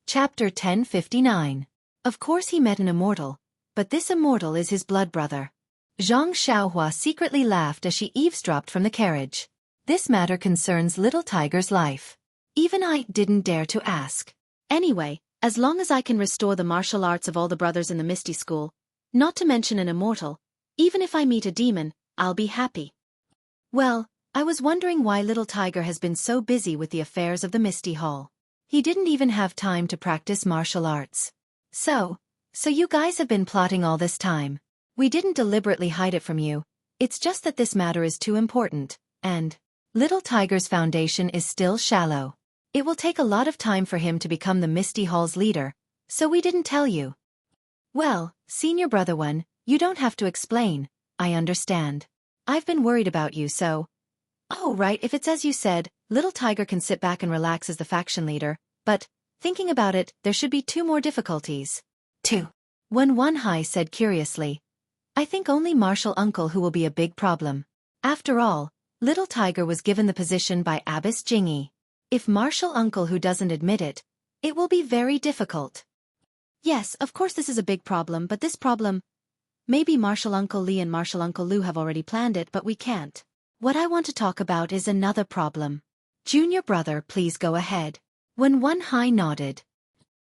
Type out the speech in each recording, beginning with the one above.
Chapter 1059. Of course he met an immortal, but this immortal is his blood brother. Zhang Xiaohua secretly laughed as she eavesdropped from the carriage. This matter concerns little Tiger's life. Even I didn't dare to ask. Anyway, as long as I can restore the martial arts of all the brothers in the Misty School, not to mention an immortal, even if I meet a demon, I'll be happy. Well, I was wondering why little Tiger has been so busy with the affairs of the Misty Hall. He didn't even have time to practice martial arts. So you guys have been plotting all this time. We didn't deliberately hide it from you. It's just that this matter is too important, and little Tiger's foundation is still shallow. It will take a lot of time for him to become the Misty Hall's leader, so we didn't tell you. Well, senior brother one, you don't have to explain. I understand. I've been worried about you, so... Oh right, if it's as you said, little Tiger can sit back and relax as the faction leader, but, thinking about it, there should be two more difficulties. 2. Wen Hai said curiously. I think only Martial Uncle who will be a big problem. After all, little Tiger was given the position by Abbess Jingyi. If Martial Uncle who doesn't admit it, it will be very difficult. Yes, of course this is a big problem, but this problem... Maybe Martial Uncle Li and Martial Uncle Lu have already planned it, but we can't. What I want to talk about is another problem. Junior brother, please go ahead. Wen Hai nodded.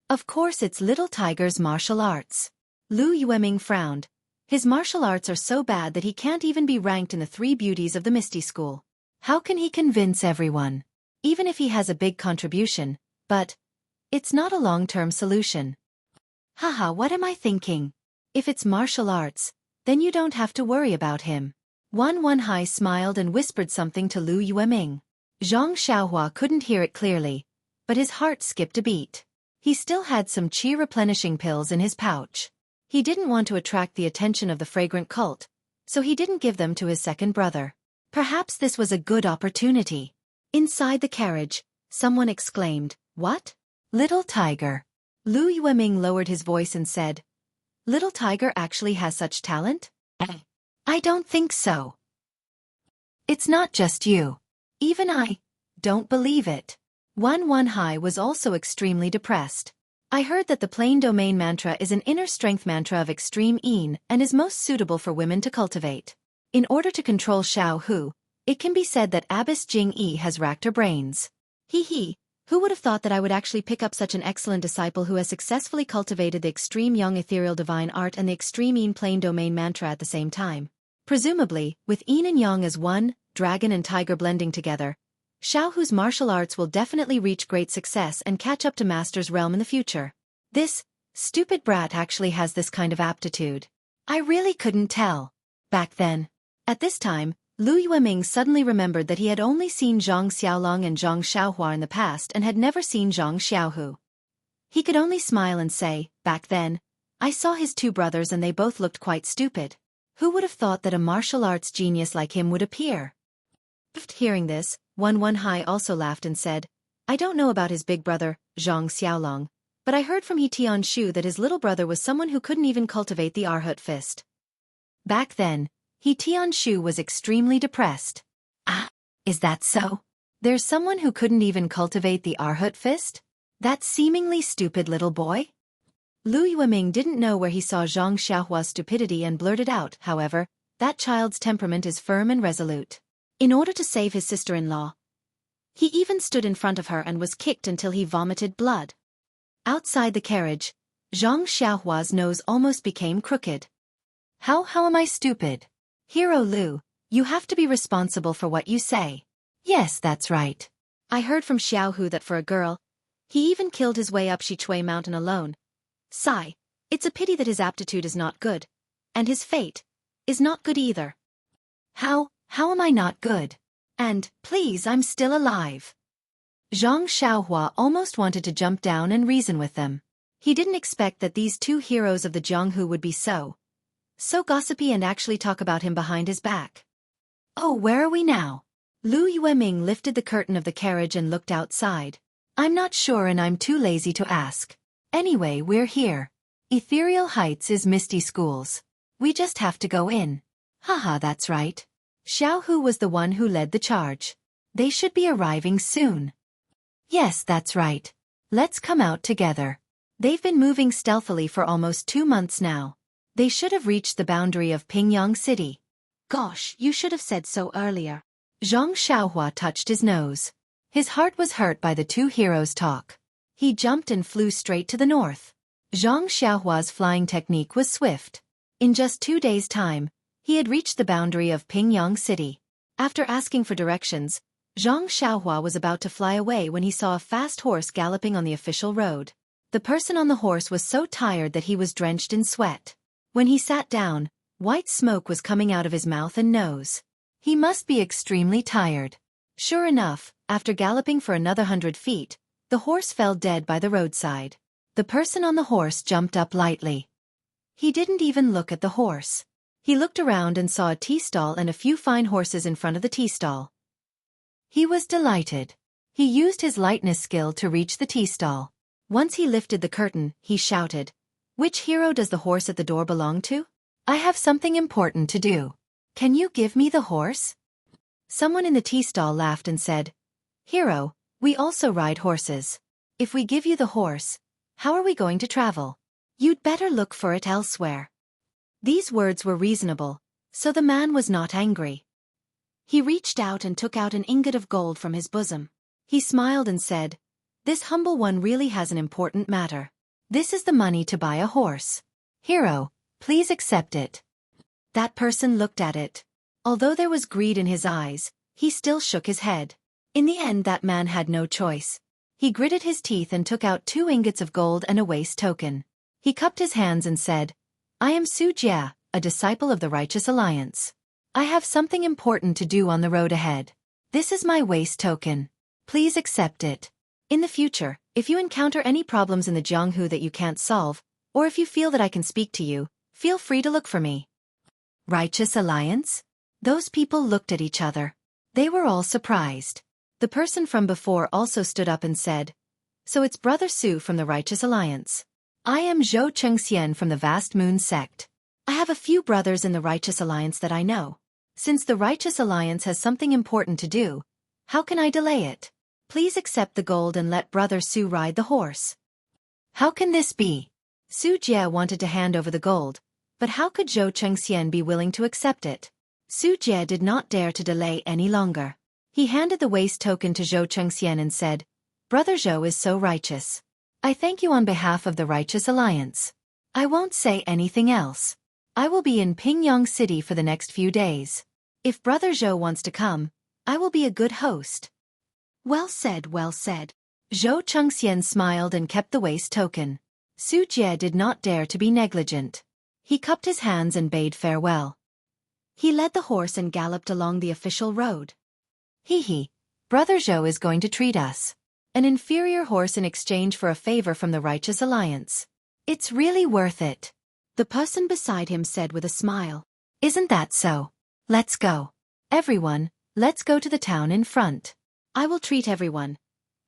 Of course it's little Tiger's martial arts. Lu Yueming frowned. His martial arts are so bad that he can't even be ranked in the 3 beauties of the Misty School. How can he convince everyone? Even if he has a big contribution, but it's not a long-term solution. Haha, what am I thinking? If it's martial arts, then you don't have to worry about him. Wen Hai smiled and whispered something to Lu Yueming. Zhang Xiaohua couldn't hear it clearly, but his heart skipped a beat. He still had some chi-replenishing pills in his pouch. He didn't want to attract the attention of the fragrant cult, so he didn't give them to his second brother. Perhaps this was a good opportunity. Inside the carriage, someone exclaimed, "What? Little Tiger?" Lu Yueming lowered his voice and said, "Little Tiger actually has such talent?" I don't think so. It's not just you. Even I don't believe it. Wen Hai was also extremely depressed. I heard that the plain domain mantra is an inner strength mantra of extreme yin and is most suitable for women to cultivate. In order to control Xiao Hu, it can be said that Abbess Jingyi has racked her brains. Who would have thought that I would actually pick up such an excellent disciple who has successfully cultivated the extreme young ethereal divine art and the extreme yin plain domain mantra at the same time? Presumably, with yin and yang as one, dragon and tiger blending together, Xiao Hu's martial arts will definitely reach great success and catch up to Master's realm in the future. This stupid brat actually has this kind of aptitude. I really couldn't tell. Back then. At this time, Lu Yueming suddenly remembered that he had only seen Zhang Xiaolong and Zhang Xiaohua in the past and had never seen Zhang Xiaohu. He could only smile and say, back then, I saw his 2 brothers and they both looked quite stupid. Who would have thought that a martial arts genius like him would appear? After hearing this, Wen Hai also laughed and said, I don't know about his big brother, Zhang Xiaolong, but I heard from He Tianshu that his little brother was someone who couldn't even cultivate the Arhat fist. Back then, He Tianshu was extremely depressed. Ah, is that so? There's someone who couldn't even cultivate the Arhat fist? That seemingly stupid little boy? Lu Yueming didn't know where he saw Zhang Xiaohua's stupidity and blurted out, however, that child's temperament is firm and resolute. In order to save his sister-in-law, he even stood in front of her and was kicked until he vomited blood. Outside the carriage, Zhang Xiaohua's nose almost became crooked. How am I stupid? Hero Lu, you have to be responsible for what you say. Yes, that's right. I heard from Xiaohu that for a girl, he even killed his way up Shichui Mountain alone. Sigh, it's a pity that his aptitude is not good. And his fate is not good either. How am I not good? And, please, I'm still alive. Zhang Xiaohua almost wanted to jump down and reason with them. He didn't expect that these 2 heroes of the Jianghu would be so gossipy and actually talk about him behind his back. Oh, where are we now? Lu Yueming lifted the curtain of the carriage and looked outside. I'm not sure and I'm too lazy to ask. Anyway, we're here. Ethereal Heights is Misty Schools. We just have to go in. Haha, that's right. Xiaohu was the one who led the charge. They should be arriving soon. Yes, that's right. Let's come out together. They've been moving stealthily for almost 2 months now. They should have reached the boundary of Pingyang City. Gosh, you should have said so earlier. Zhang Xiaohua touched his nose. His heart was hurt by the two heroes' talk. He jumped and flew straight to the north. Zhang Xiaohua's flying technique was swift. In just 2 days' time, he had reached the boundary of Pingyang City. After asking for directions, Zhang Xiaohua was about to fly away when he saw a fast horse galloping on the official road. The person on the horse was so tired that he was drenched in sweat. When he sat down, white smoke was coming out of his mouth and nose. He must be extremely tired. Sure enough, after galloping for another 100 feet, the horse fell dead by the roadside. The person on the horse jumped up lightly. He didn't even look at the horse. He looked around and saw a tea stall and a few fine horses in front of the tea stall. He was delighted. He used his lightness skill to reach the tea stall. Once he lifted the curtain, he shouted, "Which hero does the horse at the door belong to? I have something important to do. Can you give me the horse?" Someone in the tea stall laughed and said, "Hero, we also ride horses. If we give you the horse, how are we going to travel? You'd better look for it elsewhere." These words were reasonable, so the man was not angry. He reached out and took out an ingot of gold from his bosom. He smiled and said, "This humble one really has an important matter. This is the money to buy a horse. Hero, please accept it." That person looked at it. Although there was greed in his eyes, he still shook his head. In the end, that man had no choice. He gritted his teeth and took out 2 ingots of gold and a waist token. He cupped his hands and said, "I am Xueqi, a disciple of the Righteous Alliance. I have something important to do on the road ahead. This is my waist token. Please accept it. In the future, if you encounter any problems in the Jianghu that you can't solve, or if you feel that I can speak to you, feel free to look for me." Righteous Alliance? Those people looked at each other. They were all surprised. The person from before also stood up and said, "So it's Brother Su from the Righteous Alliance. I am Zhou Chengxian from the Vast Moon Sect. I have a few brothers in the Righteous Alliance that I know. Since the Righteous Alliance has something important to do, how can I delay it? Please accept the gold and let Brother Su ride the horse." How can this be? Su Jie wanted to hand over the gold, but how could Zhou Chengxian be willing to accept it? Su Jie did not dare to delay any longer. He handed the waist token to Zhou Chengxian and said, "Brother Zhou is so righteous. I thank you on behalf of the Righteous Alliance. I won't say anything else. I will be in Pingyang City for the next few days. If Brother Zhou wants to come, I will be a good host." Well said, well said. Zhou Chengxian smiled and kept the waist token. Su Jie did not dare to be negligent. He cupped his hands and bade farewell. He led the horse and galloped along the official road. Hee, Brother Zhou is going to treat us. An inferior horse in exchange for a favor from the Righteous Alliance. It's really worth it. The person beside him said with a smile. Isn't that so? Let's go. Everyone, let's go to the town in front. I will treat everyone.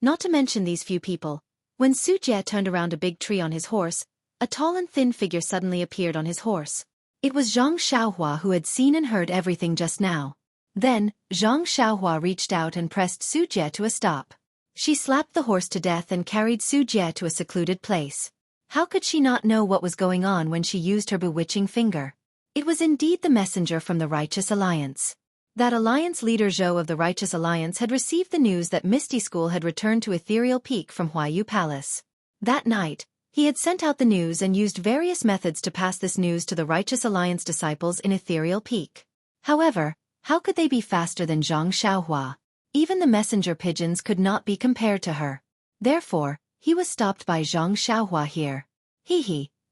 Not to mention these few people. When Su Jie turned around a big tree on his horse, a tall and thin figure suddenly appeared on his horse. It was Zhang Xiaohua who had seen and heard everything just now. Then, Zhang Xiaohua reached out and pressed Su Jie to a stop. She slapped the horse to death and carried Su Jie to a secluded place. How could she not know what was going on when she used her bewitching finger? It was indeed the messenger from the Righteous Alliance. That alliance leader Zhou of the Righteous Alliance had received the news that Misty School had returned to Ethereal Peak from Huayu Palace. That night, he had sent out the news and used various methods to pass this news to the Righteous Alliance disciples in Ethereal Peak. However, how could they be faster than Zhang Xiaohua? Even the messenger pigeons could not be compared to her. Therefore, he was stopped by Zhang Xiaohua here.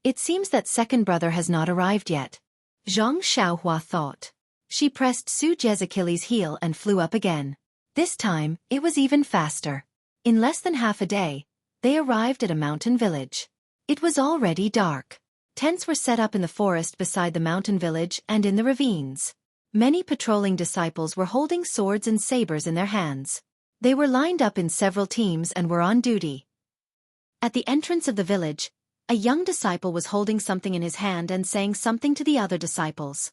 It seems that second brother has not arrived yet. Zhang Xiaohua thought. She pressed Su Jie's Achilles' heel and flew up again. This time, it was even faster. In less than half a day, they arrived at a mountain village. It was already dark. Tents were set up in the forest beside the mountain village and in the ravines. Many patrolling disciples were holding swords and sabers in their hands. They were lined up in several teams and were on duty. At the entrance of the village, a young disciple was holding something in his hand and saying something to the other disciples.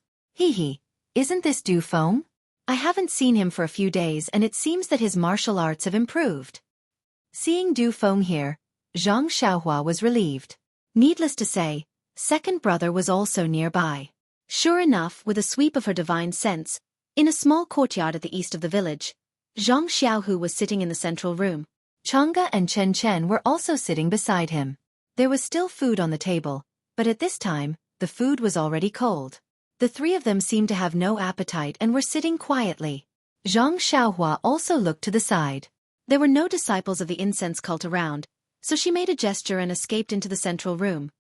Isn't this Du Feng? I haven't seen him for a few days and it seems that his martial arts have improved. Seeing Du Feng here, Zhang Xiaohua was relieved. Needless to say, second brother was also nearby. Sure enough, with a sweep of her divine sense, in a small courtyard at the east of the village, Zhang Xiaohu was sitting in the central room. Chang'e and Chen Chen were also sitting beside him. There was still food on the table, but at this time, the food was already cold. The three of them seemed to have no appetite and were sitting quietly. Zhang Xiaohua also looked to the side. There were no disciples of the incense cult around, so she made a gesture and escaped into the central room.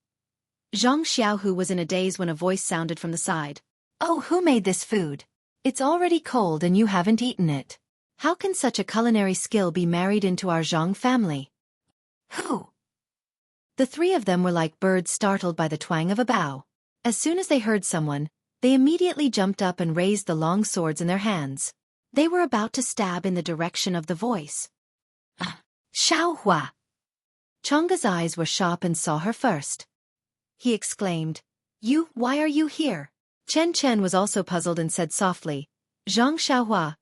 Zhang Xiaohu was in a daze when a voice sounded from the side. "Oh, who made this food? It's already cold and you haven't eaten it. How can such a culinary skill be married into our Zhang family?" "Who?" The three of them were like birds startled by the twang of a bow. As soon as they heard someone, they immediately jumped up and raised the long swords in their hands. They were about to stab in the direction of the voice. Xiaohua! Chang'e's eyes were sharp and saw her first. He exclaimed, Why are you here?" Chen Chen was also puzzled and said softly, "Zhang Xiaohua,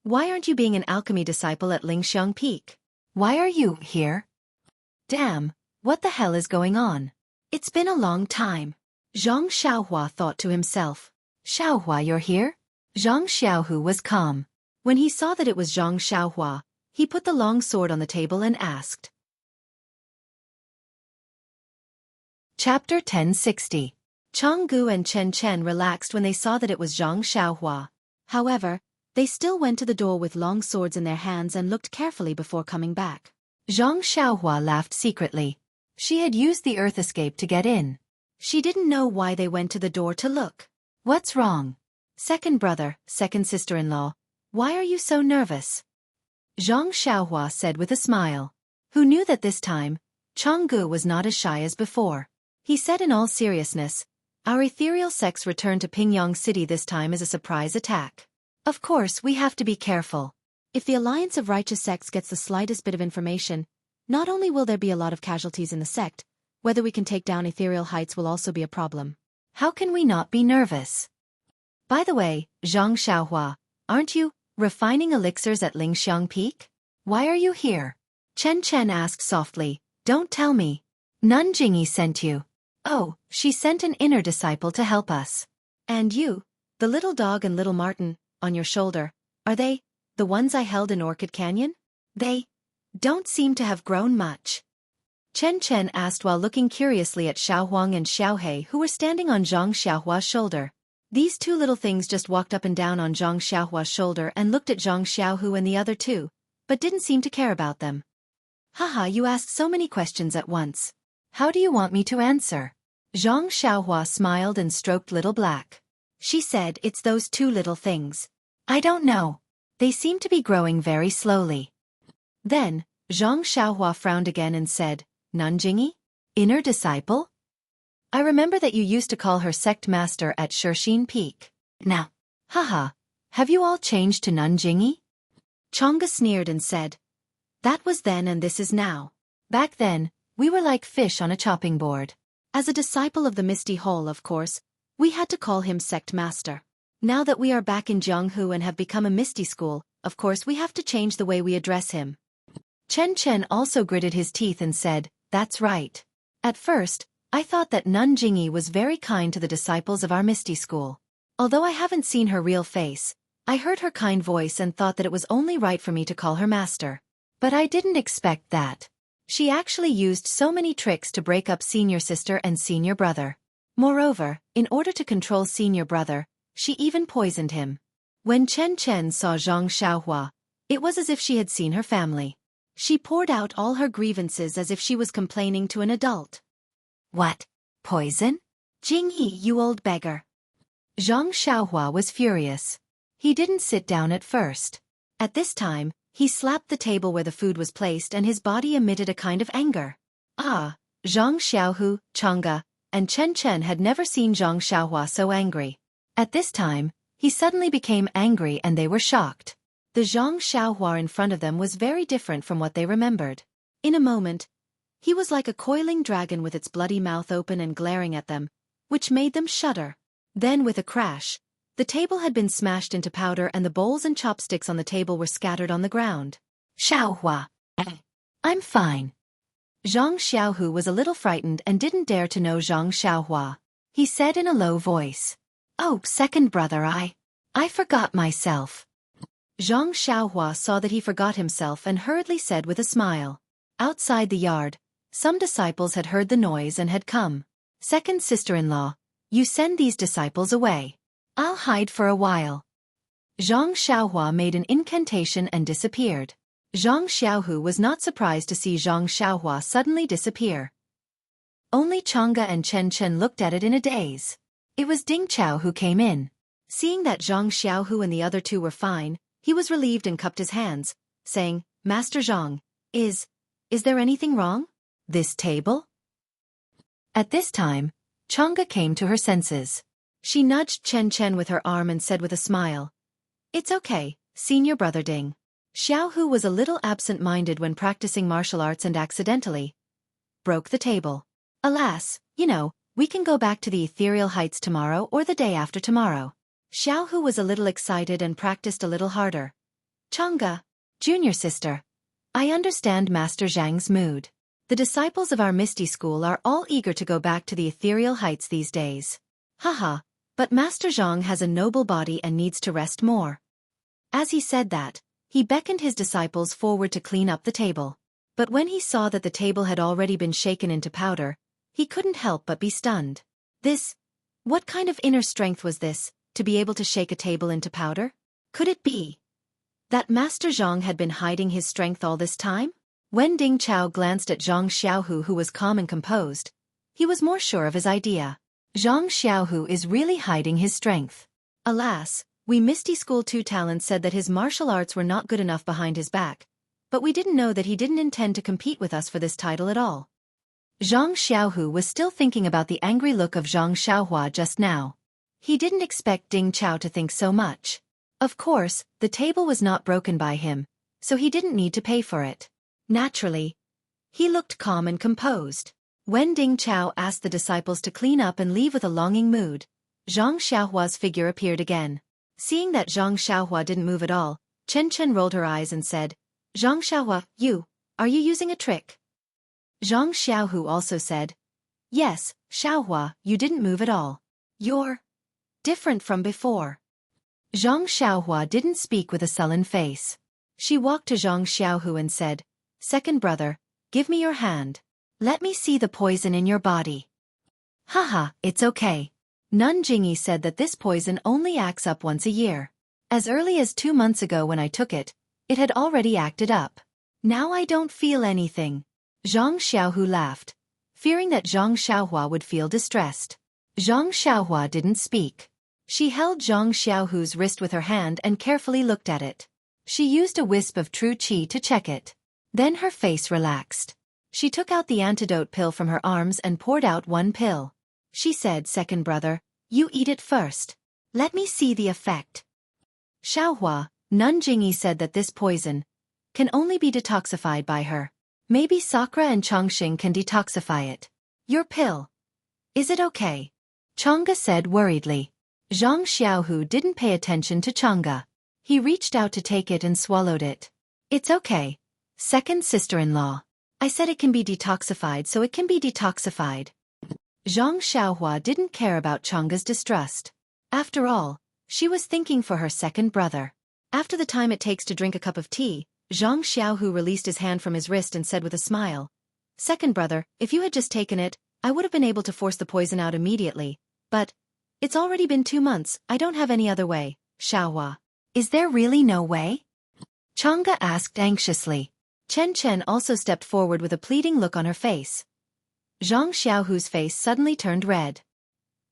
why aren't you being an alchemy disciple at Lingxiang Peak? Why are you here? Damn, what the hell is going on? It's been a long time." Zhang Xiaohua thought to himself. "Xiaohua, you're here?" Zhang Xiaohu was calm. When he saw that it was Zhang Xiaohua, he put the long sword on the table and asked. Chapter 1060. Chang'e and Chen Chen relaxed when they saw that it was Zhang Xiaohua. However, they still went to the door with long swords in their hands and looked carefully before coming back. Zhang Xiaohua laughed secretly. She had used the earth escape to get in. She didn't know why they went to the door to look. "What's wrong? Second brother, second sister-in-law, why are you so nervous?" Zhang Xiaohua said with a smile. Who knew that this time, Chang'e was not as shy as before. He said in all seriousness, "Our ethereal sects returned to Pingyang City this time as a surprise attack. Of course, we have to be careful. If the Alliance of Righteous Sects gets the slightest bit of information, not only will there be a lot of casualties in the sect, whether we can take down ethereal heights will also be a problem. How can we not be nervous? By the way, Zhang Xiaohua, aren't you refining elixirs at Lingxiang Peak? Why are you here?" Chen Chen asked softly. "Don't tell me. Nun Jingyi sent you." "Oh, she sent an inner disciple to help us." "And you, the little dog and little Martin, on your shoulder, are they the ones I held in Orchid Canyon? They don't seem to have grown much." Chen Chen asked while looking curiously at Xiaohuang and Xiaohe who were standing on Zhang Xiaohua's shoulder. These two little things just walked up and down on Zhang Xiaohua's shoulder and looked at Zhang Xiaohu and the other two, but didn't seem to care about them. "Haha, you asked so many questions at once. How do you want me to answer?" Zhang Xiaohua smiled and stroked Little Black. She said, "It's those two little things. I don't know. They seem to be growing very slowly." Then, Zhang Xiaohua frowned again and said, "Nun Jingyi? Inner disciple? I remember that you used to call her sect master at Xueqi Peak. Now, haha, have you all changed to Nun Jingyi?" Chang'e sneered and said, "That was then and this is now. Back then, we were like fish on a chopping board. As a disciple of the Misty Hole, of course, we had to call him sect master. Now that we are back in Jianghu and have become a Misty school, of course we have to change the way we address him." Chen Chen also gritted his teeth and said, "That's right. At first, I thought that Nun Jingyi was very kind to the disciples of our Misty school. Although I haven't seen her real face, I heard her kind voice and thought that it was only right for me to call her master. But I didn't expect that. She actually used so many tricks to break up senior sister and senior brother. Moreover, in order to control senior brother, she even poisoned him." When Chen Chen saw Zhang Xiaohua, it was as if she had seen her family. She poured out all her grievances as if she was complaining to an adult. "What? Poison? Jingyi, you old beggar." Zhang Xiaohua was furious. He didn't sit down at first. At this time, he slapped the table where the food was placed and his body emitted a kind of anger. Zhang Xiaohu, Chang'e, and Chen Chen had never seen Zhang Xiaohua so angry. At this time, he suddenly became angry and they were shocked. The Zhang Xiaohua in front of them was very different from what they remembered. In a moment, he was like a coiling dragon with its bloody mouth open and glaring at them, which made them shudder. Then with a crash, the table had been smashed into powder and the bowls and chopsticks on the table were scattered on the ground. "Xiaohua, I'm fine. Zhang Xiaohu was a little frightened and didn't dare to know Zhang Xiaohua. He said in a low voice, "Oh, second brother, I forgot myself." Zhang Xiaohua saw that he forgot himself and hurriedly said with a smile. Outside the yard, some disciples had heard the noise and had come. "Second sister-in-law, you send these disciples away. I'll hide for a while." Zhang Xiaohua made an incantation and disappeared. Zhang Xiaohu was not surprised to see Zhang Xiaohua suddenly disappear. Only Chang'e and Chen Chen looked at it in a daze. It was Ding Chao who came in. Seeing that Zhang Xiaohu and the other two were fine, he was relieved and cupped his hands, saying, "Master Zhang, is there anything wrong? This table?" At this time, Chang'e came to her senses. She nudged Chen Chen with her arm and said with a smile, "It's okay, senior brother Ding." Xiaohu was a little absent-minded when practicing martial arts and accidentally broke the table. "Alas, we can go back to the ethereal heights tomorrow or the day after tomorrow." Xiaohu was a little excited and practiced a little harder. "Chang'e, junior sister, I understand Master Zhang's mood. The disciples of our Misty School are all eager to go back to the ethereal heights these days. Haha, but Master Zhang has a noble body and needs to rest more." As he said that, he beckoned his disciples forward to clean up the table. But when he saw that the table had already been shaken into powder, he couldn't help but be stunned. What kind of inner strength was this, to be able to shake a table into powder? Could it be that Master Zhang had been hiding his strength all this time? When Ding Chao glanced at Zhang Xiaohu, who was calm and composed, he was more sure of his idea. Zhang Xiaohu is really hiding his strength. Alas, we Misty School 2 talents said that his martial arts were not good enough behind his back, but we didn't know that he didn't intend to compete with us for this title at all. Zhang Xiaohu was still thinking about the angry look of Zhang Xiaohua just now. He didn't expect Ding Chao to think so much. Of course, the table was not broken by him, so he didn't need to pay for it. Naturally, he looked calm and composed. When Ding Chao asked the disciples to clean up and leave with a longing mood, Zhang Xiaohua's figure appeared again. Seeing that Zhang Xiaohua didn't move at all, Chen Chen rolled her eyes and said, "Zhang Xiaohua, are you using a trick?" Zhang Xiaohu also said, "Yes, Xiaohua, you didn't move at all. You're different from before." Zhang Xiaohua didn't speak with a sullen face. She walked to Zhang Xiaohu and said, "Second brother, give me your hand. Let me see the poison in your body." "Haha, it's okay." Nun Jingyi said that this poison only acts up once a year. As early as 2 months ago when I took it, it had already acted up. Now I don't feel anything. Zhang Xiaohu laughed, fearing that Zhang Xiaohua would feel distressed. Zhang Xiaohua didn't speak. She held Zhang Xiaohu's wrist with her hand and carefully looked at it. She used a wisp of true qi to check it. Then her face relaxed. She took out the antidote pill from her arms and poured out one pill. She said, "Second brother, you eat it first. Let me see the effect." Xiaohua, Nun Jingyi said that this poison can only be detoxified by her. Maybe Sakura and Chongqing can detoxify it. "Your pill. Is it okay?" Chang'e said worriedly. Zhang Xiaohu didn't pay attention to Chang'e. He reached out to take it and swallowed it. "It's okay, second sister-in-law. I said it can be detoxified, so it can be detoxified." Zhang Xiaohua didn't care about Chang'e's distrust. After all, she was thinking for her second brother. After the time it takes to drink a cup of tea, Zhang Xiaohu released his hand from his wrist and said with a smile, "Second brother, if you had just taken it, I would have been able to force the poison out immediately. But it's already been 2 months, I don't have any other way, Xiaohua." "Is there really no way?" Chang'e asked anxiously. Chen Chen also stepped forward with a pleading look on her face. Zhang Xiaohu's face suddenly turned red.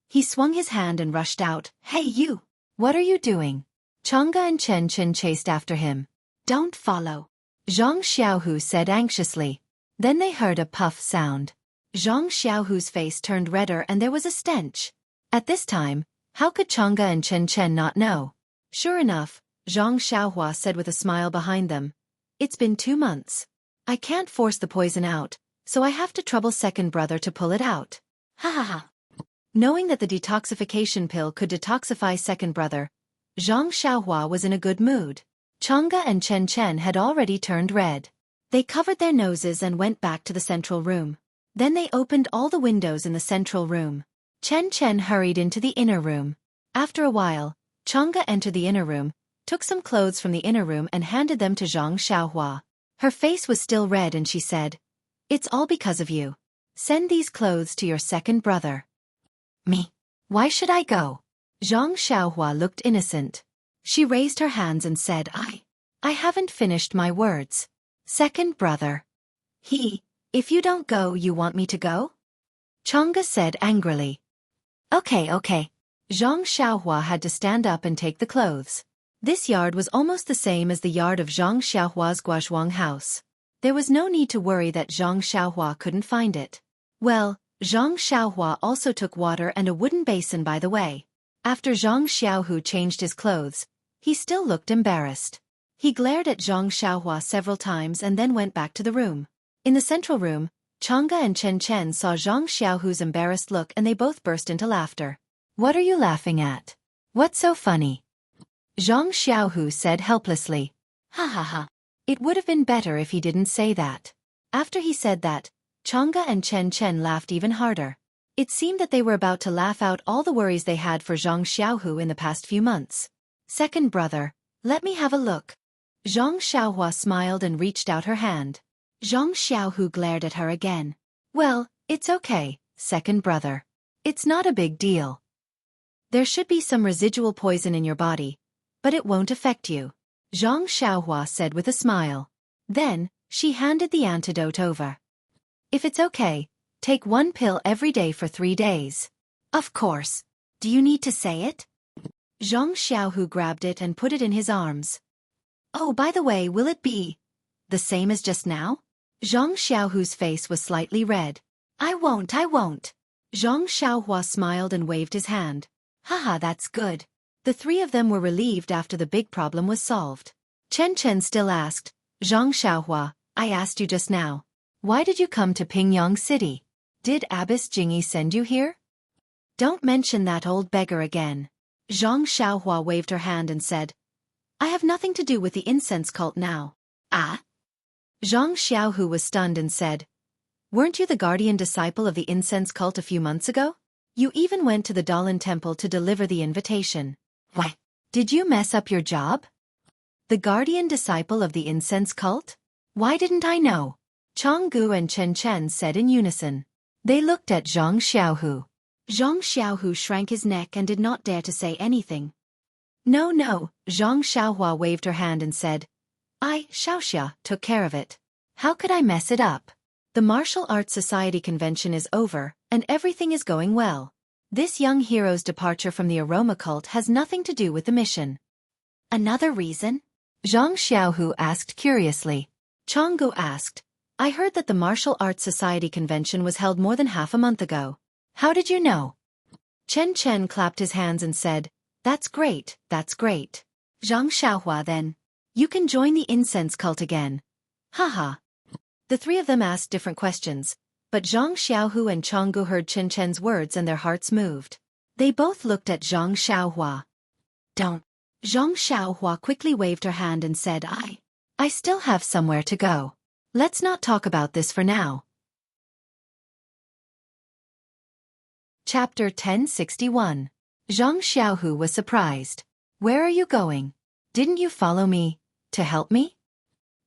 He swung his hand and rushed out. "Hey you! What are you doing?" Chang'e and Chen Chen chased after him. "Don't follow," Zhang Xiaohu said anxiously. Then they heard a puff sound. Zhang Xiaohu's face turned redder and there was a stench. At this time, how could Chang'e and Chen Chen not know? Sure enough, Zhang Xiaohua said with a smile behind them, "It's been 2 months. I can't force the poison out, so I have to trouble second brother to pull it out." Ha ha ha. Knowing that the detoxification pill could detoxify second brother, Zhang Xiaohua was in a good mood. Chang'e and Chen Chen had already turned red. They covered their noses and went back to the central room. Then they opened all the windows in the central room. Chen Chen hurried into the inner room. After a while, Chang'e entered the inner room, took some clothes from the inner room and handed them to Zhang Xiaohua. Her face was still red and she said, "It's all because of you. Send these clothes to your second brother." Me? Why should I go? Zhang Xiaohua looked innocent. She raised her hands and said, I haven't finished my words. Second brother. If you don't go, you want me to go? Chang'e said angrily. Okay. Zhang Xiaohua had to stand up and take the clothes. This yard was almost the same as the yard of Zhang Xiaohua's Guozhuang house. There was no need to worry that Zhang Xiaohua couldn't find it. Well, Zhang Xiaohua also took water and a wooden basin by the way. After Zhang Xiaohu changed his clothes, he still looked embarrassed. He glared at Zhang Xiaohua several times and then went back to the room. In the central room, Chang'e and Chen Chen saw Zhang Xiaohu's embarrassed look and they both burst into laughter. What are you laughing at? What's so funny? Zhang Xiaohu said helplessly. Ha. It would have been better if he didn't say that. After he said that, Chang'e and Chen Chen laughed even harder. It seemed that they were about to laugh out all the worries they had for Zhang Xiaohu in the past few months. Second brother, let me have a look. Zhang Xiaohua smiled and reached out her hand. Zhang Xiaohu glared at her again. Well, it's okay, second brother. It's not a big deal. There should be some residual poison in your body, but it won't affect you, Zhang Xiaohua said with a smile. Then, she handed the antidote over. If it's okay, take 1 pill every day for 3 days. Of course. Do you need to say it? Zhang Xiaohu grabbed it and put it in his arms. Oh, by the way, will it be the same as just now? Zhang Xiaohu's face was slightly red. I won't. Zhang Xiaohua smiled and waved his hand. Haha, that's good. The three of them were relieved after the big problem was solved. Chen Chen still asked, Zhang Xiaohua, I asked you just now. Why did you come to Pingyang City? Did Abbess Jingyi send you here? Don't mention that old beggar again. Zhang Xiaohua waved her hand and said, I have nothing to do with the incense cult now. Ah? Zhang Xiaohu was stunned and said, Weren't you the guardian disciple of the incense cult a few months ago? You even went to the Dalan temple to deliver the invitation. Why? Did you mess up your job? The guardian disciple of the incense cult? Why didn't I know? Chang'e and Chen Chen said in unison. They looked at Zhang Xiaohu. Zhang Xiaohu shrank his neck and did not dare to say anything. No, Zhang Xiaohua waved her hand and said, Xiaoxia, took care of it. How could I mess it up? The Martial Arts Society convention is over, and everything is going well. This young hero's departure from the aroma cult has nothing to do with the mission. Another reason? Zhang Xiaohu asked curiously. Chang'e asked, I heard that the Martial Arts Society convention was held more than half a month ago. How did you know? Chen Chen clapped his hands and said, That's great. Zhang Xiaohua then. You can join the incense cult again. Haha. The three of them asked different questions, but Zhang Xiaohu and Chang'e heard Chen Chen's words and their hearts moved. They both looked at Zhang Xiaohua. Don't. Zhang Xiaohua quickly waved her hand and said, I still have somewhere to go. Let's not talk about this for now. Chapter 1061. Zhang Xiaohu was surprised. Where are you going? Didn't you follow me to help me?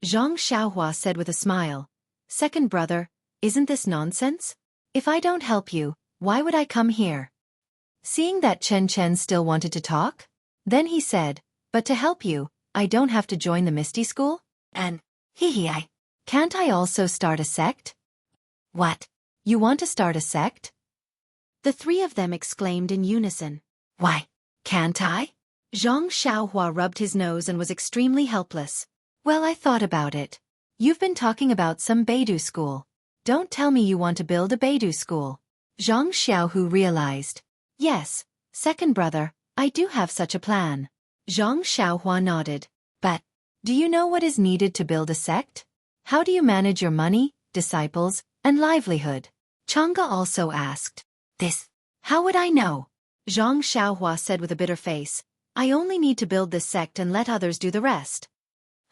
Zhang Xiaohua said with a smile. Second brother, isn't this nonsense? If I don't help you, why would I come here? Seeing that Chen Chen still wanted to talk, then he said, But to help you, I don't have to join the Misty School? And, can't I also start a sect? What? You want to start a sect? The three of them exclaimed in unison. Why, can't I? Zhang Xiaohua rubbed his nose and was extremely helpless. Well, I thought about it. You've been talking about some Beidou school. Don't tell me you want to build a Beidou school. Zhang Xiaohu realized. Yes, second brother, I do have such a plan. Zhang Xiaohua nodded. But, do you know what is needed to build a sect? How do you manage your money, disciples, and livelihood? Chang'e also asked. This. How would I know? Zhang Xiaohua said with a bitter face. I only need to build this sect and let others do the rest.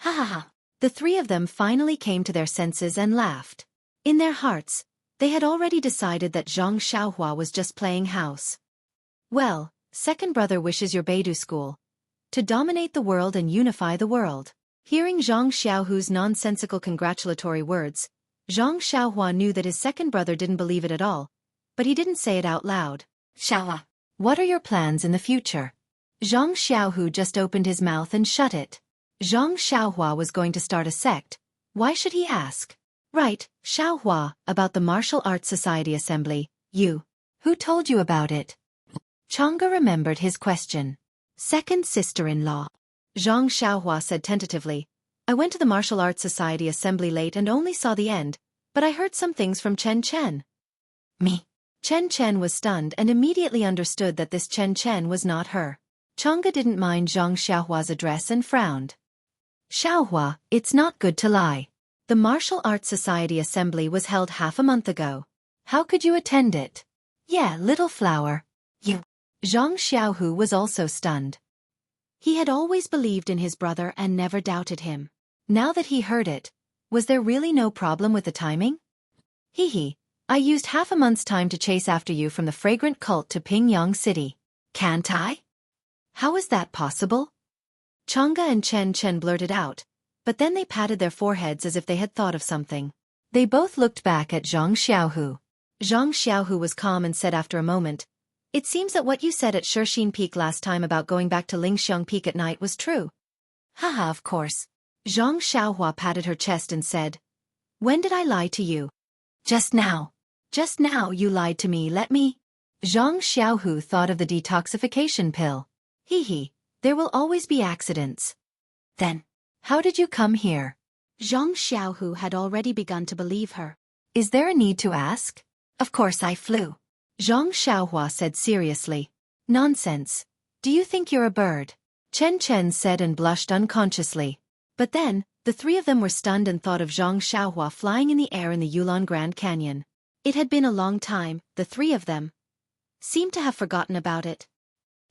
Ha. The three of them finally came to their senses and laughed. In their hearts, they had already decided that Zhang Xiaohua was just playing house. Well, second brother wishes your Beidou school to dominate the world and unify the world. Hearing Zhang Xiaohu's nonsensical congratulatory words, Zhang Xiaohua knew that his second brother didn't believe it at all, but he didn't say it out loud. Xiaohua, what are your plans in the future? Zhang Xiaohu just opened his mouth and shut it. Zhang Xiaohua was going to start a sect. Why should he ask? Right, Xiaohua, about the Martial Arts Society Assembly, you. Who told you about it? Chang'e remembered his question. Second sister-in-law. Zhang Xiaohua said tentatively. I went to the Martial Arts Society Assembly late and only saw the end, but I heard some things from Chen Chen. Me? Chen Chen was stunned and immediately understood that this Chen Chen was not her. Chang'e didn't mind Zhang Xiaohua's address and frowned. Xiaohua, it's not good to lie. The Martial Arts Society Assembly was held half a month ago. How could you attend it? Yeah, little flower. You. Zhang Xiaohu was also stunned. He had always believed in his brother and never doubted him. Now that he heard it, was there really no problem with the timing? Hee. I used half a month's time to chase after you from the fragrant cult to Pingyang City. Can't I? How is that possible? Chang'e and Chen Chen blurted out, but then they patted their foreheads as if they had thought of something. They both looked back at Zhang Xiaohu. Zhang Xiaohu was calm and said after a moment, it seems that what you said at Shixin Peak last time about going back to Lingxiang Peak at night was true. Haha, of course. Zhang Xiaohua patted her chest and said, when did I lie to you? Just now. Just now you lied to me, let me. Zhang Xiaohu thought of the detoxification pill. Hee, there will always be accidents. Then, how did you come here? Zhang Xiaohu had already begun to believe her. Is there a need to ask? Of course I flew. Zhang Xiaohua said seriously. Nonsense. Do you think you're a bird? Chen Chen said and blushed unconsciously. But then, the three of them were stunned and thought of Zhang Xiaohua flying in the air in the Yulon Grand Canyon. It had been a long time, the three of them seemed to have forgotten about it.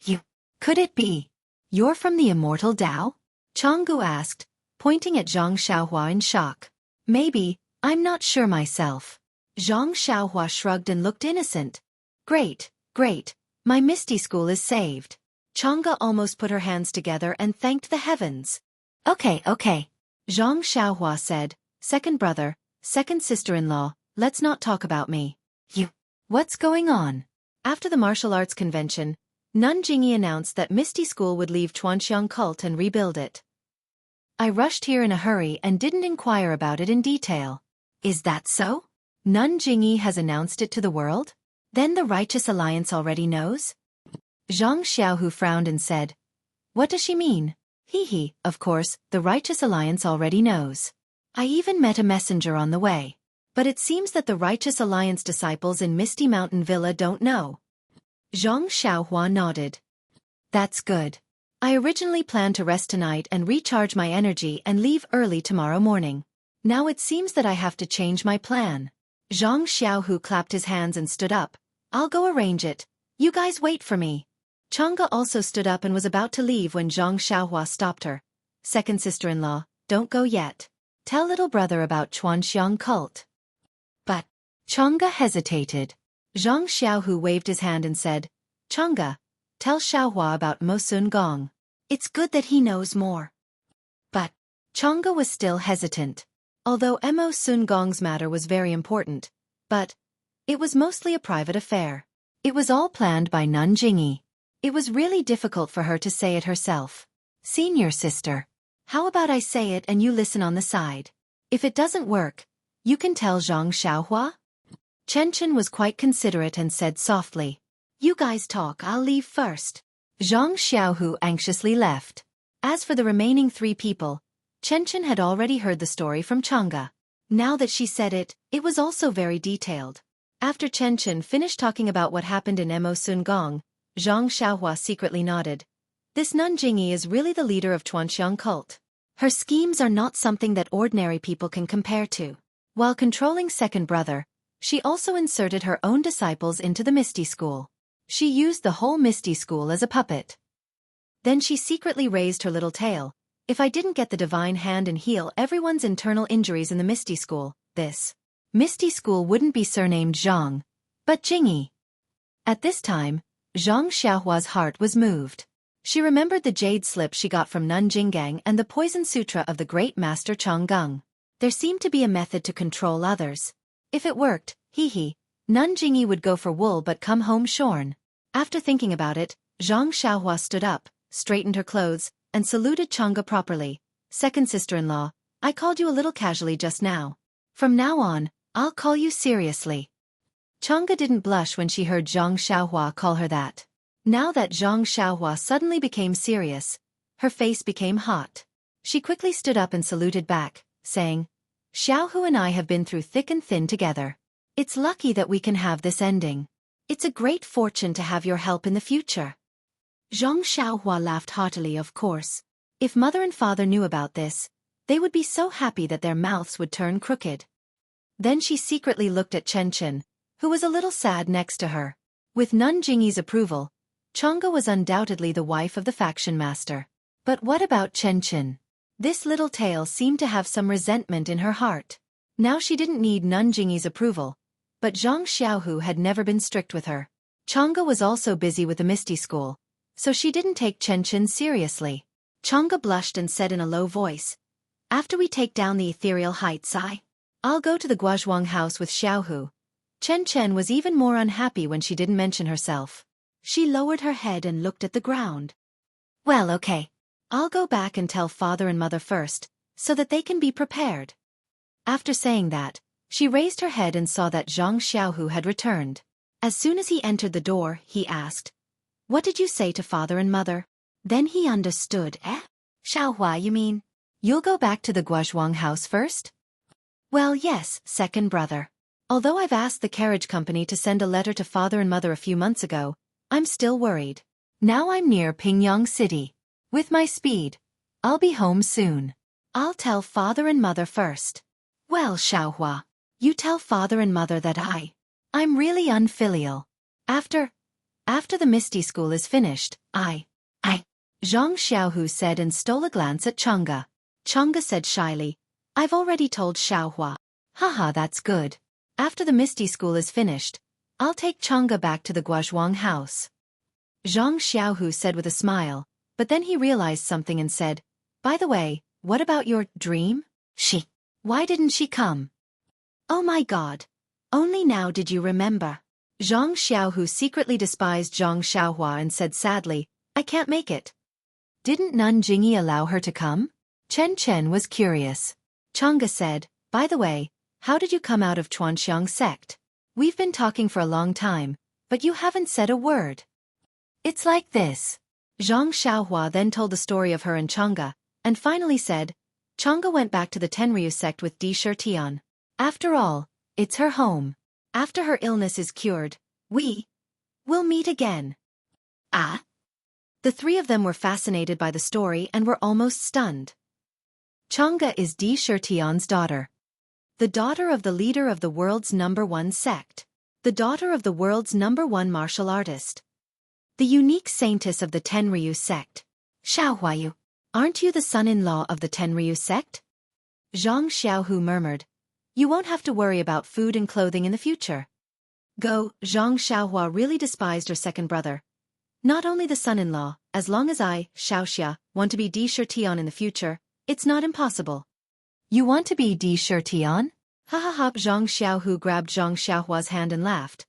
You. Could it be? You're from the immortal Dao? Chang'e asked, pointing at Zhang Xiaohua in shock. Maybe, I'm not sure myself. Zhang Xiaohua shrugged and looked innocent. Great, my Misty School is saved. Chang'e almost put her hands together and thanked the heavens. Okay. Zhang Xiaohua said, second brother, second sister-in-law, let's not talk about me. You. What's going on? After the martial arts convention, Nun Jingyi announced that Misty School would leave Chuanxiang cult and rebuild it. I rushed here in a hurry and didn't inquire about it in detail. Is that so? Nun Jingyi has announced it to the world? Then the Righteous Alliance already knows? Zhang Xiaohu frowned and said, what does she mean? Hee, of course, the Righteous Alliance already knows. I even met a messenger on the way. But it seems that the Righteous Alliance disciples in Misty Mountain Villa don't know. Zhang Xiaohua nodded. That's good. I originally planned to rest tonight and recharge my energy and leave early tomorrow morning. Now it seems that I have to change my plan. Zhang Xiaohu clapped his hands and stood up. I'll go arrange it. You guys wait for me. Chang'e also stood up and was about to leave when Zhang Xiaohua stopped her. Second sister-in-law, don't go yet. Tell little brother about Chuanxiang cult. But, Chang'e hesitated. Zhang Xiaohu waved his hand and said, Chang'e, tell Xiaohua about Mo Sun Gong. It's good that he knows more. But, Chang'e was still hesitant. Although Mo Sun Gong's matter was very important, but it was mostly a private affair. It was all planned by Nun Jingyi. It was really difficult for her to say it herself. Senior sister. How about I say it and you listen on the side? If it doesn't work, you can tell Zhang Xiaohua? Chen Chen was quite considerate and said softly, you guys talk, I'll leave first. Zhang Xiaohu anxiously left. As for the remaining three people, Chen Chen had already heard the story from Chang'e. Now that she said it, it was also very detailed. After Chen Chen finished talking about what happened in Mo Sun Gong, Zhang Xiaohua secretly nodded. This Nun Jingyi is really the leader of Chuanxiang cult. Her schemes are not something that ordinary people can compare to. While controlling second brother, she also inserted her own disciples into the Misty School. She used the whole Misty School as a puppet. Then she secretly raised her little tail, If I didn't get the divine hand and heal everyone's internal injuries in the Misty School, this Misty School wouldn't be surnamed Zhang, but Jingyi. At this time, Zhang Xiaohua's heart was moved. She remembered the jade slip she got from Nun Jinggang and the poison sutra of the great master Changgung. There seemed to be a method to control others. If it worked, Nun Jingyi would go for wool but come home shorn. After thinking about it, Zhang Xiaohua stood up, straightened her clothes, and saluted Chang'e properly. Second sister-in-law, I called you a little casually just now. From now on, I'll call you seriously. Chang'e didn't blush when she heard Zhang Xiaohua call her that. Now that Zhang Xiaohua suddenly became serious, her face became hot. She quickly stood up and saluted back, saying, Xiaohu and I have been through thick and thin together. It's lucky that we can have this ending. It's a great fortune to have your help in the future. Zhang Xiaohua laughed heartily, of course. If mother and father knew about this, they would be so happy that their mouths would turn crooked. Then she secretly looked at Chen, who was a little sad next to her. With Nun Jingyi's approval, Chang'e was undoubtedly the wife of the faction master. But what about Chen? This little tail seemed to have some resentment in her heart. Now she didn't need Nun Jingyi's approval, but Zhang Xiaohu had never been strict with her. Chang'e was also busy with the Misty School, so she didn't take Chen seriously. Chang'e blushed and said in a low voice, After we take down the ethereal heights, I'll go to the Guozhuang house with Xiaohu. Chen was even more unhappy when she didn't mention herself. She lowered her head and looked at the ground. Well, okay. I'll go back and tell father and mother first, so that they can be prepared. After saying that, she raised her head and saw that Zhang Xiaohu had returned. As soon as he entered the door, he asked, What did you say to father and mother? Then he understood. Xiaohua, you mean? You'll go back to the Guozhuang house first? Well, yes, second brother. Although I've asked the carriage company to send a letter to father and mother a few months ago, I'm still worried. Now I'm near Pingyang City. With my speed, I'll be home soon. I'll tell father and mother first. Well, Xiaohua, you tell father and mother that I'm really unfilial. After the Misty School is finished, Zhang Xiaohu said and stole a glance at Chang'e. Chang'e said shyly, I've already told Xiaohua. Haha, that's good. After the Misty School is finished, I'll take Chang'e back to the Guozhuang house. Zhang Xiaohu said with a smile, but then he realized something and said, By the way, what about your dream? Why didn't she come? Oh my god. Only now did you remember. Zhang Xiaohu secretly despised Zhang Xiaohua and said sadly, I can't make it. Didn't Nun Jingyi allow her to come? Chen was curious. Chang'e said, By the way, how did you come out of Chuanxiang sect? We've been talking for a long time, but you haven't said a word. It's like this. Zhang Xiaohua then told the story of her and Chang'e, and finally said, Chang'e went back to the Tenryu sect with Di Shirtian. After all, it's her home. After her illness is cured, we'll meet again. The three of them were fascinated by the story and were almost stunned. Chang'e is Di Shirtian's daughter. The daughter of the leader of the world's #1 sect. The daughter of the world's #1 martial artist. The unique saintess of the Tenryu sect. Xiaohuayu, aren't you the son-in-law of the Tenryu sect? Zhang Xiaohu murmured. You won't have to worry about food and clothing in the future. Zhang Xiaohua really despised her second brother. Not only the son-in-law, as long as I, Xiaoxia, want to be Di Shirtian in the future, it's not impossible. You want to be Di Shirtian? Ha ha ha! Zhang Xiaohu grabbed Zhang Xiaohua's hand and laughed.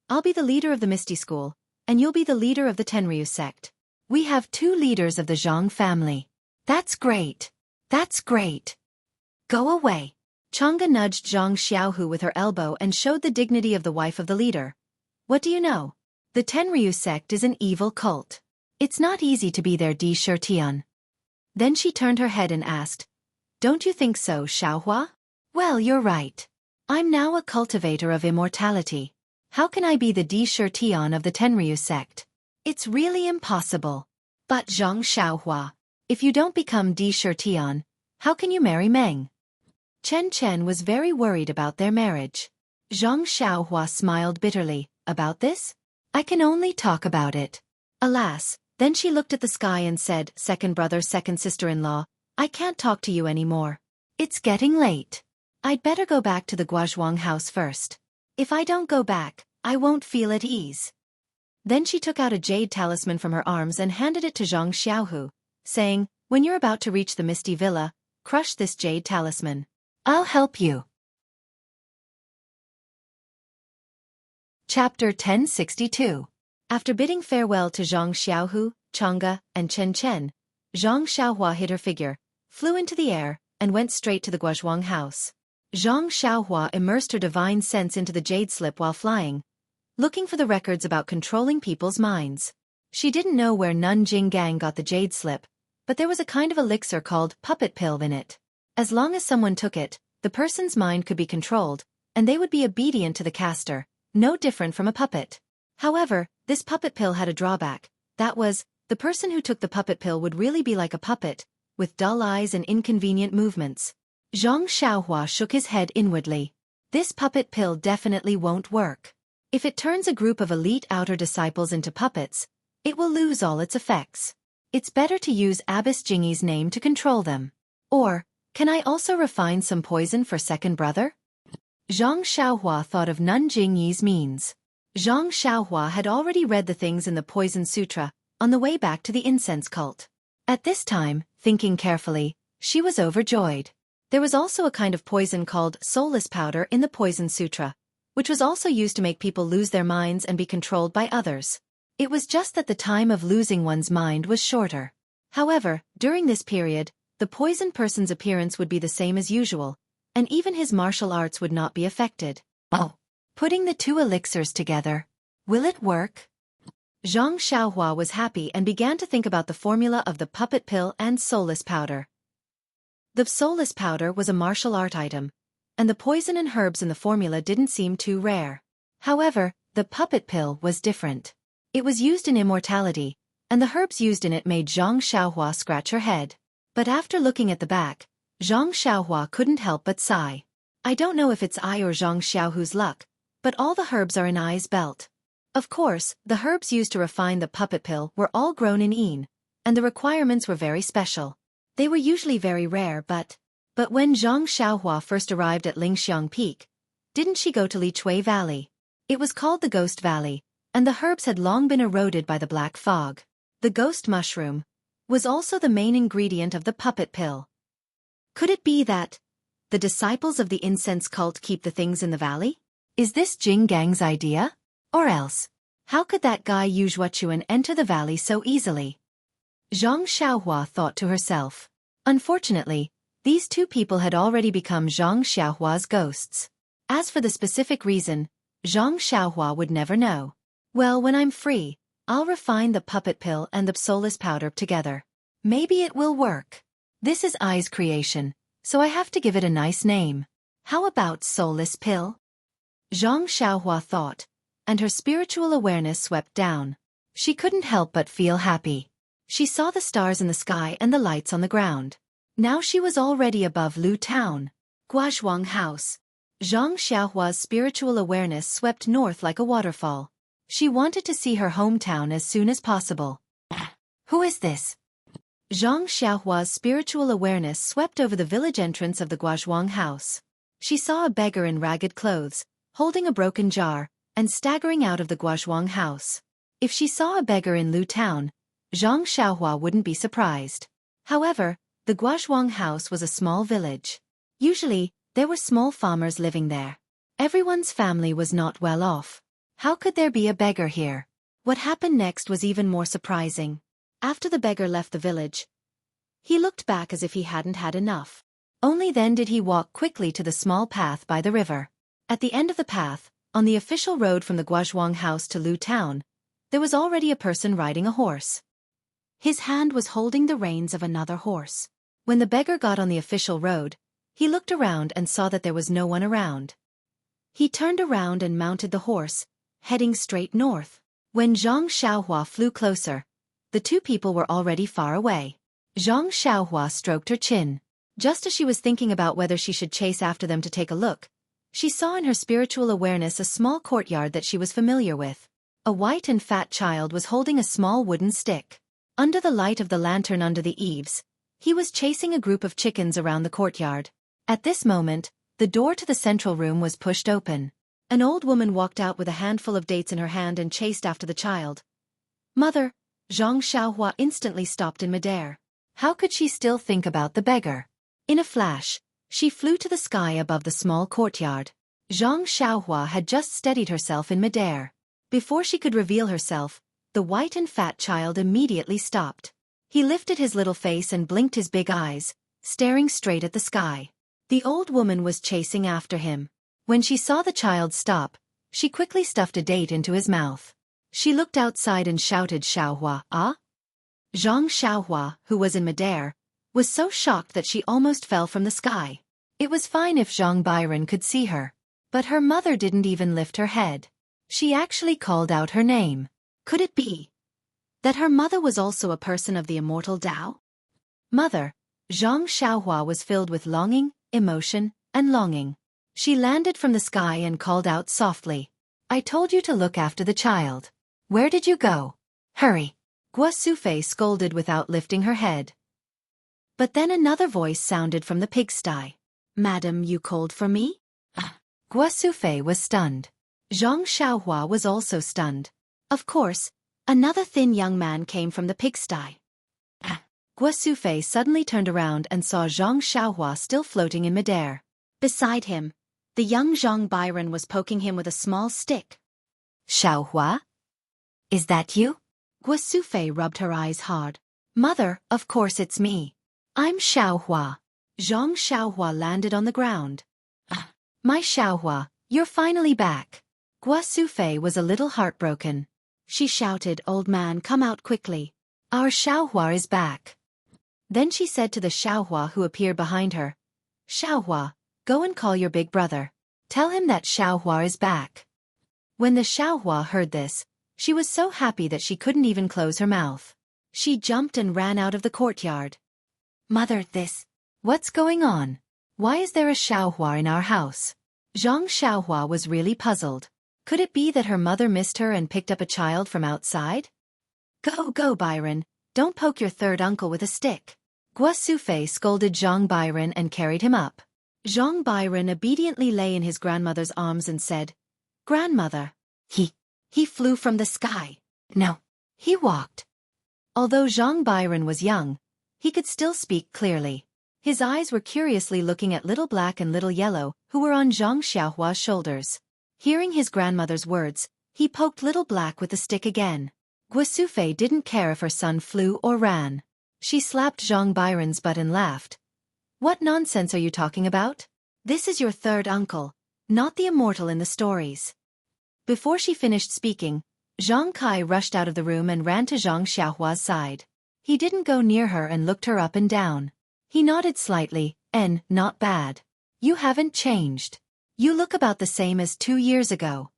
I'll be the leader of the Misty School, and you'll be the leader of the Tenryu sect. We have 2 leaders of the Zhang family. That's great. That's great. Go away. Chang'e nudged Zhang Xiaohu with her elbow and showed the dignity of the wife of the leader. What do you know? The Tenryu sect is an evil cult. It's not easy to be their Di Shirtian. Then she turned her head and asked, Don't you think so, Xiaohua? Well, you're right. I'm now a cultivator of immortality. How can I be the Di Shirtian of the Tenryu sect? It's really impossible. But Zhang Xiaohua, if you don't become Di Shirtian, how can you marry Meng? Chen was very worried about their marriage. Zhang Xiaohua smiled bitterly. About this? I can only talk about it. Alas, then she looked at the sky and said, Second brother, second sister-in-law, I can't talk to you anymore. It's getting late. I'd better go back to the Guazhuang house first. If I don't go back, I won't feel at ease. Then she took out a jade talisman from her arms and handed it to Zhang Xiaohu, saying, when you're about to reach the Misty Villa, crush this jade talisman. I'll help you. Chapter 1062. After bidding farewell to Zhang Xiaohu, Chang'e, and Chen Chen, Zhang Xiaohua hid her figure, flew into the air, and went straight to the Guazhuang house. Zhang Xiaohua immersed her divine sense into the jade slip while flying, looking for the records about controlling people's minds. She didn't know where Nun Jinggang got the jade slip, but there was a kind of elixir called puppet pill in it. As long as someone took it, the person's mind could be controlled, and they would be obedient to the caster, no different from a puppet. However, this puppet pill had a drawback. That was, the person who took the puppet pill would really be like a puppet, with dull eyes and inconvenient movements. Zhang Xiaohua shook his head inwardly. This puppet pill definitely won't work. If it turns a group of elite outer disciples into puppets, it will lose all its effects. It's better to use Abbess Jingyi's name to control them. Or, can I also refine some poison for second brother? Zhang Xiaohua thought of Nun Jingyi's means. Zhang Xiaohua had already read the things in the Poison Sutra, on the way back to the incense cult. At this time, thinking carefully, she was overjoyed. There was also a kind of poison called soulless powder in the Poison Sutra, which was also used to make people lose their minds and be controlled by others. It was just that the time of losing one's mind was shorter. However, during this period, the poisoned person's appearance would be the same as usual, and even his martial arts would not be affected. Oh, putting the two elixirs together. Will it work? Zhang Xiaohua was happy and began to think about the formula of the puppet pill and soulless powder. The soulless powder was a martial art item, and the poison and herbs in the formula didn't seem too rare. However, the puppet pill was different. It was used in immortality, and the herbs used in it made Zhang Xiaohua scratch her head. But after looking at the back, Zhang Xiaohua couldn't help but sigh. I don't know if it's I or Zhang Xiaohu's luck, but all the herbs are in I's belt. Of course, the herbs used to refine the puppet pill were all grown in Yin, and the requirements were very special. They were usually very rare but when Zhang Xiaohua first arrived at Lingxiang Peak, didn't she go to Lichui Valley? It was called the Ghost Valley, and the herbs had long been eroded by the black fog. The ghost mushroom was also the main ingredient of the puppet pill. Could it be that the disciples of the incense cult keep the things in the valley? Is this Jing Gang's idea? Or else, how could that guy Yu Zhuochuan enter the valley so easily? Zhang Xiaohua thought to herself. Unfortunately, these two people had already become Zhang Xiaohua's ghosts. As for the specific reason, Zhang Xiaohua would never know. Well, when I'm free, I'll refine the puppet pill and the soulless powder together. Maybe it will work. This is I's creation, so I have to give it a nice name. How about soulless pill? Zhang Xiaohua thought, and her spiritual awareness swept down. She couldn't help but feel happy. She saw the stars in the sky and the lights on the ground. Now she was already above Lu Town. Guazhuang House. Zhang Xiaohua's spiritual awareness swept north like a waterfall. She wanted to see her hometown as soon as possible. Who is this? Zhang Xiaohua's spiritual awareness swept over the village entrance of the Guazhuang house. She saw a beggar in ragged clothes, holding a broken jar, and staggering out of the Guazhuang house. If she saw a beggar in Lu Town, Zhang Xiaohua wouldn't be surprised. However, the Guazhuang house was a small village. Usually, there were small farmers living there. Everyone's family was not well off. How could there be a beggar here? What happened next was even more surprising. After the beggar left the village, he looked back as if he hadn't had enough. Only then did he walk quickly to the small path by the river. At the end of the path, on the official road from the Guazhuang house to Lu Town, there was already a person riding a horse. His hand was holding the reins of another horse. When the beggar got on the official road, he looked around and saw that there was no one around. He turned around and mounted the horse, heading straight north. When Zhang Xiaohua flew closer, the two people were already far away. Zhang Xiaohua stroked her chin. Just as she was thinking about whether she should chase after them to take a look, she saw in her spiritual awareness a small courtyard that she was familiar with. A white and fat child was holding a small wooden stick. Under the light of the lantern under the eaves, He was chasing a group of chickens around the courtyard. At this moment, the door to the central room was pushed open. An old woman walked out with a handful of dates in her hand and chased after the child. Mother, Zhang Xiaohua instantly stopped in midair. How could she still think about the beggar? In a flash, she flew to the sky above the small courtyard. Zhang Xiaohua had just steadied herself in midair. Before she could reveal herself, the white and fat child immediately stopped. He lifted his little face and blinked his big eyes, staring straight at the sky. The old woman was chasing after him. When she saw the child stop, she quickly stuffed a date into his mouth. She looked outside and shouted, Xiaohua, ah? Zhang Xiaohua, who was in midair, was so shocked that she almost fell from the sky. It was fine if Zhang Byron could see her, but her mother didn't even lift her head. She actually called out her name. Could it be that her mother was also a person of the immortal Tao? Mother, Zhang Xiaohua was filled with longing, emotion, and longing. She landed from the sky and called out softly. I told you to look after the child. Where did you go? Hurry. Gua Sufei scolded without lifting her head. But then another voice sounded from the pigsty. Madam, you called for me? Gua Sufei was stunned. Zhang Xiaohua was also stunned. Of course, another thin young man came from the pigsty. Gua Sufei suddenly turned around and saw Zhang Xiaohua still floating in midair. Beside him, the young Zhang Byron was poking him with a small stick. Xiaohua? Is that you? Gua Sufei rubbed her eyes hard. Mother, of course it's me. I'm Xiaohua. Zhang Xiaohua landed on the ground. My Xiaohua, you're finally back. Gua Sufei was a little heartbroken. She shouted, Old man, come out quickly. Our Xiaohua is back. Then she said to the Xiaohua who appeared behind her, Xiaohua, go and call your big brother. Tell him that Xiaohua is back. When the Xiaohua heard this, she was so happy that she couldn't even close her mouth. She jumped and ran out of the courtyard. Mother, what's going on? Why is there a Xiaohua in our house? Zhang Xiaohua was really puzzled. Could it be that her mother missed her and picked up a child from outside? Go, Byron, don't poke your third uncle with a stick. Gua Sufei scolded Zhang Byron and carried him up. Zhang Byron obediently lay in his grandmother's arms and said, Grandmother. He flew from the sky. No, he walked. Although Zhang Byron was young, he could still speak clearly. His eyes were curiously looking at Little Black and Little Yellow, who were on Zhang Xiaohua's shoulders. Hearing his grandmother's words, he poked Little Black with the stick again. Gua Sufei didn't care if her son flew or ran. She slapped Zhang Byron's butt and laughed. What nonsense are you talking about? This is your third uncle, not the immortal in the stories. Before she finished speaking, Zhang Kai rushed out of the room and ran to Zhang Xiaohua's side. He didn't go near her and looked her up and down. He nodded slightly, not bad. You haven't changed. You look about the same as 2 years ago.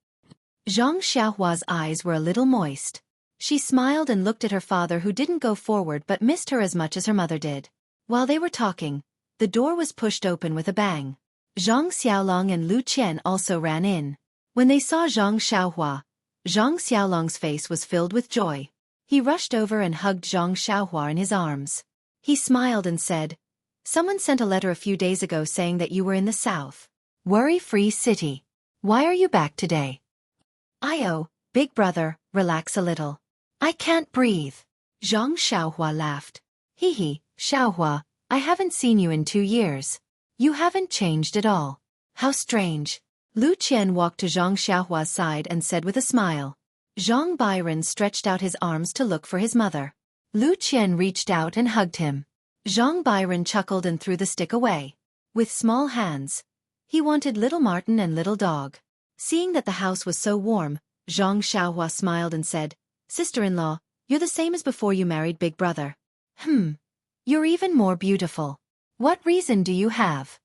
Zhang Xiaohua's eyes were a little moist. She smiled and looked at her father, who didn't go forward but missed her as much as her mother did. While they were talking, the door was pushed open with a bang. Zhang Xiaolong and Lu Qian also ran in. When they saw Zhang Xiaohua, Zhang Xiaolong's face was filled with joy. He rushed over and hugged Zhang Xiaohua in his arms. He smiled and said, Someone sent a letter a few days ago saying that you were in the south. Worry-free city. Why are you back today? Big brother, relax a little. I can't breathe. Zhang Xiaohua laughed. Xiaohua, I haven't seen you in 2 years. You haven't changed at all. How strange. Lu Qian walked to Zhang Xiaohua's side and said with a smile. Zhang Byron stretched out his arms to look for his mother. Lu Qian reached out and hugged him. Zhang Byron chuckled and threw the stick away. With small hands, he wanted Little Martin and Little Dog. Seeing that the house was so warm, Zhang Xiaohua smiled and said, Sister-in-law, you're the same as before you married big brother. You're even more beautiful. What reason do you have?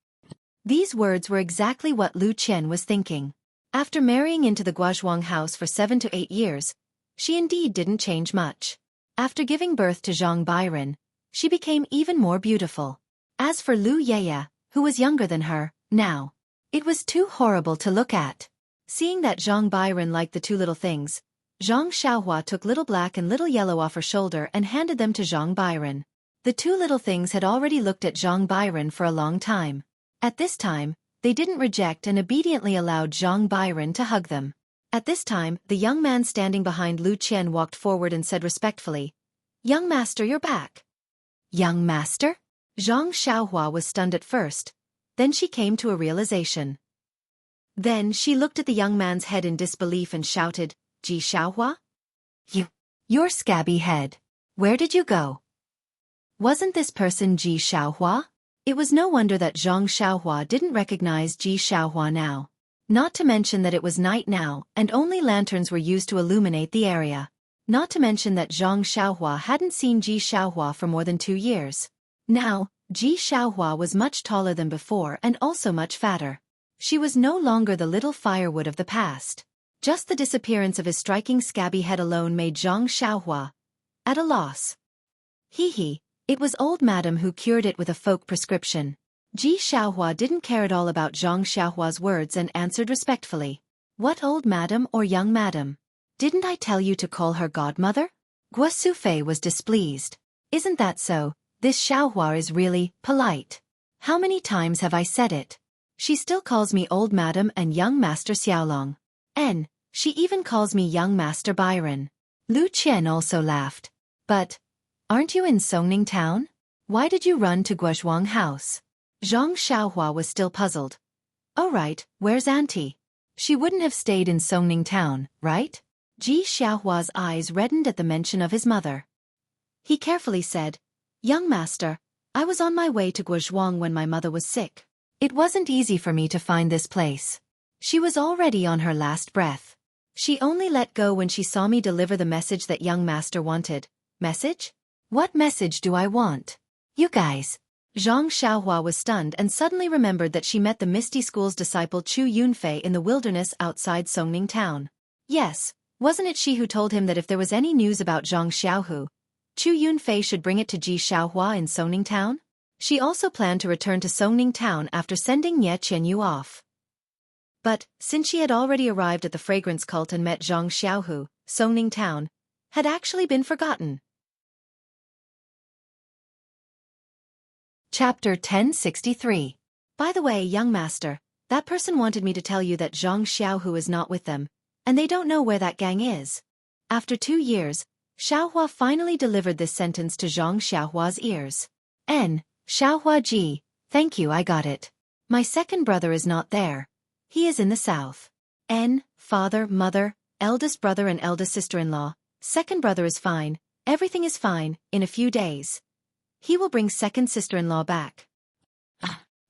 These words were exactly what Lu Qian was thinking. After marrying into the Guozhuang house for 7 to 8 years, she indeed didn't change much. After giving birth to Zhang Byron, she became even more beautiful. As for Lu Yeye, who was younger than her, now, it was too horrible to look at. Seeing that Zhang Byron liked the two little things, Zhang Xiaohua took Little Black and Little Yellow off her shoulder and handed them to Zhang Byron. The two little things had already looked at Zhang Byron for a long time. At this time, they didn't reject and obediently allowed Zhang Byron to hug them. At this time, the young man standing behind Lu Qian walked forward and said respectfully, "Young master, you're back." "Young master?" Zhang Xiaohua was stunned at first. Then she came to a realization. Then she looked at the young man's head in disbelief and shouted, "Ji Xiaohua? Your scabby head. Where did you go?" Wasn't this person Ji Xiaohua? It was no wonder that Zhang Xiaohua didn't recognize Ji Xiaohua now. Not to mention that it was night now and only lanterns were used to illuminate the area. Not to mention that Zhang Xiaohua hadn't seen Ji Xiaohua for more than 2 years. Now, Ji Xiaohua was much taller than before and also much fatter. She was no longer the little firewood of the past. Just the disappearance of his striking scabby head alone made Zhang Xiaohua at a loss. It was old madam who cured it with a folk prescription. Ji Xiaohua didn't care at all about Zhang Xiaohua's words and answered respectfully. "What old madam or young madam? Didn't I tell you to call her godmother?" Guo Sufei was displeased. "Isn't that so? This Xiaohua is really polite. How many times have I said it? She still calls me old madam and young master Xiaolong. And she even calls me young master Byron." Lu Qian also laughed. "But aren't you in Songning town? Why did you run to Guozhuang house?" Zhang Xiaohua was still puzzled. "Oh right, where's auntie? She wouldn't have stayed in Songning town, right?" Ji Xiaohua's eyes reddened at the mention of his mother. He carefully said, "Young master, I was on my way to Guozhuang when my mother was sick. It wasn't easy for me to find this place. She was already on her last breath. She only let go when she saw me deliver the message that young master wanted." "Message? What message do I want? You guys." Zhang Xiaohua was stunned and suddenly remembered that she met the Misty School's disciple Chu Yunfei in the wilderness outside Songning town. Yes, wasn't it she who told him that if there was any news about Zhang Xiaohu, Chu Yunfei should bring it to Ji Xiaohua in Songning town? She also planned to return to Songning town after sending Nye Qianyu off. But, since she had already arrived at the fragrance cult and met Zhang Xiaohu, Songning town had actually been forgotten. Chapter 1063. By the way, young master, that person wanted me to tell you that Zhang Xiaohu is not with them, and they don't know where that gang is. After 2 years, Xiaohua finally delivered this sentence to Zhang Xiaohua's ears. Xiaohua ji, thank you, I got it. My second brother is not there. He is in the south. Father, mother, eldest brother and eldest sister-in-law. Second brother is fine, everything is fine, in a few days. He will bring second sister-in-law back."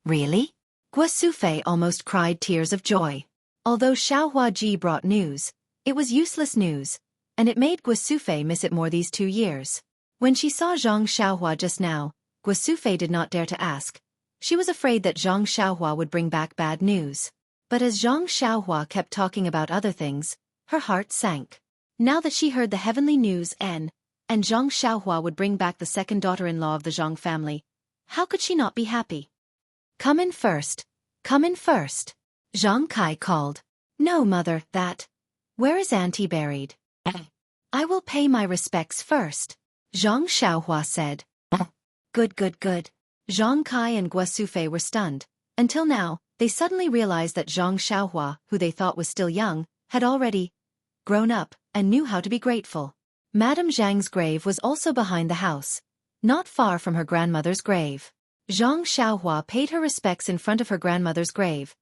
"Really?" Guo Sufei almost cried tears of joy. Although Xiaohua Ji brought news, it was useless news, and it made Guo Sufei miss it more these 2 years. When she saw Zhang Xiaohua just now, Guo Sufei did not dare to ask. She was afraid that Zhang Xiaohua would bring back bad news. But as Zhang Xiaohua kept talking about other things, her heart sank. Now that she heard the heavenly news and Zhang Xiaohua would bring back the second daughter-in-law of the Zhang family, how could she not be happy? "Come in first. Come in first." Zhang Kai called. "No, mother, where is auntie buried?" "I will pay my respects first," Zhang Xiaohua said. Good. Zhang Kai and Guo Sufei were stunned. Until now, they suddenly realized that Zhang Xiaohua, who they thought was still young, had already grown up and knew how to be grateful. Madame Zhang's grave was also behind the house, not far from her grandmother's grave. Zhang Xiaohua paid her respects in front of her grandmother's grave,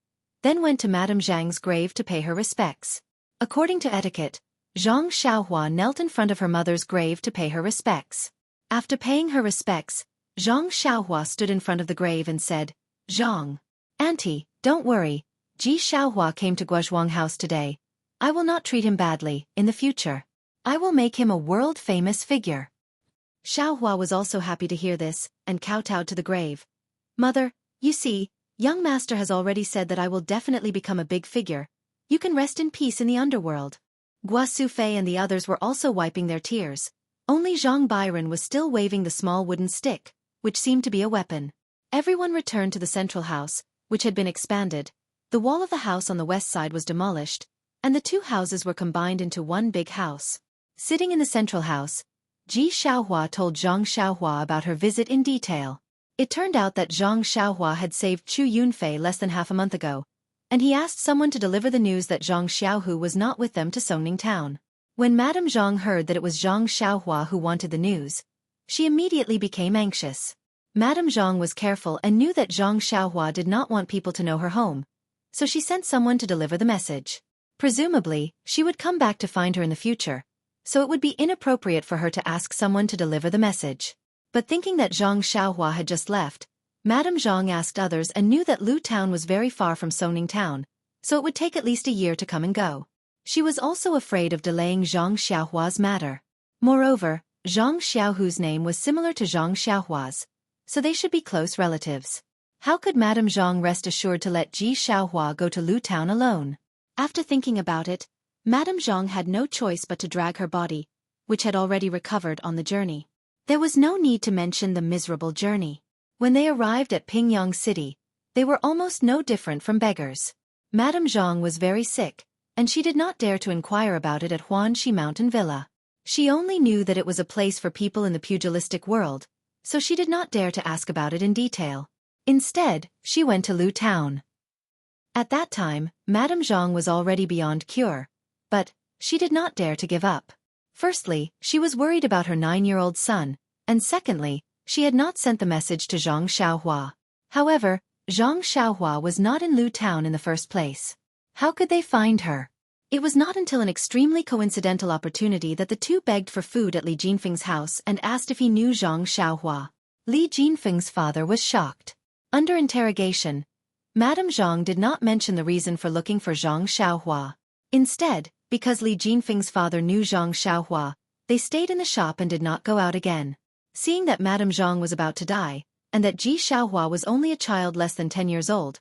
then went to Madame Zhang's grave to pay her respects. According to etiquette, Zhang Xiaohua knelt in front of her mother's grave to pay her respects. After paying her respects, Zhang Xiaohua stood in front of the grave and said, "Zhang, auntie, don't worry, Ji Xiaohua came to Guozhuang house today. I will not treat him badly, in the future. I will make him a world-famous figure." Xiaohua was also happy to hear this, and kowtowed to the grave. "Mother, you see, young master has already said that I will definitely become a big figure. You can rest in peace in the underworld." Guo Sufei and the others were also wiping their tears. Only Zhang Byron was still waving the small wooden stick, which seemed to be a weapon. Everyone returned to the central house, which had been expanded. The wall of the house on the west side was demolished, and the 2 houses were combined into one big house. Sitting in the central house, Ji Xiaohua told Zhang Xiaohua about her visit in detail. It turned out that Zhang Xiaohua had saved Chu Yunfei less than half a month ago, and he asked someone to deliver the news that Zhang Xiaohu was not with them to Songning town. When Madame Zhang heard that it was Zhang Xiaohua who wanted the news, she immediately became anxious. Madame Zhang was careful and knew that Zhang Xiaohua did not want people to know her home, so she sent someone to deliver the message. Presumably, she would come back to find her in the future, so it would be inappropriate for her to ask someone to deliver the message. But thinking that Zhang Xiaohua had just left, Madame Zhang asked others and knew that Lu town was very far from Songning town, so it would take at least a year to come and go. She was also afraid of delaying Zhang Xiaohua's matter. Moreover, Zhang Xiaohu's name was similar to Zhang Xiaohua's, so they should be close relatives. How could Madame Zhang rest assured to let Ji Xiaohua go to Lu town alone? After thinking about it, Madame Zhang had no choice but to drag her body, which had already recovered on the journey. There was no need to mention the miserable journey. When they arrived at Pingyang City, they were almost no different from beggars. Madame Zhang was very sick, and she did not dare to inquire about it at Huanxi Mountain Villa. She only knew that it was a place for people in the pugilistic world, so she did not dare to ask about it in detail. Instead, she went to Lu town. At that time, Madame Zhang was already beyond cure, but she did not dare to give up. Firstly, she was worried about her 9-year-old son, and secondly, she had not sent the message to Zhang Xiaohua. However, Zhang Xiaohua was not in Lu town in the first place. How could they find her? It was not until an extremely coincidental opportunity that the two begged for food at Li Jinfeng's house and asked if he knew Zhang Xiaohua. Li Jinfeng's father was shocked. Under interrogation, Madame Zhang did not mention the reason for looking for Zhang Xiaohua. Instead, because Li Jinfeng's father knew Zhang Xiaohua, they stayed in the shop and did not go out again. Seeing that Madame Zhang was about to die, and that Ji Xiaohua was only a child less than 10 years old,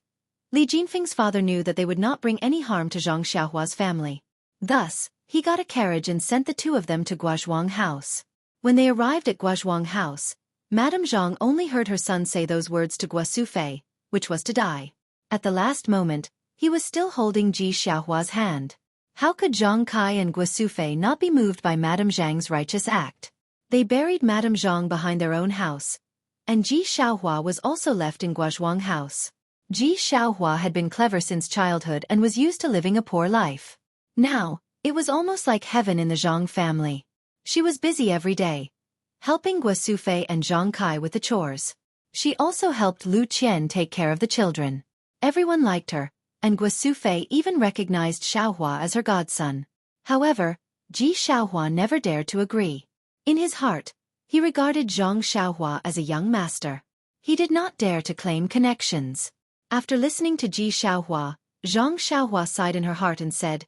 Li Jinfeng's father knew that they would not bring any harm to Zhang Xiaohua's family. Thus, he got a carriage and sent the two of them to Guozhuang House. When they arrived at Guozhuang House, Madame Zhang only heard her son say those words to Guosufei, which was to die. At the last moment, he was still holding Ji Xiaohua's hand. How could Zhang Kai and Guosufei not be moved by Madame Zhang's righteous act? They buried Madame Zhang behind their own house, and Ji Xiaohua was also left in Guozhuang House. Ji Xiaohua had been clever since childhood and was used to living a poor life. Now, it was almost like heaven in the Zhang family. She was busy every day, helping Guosufei and Zhang Kai with the chores. She also helped Lu Qian take care of the children. Everyone liked her, and Guosufei even recognized Xiaohua as her godson. However, Ji Xiaohua never dared to agree. In his heart, he regarded Zhang Xiaohua as a young master. He did not dare to claim connections. After listening to Ji Xiaohua, Zhang Xiaohua sighed in her heart and said,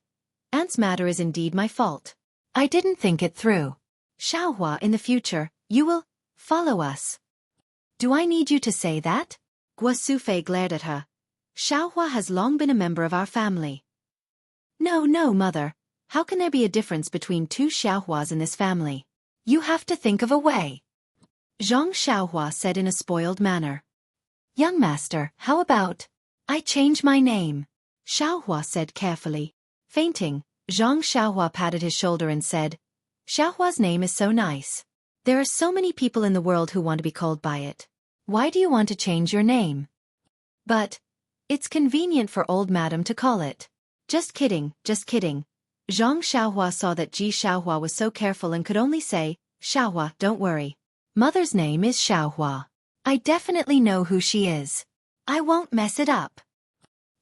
"Aunt's matter is indeed my fault. I didn't think it through. Xiaohua, in the future, you will follow us." "Do I need you to say that?" Guosufei glared at her. "Xiaohua has long been a member of our family." No, mother. How can there be a difference between two Xiaohuas in this family? You have to think of a way. Zhang Xiaohua said in a spoiled manner. "Young master, how about I change my name?" Xiaohua said carefully. Fainting, Zhang Xiaohua patted his shoulder and said, "Xiaohua's name is so nice. There are so many people in the world who want to be called by it. Why do you want to change your name?" "But it's convenient for old madam to call it." Just kidding. Zhang Xiaohua saw that Ji Xiaohua was so careful and could only say, "Xiaohua, don't worry. Mother's name is Xiaohua. I definitely know who she is. I won't mess it up."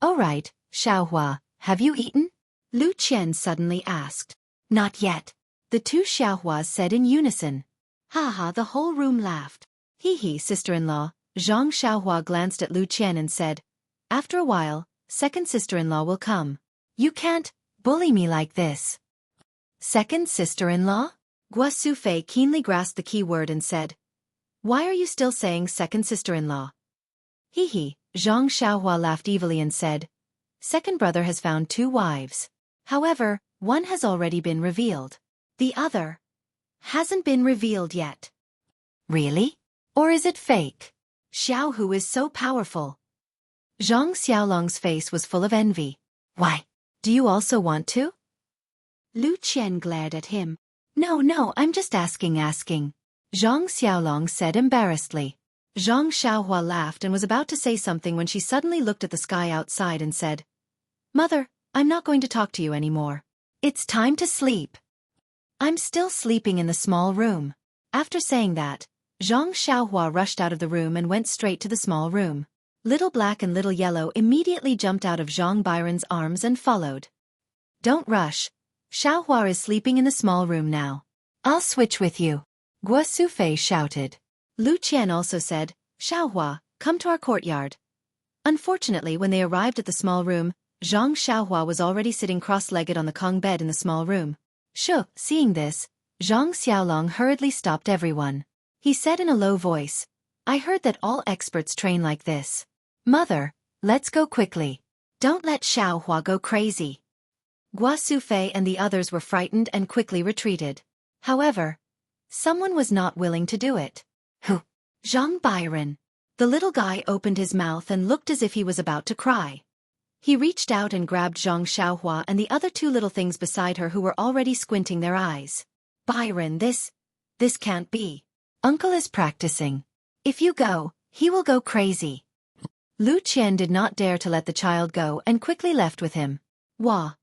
"All right, Xiaohua, have you eaten?" Lu Qian suddenly asked. "Not yet," the two Xiaohuas said in unison. Ha, the whole room laughed. Hee, sister-in-law. Zhang Xiaohua glanced at Lu Qian and said, "After a while, second sister-in-law will come. You can't bully me like this." "Second sister-in-law?" Guosufei keenly grasped the key word and said, "Why are you still saying second sister-in-law?" Hee, Zhang Xiaohua laughed evilly and said, "Second brother has found 2 wives. However, one has already been revealed. The other hasn't been revealed yet." "Really? Or is it fake?" "Xiaohu is so powerful." Zhang Xiaolong's face was full of envy. "Why, do you also want to?" Lu Qian glared at him. No, I'm just asking. Zhang Xiaolong said embarrassedly. Zhang Xiaohua laughed and was about to say something when she suddenly looked at the sky outside and said, "Mother, I'm not going to talk to you anymore. It's time to sleep. I'm still sleeping in the small room." After saying that, Zhang Xiaohua rushed out of the room and went straight to the small room. Little Black and Little Yellow immediately jumped out of Zhang Byron's arms and followed. "Don't rush. Xiaohua is sleeping in the small room now. I'll switch with you," Guo Sufei shouted. Lu Qian also said, "Xiaohua, come to our courtyard." Unfortunately, when they arrived at the small room, Zhang Xiaohua was already sitting cross-legged on the Kong bed in the small room. Seeing this, Zhang Xiaolong hurriedly stopped everyone. He said in a low voice, "I heard that all experts train like this. Mother, let's go quickly. Don't let Xiaohua go crazy." Guo Sufei and the others were frightened and quickly retreated. However, someone was not willing to do it. Who? Zhang Byron. The little guy opened his mouth and looked as if he was about to cry. He reached out and grabbed Zhang Xiaohua and the other two little things beside her who were already squinting their eyes. "Byron, this can't be. Uncle is practicing. If you go, he will go crazy." Lu Qian did not dare to let the child go and quickly left with him. Wah!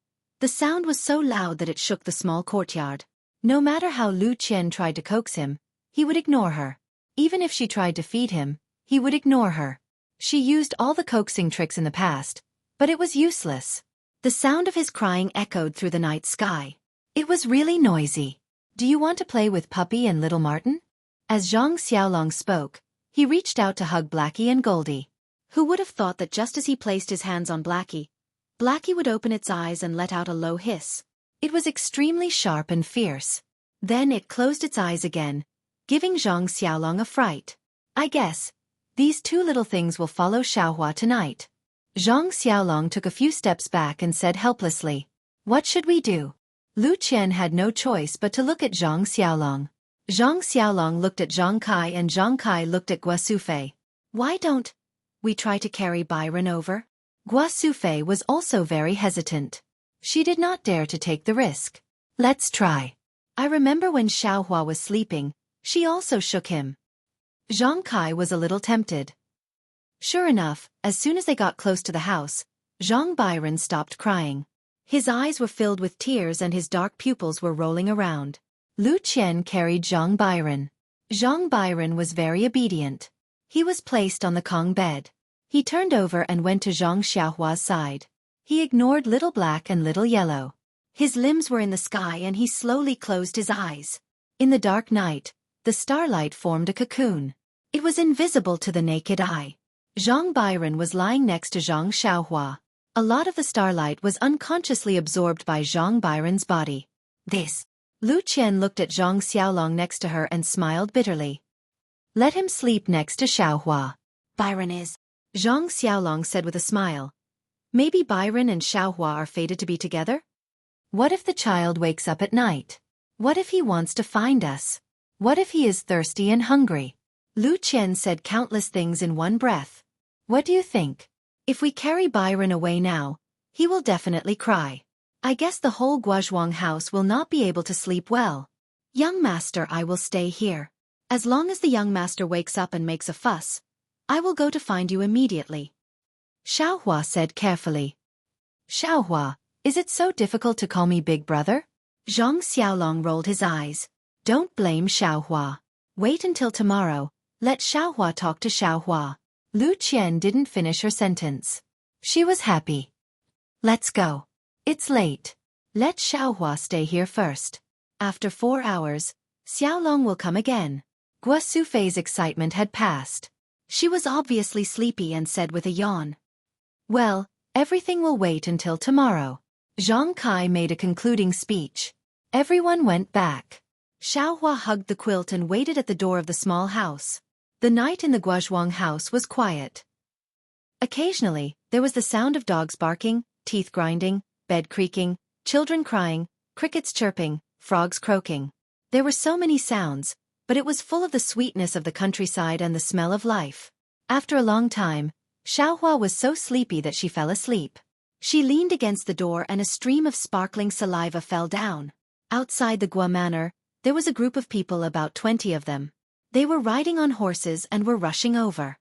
The sound was so loud that it shook the small courtyard. No matter how Lu Qian tried to coax him, he would ignore her. Even if she tried to feed him, he would ignore her. She used all the coaxing tricks in the past, but it was useless. The sound of his crying echoed through the night sky. It was really noisy. "Do you want to play with Puppy and Little Martin?" As Zhang Xiaolong spoke, he reached out to hug Blackie and Goldie. Who would have thought that just as he placed his hands on Blackie, Blackie would open its eyes and let out a low hiss. It was extremely sharp and fierce. Then it closed its eyes again, giving Zhang Xiaolong a fright. "I guess these two little things will follow Xiaohua tonight." Zhang Xiaolong took a few steps back and said helplessly, "What should we do?" Lu Qian had no choice but to look at Zhang Xiaolong. Zhang Xiaolong looked at Zhang Kai and Zhang Kai looked at Guo Sufei. "Why don't we try to carry Byron over?" Guo Sufei was also very hesitant. She did not dare to take the risk. "Let's try. I remember when Xiaohua was sleeping, she also shook him." Zhang Kai was a little tempted. Sure enough, as soon as they got close to the house, Zhang Byron stopped crying. His eyes were filled with tears and his dark pupils were rolling around. Lu Qian carried Zhang Byron. Zhang Byron was very obedient. He was placed on the Kong bed. He turned over and went to Zhang Xiaohua's side. He ignored Little Black and Little Yellow. His limbs were in the sky and he slowly closed his eyes. In the dark night, the starlight formed a cocoon. It was invisible to the naked eye. Zhang Byron was lying next to Zhang Xiaohua. A lot of the starlight was unconsciously absorbed by Zhang Byron's body. "This." Lu Qian looked at Zhang Xiaolong next to her and smiled bitterly. "Let him sleep next to Xiaohua." "Byron is," Zhang Xiaolong said with a smile. "Maybe Byron and Xiaohua are fated to be together? What if the child wakes up at night? What if he wants to find us? What if he is thirsty and hungry?" Lu Qian said countless things in one breath. "What do you think? If we carry Byron away now, he will definitely cry. I guess the whole Guozhuang house will not be able to sleep well. Young master, I will stay here. As long as the young master wakes up and makes a fuss, I will go to find you immediately." Xiaohua said carefully. "Xiaohua, is it so difficult to call me big brother?" Zhang Xiaolong rolled his eyes. "Don't blame Xiaohua. Wait until tomorrow. Let Xiaohua talk to Xiaohua." Lu Qian didn't finish her sentence. She was happy. "Let's go. It's late. Let Xiaohua stay here first. After 4 hours, Xiaolong will come again." Guo Sufei's excitement had passed. She was obviously sleepy and said with a yawn, "Well, everything will wait until tomorrow." Zhang Kai made a concluding speech. Everyone went back. Xiaohua hugged the quilt and waited at the door of the small house. The night in the Guozhuang house was quiet. Occasionally, there was the sound of dogs barking, teeth grinding, bed creaking, children crying, crickets chirping, frogs croaking. There were so many sounds, but it was full of the sweetness of the countryside and the smell of life. After a long time, Xiaohua was so sleepy that she fell asleep. She leaned against the door and a stream of sparkling saliva fell down. Outside the Guo manor, there was a group of people, about 20 of them. They were riding on horses and were rushing over.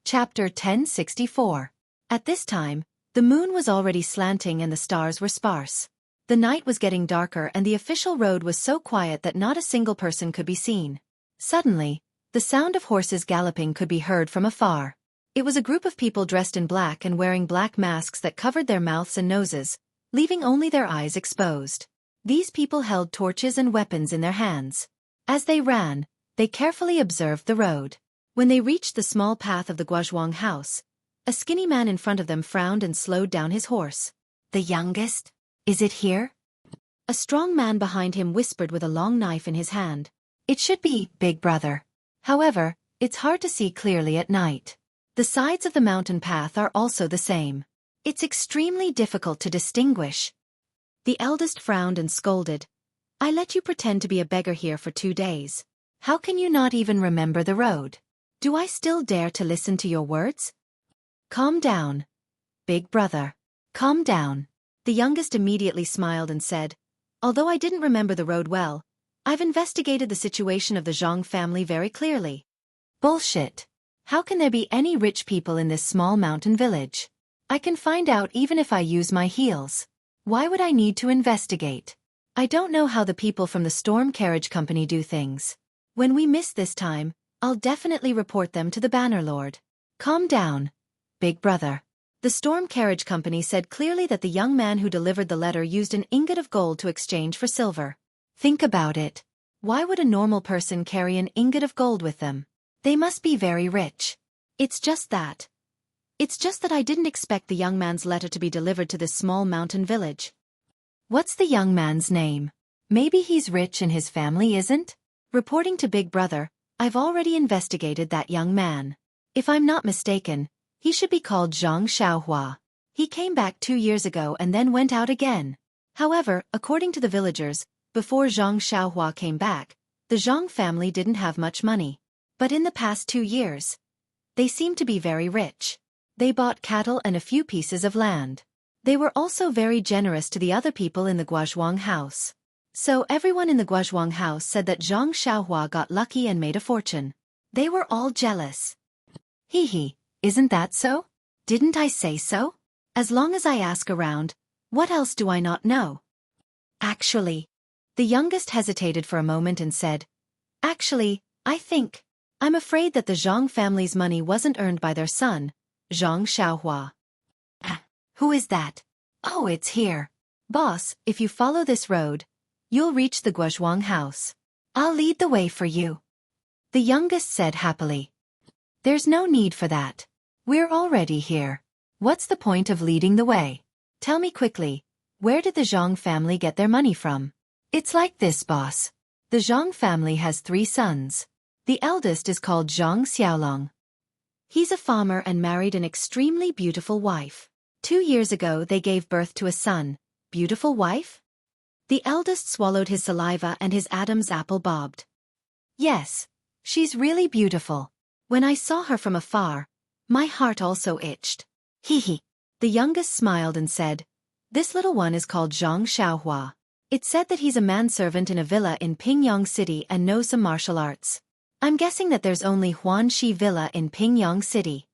Chapter 1064. At this time, the moon was already slanting and the stars were sparse. The night was getting darker and the official road was so quiet that not a single person could be seen. Suddenly, the sound of horses galloping could be heard from afar. It was a group of people dressed in black and wearing black masks that covered their mouths and noses, leaving only their eyes exposed. These people held torches and weapons in their hands. As they ran, they carefully observed the road. When they reached the small path of the Guozhuang house, a skinny man in front of them frowned and slowed down his horse. "The youngest? Is it here?" A strong man behind him whispered with a long knife in his hand. "It should be, big brother. However, it's hard to see clearly at night. The sides of the mountain path are also the same. It's extremely difficult to distinguish." The eldest frowned and scolded. "I let you pretend to be a beggar here for 2 days. How can you not even remember the road? Do I still dare to listen to your words?" "Calm down, big brother. Calm down." The youngest immediately smiled and said, "Although I didn't remember the road well, I've investigated the situation of the Zhang family very clearly." "Bullshit. How can there be any rich people in this small mountain village? I can find out even if I use my heels. Why would I need to investigate? I don't know how the people from the Storm Carriage Company do things. When we miss this time, I'll definitely report them to the Banner Lord." "Calm down, big brother." The Storm Carriage Company said clearly that the young man who delivered the letter used an ingot of gold to exchange for silver. Think about it. Why would a normal person carry an ingot of gold with them? They must be very rich. It's just that I didn't expect the young man's letter to be delivered to this small mountain village." "What's the young man's name? Maybe he's rich and his family isn't?" Reporting to Big Brother, "I've already investigated that young man. If I'm not mistaken, he should be called Zhang Xiaohua. He came back 2 years ago and then went out again." However, according to the villagers, before Zhang Xiaohua came back, the Zhang family didn't have much money. But in the past 2 years, they seemed to be very rich. They bought cattle and a few pieces of land. They were also very generous to the other people in the Guozhuang house. So everyone in the Guozhuang house said that Zhang Xiaohua got lucky and made a fortune. They were all jealous. Hee, isn't that so? Didn't I say so? As long as I ask around, what else do I not know? Actually, the youngest hesitated for a moment and said, "Actually, I'm afraid that the Zhang family's money wasn't earned by their son, Zhang Xiaohua." Who is that? Oh, it's here. "Boss, if you follow this road, you'll reach the Guozhuang house. I'll lead the way for you," the youngest said happily. "There's no need for that. We're already here. What's the point of leading the way? Tell me quickly, where did the Zhang family get their money from?" "It's like this, boss. The Zhang family has 3 sons. The eldest is called Zhang Xiaolong. He's a farmer and married an extremely beautiful wife. 2 years ago they gave birth to a son." "Beautiful wife?" The eldest swallowed his saliva and his Adam's apple bobbed. "Yes, she's really beautiful. When I saw her from afar, my heart also itched." Hee. The youngest smiled and said, "This little one is called Zhang Xiaohua. It's said that he's a manservant in a villa in Pingyang City and knows some martial arts. I'm guessing that there's only Huanxi Villa in Pingyang City."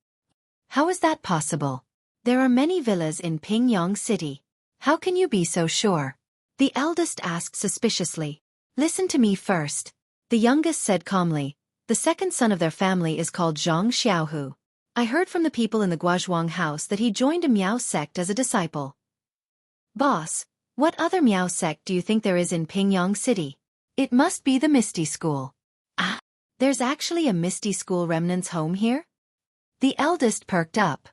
"How is that possible?" "There are many villas in Pingyang City." "How can you be so sure?" the eldest asked suspiciously. "Listen to me first," the youngest said calmly. "The second son of their family is called Zhang Xiaohu. I heard from the people in the Guozhuang house that he joined a Miao sect as a disciple." "Boss, what other Miao sect do you think there is in Pingyang City?" "It must be the Misty School." "Ah, there's actually a Misty School remnants home here?" The eldest perked up.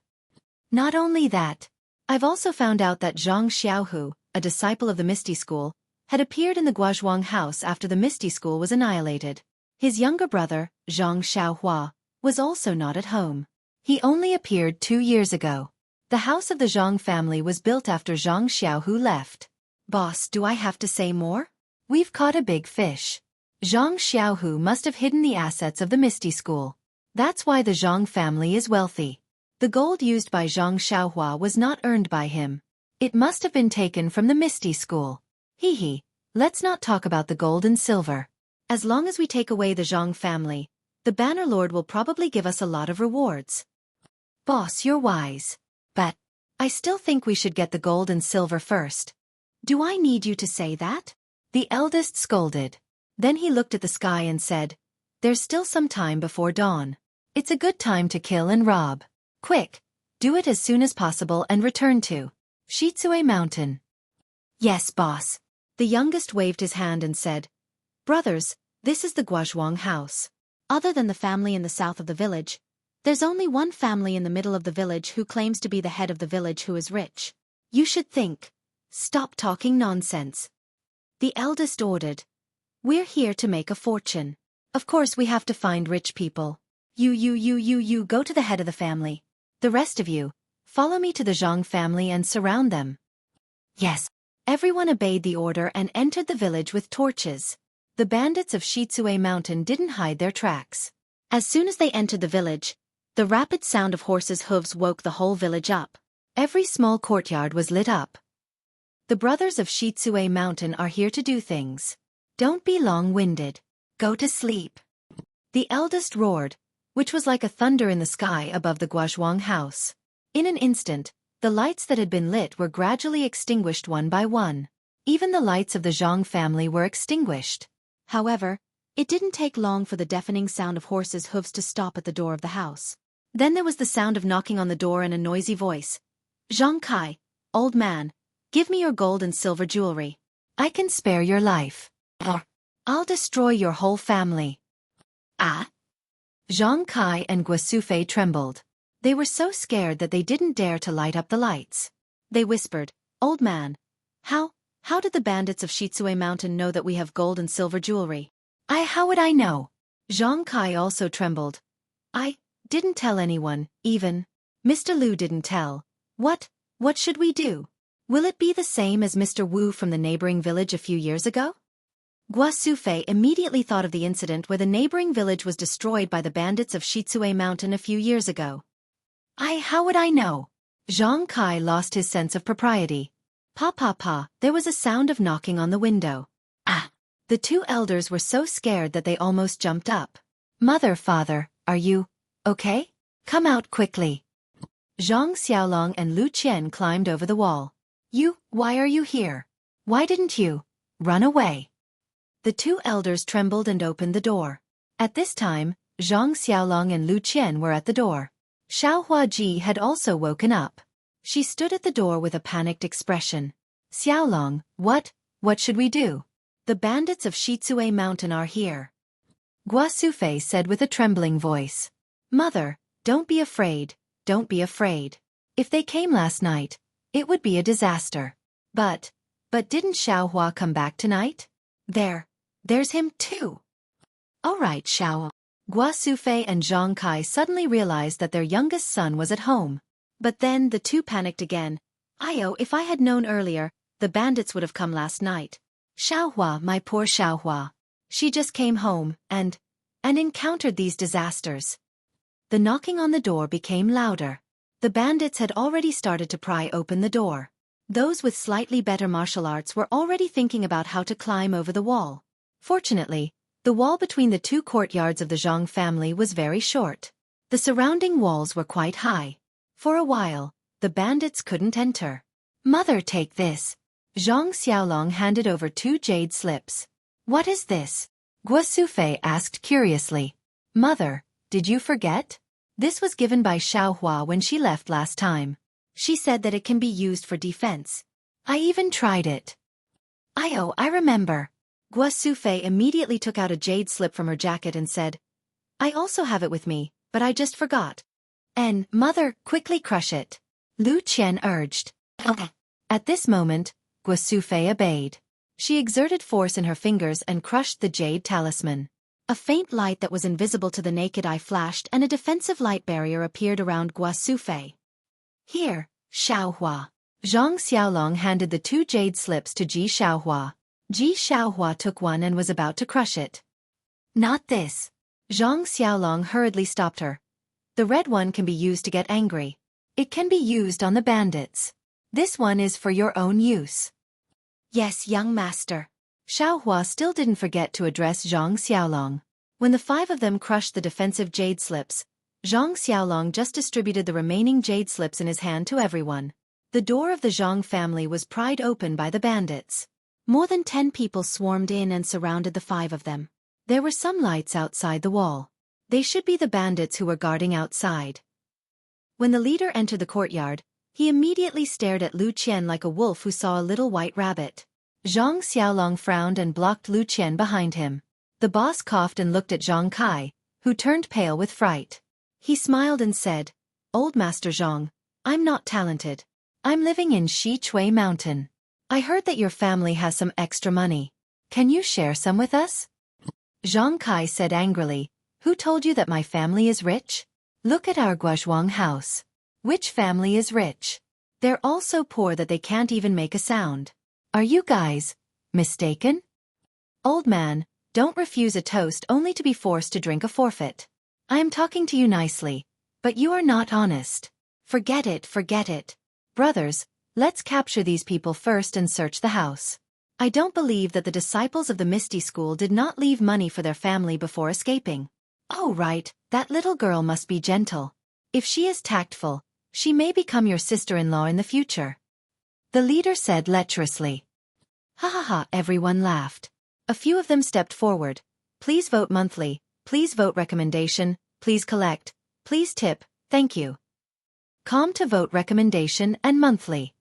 "Not only that, I've also found out that Zhang Xiaohu, a disciple of the Misty School, had appeared in the Guozhuang house after the Misty School was annihilated. His younger brother, Zhang Xiaohua, was also not at home. He only appeared 2 years ago. The house of the Zhang family was built after Zhang Xiaohu left." "Boss, do I have to say more? We've caught a big fish. Zhang Xiaohu must have hidden the assets of the Misty School. That's why the Zhang family is wealthy. The gold used by Zhang Xiaohua was not earned by him. It must have been taken from the Misty School." Hee, let's not talk about the gold and silver. As long as we take away the Zhang family, the Banner Lord will probably give us a lot of rewards. Boss, you're wise. But I still think we should get the gold and silver first. Do I need you to say that? The eldest scolded. Then he looked at the sky and said, there's still some time before dawn. It's a good time to kill and rob. Quick, do it as soon as possible and return to Xueqi Mountain. Yes, boss. The youngest waved his hand and said, brothers, this is the Guozhuang house. Other than the family in the south of the village, there's only one family in the middle of the village who claims to be the head of the village who is rich. You should think. Stop talking nonsense. The eldest ordered. We're here to make a fortune. Of course we have to find rich people. You go to the head of the family. The rest of you, follow me to the Zhang family and surround them. Yes. Everyone obeyed the order and entered the village with torches. The bandits of Xueqi Mountain didn't hide their tracks. As soon as they entered the village, the rapid sound of horses' hooves woke the whole village up. Every small courtyard was lit up. The brothers of Xueqi Mountain are here to do things. Don't be long-winded. Go to sleep. The eldest roared, which was like a thunder in the sky above the Guozhuang house. In an instant, the lights that had been lit were gradually extinguished one by one. Even the lights of the Zhang family were extinguished. However, it didn't take long for the deafening sound of horses' hooves to stop at the door of the house. Then there was the sound of knocking on the door and a noisy voice. Xueqi, old man, give me your gold and silver jewelry. I can spare your life. Or I'll destroy your whole family. Ah? Xueqi and Xuefei trembled. They were so scared that they didn't dare to light up the lights. They whispered, Old man, how did the bandits of Xueqi Mountain know that we have gold and silver jewelry? How would I know? Xueqi also trembled. I didn't tell anyone, even Mr. Lu didn't tell. What should we do? Will it be the same as Mr. Wu from the neighboring village a few years ago? Xuefei immediately thought of the incident where the neighboring village was destroyed by the bandits of Xueqi Mountain a few years ago. How would I know? Xueqi lost his sense of propriety. Pa, there was a sound of knocking on the window. Ah! The two elders were so scared that they almost jumped up. Mother, father, are you okay? Come out quickly. Zhang Xiaolong and Lu Qian climbed over the wall. Why are you here? Why didn't you run away? The two elders trembled and opened the door. At this time, Zhang Xiaolong and Lu Qian were at the door. Xiaohuaji had also woken up. She stood at the door with a panicked expression. Xiaolong, what should we do? The bandits of Xueqi Mountain are here. Xuefei said with a trembling voice. Mother, don't be afraid, don't be afraid. If they came last night, it would be a disaster. But didn't Xiaohua come back tonight? There's him too. All right, Xiao. Xuefei and Xueqi suddenly realized that their youngest son was at home. But then the two panicked again. If I had known earlier, the bandits would have come last night. Xiaohua, my poor Xiaohua. She just came home and encountered these disasters. The knocking on the door became louder. The bandits had already started to pry open the door. Those with slightly better martial arts were already thinking about how to climb over the wall. Fortunately, the wall between the two courtyards of the Zhang family was very short. The surrounding walls were quite high. For a while, the bandits couldn't enter. Mother, take this. Zhang Xiaolong handed over 2 jade slips. What is this? Xuefei asked curiously. Mother, did you forget? This was given by Xiaohua when she left last time. She said that it can be used for defense. I even tried it. I remember. Xuefei immediately took out a jade slip from her jacket and said, I also have it with me, but I just forgot. And, Mother, quickly crush it. Lu Qian urged. Okay. At this moment, Xuefei obeyed. She exerted force in her fingers and crushed the jade talisman. A faint light that was invisible to the naked eye flashed and a defensive light barrier appeared around Xuefei. Here, Xiaohua. Zhang Xiaolong handed the 2 jade slips to Ji Xiaohua. Ji Xiaohua took one and was about to crush it. Not this. Zhang Xiaolong hurriedly stopped her. The red one can be used to get angry. It can be used on the bandits. This one is for your own use. Yes, young master. Xiaohua still didn't forget to address Zhang Xiaolong. When the 5 of them crushed the defensive jade slips, Zhang Xiaolong just distributed the remaining jade slips in his hand to everyone. The door of the Zhang family was pried open by the bandits. More than 10 people swarmed in and surrounded the 5 of them. There were some lights outside the wall. They should be the bandits who were guarding outside. When the leader entered the courtyard, he immediately stared at Lu Qian like a wolf who saw a little white rabbit. Zhang Xiaolong frowned and blocked Lu Qian behind him. The boss coughed and looked at Zhang Kai, who turned pale with fright. He smiled and said, "Old Master Zhang, I'm not talented. I'm living in Xueqi Mountain. I heard that your family has some extra money. Can you share some with us?" Zhang Kai said angrily, "Who told you that my family is rich? Look at our Guozhuang house. Which family is rich? They're all so poor that they can't even make a sound. Are you guys mistaken? Old man, don't refuse a toast only to be forced to drink a forfeit. I am talking to you nicely, but you are not honest. Forget it, forget it. Brothers, let's capture these people first and search the house. I don't believe that the disciples of the Misty School did not leave money for their family before escaping. Oh right, that little girl must be gentle. If she is tactful, she may become your sister-in-law in the future." The leader said lecherously. Ha ha ha, everyone laughed. A few of them stepped forward. "Please vote monthly, please vote recommendation, please collect, please tip, thank you." Calm to vote recommendation and monthly.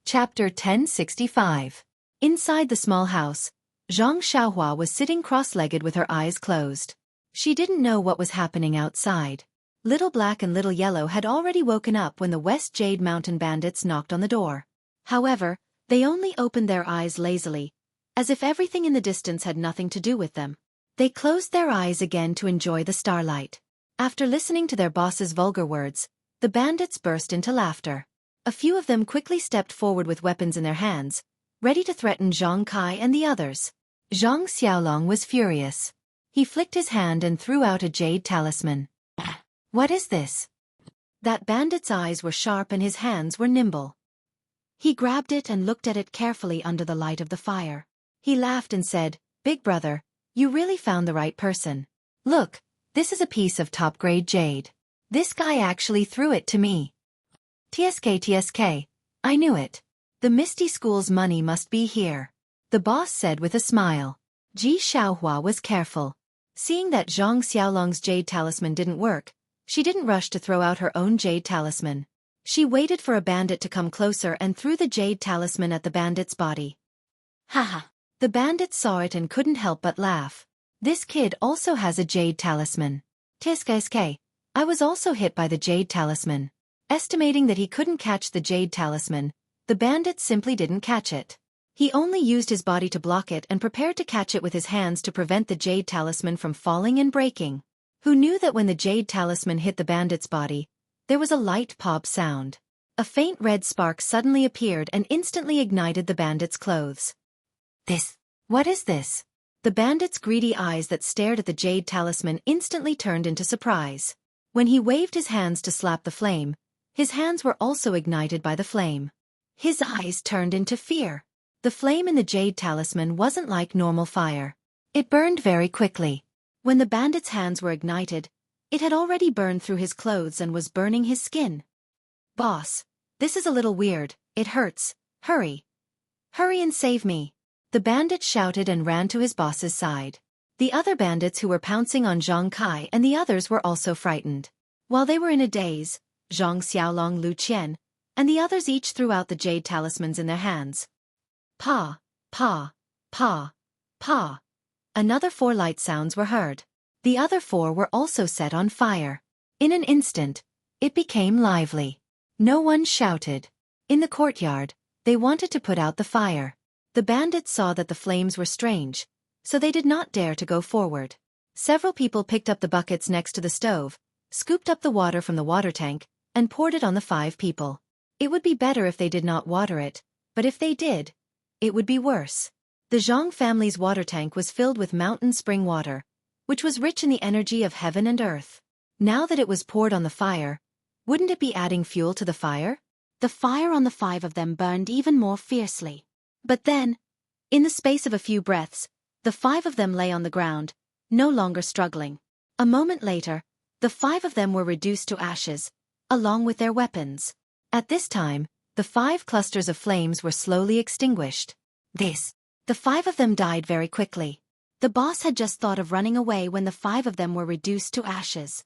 Chapter 1065. Inside the small house, Zhang Xiaohua was sitting cross-legged with her eyes closed. She didn't know what was happening outside. Little Black and Little Yellow had already woken up when the West Jade Mountain bandits knocked on the door. However, they only opened their eyes lazily, as if everything in the distance had nothing to do with them. They closed their eyes again to enjoy the starlight. After listening to their boss's vulgar words, the bandits burst into laughter. A few of them quickly stepped forward with weapons in their hands, ready to threaten Zhang Kai and the others. Zhang Xiaolong was furious. He flicked his hand and threw out a jade talisman. What is this? That bandit's eyes were sharp and his hands were nimble. He grabbed it and looked at it carefully under the light of the fire. He laughed and said, "Big brother, you really found the right person. Look, this is a piece of top-grade jade. This guy actually threw it to me. TSK, I knew it. The Misty School's money must be here," the boss said with a smile. Ji Xiaohua was careful. Seeing that Zhang Xiaolong's jade talisman didn't work, she didn't rush to throw out her own jade talisman. She waited for a bandit to come closer and threw the jade talisman at the bandit's body. Haha. The bandit saw it and couldn't help but laugh. This kid also has a jade talisman. TSK, I was also hit by the jade talisman. Estimating that he couldn't catch the jade talisman, the bandit simply didn't catch it. He only used his body to block it and prepared to catch it with his hands to prevent the jade talisman from falling and breaking. Who knew that when the jade talisman hit the bandit's body, there was a light pop sound. A faint red spark suddenly appeared and instantly ignited the bandit's clothes. What is this? The bandit's greedy eyes that stared at the jade talisman instantly turned into surprise. When he waved his hands to slap the flame, his hands were also ignited by the flame. His eyes turned into fear. The flame in the jade talisman wasn't like normal fire. It burned very quickly. When the bandit's hands were ignited, it had already burned through his clothes and was burning his skin. "Boss, this is a little weird, it hurts, hurry. Hurry and save me." The bandit shouted and ran to his boss's side. The other bandits who were pouncing on Zhang Kai and the others were also frightened. While they were in a daze, Zhang Xiaolong, Lu Qian, and the others each threw out the jade talismans in their hands. Pa, pa, pa, pa. Another 4 light sounds were heard. The other 4 were also set on fire. In an instant, it became lively. No one shouted. In the courtyard, they wanted to put out the fire. The bandits saw that the flames were strange, so they did not dare to go forward. Several people picked up the buckets next to the stove, scooped up the water from the water tank, and poured it on the 5 people. It would be better if they did not water it, but if they did, it would be worse. The Zhang family's water tank was filled with mountain spring water, which was rich in the energy of heaven and earth. Now that it was poured on the fire, wouldn't it be adding fuel to the fire? the fire on the 5 of them burned even more fiercely. But then, in the space of a few breaths, the 5 of them lay on the ground, no longer struggling. A moment later, the 5 of them were reduced to ashes, along with their weapons. At this time, the 5 clusters of flames were slowly extinguished. The 5 of them died very quickly. The boss had just thought of running away when the 5 of them were reduced to ashes.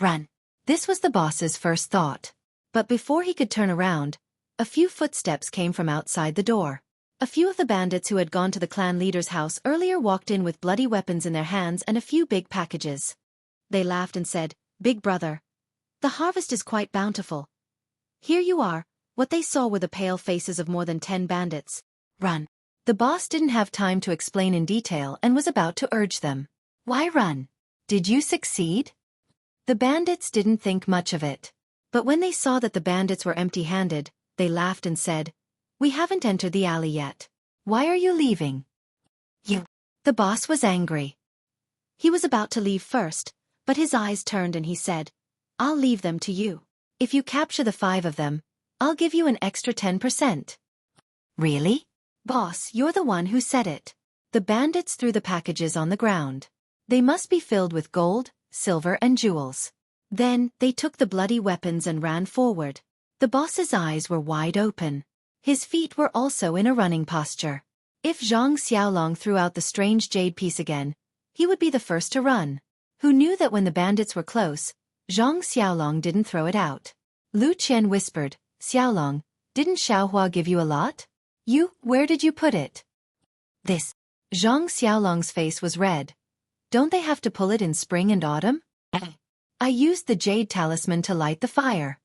Run. This was the boss's first thought. But before he could turn around, a few footsteps came from outside the door. A few of the bandits who had gone to the clan leader's house earlier walked in with bloody weapons in their hands and a few big packages. They laughed and said, "Big brother, the harvest is quite bountiful. Here you are." What they saw were the pale faces of more than 10 bandits. Run. The boss didn't have time to explain in detail and was about to urge them. Why run? Did you succeed? The bandits didn't think much of it. But when they saw that the bandits were empty-handed, they laughed and said, "We haven't entered the alley yet. Why are you leaving?" The boss was angry. He was about to leave first, but his eyes turned and he said, "I'll leave them to you. If you capture the 5 of them, I'll give you an extra 10%. Really? Boss, you're the one who said it. The bandits threw the packages on the ground. They must be filled with gold, silver and jewels. Then, they took the bloody weapons and ran forward. The boss's eyes were wide open. His feet were also in a running posture. If Zhang Xiaolong threw out the strange jade piece again, he would be the first to run. Who knew that when the bandits were close, Zhang Xiaolong didn't throw it out? Lu Qian whispered, "Xiaolong, didn't Xiaohua give you a lot? Where did you put it?" Zhang Xiaolong's face was red. Don't they have to pull it in spring and autumn? I used the jade talisman to light the fire.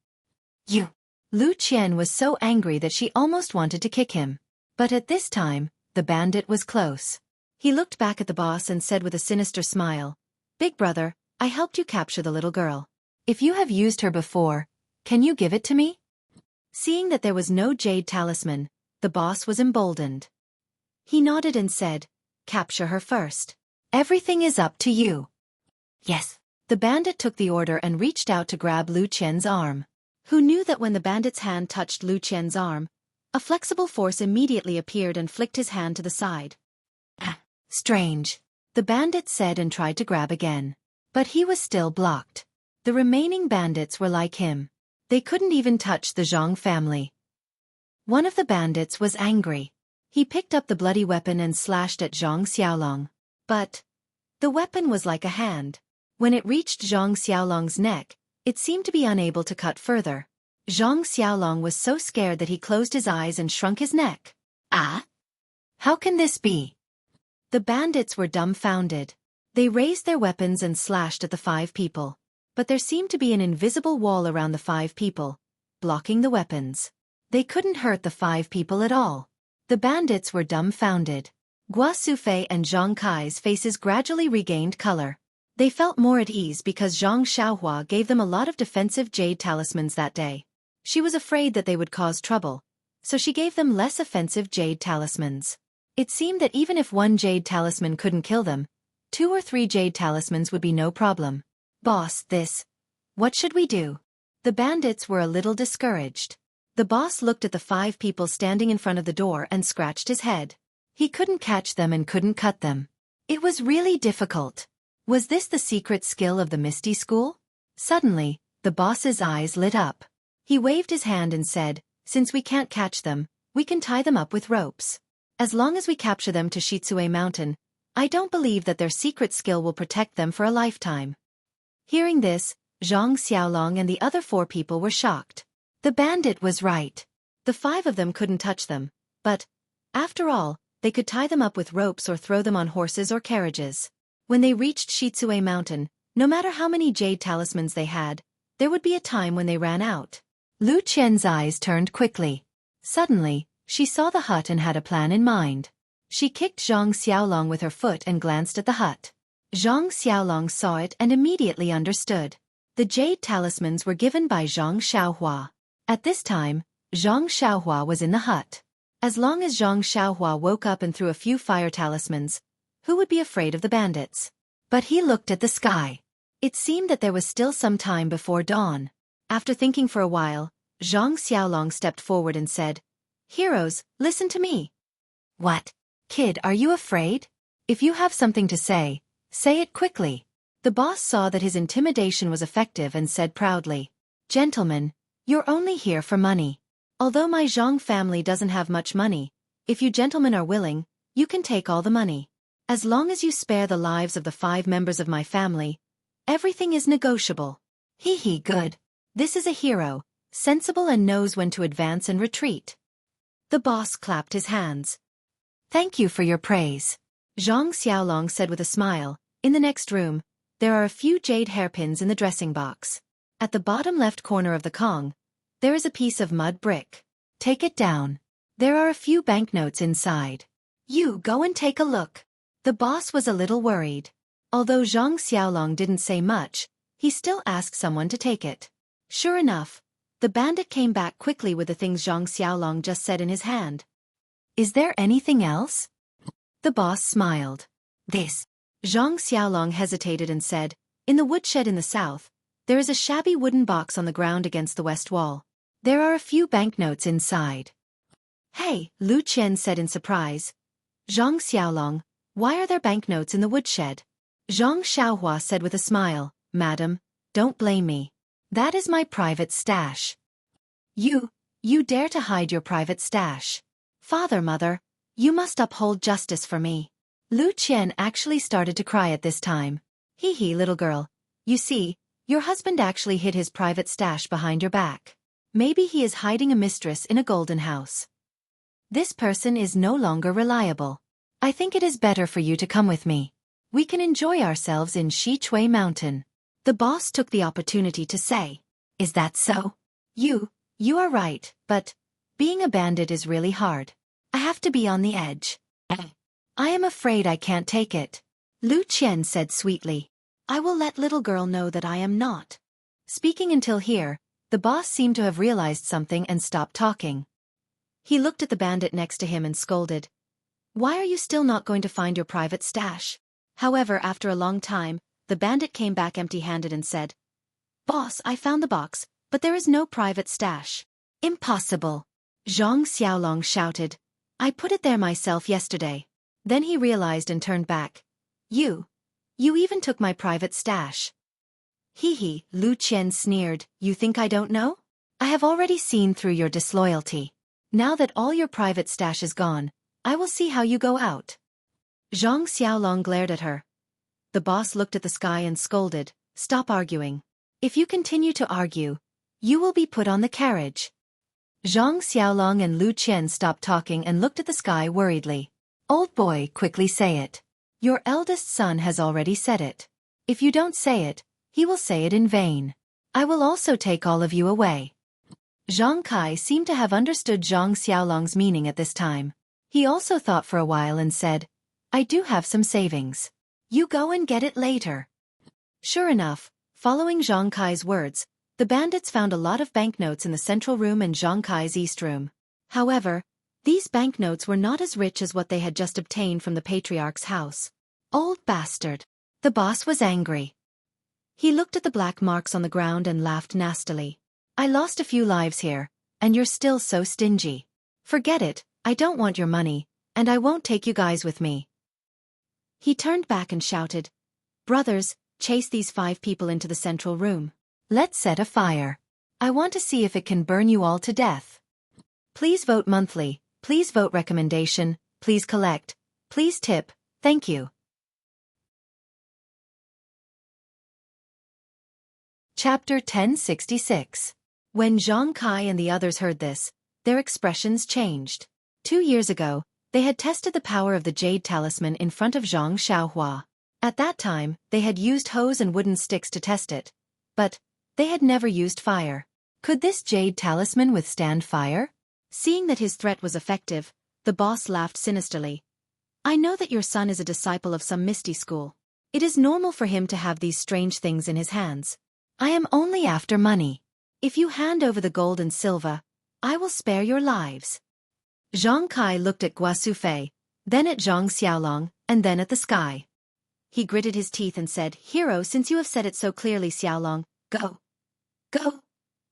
Lu Qian was so angry that she almost wanted to kick him. But at this time, the bandit was close. He looked back at the boss and said with a sinister smile, "Big brother, I helped you capture the little girl. If you have used her before, can you give it to me?" Seeing that there was no jade talisman, the boss was emboldened. He nodded and said, "Capture her first. Everything is up to you." Yes. The bandit took the order and reached out to grab Lu Qian's arm. Who knew that when the bandit's hand touched Lu Qian's arm, a flexible force immediately appeared and flicked his hand to the side. Strange, the bandit said and tried to grab again. But he was still blocked. The remaining bandits were like him. They couldn't even touch the Zhang family. One of the bandits was angry. He picked up the bloody weapon and slashed at Zhang Xiaolong. But the weapon was like a hand. When it reached Zhang Xiaolong's neck, it seemed to be unable to cut further. Zhang Xiaolong was so scared that he closed his eyes and shrunk his neck. How can this be? The bandits were dumbfounded. They raised their weapons and slashed at the 5 people. But there seemed to be an invisible wall around the 5 people, blocking the weapons. They couldn't hurt the 5 people at all. The bandits were dumbfounded. Gua Sufei and Zhang Kai's faces gradually regained color. They felt more at ease because Zhang Xiaohua gave them a lot of defensive jade talismans that day. She was afraid that they would cause trouble, so she gave them less offensive jade talismans. It seemed that even if 1 jade talisman couldn't kill them, 2 or 3 jade talismans would be no problem. "Boss, what should we do?" The bandits were a little discouraged. The boss looked at the 5 people standing in front of the door and scratched his head. He couldn't catch them and couldn't cut them. It was really difficult. Was this the secret skill of the Misty School? Suddenly, the boss's eyes lit up. He waved his hand and said, "Since we can't catch them, we can tie them up with ropes. As long as we capture them to Xueqi Mountain, I don't believe that their secret skill will protect them for a lifetime." Hearing this, Zhang Xiaolong and the other 4 people were shocked. The bandit was right. The 5 of them couldn't touch them, but, after all, they could tie them up with ropes or throw them on horses or carriages. When they reached Xueqi Mountain, no matter how many jade talismans they had, there would be a time when they ran out. Lu Qian's eyes turned quickly. Suddenly, she saw the hut and had a plan in mind. She kicked Zhang Xiaolong with her foot and glanced at the hut. Zhang Xiaolong saw it and immediately understood. The jade talismans were given by Zhang Xiaohua. At this time, Zhang Xiaohua was in the hut. As long as Zhang Xiaohua woke up and threw a few fire talismans, who would be afraid of the bandits? But he looked at the sky. It seemed that there was still some time before dawn. After thinking for a while, Zhang Xiaolong stepped forward and said, "Heroes, listen to me." What? Kid, are you afraid? If you have something to say it quickly. The boss saw that his intimidation was effective and said proudly, "Gentlemen, you're only here for money. Although my Zhang family doesn't have much money, if you gentlemen are willing, you can take all the money. As long as you spare the lives of the 5 members of my family, everything is negotiable." Hee, good. This is a hero, sensible and knows when to advance and retreat. The boss clapped his hands. Thank you for your praise. Zhang Xiaolong said with a smile, "In the next room, there are a few jade hairpins in the dressing box. At the bottom left corner of the Kong, there is a piece of mud brick. Take it down. There are a few banknotes inside. You go and take a look." The boss was a little worried. Although Zhang Xiaolong didn't say much, he still asked someone to take it. Sure enough, the bandit came back quickly with the things Zhang Xiaolong just said in his hand. "Is there anything else?" The boss smiled. "This." Zhang Xiaolong hesitated and said, "In the woodshed in the south, there is a shabby wooden box on the ground against the west wall. There are a few banknotes inside." "Hey," Lu Qian said in surprise. "Zhang Xiaolong, why are there banknotes in the woodshed?" Zhang Xiaohua said with a smile, "Madam, don't blame me. That is my private stash." You dare to hide your private stash? Father, mother, you must uphold justice for me." Lu Qian actually started to cry at this time. Hee, little girl. You see, your husband actually hid his private stash behind your back. Maybe he is hiding a mistress in a golden house. This person is no longer reliable. I think it is better for you to come with me. We can enjoy ourselves in Xueqi Mountain. The boss took the opportunity to say, "Is that so? You are right, but being a bandit is really hard. I have to be on the edge. I am afraid I can't take it." Lu Qian said sweetly, "I will let little girl know that I am not." Speaking until here, the boss seemed to have realized something and stopped talking. He looked at the bandit next to him and scolded, "Why are you still not going to find your private stash?" However, after a long time, the bandit came back empty-handed and said, "Boss, I found the box, but there is no private stash." "Impossible!" Zhang Xiaolong shouted. "I put it there myself yesterday." Then he realized and turned back. You even took my private stash." Hee, Lu Qian sneered, "You think I don't know? I have already seen through your disloyalty. Now that all your private stash is gone, I will see how you go out." Zhang Xiaolong glared at her. The boss looked at the sky and scolded, "Stop arguing. If you continue to argue, you will be put on the carriage." Zhang Xiaolong and Lu Qian stopped talking and looked at the sky worriedly. "Old boy, quickly say it. Your eldest son has already said it. If you don't say it, he will say it in vain. I will also take all of you away." Zhang Kai seemed to have understood Zhang Xiaolong's meaning at this time. He also thought for a while and said, "I do have some savings. You go and get it later." Sure enough, following Zhang Kai's words, the bandits found a lot of banknotes in the central room and Zhang Kai's east room. However, these banknotes were not as rich as what they had just obtained from the patriarch's house. "Old bastard." The boss was angry. He looked at the black marks on the ground and laughed nastily. "I lost a few lives here, and you're still so stingy. Forget it, I don't want your money, and I won't take you guys with me." He turned back and shouted, "Brothers, chase these 5 people into the central room. Let's set a fire. I want to see if it can burn you all to death. Please vote monthly, please vote recommendation, please collect, please tip, thank you." Chapter 1066. When Zhang Kai and the others heard this, their expressions changed. 2 years ago, they had tested the power of the jade talisman in front of Zhang Xiaohua. At that time, they had used hose and wooden sticks to test it. But they had never used fire. Could this jade talisman withstand fire? Seeing that his threat was effective, the boss laughed sinisterly. "I know that your son is a disciple of some misty school. It is normal for him to have these strange things in his hands. I am only after money. If you hand over the gold and silver, I will spare your lives." Zhang Kai looked at Guasufei, then at Zhang Xiaolong, and then at the sky. He gritted his teeth and said, "Hero, since you have said it so clearly, Xiaolong, go. Go.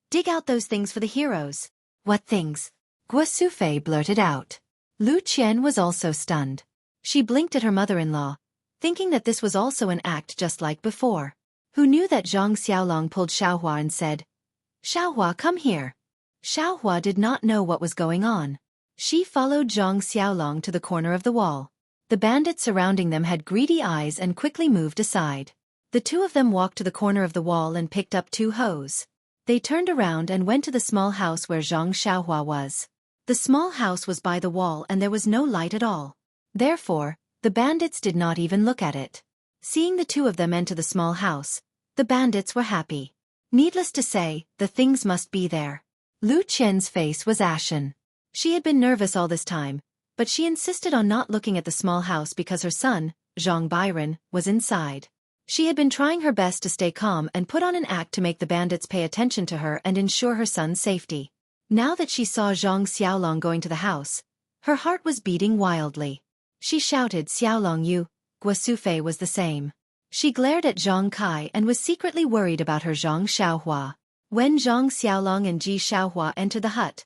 Dig out those things for the heroes. What things? Xueqi blurted out. Lu Qian was also stunned. She blinked at her mother-in-law, thinking that this was also an act just like before. Who knew that Zhang Xiaolong pulled Xiaohua and said, "Xiaohua, come here." Xiaohua did not know what was going on. She followed Zhang Xiaolong to the corner of the wall. The bandits surrounding them had greedy eyes and quickly moved aside. The two of them walked to the corner of the wall and picked up two hoes. They turned around and went to the small house where Zhang Xiaohua was. The small house was by the wall and there was no light at all. Therefore, the bandits did not even look at it. Seeing the two of them enter the small house, the bandits were happy. Needless to say, the things must be there. Lu Qian's face was ashen. She had been nervous all this time, but she insisted on not looking at the small house because her son, Zhang Byron, was inside. She had been trying her best to stay calm and put on an act to make the bandits pay attention to her and ensure her son's safety. Now that she saw Zhang Xiaolong going to the house, her heart was beating wildly. She shouted, "Xiaolong, you." Xueqi was the same. She glared at Zhang Kai and was secretly worried about her Zhang Xiaohua. When Zhang Xiaolong and Ji Xiaohua entered the hut,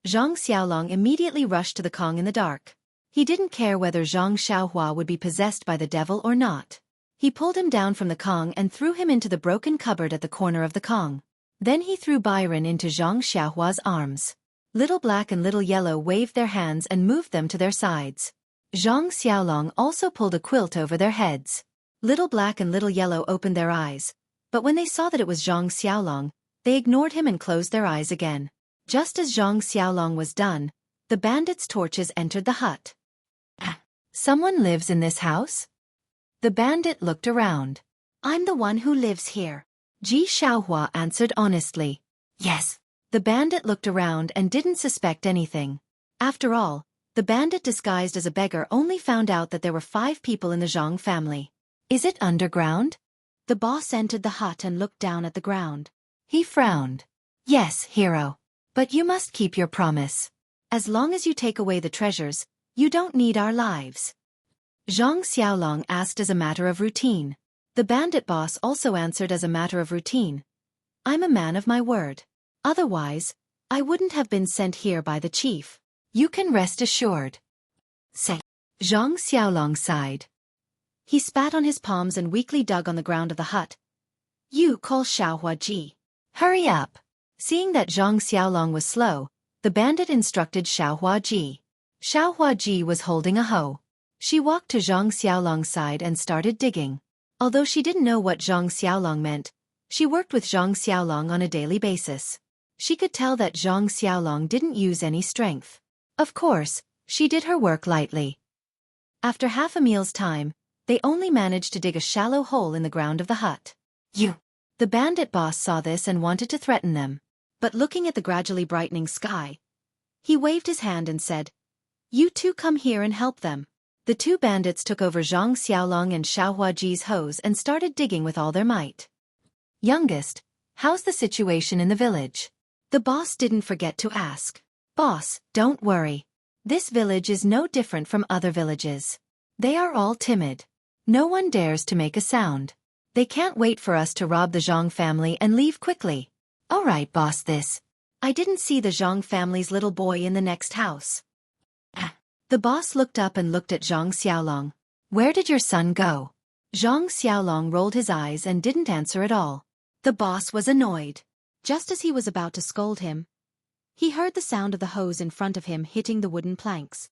Zhang Xiaolong immediately rushed to the Kong in the dark. He didn't care whether Zhang Xiaohua would be possessed by the devil or not. He pulled him down from the Kong and threw him into the broken cupboard at the corner of the Kong. Then he threw Byron into Zhang Xiaohua's arms. Little Black and Little Yellow waved their hands and moved them to their sides. Zhang Xiaolong also pulled a quilt over their heads. Little Black and Little Yellow opened their eyes, but when they saw that it was Zhang Xiaolong, they ignored him and closed their eyes again. Just as Zhang Xiaolong was done, the bandits' torches entered the hut. "Someone lives in this house?" The bandit looked around. "I'm the one who lives here." Ji Xiaohua answered honestly. "Yes." The bandit looked around and didn't suspect anything. After all, the bandit disguised as a beggar only found out that there were 5 people in the Zhang family. "Is it underground?" The boss entered the hut and looked down at the ground. He frowned. "Yes, hero. But you must keep your promise. As long as you take away the treasures, you don't need our lives." Zhang Xiaolong asked as a matter of routine. The bandit boss also answered as a matter of routine. "I'm a man of my word. Otherwise, I wouldn't have been sent here by the chief. You can rest assured." Say. Zhang Xiaolong sighed. He spat on his palms and weakly dug on the ground of the hut. "You call Xiaohua Ji. Hurry up." Seeing that Zhang Xiaolong was slow, the bandit instructed Xiaohua Ji. Xiaohua Ji was holding a hoe. She walked to Zhang Xiaolong's side and started digging. Although she didn't know what Zhang Xiaolong meant, she worked with Zhang Xiaolong on a daily basis. She could tell that Zhang Xiaolong didn't use any strength. Of course, she did her work lightly. After half a meal's time, they only managed to dig a shallow hole in the ground of the hut. "You!" The bandit boss saw this and wanted to threaten them. But looking at the gradually brightening sky, he waved his hand and said, "You two come here and help them." The two bandits took over Zhang Xiaolong and Xiaohua Ji's hoes and started digging with all their might. "Youngest, how's the situation in the village?" The boss didn't forget to ask. "Boss, don't worry. This village is no different from other villages. They are all timid. No one dares to make a sound. They can't wait for us to rob the Zhang family and leave quickly." "All right, boss, this. I didn't see the Zhang family's little boy in the next house." The boss looked up and looked at Zhang Xiaolong. "Where did your son go?" Zhang Xiaolong rolled his eyes and didn't answer at all. The boss was annoyed. Just as he was about to scold him, he heard the sound of the hose in front of him hitting the wooden planks.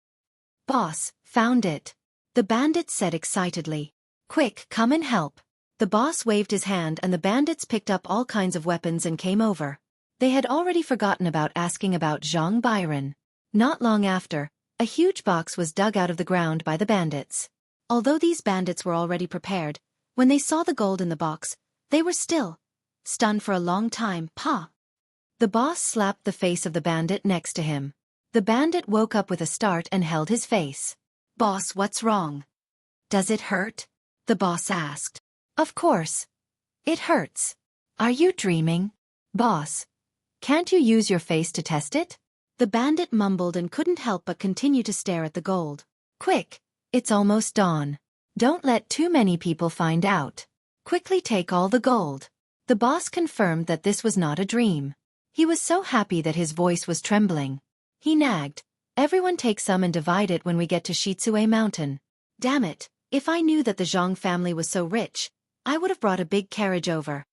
"Boss, found it," the bandit said excitedly. "Quick, come and help." The boss waved his hand and the bandits picked up all kinds of weapons and came over. They had already forgotten about asking about Zhang Byron. Not long after, a huge box was dug out of the ground by the bandits. Although these bandits were already prepared, when they saw the gold in the box, they were still stunned for a long time. "Pa!" The boss slapped the face of the bandit next to him. The bandit woke up with a start and held his face. "Boss, what's wrong?" "Does it hurt?" the boss asked. "Of course. It hurts. Are you dreaming?" "Boss, can't you use your face to test it?" The bandit mumbled and couldn't help but continue to stare at the gold. "Quick, it's almost dawn. Don't let too many people find out. Quickly take all the gold." The boss confirmed that this was not a dream. He was so happy that his voice was trembling. He nagged, "Everyone take some and divide it when we get to Xueqi Mountain." Damn it, if I knew that the Zhang family was so rich, I would have brought a big carriage over.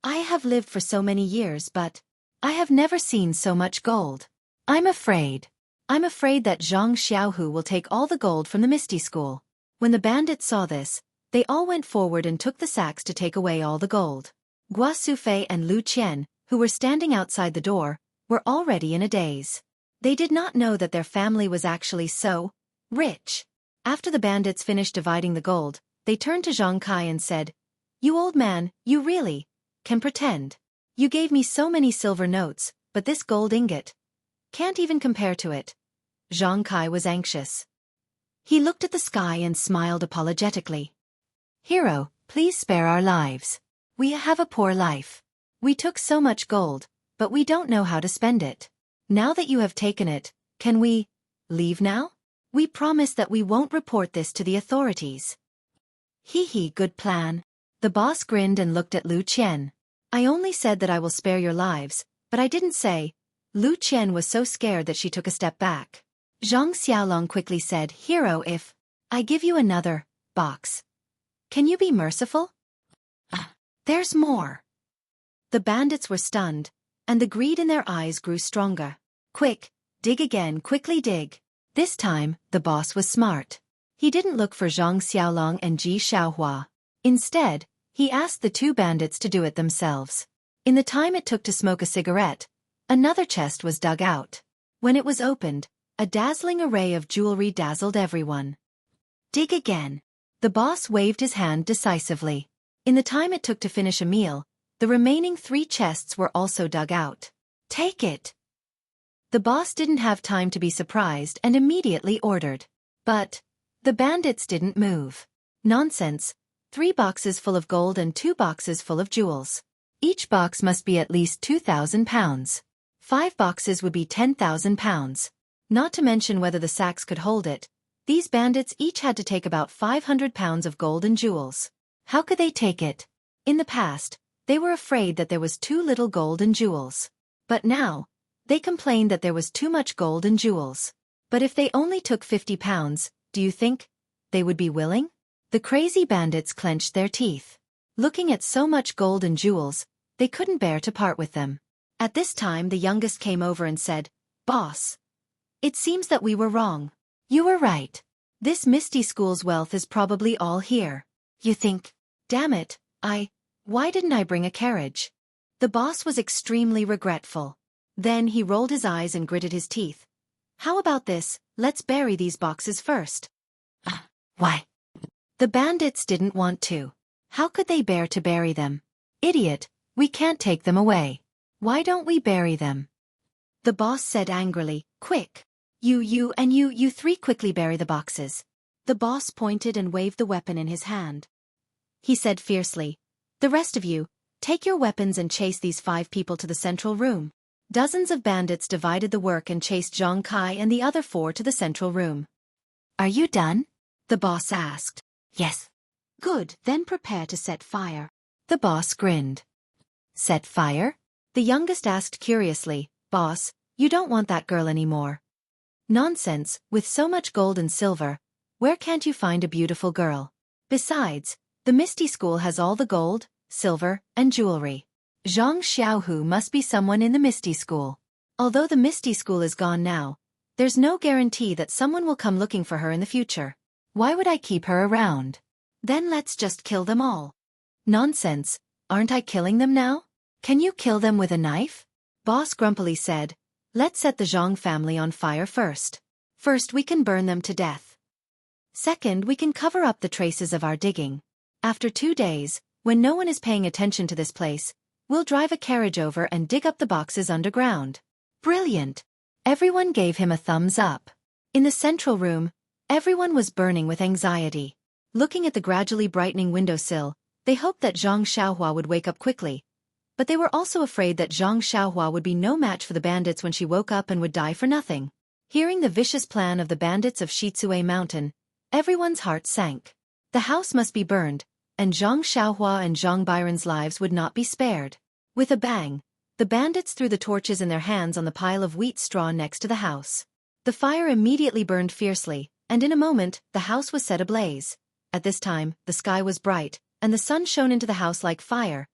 I have lived for so many years, but I have never seen so much gold. I'm afraid that Zhang Xiaohu will take all the gold from the Misty School. When the bandits saw this, they all went forward and took the sacks to take away all the gold. Guo Sufei and Lu Qian, who were standing outside the door, were already in a daze. They did not know that their family was actually so rich. After the bandits finished dividing the gold, they turned to Zhang Kai and said, "You old man, you really can pretend. You gave me so many silver notes, but this gold ingot can't even compare to it." Zhang Kai was anxious. He looked at the sky and smiled apologetically. "Hero, please spare our lives. We have a poor life. We took so much gold, but we don't know how to spend it. Now that you have taken it, can we leave now? We promise that we won't report this to the authorities." Hee, good plan. The boss grinned and looked at Lu Qian. "I only said that I will spare your lives, but I didn't say." Lu Qian was so scared that she took a step back. Zhang Xiaolong quickly said, "Hero, if I give you another box, can you be merciful?" There's more." The bandits were stunned, and the greed in their eyes grew stronger. "Quick, dig again, quickly dig." This time, the boss was smart. He didn't look for Zhang Xiaolong and Ji Xiaohua. Instead, he asked the two bandits to do it themselves. In the time it took to smoke a cigarette, another chest was dug out. When it was opened, a dazzling array of jewelry dazzled everyone. "Dig again." The boss waved his hand decisively. In the time it took to finish a meal, the remaining 3 chests were also dug out. "Take it." The boss didn't have time to be surprised and immediately ordered. But the bandits didn't move. "Nonsense. 3 boxes full of gold and 2 boxes full of jewels. Each box must be at least 2,000 pounds. 5 boxes would be 10,000 pounds. Not to mention whether the sacks could hold it. These bandits each had to take about 500 pounds of gold and jewels. How could they take it? In the past, they were afraid that there was too little gold and jewels. But now, they complained that there was too much gold and jewels. But if they only took 50 pounds, do you think they would be willing?" The crazy bandits clenched their teeth. Looking at so much gold and jewels, they couldn't bear to part with them. At this time the youngest came over and said, "Boss, it seems that we were wrong." "You were right. This Misty School's wealth is probably all here." "You think?" "Damn it, why didn't I bring a carriage?" The boss was extremely regretful. Then he rolled his eyes and gritted his teeth. "How about this, let's bury these boxes first." Why? The bandits didn't want to. How could they bear to bury them? "Idiot, we can't take them away. Why don't we bury them?" The boss said angrily, "Quick! You 3 quickly bury the boxes." The boss pointed and waved the weapon in his hand. He said fiercely, "The rest of you, take your weapons and chase these 5 people to the central room." Dozens of bandits divided the work and chased Zhang Kai and the other 4 to the central room. "Are you done?" the boss asked. "Yes." "Good, then prepare to set fire." The boss grinned. "Set fire?" The youngest asked curiously, "Boss, you don't want that girl anymore?" "Nonsense, with so much gold and silver, where can't you find a beautiful girl? Besides, the Misty School has all the gold, silver, and jewelry. Zhang Xiaohu must be someone in the Misty School. Although the Misty School is gone now, there's no guarantee that someone will come looking for her in the future. Why would I keep her around?" "Then let's just kill them all." "Nonsense, aren't I killing them now? Can you kill them with a knife?" Boss grumpily said, "Let's set the Zhang family on fire first. First we can burn them to death. Second, we can cover up the traces of our digging. After 2 days, when no one is paying attention to this place, we'll drive a carriage over and dig up the boxes underground." "Brilliant!" Everyone gave him a thumbs up. In the central room, everyone was burning with anxiety. Looking at the gradually brightening windowsill, they hoped that Zhang Xiaohua would wake up quickly. But they were also afraid that Zhang Xiaohua would be no match for the bandits when she woke up and would die for nothing. Hearing the vicious plan of the bandits of Xueqi Mountain, everyone's heart sank. The house must be burned, and Zhang Xiaohua and Zhang Byron's lives would not be spared. With a bang, The bandits threw the torches in their hands on the pile of wheat straw next to the house. The fire immediately burned fiercely, and in a moment, the house was set ablaze. At this time, the sky was bright, and the sun shone into the house like fire.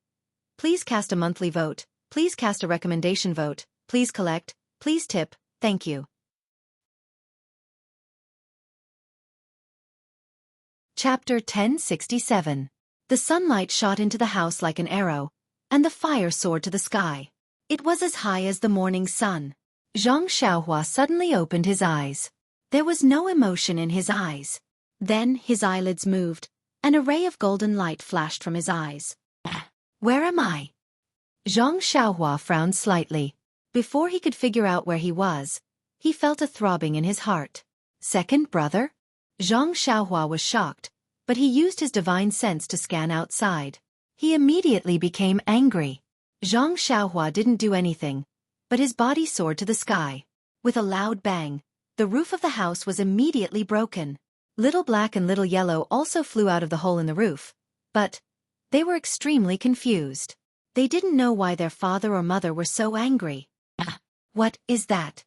Please cast a monthly vote, please cast a recommendation vote, please collect, please tip, thank you. Chapter 1067. The sunlight shot into the house like an arrow, and the fire soared to the sky. It was as high as the morning sun. Zhang Xiaohua suddenly opened his eyes. There was no emotion in his eyes. Then his eyelids moved, and a ray of golden light flashed from his eyes. Where am I? Zhang Xiaohua frowned slightly. Before he could figure out where he was, he felt a throbbing in his heart. Second brother? Zhang Xiaohua was shocked, but he used his divine sense to scan outside. He immediately became angry. Zhang Xiaohua didn't do anything, but his body soared to the sky. With a loud bang, the roof of the house was immediately broken. Little Black and Little Yellow also flew out of the hole in the roof, but they were extremely confused. They didn't know why their father or mother were so angry. What is that?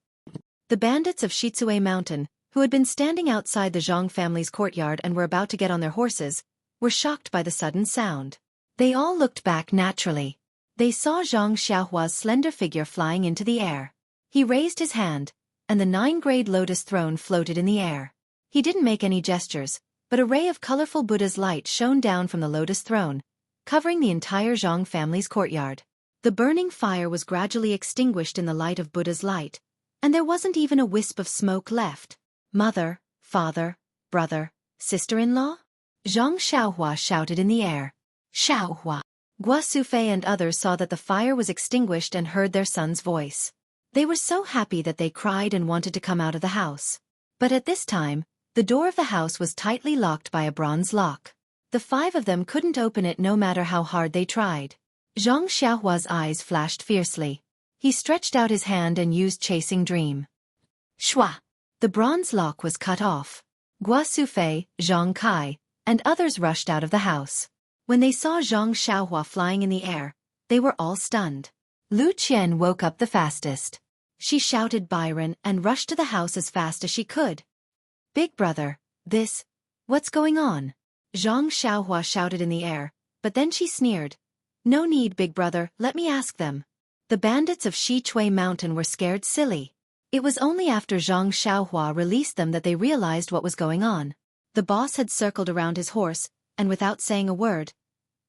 The bandits of Xueqi Mountain, who had been standing outside the Zhang family's courtyard and were about to get on their horses, were shocked by the sudden sound. They all looked back naturally. They saw Zhang Xiaohua's slender figure flying into the air. He raised his hand, and the 9-grade lotus throne floated in the air. He didn't make any gestures, but a ray of colorful Buddha's light shone down from the lotus throne, covering the entire Zhang family's courtyard. The burning fire was gradually extinguished in the light of Buddha's light, and there wasn't even a wisp of smoke left. Mother, father, brother, sister-in-law? Zhang Xiaohua shouted in the air. Xiaohua. Xueqi and others saw that the fire was extinguished and heard their son's voice. They were so happy that they cried and wanted to come out of the house. But at this time, the door of the house was tightly locked by a bronze lock. The 5 of them couldn't open it no matter how hard they tried. Zhang Xiaohua's eyes flashed fiercely. He stretched out his hand and used Chasing Dream. Shua! The bronze lock was cut off. Xueqi, Zhang Kai, and others rushed out of the house. When they saw Zhang Xiaohua flying in the air, they were all stunned. Lu Qian woke up the fastest. She shouted Byron and rushed to the house as fast as she could. Big brother, what's going on? Zhang Xiaohua shouted in the air, but then she sneered. No need, big brother, let me ask them. The bandits of Xueqi Mountain were scared silly. It was only after Zhang Xiaohua released them that they realized what was going on. The boss had circled around his horse, and without saying a word,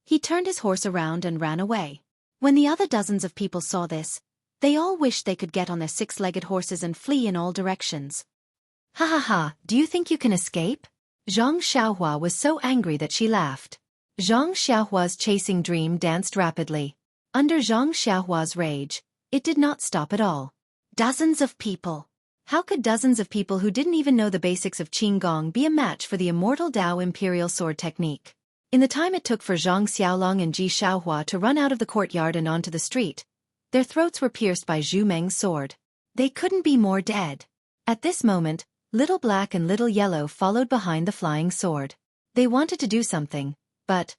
he turned his horse around and ran away. When the other dozens of people saw this, they all wished they could get on their 6-legged horses and flee in all directions. Ha ha ha, do you think you can escape? Zhang Xiaohua was so angry that she laughed. Zhang Xiaohua's Chasing Dream danced rapidly. Under Zhang Xiaohua's rage, it did not stop at all. Dozens of people. How could dozens of people who didn't even know the basics of Qinggong be a match for the immortal Dao Imperial Sword technique? In the time it took for Zhang Xiaolong and Ji Xiaohua to run out of the courtyard and onto the street, their throats were pierced by Zhu Meng's sword. They couldn't be more dead. At this moment, Little Black and Little Yellow followed behind the flying sword. They wanted to do something, but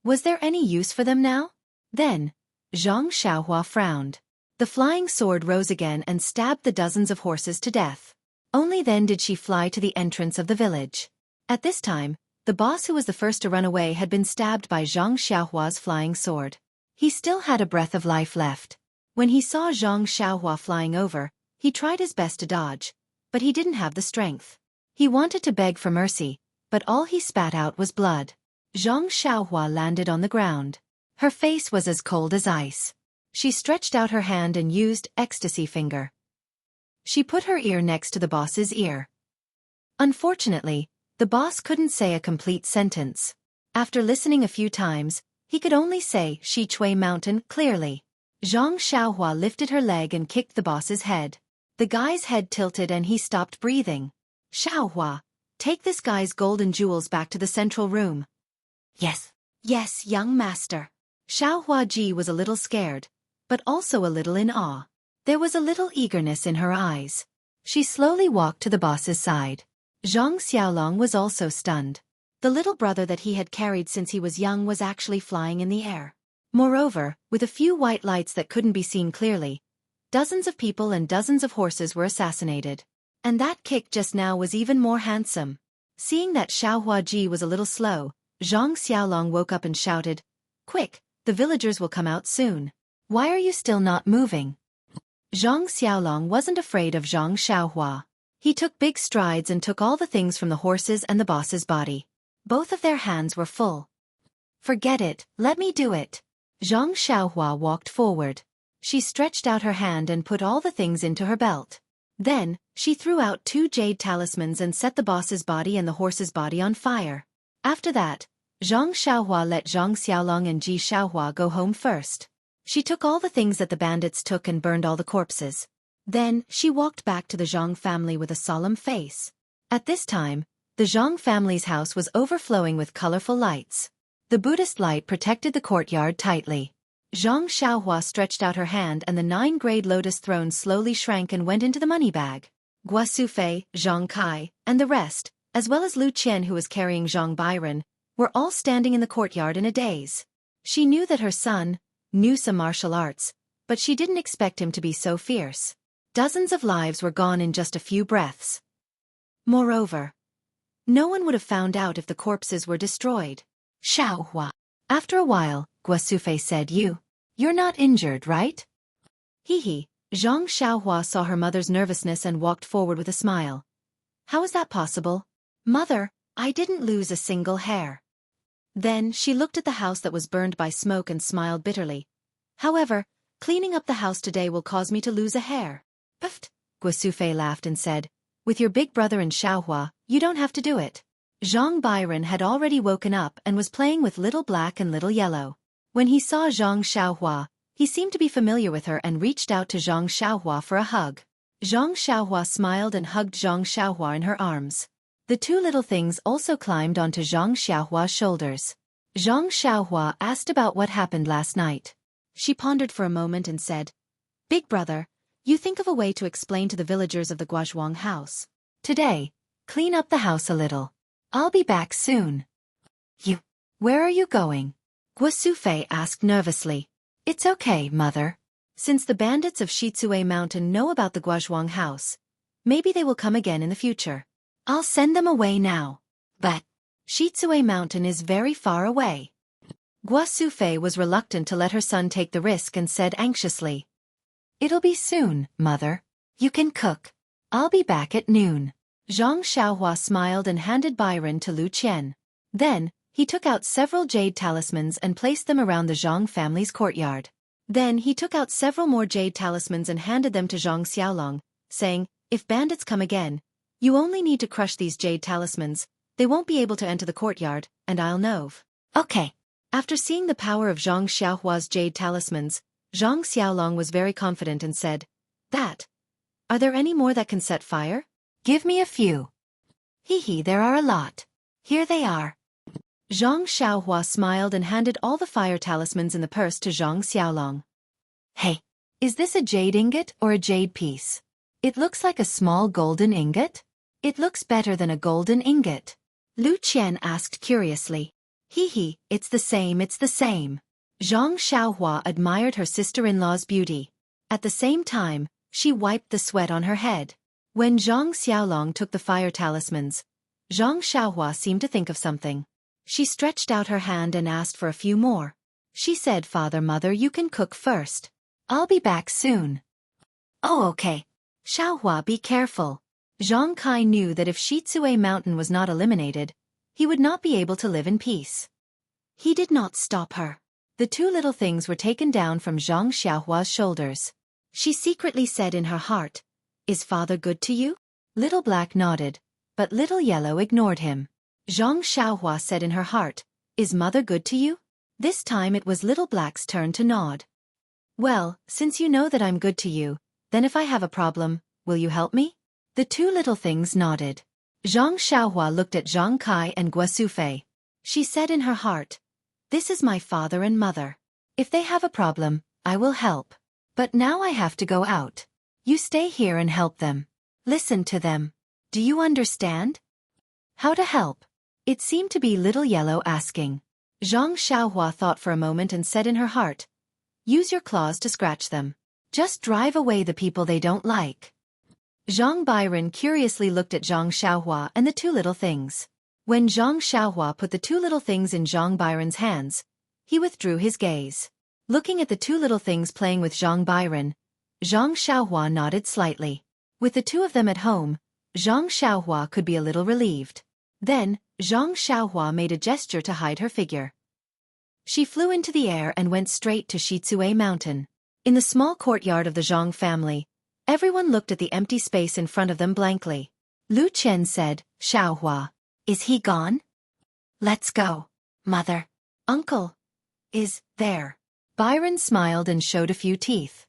was there any use for them now? Then, Zhang Xiaohua frowned. The flying sword rose again and stabbed the dozens of horses to death. Only then did she fly to the entrance of the village. At this time, the boss who was the first to run away had been stabbed by Zhang Xiaohua's flying sword. He still had a breath of life left. When he saw Zhang Xiaohua flying over, he tried his best to dodge, but he didn't have the strength. He wanted to beg for mercy, but all he spat out was blood. Zhang Xiaohua landed on the ground. Her face was as cold as ice. She stretched out her hand and used Ecstasy Finger. She put her ear next to the boss's ear. Unfortunately, the boss couldn't say a complete sentence. After listening a few times, he could only say Xueqi Mountain clearly. Zhang Xiaohua lifted her leg and kicked the boss's head. The guy's head tilted and he stopped breathing. Xiaohua, take this guy's golden jewels back to the central room. Yes. Yes, young master. Xiaohua Ji was a little scared, but also a little in awe. There was a little eagerness in her eyes. She slowly walked to the boss's side. Zhang Xiaolong was also stunned. The little brother that he had carried since he was young was actually flying in the air. Moreover, with a few white lights that couldn't be seen clearly, dozens of people and dozens of horses were assassinated. And that kick just now was even more handsome. Seeing that Xiaohua was a little slow, Zhang Xiaolong woke up and shouted, "Quick, the villagers will come out soon. Why are you still not moving?" Zhang Xiaolong wasn't afraid of Zhang Xiaohua. He took big strides and took all the things from the horses and the boss's body. Both of their hands were full. "Forget it, let me do it." Zhang Xiaohua walked forward. She stretched out her hand and put all the things into her belt. Then, she threw out 2 jade talismans and set the boss's body and the horse's body on fire. After that, Zhang Xiaohua let Zhang Xiaolong and Ji Xiaohua go home first. She took all the things that the bandits took and burned all the corpses. Then, she walked back to the Zhang family with a solemn face. At this time, the Zhang family's house was overflowing with colorful lights. The Buddhist light protected the courtyard tightly. Zhang Xiaohua stretched out her hand and the 9-grade lotus throne slowly shrank and went into the money bag. Guasufei, Zhang Kai, and the rest, as well as Lu Qian who was carrying Zhang Byron, were all standing in the courtyard in a daze. She knew that her son knew some martial arts, but she didn't expect him to be so fierce. Dozens of lives were gone in just a few breaths. Moreover, no one would have found out if the corpses were destroyed. Xiaohua. After a while, Guasufei said, You're not injured, right? He. Zhang Xiaohua saw her mother's nervousness and walked forward with a smile. How is that possible? Mother, I didn't lose a single hair. Then she looked at the house that was burned by smoke and smiled bitterly. However, cleaning up the house today will cause me to lose a hair. Puffed. Guasufei laughed and said, With your big brother and Xiaohua, you don't have to do it. Zhang Byron had already woken up and was playing with Little Black and Little Yellow. When he saw Zhang Xiaohua, he seemed to be familiar with her and reached out to Zhang Xiaohua for a hug. Zhang Xiaohua smiled and hugged Zhang Xiaohua in her arms. The 2 little things also climbed onto Zhang Xiaohua's shoulders. Zhang Xiaohua asked about what happened last night. She pondered for a moment and said, Big brother, you think of a way to explain to the villagers of the Guazhuang house. Today, clean up the house a little. I'll be back soon. Where are you going? Guasufei asked nervously. It's okay, mother. Since the bandits of Shitsue Mountain know about the Guazhuang house, maybe they will come again in the future. I'll send them away now. But Shitsue Mountain is very far away. Guasufei was reluctant to let her son take the risk and said anxiously, It'll be soon, mother. You can cook. I'll be back at noon. Zhang Xiaohua smiled and handed Byron to Lu Qian. Then, he took out several jade talismans and placed them around the Zhang family's courtyard. Then he took out several more jade talismans and handed them to Zhang Xiaolong, saying, If bandits come again, you only need to crush these jade talismans, they won't be able to enter the courtyard, and I'll know. Okay. After seeing the power of Zhang Xiaohua's jade talismans, Zhang Xiaolong was very confident and said, Are there any more that can set fire? Give me a few. There are a lot. Here they are. Zhang Xiaohua smiled and handed all the fire talismans in the purse to Zhang Xiaolong. Hey, is this a jade ingot or a jade piece? It looks like a small golden ingot. It looks better than a golden ingot. Lu Qian asked curiously. It's the same. Zhang Xiaohua admired her sister-in-law's beauty. At the same time, she wiped the sweat on her head. When Zhang Xiaolong took the fire talismans, Zhang Xiaohua seemed to think of something. She stretched out her hand and asked for a few more. She said, Mother, you can cook first. I'll be back soon. Oh, okay. Xiaohua, be careful. Zhang Kai knew that if Shitsue Mountain was not eliminated, he would not be able to live in peace. He did not stop her. The 2 little things were taken down from Zhang Xiaohua's shoulders. She secretly said in her heart, Is father good to you? Little Black nodded, but Little Yellow ignored him. Zhang Xiaohua said in her heart, Is mother good to you? This time it was Little Black's turn to nod. Well, since you know that I'm good to you, then if I have a problem, will you help me? The 2 little things nodded. Zhang Xiaohua looked at Zhang Kai and Guasufei. She said in her heart, This is my father and mother. If they have a problem, I will help. But now I have to go out. You stay here and help them. Listen to them. Do you understand? How to help? It seemed to be Little Yellow asking. Zhang Xiaohua thought for a moment and said in her heart, "Use your claws to scratch them. Just drive away the people they don't like." Zhang Byron curiously looked at Zhang Xiaohua and the two little things. When Zhang Xiaohua put the two little things in Zhang Byron's hands, he withdrew his gaze. Looking at the two little things playing with Zhang Byron, Zhang Xiaohua nodded slightly. With the two of them at home, Zhang Xiaohua could be a little relieved. Then, Zhang Xiaohua made a gesture to hide her figure. She flew into the air and went straight to Xueqi Mountain. In the small courtyard of the Zhang family, everyone looked at the empty space in front of them blankly. Lu Chen said, "Xiaohua, is he gone? Let's go, mother." "Uncle is there." Byron smiled and showed a few teeth.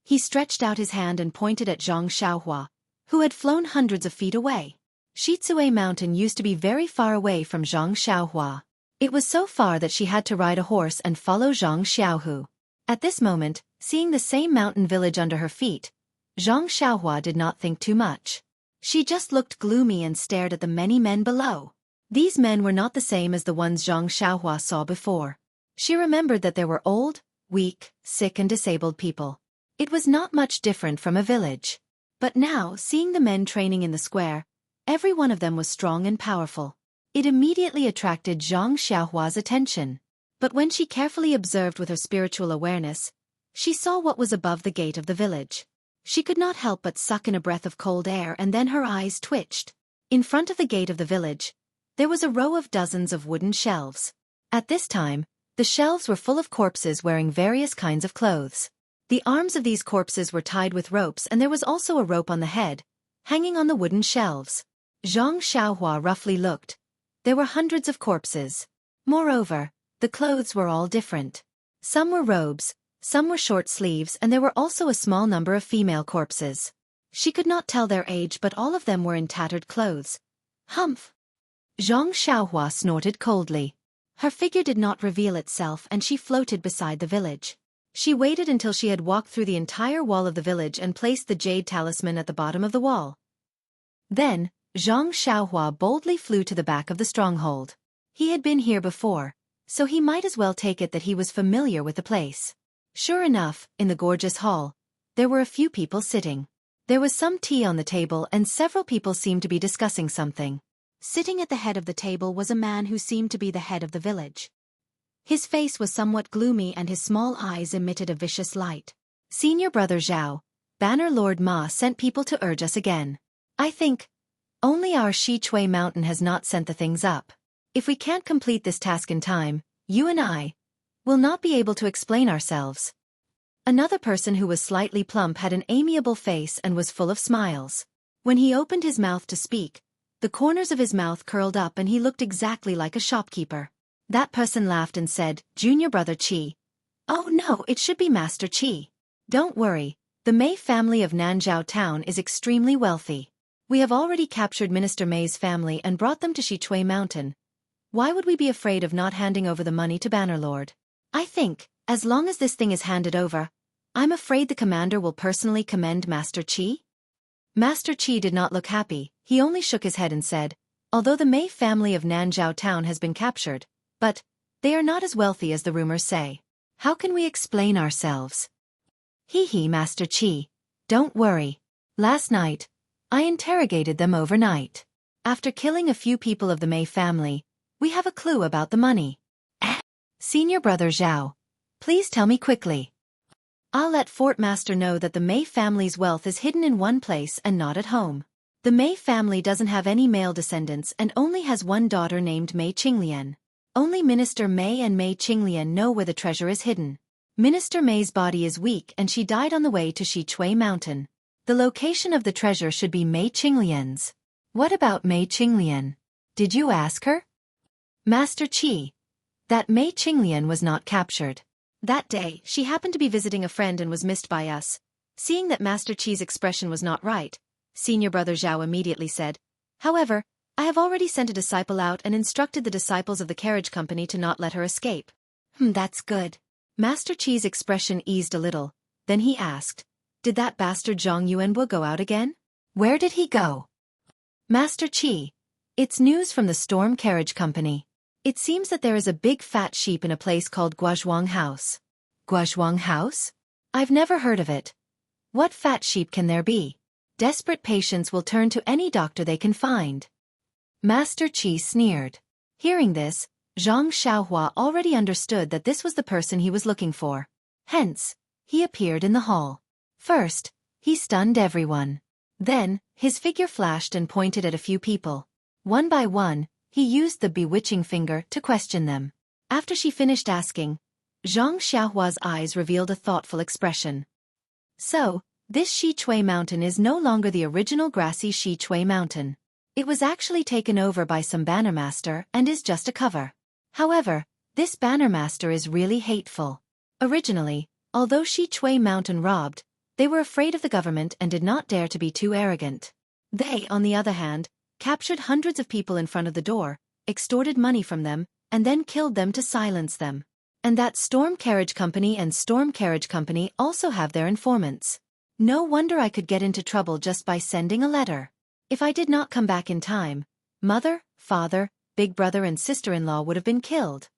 He stretched out his hand and pointed at Zhang Xiaohua, who had flown hundreds of feet away. Xueqi Mountain used to be very far away from Zhang Xiaohua. It was so far that she had to ride a horse and follow Zhang Xiaohu. At this moment, seeing the same mountain village under her feet, Zhang Xiaohua did not think too much. She just looked gloomy and stared at the many men below. These men were not the same as the ones Zhang Xiaohua saw before. She remembered that there were old, weak, sick and disabled people. It was not much different from a village. But now, seeing the men training in the square, every one of them was strong and powerful. It immediately attracted Zhang Xiaohua's attention. But when she carefully observed with her spiritual awareness, she saw what was above the gate of the village. She could not help but suck in a breath of cold air and then her eyes twitched. In front of the gate of the village, there was a row of dozens of wooden shelves. At this time, the shelves were full of corpses wearing various kinds of clothes. The arms of these corpses were tied with ropes and there was also a rope on the head, hanging on the wooden shelves. Zhang Xiaohua roughly looked. There were hundreds of corpses. Moreover, the clothes were all different. Some were robes, some were short sleeves and there were also a small number of female corpses. She could not tell their age but all of them were in tattered clothes. Humph! Zhang Xiaohua snorted coldly. Her figure did not reveal itself and she floated beside the village. She waited until she had walked through the entire wall of the village and placed the jade talisman at the bottom of the wall. Then, Zhang Xiaohua boldly flew to the back of the stronghold. He had been here before, so he might as well take it that he was familiar with the place. Sure enough, in the gorgeous hall, there were a few people sitting. There was some tea on the table and several people seemed to be discussing something. Sitting at the head of the table was a man who seemed to be the head of the village. His face was somewhat gloomy and his small eyes emitted a vicious light. "Senior brother Zhao, Banner Lord Ma sent people to urge us again. I think only our Xueqi Mountain has not sent the things up. If we can't complete this task in time, you and I will not be able to explain ourselves." Another person who was slightly plump had an amiable face and was full of smiles. When he opened his mouth to speak, the corners of his mouth curled up and he looked exactly like a shopkeeper. That person laughed and said, "Junior brother Qi." "Oh no, it should be Master Qi. Don't worry, the Mei family of Nanzhao town is extremely wealthy. We have already captured Minister Mei's family and brought them to Xueqi Mountain. Why would we be afraid of not handing over the money to Bannerlord? I think, as long as this thing is handed over, I'm afraid the commander will personally commend Master Qi." Master Qi did not look happy, he only shook his head and said, "Although the Mei family of Nanzhao town has been captured, but they are not as wealthy as the rumors say. How can we explain ourselves?" "Hee, Master Qi. Don't worry. Last night, I interrogated them overnight. After killing a few people of the Mei family, we have a clue about the money. Senior brother Zhao, please tell me quickly. I'll let Fort Master know that the Mei family's wealth is hidden in one place and not at home. The Mei family doesn't have any male descendants and only has one daughter named Mei Qinglian. Only Minister Mei and Mei Qinglian know where the treasure is hidden. Minister Mei's body is weak and she died on the way to Xueqi Mountain. The location of the treasure should be Mei Qinglian's. What about Mei Qinglian? Did you ask her?" "Master Qi, that Mei Qinglian was not captured. That day, she happened to be visiting a friend and was missed by us." Seeing that Master Qi's expression was not right, Senior brother Zhao immediately said, "However, I have already sent a disciple out and instructed the disciples of the carriage company to not let her escape." That's good." Master Qi's expression eased a little, then he asked, "Did that bastard Zhang Yuanwu go out again? Where did he go?" "Master Qi, it's news from the Storm Carriage Company. It seems that there is a big fat sheep in a place called Guazhuang House. Guazhuang House? I've never heard of it. What fat sheep can there be? Desperate patients will turn to any doctor they can find. Master Qi sneered. Hearing this, Zhang Xiaohua already understood that this was the person he was looking for. Hence, he appeared in the hall. First, he stunned everyone. Then, his figure flashed and pointed at a few people. One by one, he used the bewitching finger to question them. After she finished asking, Zhang Xiaohua's eyes revealed a thoughtful expression. So, this Xueqi mountain is no longer the original grassy Xueqi mountain. It was actually taken over by some bannermaster and is just a cover. However, this bannermaster is really hateful. Originally, although Xueqi mountain robbed, they were afraid of the government and did not dare to be too arrogant. They, on the other hand, captured hundreds of people in front of the door, extorted money from them, and then killed them to silence them. And that Storm Carriage Company and Storm Carriage Company also have their informants. No wonder I could get into trouble just by sending a letter. If I did not come back in time, mother, father, big brother and sister-in-law would have been killed.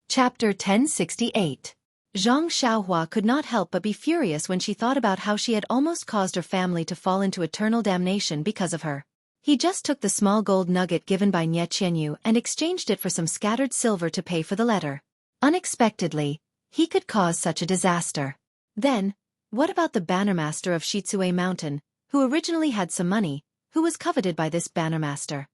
Chapter 1068. Zhang Xiaohua could not help but be furious when she thought about how she had almost caused her family to fall into eternal damnation because of her. He just took the small gold nugget given by Nie Qianyu and exchanged it for some scattered silver to pay for the letter. Unexpectedly, he could cause such a disaster. Then, what about the bannermaster of Xueqi Mountain, who originally had some money, who was coveted by this bannermaster?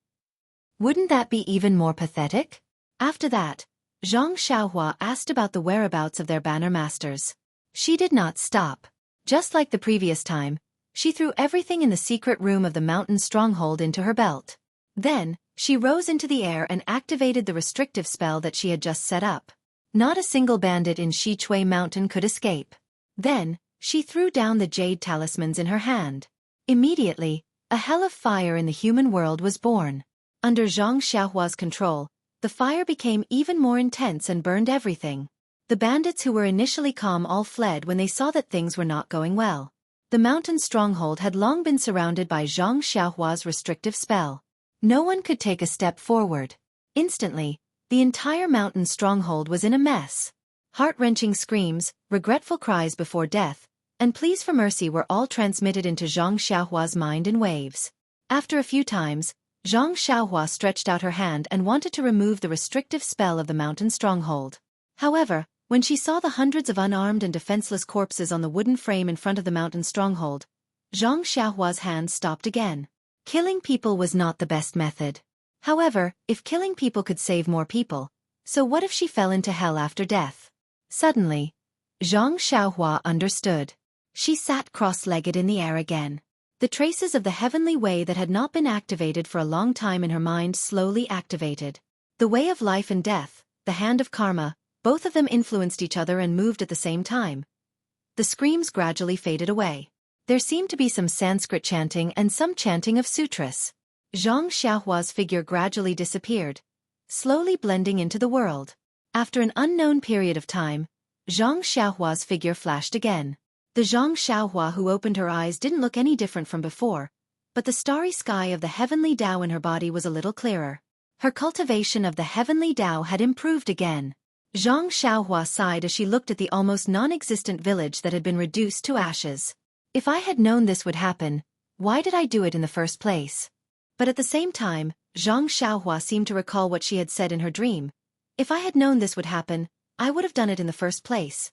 Wouldn't that be even more pathetic? After that, Zhang Xiaohua asked about the whereabouts of their bannermasters. She did not stop. Just like the previous time, she threw everything in the secret room of the mountain stronghold into her belt. Then, she rose into the air and activated the restrictive spell that she had just set up. Not a single bandit in Xueqi Mountain could escape. Then, she threw down the jade talismans in her hand. Immediately, a hell of fire in the human world was born. Under Zhang Xiaohua's control, the fire became even more intense and burned everything. The bandits who were initially calm all fled when they saw that things were not going well. The mountain stronghold had long been surrounded by Zhang Xiaohua's restrictive spell. No one could take a step forward. Instantly, the entire mountain stronghold was in a mess. Heart-wrenching screams, regretful cries before death, and pleas for mercy were all transmitted into Zhang Xiaohua's mind in waves. After a few times, Zhang Xiaohua stretched out her hand and wanted to remove the restrictive spell of the mountain stronghold. However, when she saw the hundreds of unarmed and defenseless corpses on the wooden frame in front of the mountain stronghold, Zhang Xiaohua's hand stopped again. Killing people was not the best method. However, if killing people could save more people, so what if she fell into hell after death? Suddenly, Zhang Xiaohua understood. She sat cross-legged in the air again. The traces of the heavenly way that had not been activated for a long time in her mind slowly activated. The way of life and death, the hand of karma, both of them influenced each other and moved at the same time. The screams gradually faded away. There seemed to be some Sanskrit chanting and some chanting of sutras. Zhang Xiaohua's figure gradually disappeared, slowly blending into the world. After an unknown period of time, Zhang Xiaohua's figure flashed again. The Zhang Xiaohua who opened her eyes didn't look any different from before, but the starry sky of the heavenly Tao in her body was a little clearer. Her cultivation of the heavenly Tao had improved again. Zhang Xiaohua sighed as she looked at the almost non-existent village that had been reduced to ashes. If I had known this would happen, why did I do it in the first place? But at the same time, Zhang Xiaohua seemed to recall what she had said in her dream. If I had known this would happen, I would have done it in the first place.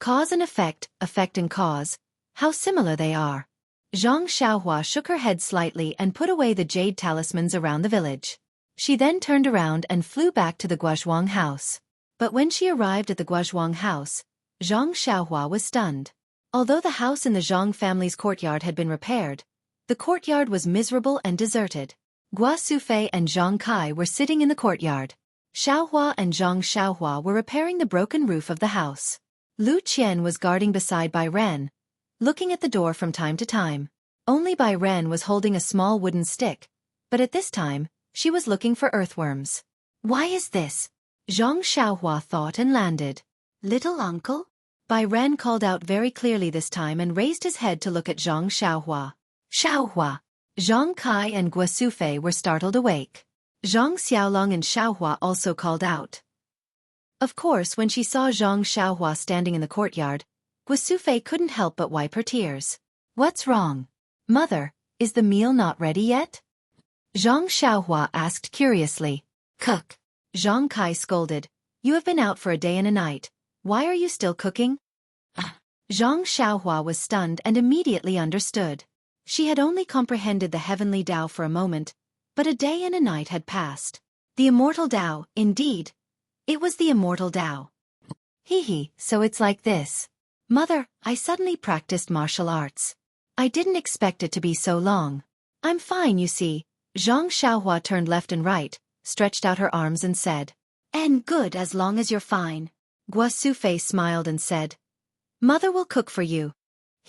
Cause and effect and cause, how similar they are. Zhang Xiaohua shook her head slightly and put away the jade talismans around the village. She then turned around and flew back to the Guazhuang house. But when she arrived at the Guazhuang house, Zhang Xiaohua was stunned. Although the house in the Zhang family's courtyard had been repaired, the courtyard was miserable and deserted. Gua Sufei and Zhang Kai were sitting in the courtyard. Xiaohua and Zhang Xiaohua were repairing the broken roof of the house. Lu Qian was guarding beside Bai Ren, looking at the door from time to time. Only Bai Ren was holding a small wooden stick, but at this time, she was looking for earthworms. Why is this? Zhang Xiaohua thought and landed. Little uncle? Bai Ren called out very clearly this time and raised his head to look at Zhang Xiaohua. Xiaohua! Zhang Kai and Guosufei were startled awake. Zhang Xiaolong and Xiaohua also called out. Of course, when she saw Zhang Xiaohua standing in the courtyard, Guosufei couldn't help but wipe her tears. What's wrong? Mother, is the meal not ready yet? Zhang Xiaohua asked curiously. Cook. Zhang Kai scolded. You have been out for a day and a night. Why are you still cooking? Zhang Xiaohua was stunned and immediately understood. She had only comprehended the heavenly Tao for a moment, but a day and a night had passed. The immortal Tao, indeed. It was the immortal Tao. So it's like this. Mother, I suddenly practiced martial arts. I didn't expect it to be so long. I'm fine, you see. Zhang Xiaohua turned left and right, stretched out her arms and said. And good as long as you're fine. Guosufei smiled and said. Mother will cook for you.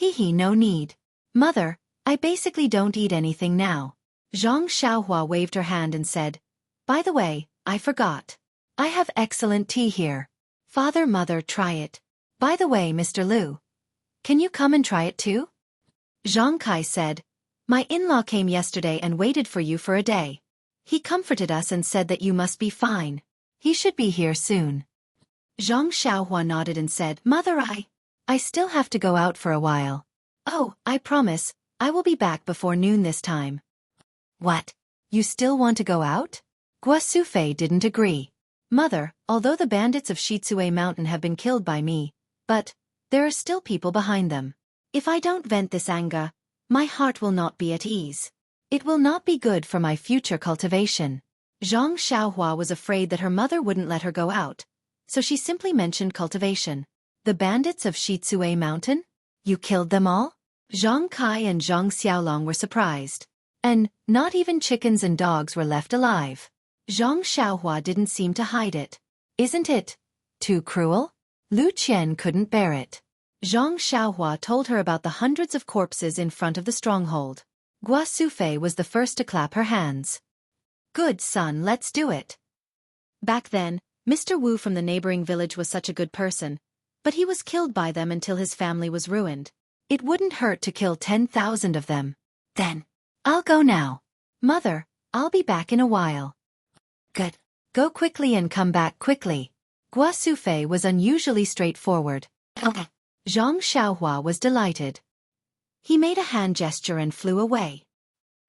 No need. Mother, I basically don't eat anything now. Zhang Xiaohua waved her hand and said. By the way, I forgot. I have excellent tea here. Mother, try it. By the way, Mr. Liu. Can you come and try it too? Zhang Kai said. My in-law came yesterday and waited for you for a day. He comforted us and said that you must be fine. He should be here soon. Zhang Xiaohua nodded and said, Mother, I still have to go out for a while. Oh, I promise, I will be back before noon this time. What? You still want to go out? Guosufei didn't agree. Mother, although the bandits of Xueqi Mountain have been killed by me, but there are still people behind them. If I don't vent this anger, my heart will not be at ease. It will not be good for my future cultivation. Zhang Xiaohua was afraid that her mother wouldn't let her go out, so she simply mentioned cultivation. The bandits of Xueqi Mountain? You killed them all? Zhang Kai and Zhang Xiaolong were surprised. And not even chickens and dogs were left alive. Zhang Xiaohua didn't seem to hide it. Isn't it too cruel? Lu Qian couldn't bear it. Zhang Xiaohua told her about the hundreds of corpses in front of the stronghold. Guosufei was the first to clap her hands. Good son, let's do it. Back then, Mr. Wu from the neighboring village was such a good person, but he was killed by them until his family was ruined. It wouldn't hurt to kill 10,000 of them. Then, I'll go now. Mother, I'll be back in a while. Good. Go quickly and come back quickly. Guosufei was unusually straightforward. Okay. Zhang Xiaohua was delighted. He made a hand gesture and flew away.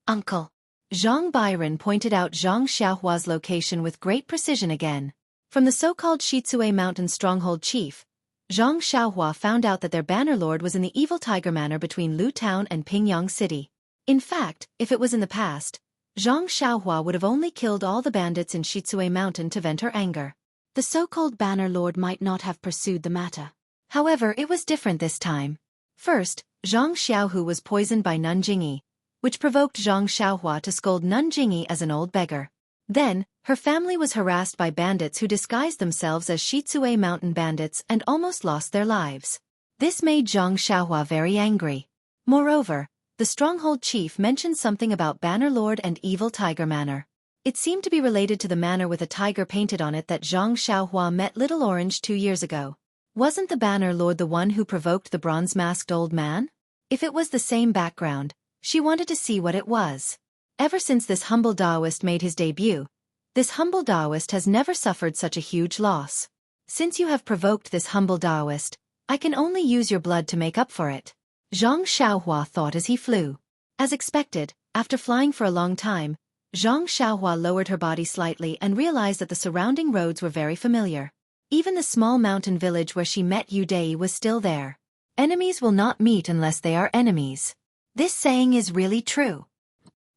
Uncle. Zhang Byron pointed out Zhang Xiaohua's location with great precision again. From the so-called Xueqi Mountain stronghold chief, Zhang Xiaohua found out that their banner lord was in the evil tiger manor between Lu Town and Pingyang City. In fact, if it was in the past, Zhang Xiaohua would have only killed all the bandits in Xueqi Mountain to vent her anger. The so-called banner lord might not have pursued the matter. However, it was different this time. First, Zhang Xiaohu was poisoned by Nun Jingyi, which provoked Zhang Xiaohua to scold Nun Jingyi as an old beggar. Then, her family was harassed by bandits who disguised themselves as Xueqi Mountain bandits and almost lost their lives. This made Zhang Xiaohua very angry. Moreover, the stronghold chief mentioned something about Banner Lord and Evil Tiger Manor. It seemed to be related to the manor with a tiger painted on it that Zhang Xiaohua met Little Orange 2 years ago. Wasn't the Banner Lord the one who provoked the bronze-masked old man? If it was the same background, she wanted to see what it was. Ever since this humble Taoist made his debut, this humble Taoist has never suffered such a huge loss. Since you have provoked this humble Taoist, I can only use your blood to make up for it. Zhang Xiaohua thought as he flew. As expected, after flying for a long time, Zhang Xiaohua lowered her body slightly and realized that the surrounding roads were very familiar. Even the small mountain village where she met Yu Dei was still there. Enemies will not meet unless they are enemies. This saying is really true.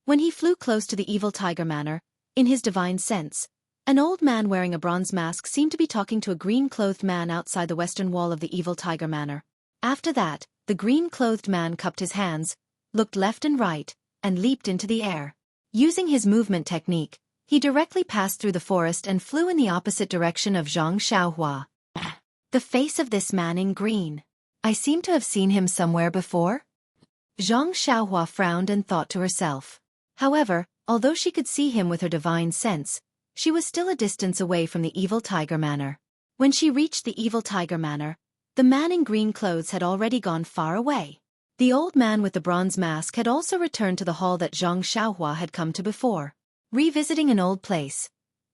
When he flew close to the evil tiger manor, in his divine sense, an old man wearing a bronze mask seemed to be talking to a green-clothed man outside the western wall of the evil tiger manor. After that, the green-clothed man cupped his hands, looked left and right, and leaped into the air. Using his movement technique, he directly passed through the forest and flew in the opposite direction of Zhang Xiaohua. The face of this man in green. I seem to have seen him somewhere before. Zhang Xiaohua frowned and thought to herself. However, although she could see him with her divine sense, she was still a distance away from the evil tiger manor. When she reached the evil tiger manor, the man in green clothes had already gone far away. The old man with the bronze mask had also returned to the hall that Zhang Xiaohua had come to before. Revisiting an old place.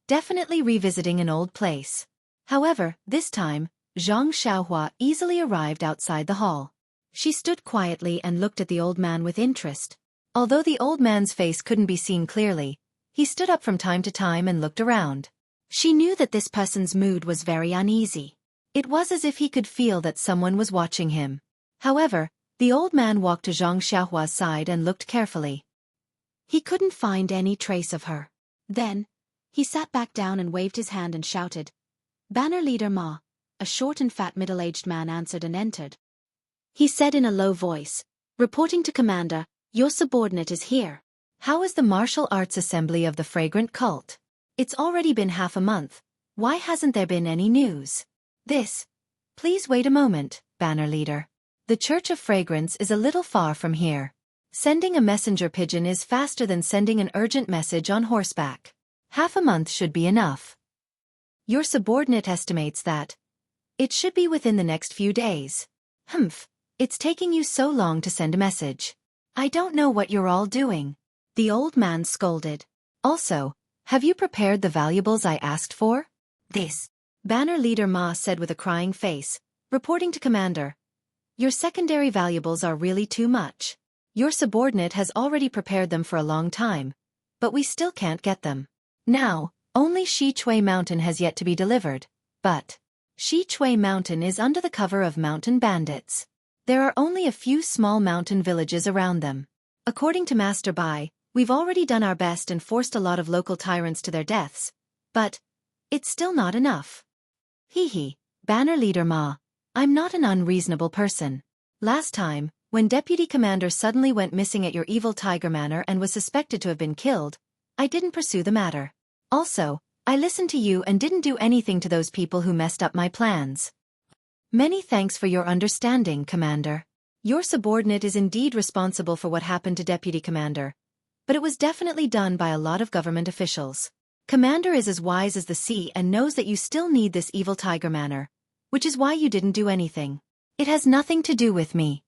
Definitely revisiting an old place. However, this time, Zhang Xiaohua easily arrived outside the hall. She stood quietly and looked at the old man with interest. Although the old man's face couldn't be seen clearly, he stood up from time to time and looked around. She knew that this person's mood was very uneasy. It was as if he could feel that someone was watching him. However, the old man walked to Zhang Xiaohua's side and looked carefully. He couldn't find any trace of her. Then, he sat back down and waved his hand and shouted. Banner Leader Ma, a short and fat middle-aged man answered and entered. He said in a low voice, reporting to Commander, your subordinate is here. How is the martial arts assembly of the fragrant cult? It's already been half a month. Why hasn't there been any news? Please wait a moment, Banner Leader. The Church of Fragrance is a little far from here. Sending a messenger pigeon is faster than sending an urgent message on horseback. Half a month should be enough. Your subordinate estimates that it should be within the next few days. It's taking you so long to send a message. I don't know what you're all doing. The old man scolded. Also, have you prepared the valuables I asked for? Banner Leader Ma said with a crying face, reporting to Commander. Your secondary valuables are really too much. Your subordinate has already prepared them for a long time, but we still can't get them. Now, only Xueqi Mountain has yet to be delivered, but Xueqi Mountain is under the cover of mountain bandits. There are only a few small mountain villages around them. According to Master Bai, we've already done our best and forced a lot of local tyrants to their deaths, but it's still not enough. Banner Leader Ma, I'm not an unreasonable person. Last time, when Deputy Commander suddenly went missing at your evil Tiger Manor and was suspected to have been killed, I didn't pursue the matter. Also, I listened to you and didn't do anything to those people who messed up my plans. Many thanks for your understanding, Commander. Your subordinate is indeed responsible for what happened to Deputy Commander, but it was definitely done by a lot of government officials. Commander is as wise as the sea and knows that you still need this evil Tiger Manor, which is why you didn't do anything. It has nothing to do with me.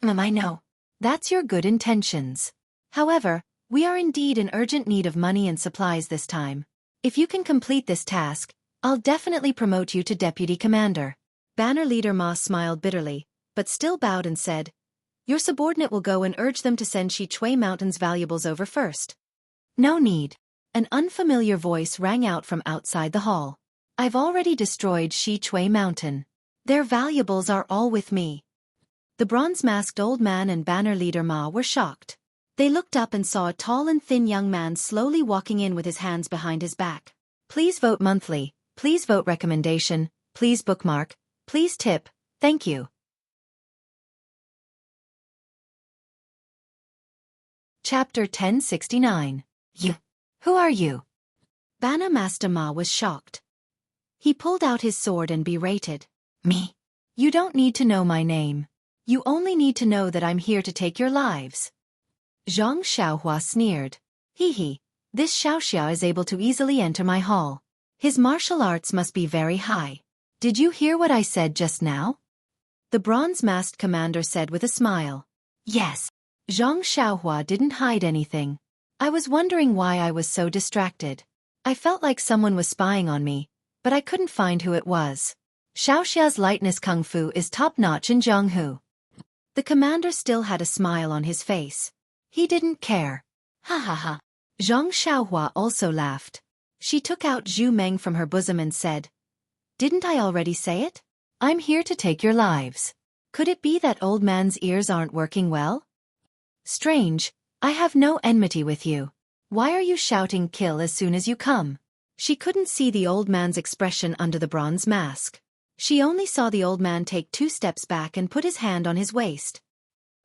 I know. That's your good intentions. However, we are indeed in urgent need of money and supplies this time. If you can complete this task, I'll definitely promote you to Deputy Commander. Banner Leader Ma smiled bitterly, but still bowed and said, your subordinate will go and urge them to send Xueqi Mountain's valuables over first. No need. An unfamiliar voice rang out from outside the hall. I've already destroyed Xueqi Mountain. Their valuables are all with me. The bronze-masked old man and Banner Leader Ma were shocked. They looked up and saw a tall and thin young man slowly walking in with his hands behind his back. Please vote monthly, please vote recommendation, please bookmark, please tip, thank you. Chapter 1069. Who are you? Banner Master Ma was shocked. He pulled out his sword and berated. Me? You don't need to know my name. You only need to know that I'm here to take your lives. Zhang Xiaohua sneered. This Xiaoxia is able to easily enter my hall. His martial arts must be very high. Did you hear what I said just now? The bronze-masked commander said with a smile. Yes. Zhang Xiaohua didn't hide anything. I was wondering why I was so distracted. I felt like someone was spying on me, but I couldn't find who it was. Xiaoxia's lightness kung fu is top-notch in Zhonghu. The commander still had a smile on his face. He didn't care. Ha. Zhang Xiaohua also laughed. She took out Zhu Meng from her bosom and said, Didn't I already say it? I'm here to take your lives. Could it be that old man's ears aren't working well? Strange, I have no enmity with you. Why are you shouting kill as soon as you come? She couldn't see the old man's expression under the bronze mask. She only saw the old man take 2 steps back and put his hand on his waist.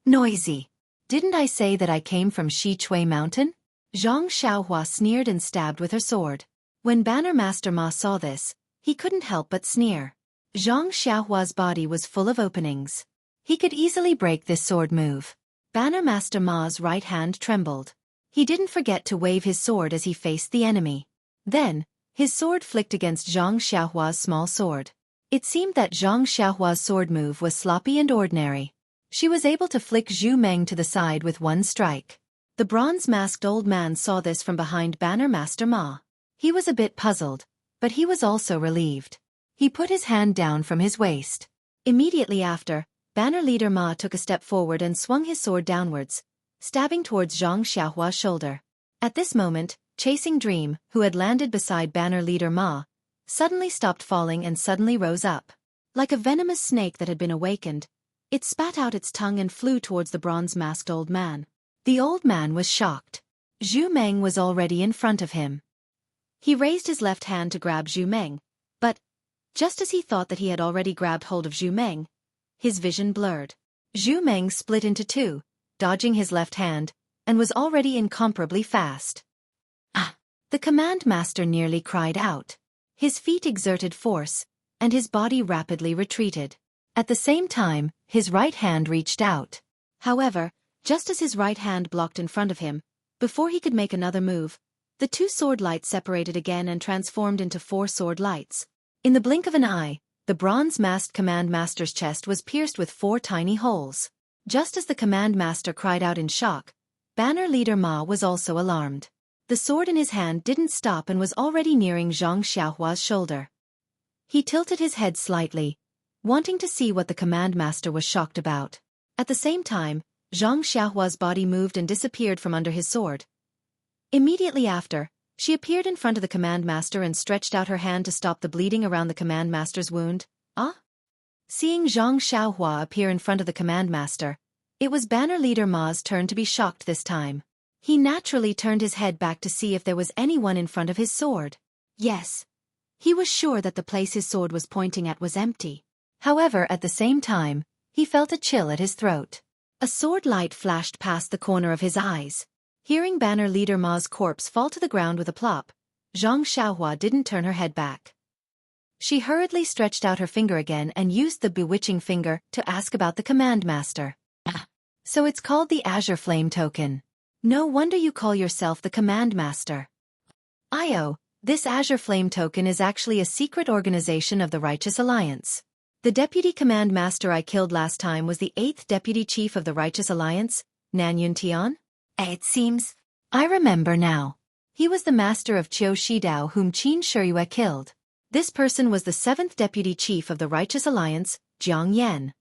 Noisy. Didn't I say that I came from Xueqi Mountain? Zhang Xiaohua sneered and stabbed with her sword. When Banner Master Ma saw this, he couldn't help but sneer. Zhang Xiaohua's body was full of openings. He could easily break this sword move. Banner Master Ma's right hand trembled. He didn't forget to wave his sword as he faced the enemy. Then, his sword flicked against Zhang Xiaohua's small sword. It seemed that Zhang Xiaohua's sword move was sloppy and ordinary. She was able to flick Zhu Meng to the side with one strike. The bronze-masked old man saw this from behind Banner Master Ma. He was a bit puzzled, but he was also relieved. He put his hand down from his waist. Immediately after, Banner Leader Ma took a step forward and swung his sword downwards, stabbing towards Zhang Xiaohua's shoulder. At this moment, Chasing Dream, who had landed beside Banner Leader Ma, suddenly stopped falling and suddenly rose up. Like a venomous snake that had been awakened, it spat out its tongue and flew towards the bronze-masked old man. The old man was shocked. Zhu Meng was already in front of him. He raised his left hand to grab Zhu Meng, but, just as he thought that he had already grabbed hold of Zhu Meng, his vision blurred. Zhu Meng split into two, dodging his left hand, and was already incomparably fast. Ah! The command master nearly cried out. His feet exerted force, and his body rapidly retreated. At the same time, his right hand reached out. However, just as his right hand blocked in front of him, before he could make another move, the two sword lights separated again and transformed into four sword lights. In the blink of an eye, the bronze-masked command master's chest was pierced with four tiny holes. Just as the command master cried out in shock, Banner Leader Ma was also alarmed. The sword in his hand didn't stop and was already nearing Zhang Xiaohua's shoulder. He tilted his head slightly, wanting to see what the command master was shocked about. At the same time, Zhang Xiaohua's body moved and disappeared from under his sword. Immediately after, she appeared in front of the command master and stretched out her hand to stop the bleeding around the command master's wound. Ah? Seeing Zhang Xiaohua appear in front of the command master, it was Banner Leader Ma's turn to be shocked this time. He naturally turned his head back to see if there was anyone in front of his sword. Yes. He was sure that the place his sword was pointing at was empty. However, at the same time, he felt a chill at his throat. A sword light flashed past the corner of his eyes. Hearing Banner Leader Ma's corpse fall to the ground with a plop, Zhang Xiaohua didn't turn her head back. She hurriedly stretched out her finger again and used the bewitching finger to ask about the command master. Ah, so it's called the Azure Flame Token. No wonder you call yourself the command master. This Azure Flame Token is actually a secret organization of the Righteous Alliance. The deputy command master I killed last time was the 8th deputy chief of the Righteous Alliance, Nan Yuntian? It seems. I remember now. He was the master of Qiu Shidao whom Qin Shiyue killed. This person was the 7th deputy chief of the Righteous Alliance, Jiang Yan.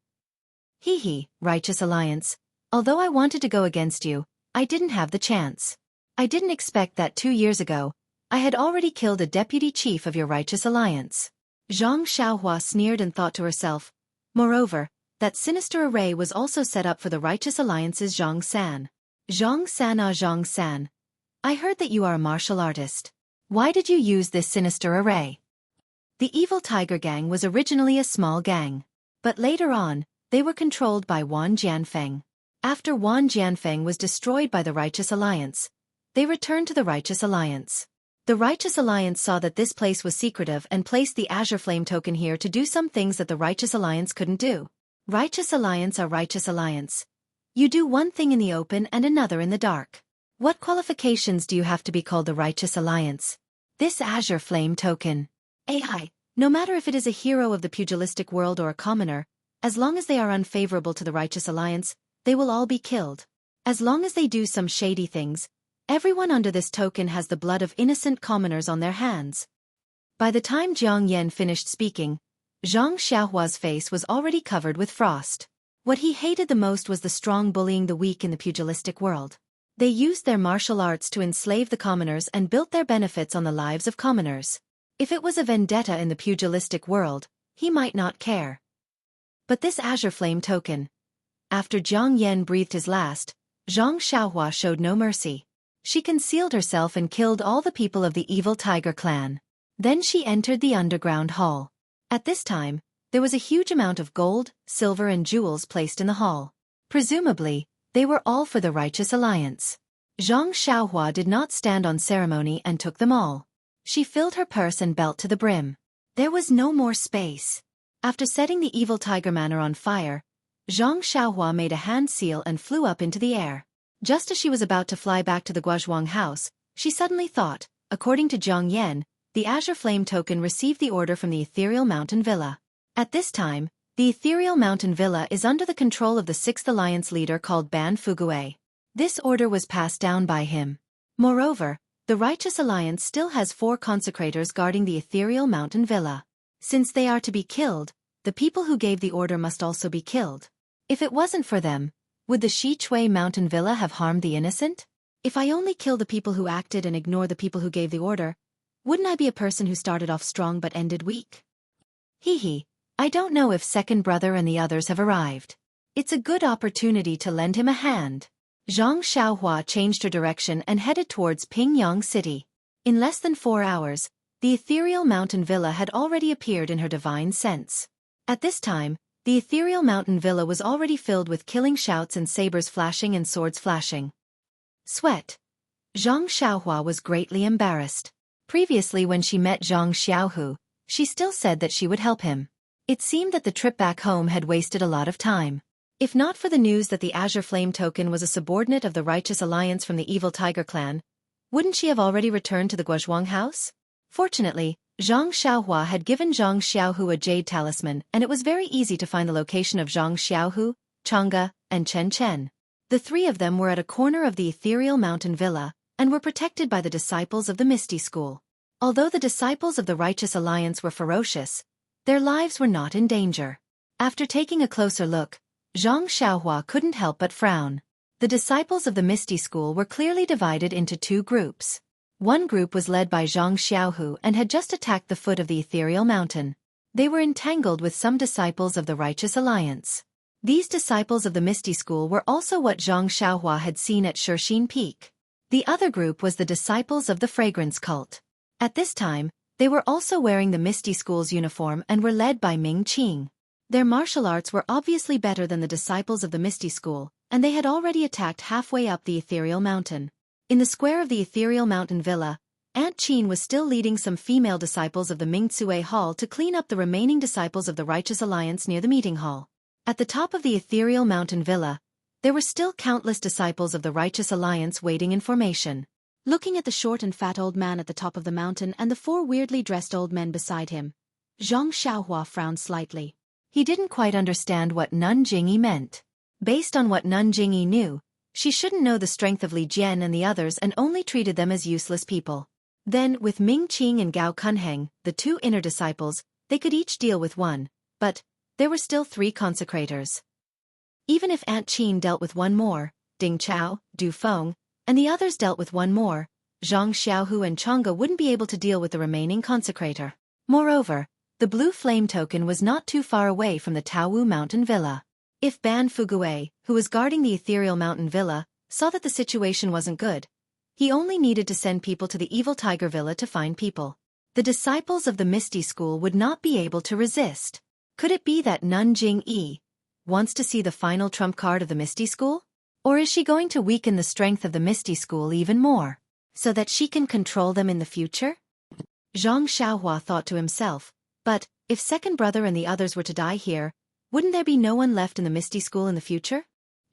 Righteous Alliance. Although I wanted to go against you, I didn't have the chance. I didn't expect that 2 years ago, I had already killed a deputy chief of your Righteous Alliance. Zhang Xiaohua sneered and thought to herself. Moreover, that sinister array was also set up for the Righteous Alliance's Zhang San. Zhang San. I heard that you are a martial artist. Why did you use this sinister array? The Evil Tiger Gang was originally a small gang. But later on, they were controlled by Wan Jianfeng. After Wan Jianfeng was destroyed by the Righteous Alliance, they returned to the Righteous Alliance. The Righteous Alliance saw that this place was secretive and placed the Azure Flame Token here to do some things that the Righteous Alliance couldn't do. Righteous Alliance are Righteous Alliance. You do one thing in the open and another in the dark. What qualifications do you have to be called the Righteous Alliance? This Azure Flame Token. No matter if it is a hero of the pugilistic world or a commoner, as long as they are unfavorable to the Righteous Alliance, they will all be killed. As long as they do some shady things, everyone under this token has the blood of innocent commoners on their hands. By the time Jiang Yan finished speaking, Zhang Xiaohua's face was already covered with frost. What he hated the most was the strong bullying the weak in the pugilistic world. They used their martial arts to enslave the commoners and built their benefits on the lives of commoners. If it was a vendetta in the pugilistic world, he might not care. But this Azure Flame Token. After Jiang Yan breathed his last, Zhang Xiaohua showed no mercy. She concealed herself and killed all the people of the Evil Tiger clan. Then she entered the underground hall. At this time, there was a huge amount of gold, silver and jewels placed in the hall. Presumably, they were all for the Righteous Alliance. Zhang Xiaohua did not stand on ceremony and took them all. She filled her purse and belt to the brim. There was no more space. After setting the Evil Tiger Manor on fire, Zhang Xiaohua made a hand seal and flew up into the air. Just as she was about to fly back to the Guozhuang house, she suddenly thought, according to Jiang Yan, the Azure Flame Token received the order from the Ethereal Mountain Villa. At this time, The ethereal mountain villa is under the control of the 6th Alliance leader called Ban Fugue. This order was passed down by him. Moreover, the Righteous Alliance still has 4 consecrators guarding the ethereal mountain villa. Since they are to be killed, the people who gave the order must also be killed. If it wasn't for them, would the Xueqi mountain villa have harmed the innocent? If I only kill the people who acted and ignore the people who gave the order, wouldn't I be a person who started off strong but ended weak? Hee. I don't know if second brother and the others have arrived. It's a good opportunity to lend him a hand. Zhang Xiaohua changed her direction and headed towards Pingyang City. In less than 4 hours, the ethereal mountain villa had already appeared in her divine sense. At this time, the ethereal mountain villa was already filled with killing shouts and sabers flashing and swords flashing. Sweat. Zhang Xiaohua was greatly embarrassed. Previously when she met Zhang Xiaohu, she still said that she would help him. It seemed that the trip back home had wasted a lot of time. If not for the news that the Azure Flame token was a subordinate of the Righteous Alliance from the Evil Tiger clan, wouldn't she have already returned to the Guozhuang house? Fortunately, Zhang Xiaohua had given Zhang Xiaohu a jade talisman, and it was very easy to find the location of Zhang Xiaohu, Chang'e, and Chen Chen. The 3 of them were at a corner of the ethereal mountain villa, and were protected by the disciples of the Misty School. Although the disciples of the Righteous Alliance were ferocious, their lives were not in danger. After taking a closer look, Zhang Xiaohua couldn't help but frown. The disciples of the Misty School were clearly divided into 2 groups. One group was led by Zhang Xiaohu and had just attacked the foot of the ethereal mountain. They were entangled with some disciples of the Righteous Alliance. These disciples of the Misty School were also what Zhang Xiaohua had seen at Shixin Peak. The other group was the disciples of the Fragrance Cult. At this time, they were also wearing the Misty School's uniform and were led by Ming Qing. Their martial arts were obviously better than the disciples of the Misty School, and they had already attacked halfway up the ethereal mountain. In the square of the ethereal mountain villa, Aunt Qin was still leading some female disciples of the Mingzue Hall to clean up the remaining disciples of the Righteous Alliance near the meeting hall. At the top of the ethereal mountain villa, there were still countless disciples of the Righteous Alliance waiting in formation. Looking at the short and fat old man at the top of the mountain and the 4 weirdly dressed old men beside him, Zhang Xiaohua frowned slightly. He didn't quite understand what Nun Jingyi meant. Based on what Nun Jingyi knew, she shouldn't know the strength of Li Jian and the others and only treated them as useless people. Then, with Ming Qing and Gao Kunheng, the 2 inner disciples, they could each deal with 1, but there were still 3 consecrators. Even if Aunt Qin dealt with 1 more, Ding Chao, Du Feng, and the others dealt with 1 more, Zhang Xiaohu and Chang'e wouldn't be able to deal with the remaining consecrator. Moreover, the blue flame token was not too far away from the Taowu mountain villa. If Ban Fugue, who was guarding the ethereal mountain villa, saw that the situation wasn't good, he only needed to send people to the Evil Tiger Villa to find people. The disciples of the Misty School would not be able to resist. Could it be that Nun Jingyi wants to see the final trump card of the Misty School? Or is she going to weaken the strength of the Misty School even more, so that she can control them in the future? Zhang Xiaohua thought to himself, but, if second brother and the others were to die here, wouldn't there be no one left in the Misty School in the future?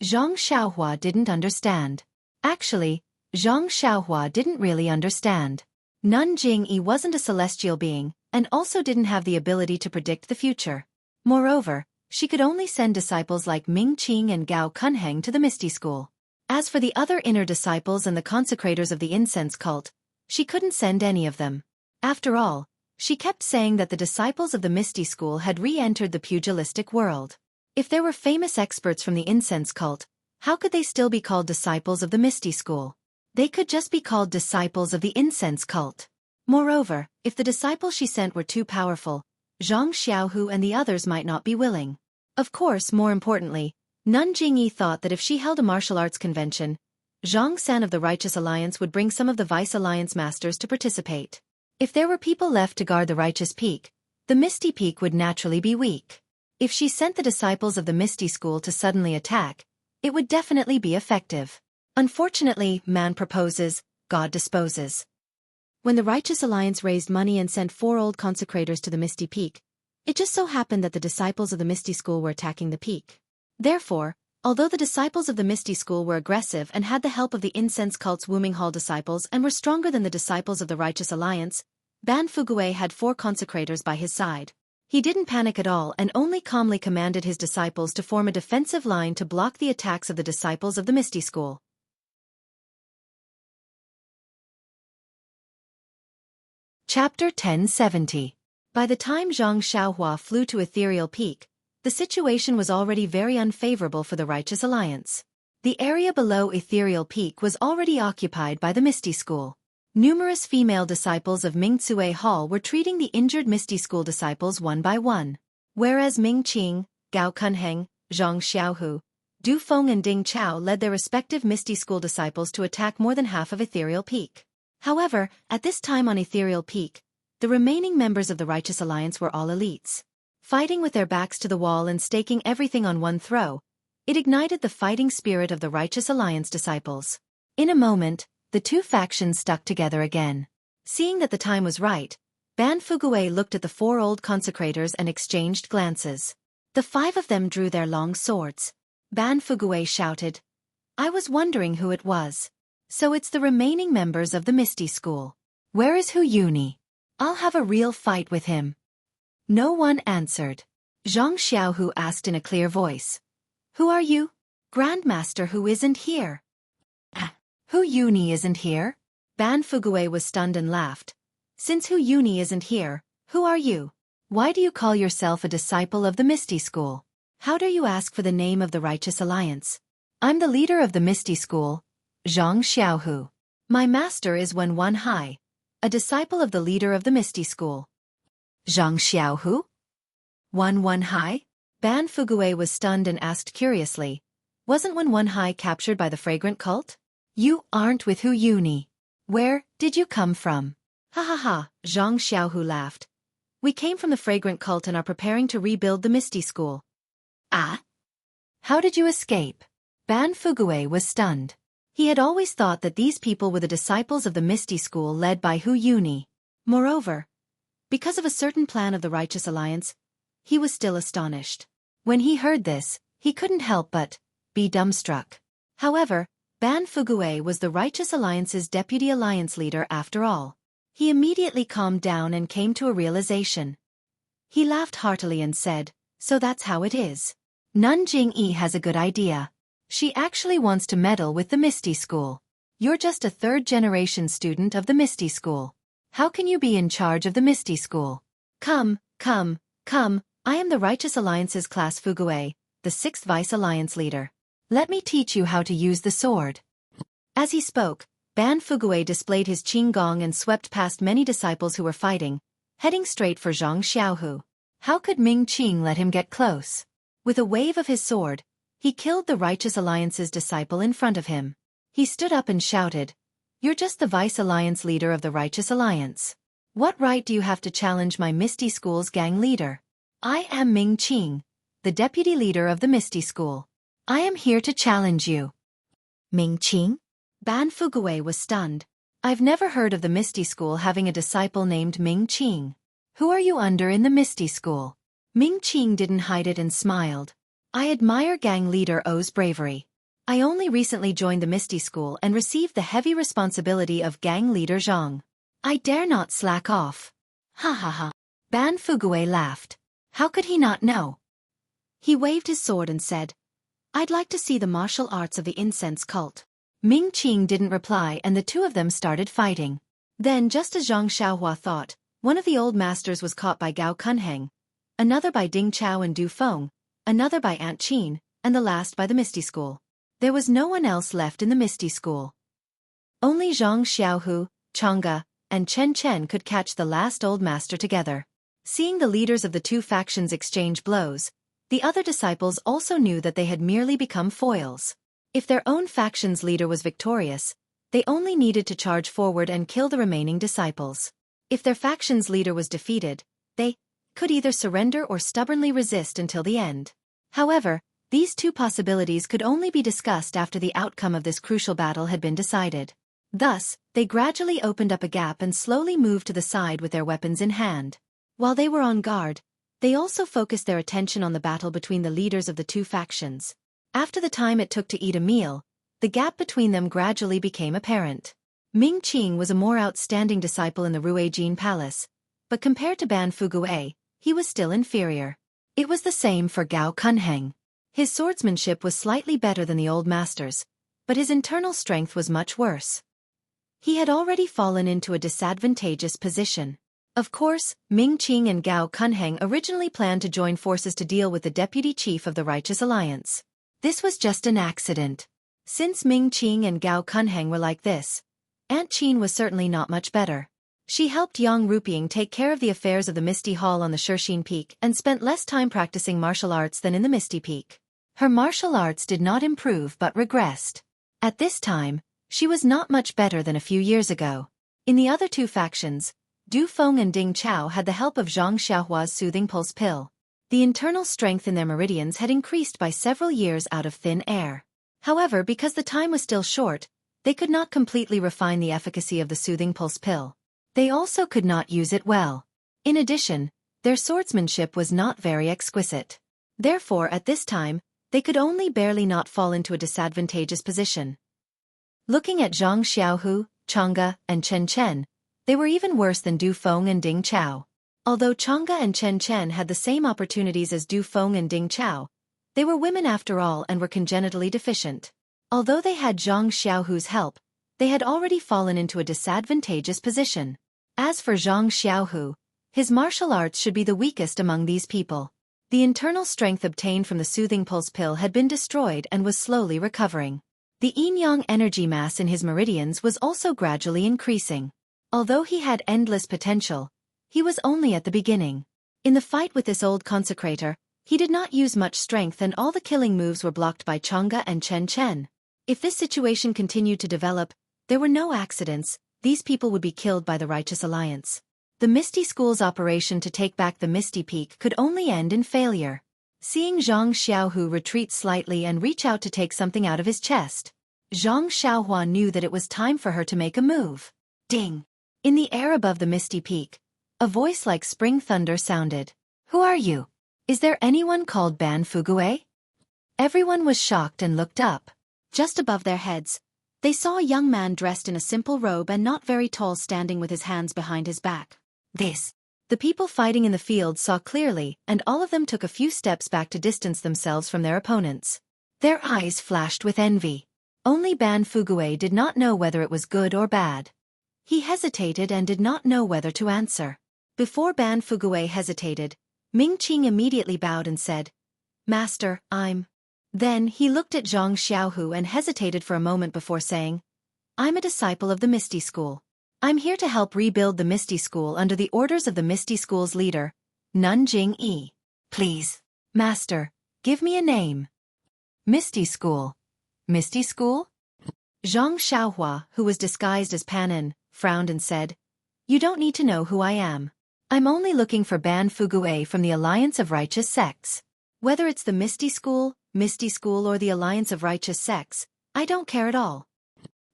Zhang Xiaohua didn't understand. Actually, Zhang Xiaohua didn't really understand. Nun Jingyi wasn't a celestial being, and also didn't have the ability to predict the future. Moreover, she could only send disciples like Ming Qing and Gao Kunheng to the Misty School. As for the other inner disciples and the consecrators of the incense cult, she couldn't send any of them. After all, she kept saying that the disciples of the Misty School had re-entered the pugilistic world. If there were famous experts from the incense cult, how could they still be called disciples of the Misty School? They could just be called disciples of the incense cult. Moreover, if the disciples she sent were too powerful, Zhang Xiaohu and the others might not be willing. Of course, more importantly, Nun Jingyi thought that if she held a martial arts convention, Zhang San of the Righteous Alliance would bring some of the Vice Alliance masters to participate. If there were people left to guard the Righteous Peak, the Misty Peak would naturally be weak. If she sent the disciples of the Misty School to suddenly attack, it would definitely be effective. Unfortunately, man proposes, God disposes. When the Righteous Alliance raised money and sent 4 old consecrators to the Misty Peak, it just so happened that the disciples of the Misty School were attacking the peak. Therefore, although the disciples of the Misty School were aggressive and had the help of the incense cult's Wooming Hall disciples and were stronger than the disciples of the Righteous Alliance, Ban Fugue had 4 consecrators by his side. He didn't panic at all and only calmly commanded his disciples to form a defensive line to block the attacks of the disciples of the Misty School. Chapter 1070. By the time Zhang Xiaohua flew to Ethereal Peak, the situation was already very unfavorable for the Righteous Alliance. The area below Ethereal Peak was already occupied by the Misty School. Numerous female disciples of Ming Tsue Hall were treating the injured Misty School disciples one by one. Whereas Ming Qing, Gao Kunheng, Zhang Xiaohu, Du Feng and Ding Chao led their respective Misty School disciples to attack more than half of Ethereal Peak. However, at this time on Ethereal Peak, the remaining members of the Righteous Alliance were all elites. Fighting with their backs to the wall and staking everything on one throw, it ignited the fighting spirit of the Righteous Alliance disciples. In a moment, the two factions stuck together again. Seeing that the time was right, Ban Fuguei looked at the four old consecrators and exchanged glances. The five of them drew their long swords. Ban Fuguei shouted, "I was wondering who it was. So it's the remaining members of the Misty School. Where is Xueqi? I'll have a real fight with him." No one answered. Zhang Xiaohu asked in a clear voice, "Who are you?" "Grandmaster who isn't here." Xueqi isn't here? Ban Fuguei was stunned and laughed. "Since Xueqi isn't here, who are you? Why do you call yourself a disciple of the Misty School? How dare you ask for the name of the Righteous Alliance?" "I'm the leader of the Misty School, Zhang Xiaohu." "My master is Wen Hai, a disciple of the leader of the Misty School." "Zhang Xiaohu? Wen Hai?" Ban Fuguei was stunned and asked curiously, "Wasn't Wen Hai captured by the fragrant cult?" "You aren't with Xueqi. Where did you come from?" "Ha ha ha," Zhang Xiaohu laughed. "We came from the fragrant cult and are preparing to rebuild the Misty School." "Ah? How did you escape?" Ban Fuguei was stunned. He had always thought that these people were the disciples of the Misty School led by Xueqi. Moreover, because of a certain plan of the Righteous Alliance, he was still astonished. When he heard this, he couldn't help but be dumbstruck. However, Ban Fuguei was the Righteous Alliance's deputy alliance leader after all. He immediately calmed down and came to a realization. He laughed heartily and said, "So that's how it is. Nanjing-yi has a good idea. She actually wants to meddle with the Misty School. You're just a third-generation student of the Misty School. How can you be in charge of the Misty School?" Come, I am the Righteous Alliance's class Fuguei, the 6th Vice Alliance leader. Let me teach you how to use the sword." As he spoke, Ban Fuguei displayed his qing gong and swept past many disciples who were fighting, heading straight for Zhang Xiaohu. How could Ming Qing let him get close? With a wave of his sword, he killed the Righteous Alliance's disciple in front of him. He stood up and shouted, "You're just the Vice Alliance leader of the Righteous Alliance. What right do you have to challenge my Misty School's gang leader?" "I am Ming Qing, the deputy leader of the Misty School. I am here to challenge you." "Ming Qing?" Ban Fuguei was stunned. "I've never heard of the Misty School having a disciple named Ming Qing. Who are you under in the Misty School?" Ming Qing didn't hide it and smiled. "I admire gang leader O's bravery. I only recently joined the Misty School and received the heavy responsibility of gang leader Zhang. I dare not slack off." "Ha ha ha." Ban Fuguei laughed. How could he not know? He waved his sword and said, "I'd like to see the martial arts of the incense cult." Ming Qing didn't reply and the two of them started fighting. Then, just as Zhang Xiaohua thought, one of the old masters was caught by Gao Kunheng, another by Ding Chao and Du Feng, another by Aunt Qin, and the last by the Misty School. There was no one else left in the Misty School. Only Zhang Xiaohu, Chang'e, and Chen Chen could catch the last old master together. Seeing the leaders of the two factions exchange blows, the other disciples also knew that they had merely become foils. If their own faction's leader was victorious, they only needed to charge forward and kill the remaining disciples. If their faction's leader was defeated, they could either surrender or stubbornly resist until the end. However, these two possibilities could only be discussed after the outcome of this crucial battle had been decided. Thus, they gradually opened up a gap and slowly moved to the side with their weapons in hand. While they were on guard, they also focused their attention on the battle between the leaders of the two factions. After the time it took to eat a meal, the gap between them gradually became apparent. Ming Qing was a more outstanding disciple in the Ruijin Palace, but compared to Ban Fuguei, he was still inferior. It was the same for Gao Kunheng. His swordsmanship was slightly better than the old master's, but his internal strength was much worse. He had already fallen into a disadvantageous position. Of course, Ming Qing and Gao Kunheng originally planned to join forces to deal with the deputy chief of the Righteous Alliance. This was just an accident. Since Ming Qing and Gao Kunheng were like this, Aunt Qin was certainly not much better. She helped Yang Rupiang take care of the affairs of the Misty Hall on the Shurxin Peak and spent less time practicing martial arts than in the Misty Peak. Her martial arts did not improve but regressed. At this time, she was not much better than a few years ago. In the other two factions, Du Feng and Ding Chao had the help of Zhang Xiaohua's soothing pulse pill. The internal strength in their meridians had increased by several years out of thin air. However, because the time was still short, they could not completely refine the efficacy of the soothing pulse pill. They also could not use it well. In addition, their swordsmanship was not very exquisite. Therefore, at this time, they could only barely not fall into a disadvantageous position. Looking at Zhang Xiaohu, Chang'e, and Chen Chen, they were even worse than Du Feng and Ding Chao. Although Chang'e and Chen Chen had the same opportunities as Du Feng and Ding Chao, they were women after all and were congenitally deficient. Although they had Zhang Xiaohu's help, they had already fallen into a disadvantageous position. As for Zhang Xiaohu, his martial arts should be the weakest among these people. The internal strength obtained from the soothing pulse pill had been destroyed and was slowly recovering. The yin-yang energy mass in his meridians was also gradually increasing. Although he had endless potential, he was only at the beginning. In the fight with this old consecrator, he did not use much strength and all the killing moves were blocked by Chang'e and Chen Chen. If this situation continued to develop, there were no accidents, these people would be killed by the Righteous Alliance. The Misty School's operation to take back the Misty Peak could only end in failure. Seeing Zhang Xiaohu retreat slightly and reach out to take something out of his chest, Zhang Xiaohua knew that it was time for her to make a move. Ding! In the air above the Misty Peak, a voice like spring thunder sounded. "Who are you? Is there anyone called Ban Fugue?" Everyone was shocked and looked up. Just above their heads, they saw a young man dressed in a simple robe and not very tall standing with his hands behind his back. The people fighting in the field saw clearly, and all of them took a few steps back to distance themselves from their opponents. Their eyes flashed with envy. Only Ban Fugue did not know whether it was good or bad. He hesitated and did not know whether to answer. Before Ban Fugue hesitated, Ming Qing immediately bowed and said, "Master, I'm..." Then he looked at Zhang Xiaohu and hesitated for a moment before saying, "I'm a disciple of the Misty School. I'm here to help rebuild the Misty School under the orders of the Misty School's leader, Nun Jing Yi. Please, Master, give me a name." Misty School. Misty School? Zhang Xiaohua, who was disguised as Panin, frowned and said, "You don't need to know who I am. I'm only looking for Ban Fugue from the Alliance of Righteous Sects. Whether it's the Misty School, or the Alliance of Righteous Sects, I don't care at all."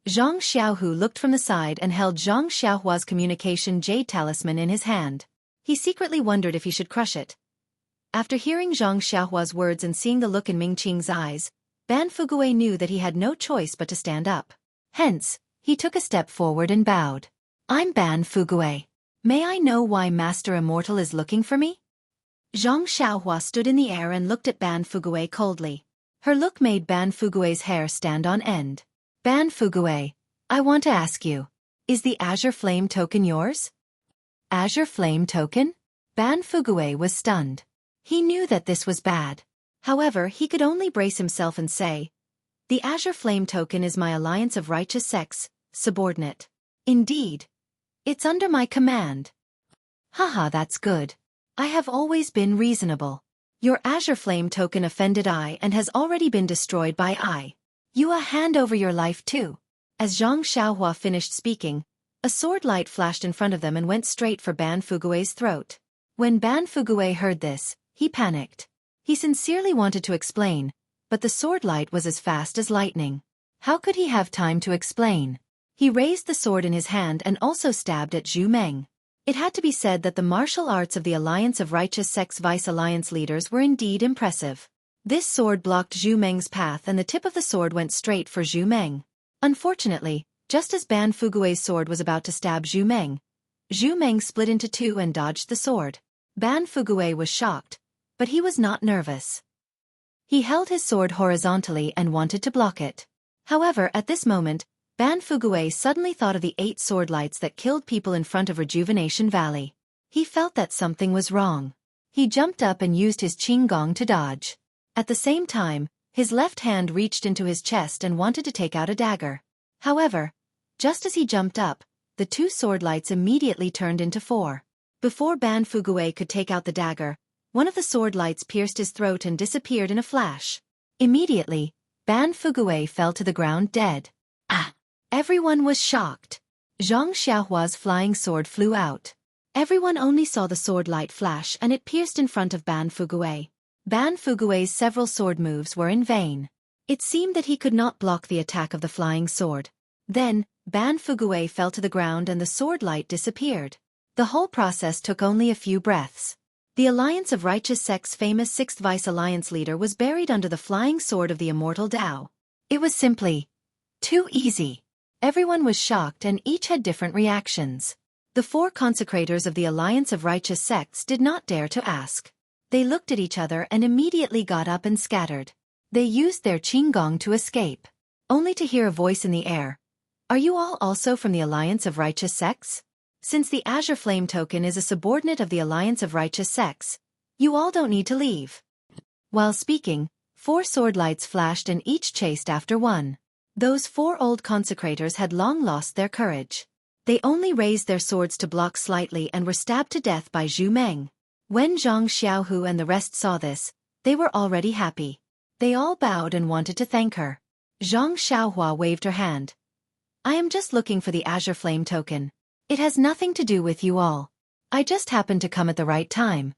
Zhang Xiaohu looked from the side and held Zhang Xiaohua's communication jade talisman in his hand. He secretly wondered if he should crush it. After hearing Zhang Xiaohua's words and seeing the look in Ming Qing's eyes, Ban Fugue knew that he had no choice but to stand up. Hence, he took a step forward and bowed. "I'm Ban Fugue. May I know why Master Immortal is looking for me?" Zhang Xiaohua stood in the air and looked at Ban Fugue coldly. Her look made Ban Fugue's hair stand on end. "Ban Fugue, I want to ask you, is the Azure Flame token yours?" Azure Flame token? Ban Fugue was stunned. He knew that this was bad. However, he could only brace himself and say, "The Azure Flame token is my Alliance of Righteous Sects, subordinate. Indeed. It's under my command." "Haha, that's good. I have always been reasonable. Your Azure Flame token offended I and has already been destroyed by I. You hand over your life too." As Zhang Xiaohua finished speaking, a sword light flashed in front of them and went straight for Ban Fugue's throat. When Ban Fugue heard this, he panicked. He sincerely wanted to explain, but the sword light was as fast as lightning. How could he have time to explain? He raised the sword in his hand and also stabbed at Zhu Meng. It had to be said that the martial arts of the Alliance of Righteous Sects Vice-Alliance leaders were indeed impressive. This sword blocked Zhu Meng's path and the tip of the sword went straight for Zhu Meng. Unfortunately, just as Ban Fugue's sword was about to stab Zhu Meng split into two and dodged the sword. Ban Fugui was shocked, but he was not nervous. He held his sword horizontally and wanted to block it. However, at this moment, Ban Fugui suddenly thought of the 8 sword lights that killed people in front of Rejuvenation Valley. He felt that something was wrong. He jumped up and used his qinggong to dodge. At the same time, his left hand reached into his chest and wanted to take out a dagger. However, just as he jumped up, the 2 sword lights immediately turned into 4. Before Ban Fugui could take out the dagger, one of the sword lights pierced his throat and disappeared in a flash. Immediately, Ban Fugui fell to the ground dead. Ah! Everyone was shocked. Zhang Xiaohua's flying sword flew out. Everyone only saw the sword light flash and it pierced in front of Ban Fugui. Ban Fugui's several sword moves were in vain. It seemed that he could not block the attack of the flying sword. Then, Ban Fugui fell to the ground and the sword light disappeared. The whole process took only a few breaths. The Alliance of Righteous Sect's famous 6th Vice Alliance leader was buried under the flying sword of the immortal Tao. It was simply too easy. Everyone was shocked and each had different reactions. The 4 consecrators of the Alliance of Righteous Sects did not dare to ask. They looked at each other and immediately got up and scattered. They used their qinggong to escape. Only to hear a voice in the air. Are you all also from the Alliance of Righteous Sects? Since the Azure Flame token is a subordinate of the Alliance of Righteous Sects, you all don't need to leave. While speaking, 4 sword lights flashed and each chased after one. Those 4 old consecrators had long lost their courage. They only raised their swords to block slightly and were stabbed to death by Zhu Meng. When Zhang Xiaohu and the rest saw this, they were already happy. They all bowed and wanted to thank her. Zhang Xiaohua waved her hand. I am just looking for the Azure Flame token. It has nothing to do with you all. I just happened to come at the right time.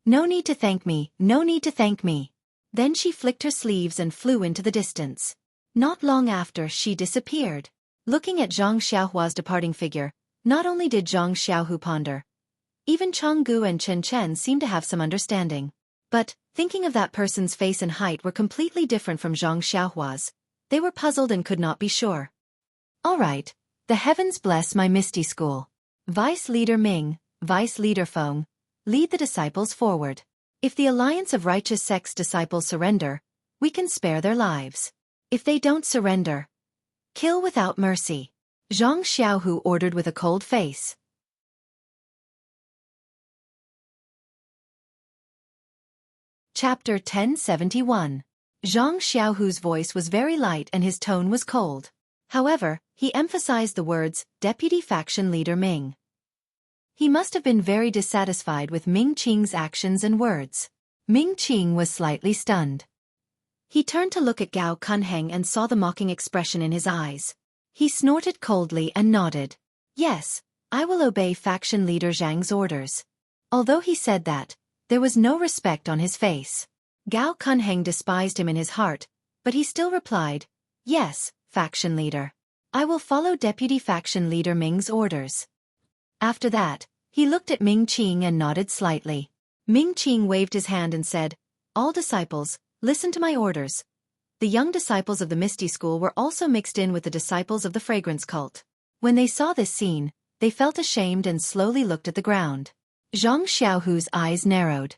No need to thank me, no need to thank me. Then she flicked her sleeves and flew into the distance. Not long after, she disappeared. Looking at Zhang Xiaohua's departing figure, not only did Zhang Xiaohu ponder. Even Changgu and Chen Chen seemed to have some understanding. But, thinking of that person's face and height were completely different from Zhang Xiaohua's. They were puzzled and could not be sure. All right. The heavens bless my Misty School. Vice Leader Ming, Vice Leader Feng, lead the disciples forward. If the Alliance of Righteous Sects disciples surrender, we can spare their lives. If they don't surrender, kill without mercy. Zhang Xiaohu ordered with a cold face. Chapter 1071. Zhang Xiaohu's voice was very light and his tone was cold. However, he emphasized the words, Deputy Faction Leader Ming. He must have been very dissatisfied with Ming Qing's actions and words. Ming Qing was slightly stunned. He turned to look at Gao Kunheng and saw the mocking expression in his eyes. He snorted coldly and nodded. Yes, I will obey Faction Leader Zhang's orders. Although he said that, there was no respect on his face. Gao Kunheng despised him in his heart, but he still replied, Yes, Faction Leader. I will follow Deputy Faction Leader Ming's orders. After that, he looked at Ming Qing and nodded slightly. Ming Qing waved his hand and said, All disciples, listen to my orders. The young disciples of the Misty School were also mixed in with the disciples of the Fragrance Cult. When they saw this scene, they felt ashamed and slowly looked at the ground. Zhang Xiaohu's eyes narrowed.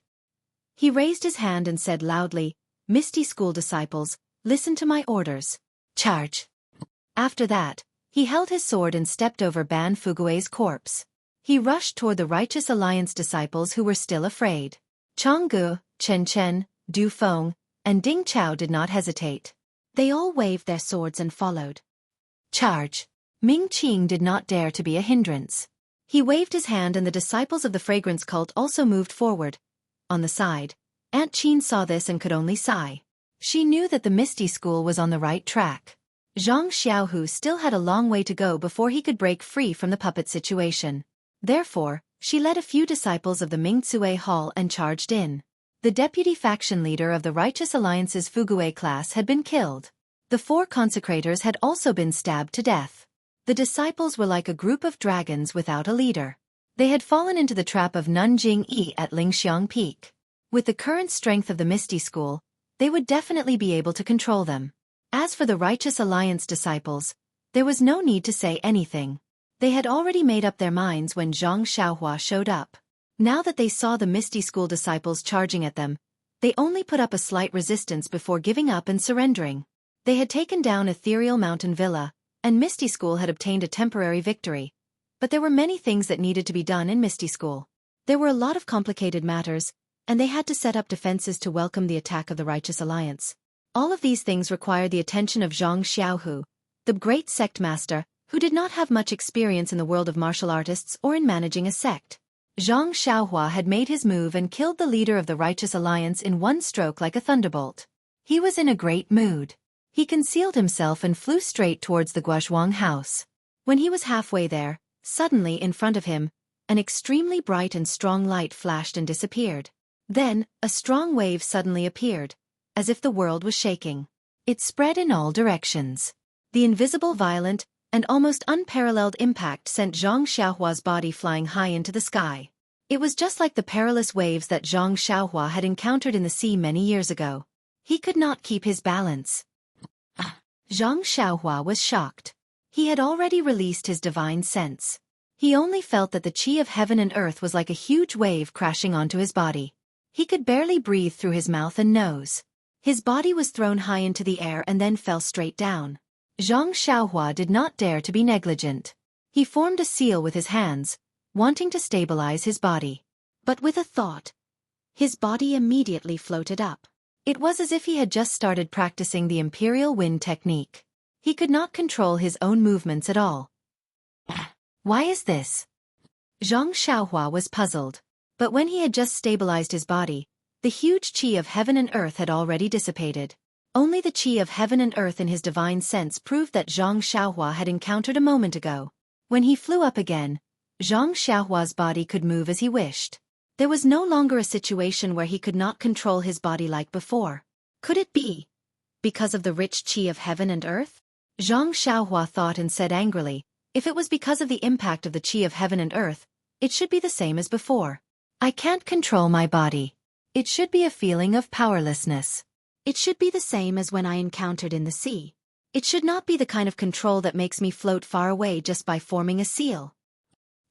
He raised his hand and said loudly, Misty School disciples, listen to my orders. Charge. After that, he held his sword and stepped over Ban Fugui's corpse. He rushed toward the Righteous Alliance disciples who were still afraid. Changgu, Chen Chen, Du Feng, and Ding Chao did not hesitate. They all waved their swords and followed. Charge. Ming Qing did not dare to be a hindrance. He waved his hand and the disciples of the Fragrance Cult also moved forward. On the side, Aunt Qin saw this and could only sigh. She knew that the Misty School was on the right track. Zhang Xiaohu still had a long way to go before he could break free from the puppet situation. Therefore, she led a few disciples of the Mingzue Hall and charged in. The deputy faction leader of the Righteous Alliance's Fugue class had been killed. The 4 consecrators had also been stabbed to death. The disciples were like a group of dragons without a leader. They had fallen into the trap of Nanjing Yi at Lingxiang Peak. With the current strength of the Misty School, they would definitely be able to control them. As for the Righteous Alliance disciples, there was no need to say anything. They had already made up their minds when Zhang Xiaohua showed up. Now that they saw the Misty School disciples charging at them, they only put up a slight resistance before giving up and surrendering. They had taken down Ethereal Mountain Villa, and Misty School had obtained a temporary victory. But there were many things that needed to be done in Misty School. There were a lot of complicated matters, and they had to set up defenses to welcome the attack of the Righteous Alliance. All of these things required the attention of Zhang Xiaohu, the great sect master, who did not have much experience in the world of martial artists or in managing a sect. Zhang Xiaohua had made his move and killed the leader of the Righteous Alliance in one stroke like a thunderbolt. He was in a great mood. He concealed himself and flew straight towards the Guozhuang house. When he was halfway there, suddenly in front of him, an extremely bright and strong light flashed and disappeared. Then, a strong wave suddenly appeared, as if the world was shaking. It spread in all directions. The invisible violent and almost unparalleled impact sent Zhang Xiaohua's body flying high into the sky. It was just like the perilous waves that Zhang Xiaohua had encountered in the sea many years ago. He could not keep his balance. Zhang Xiaohua was shocked. He had already released his divine sense. He only felt that the qi of heaven and earth was like a huge wave crashing onto his body. He could barely breathe through his mouth and nose. His body was thrown high into the air and then fell straight down. Zhang Xiaohua did not dare to be negligent. He formed a seal with his hands, wanting to stabilize his body. But with a thought, his body immediately floated up. It was as if he had just started practicing the Imperial Wind technique. He could not control his own movements at all. Why is this? Zhang Xiaohua was puzzled. But when he had just stabilized his body, the huge qi of heaven and earth had already dissipated. Only the qi of heaven and earth in his divine sense proved that Zhang Xiaohua had encountered a moment ago. When he flew up again, Zhang Xiaohua's body could move as he wished. There was no longer a situation where he could not control his body like before. Could it be because of the rich qi of heaven and earth? Zhang Xiaohua thought and said angrily, if it was because of the impact of the qi of heaven and earth, it should be the same as before. I can't control my body. It should be a feeling of powerlessness. It should be the same as when I encountered in the sea. It should not be the kind of control that makes me float far away just by forming a seal.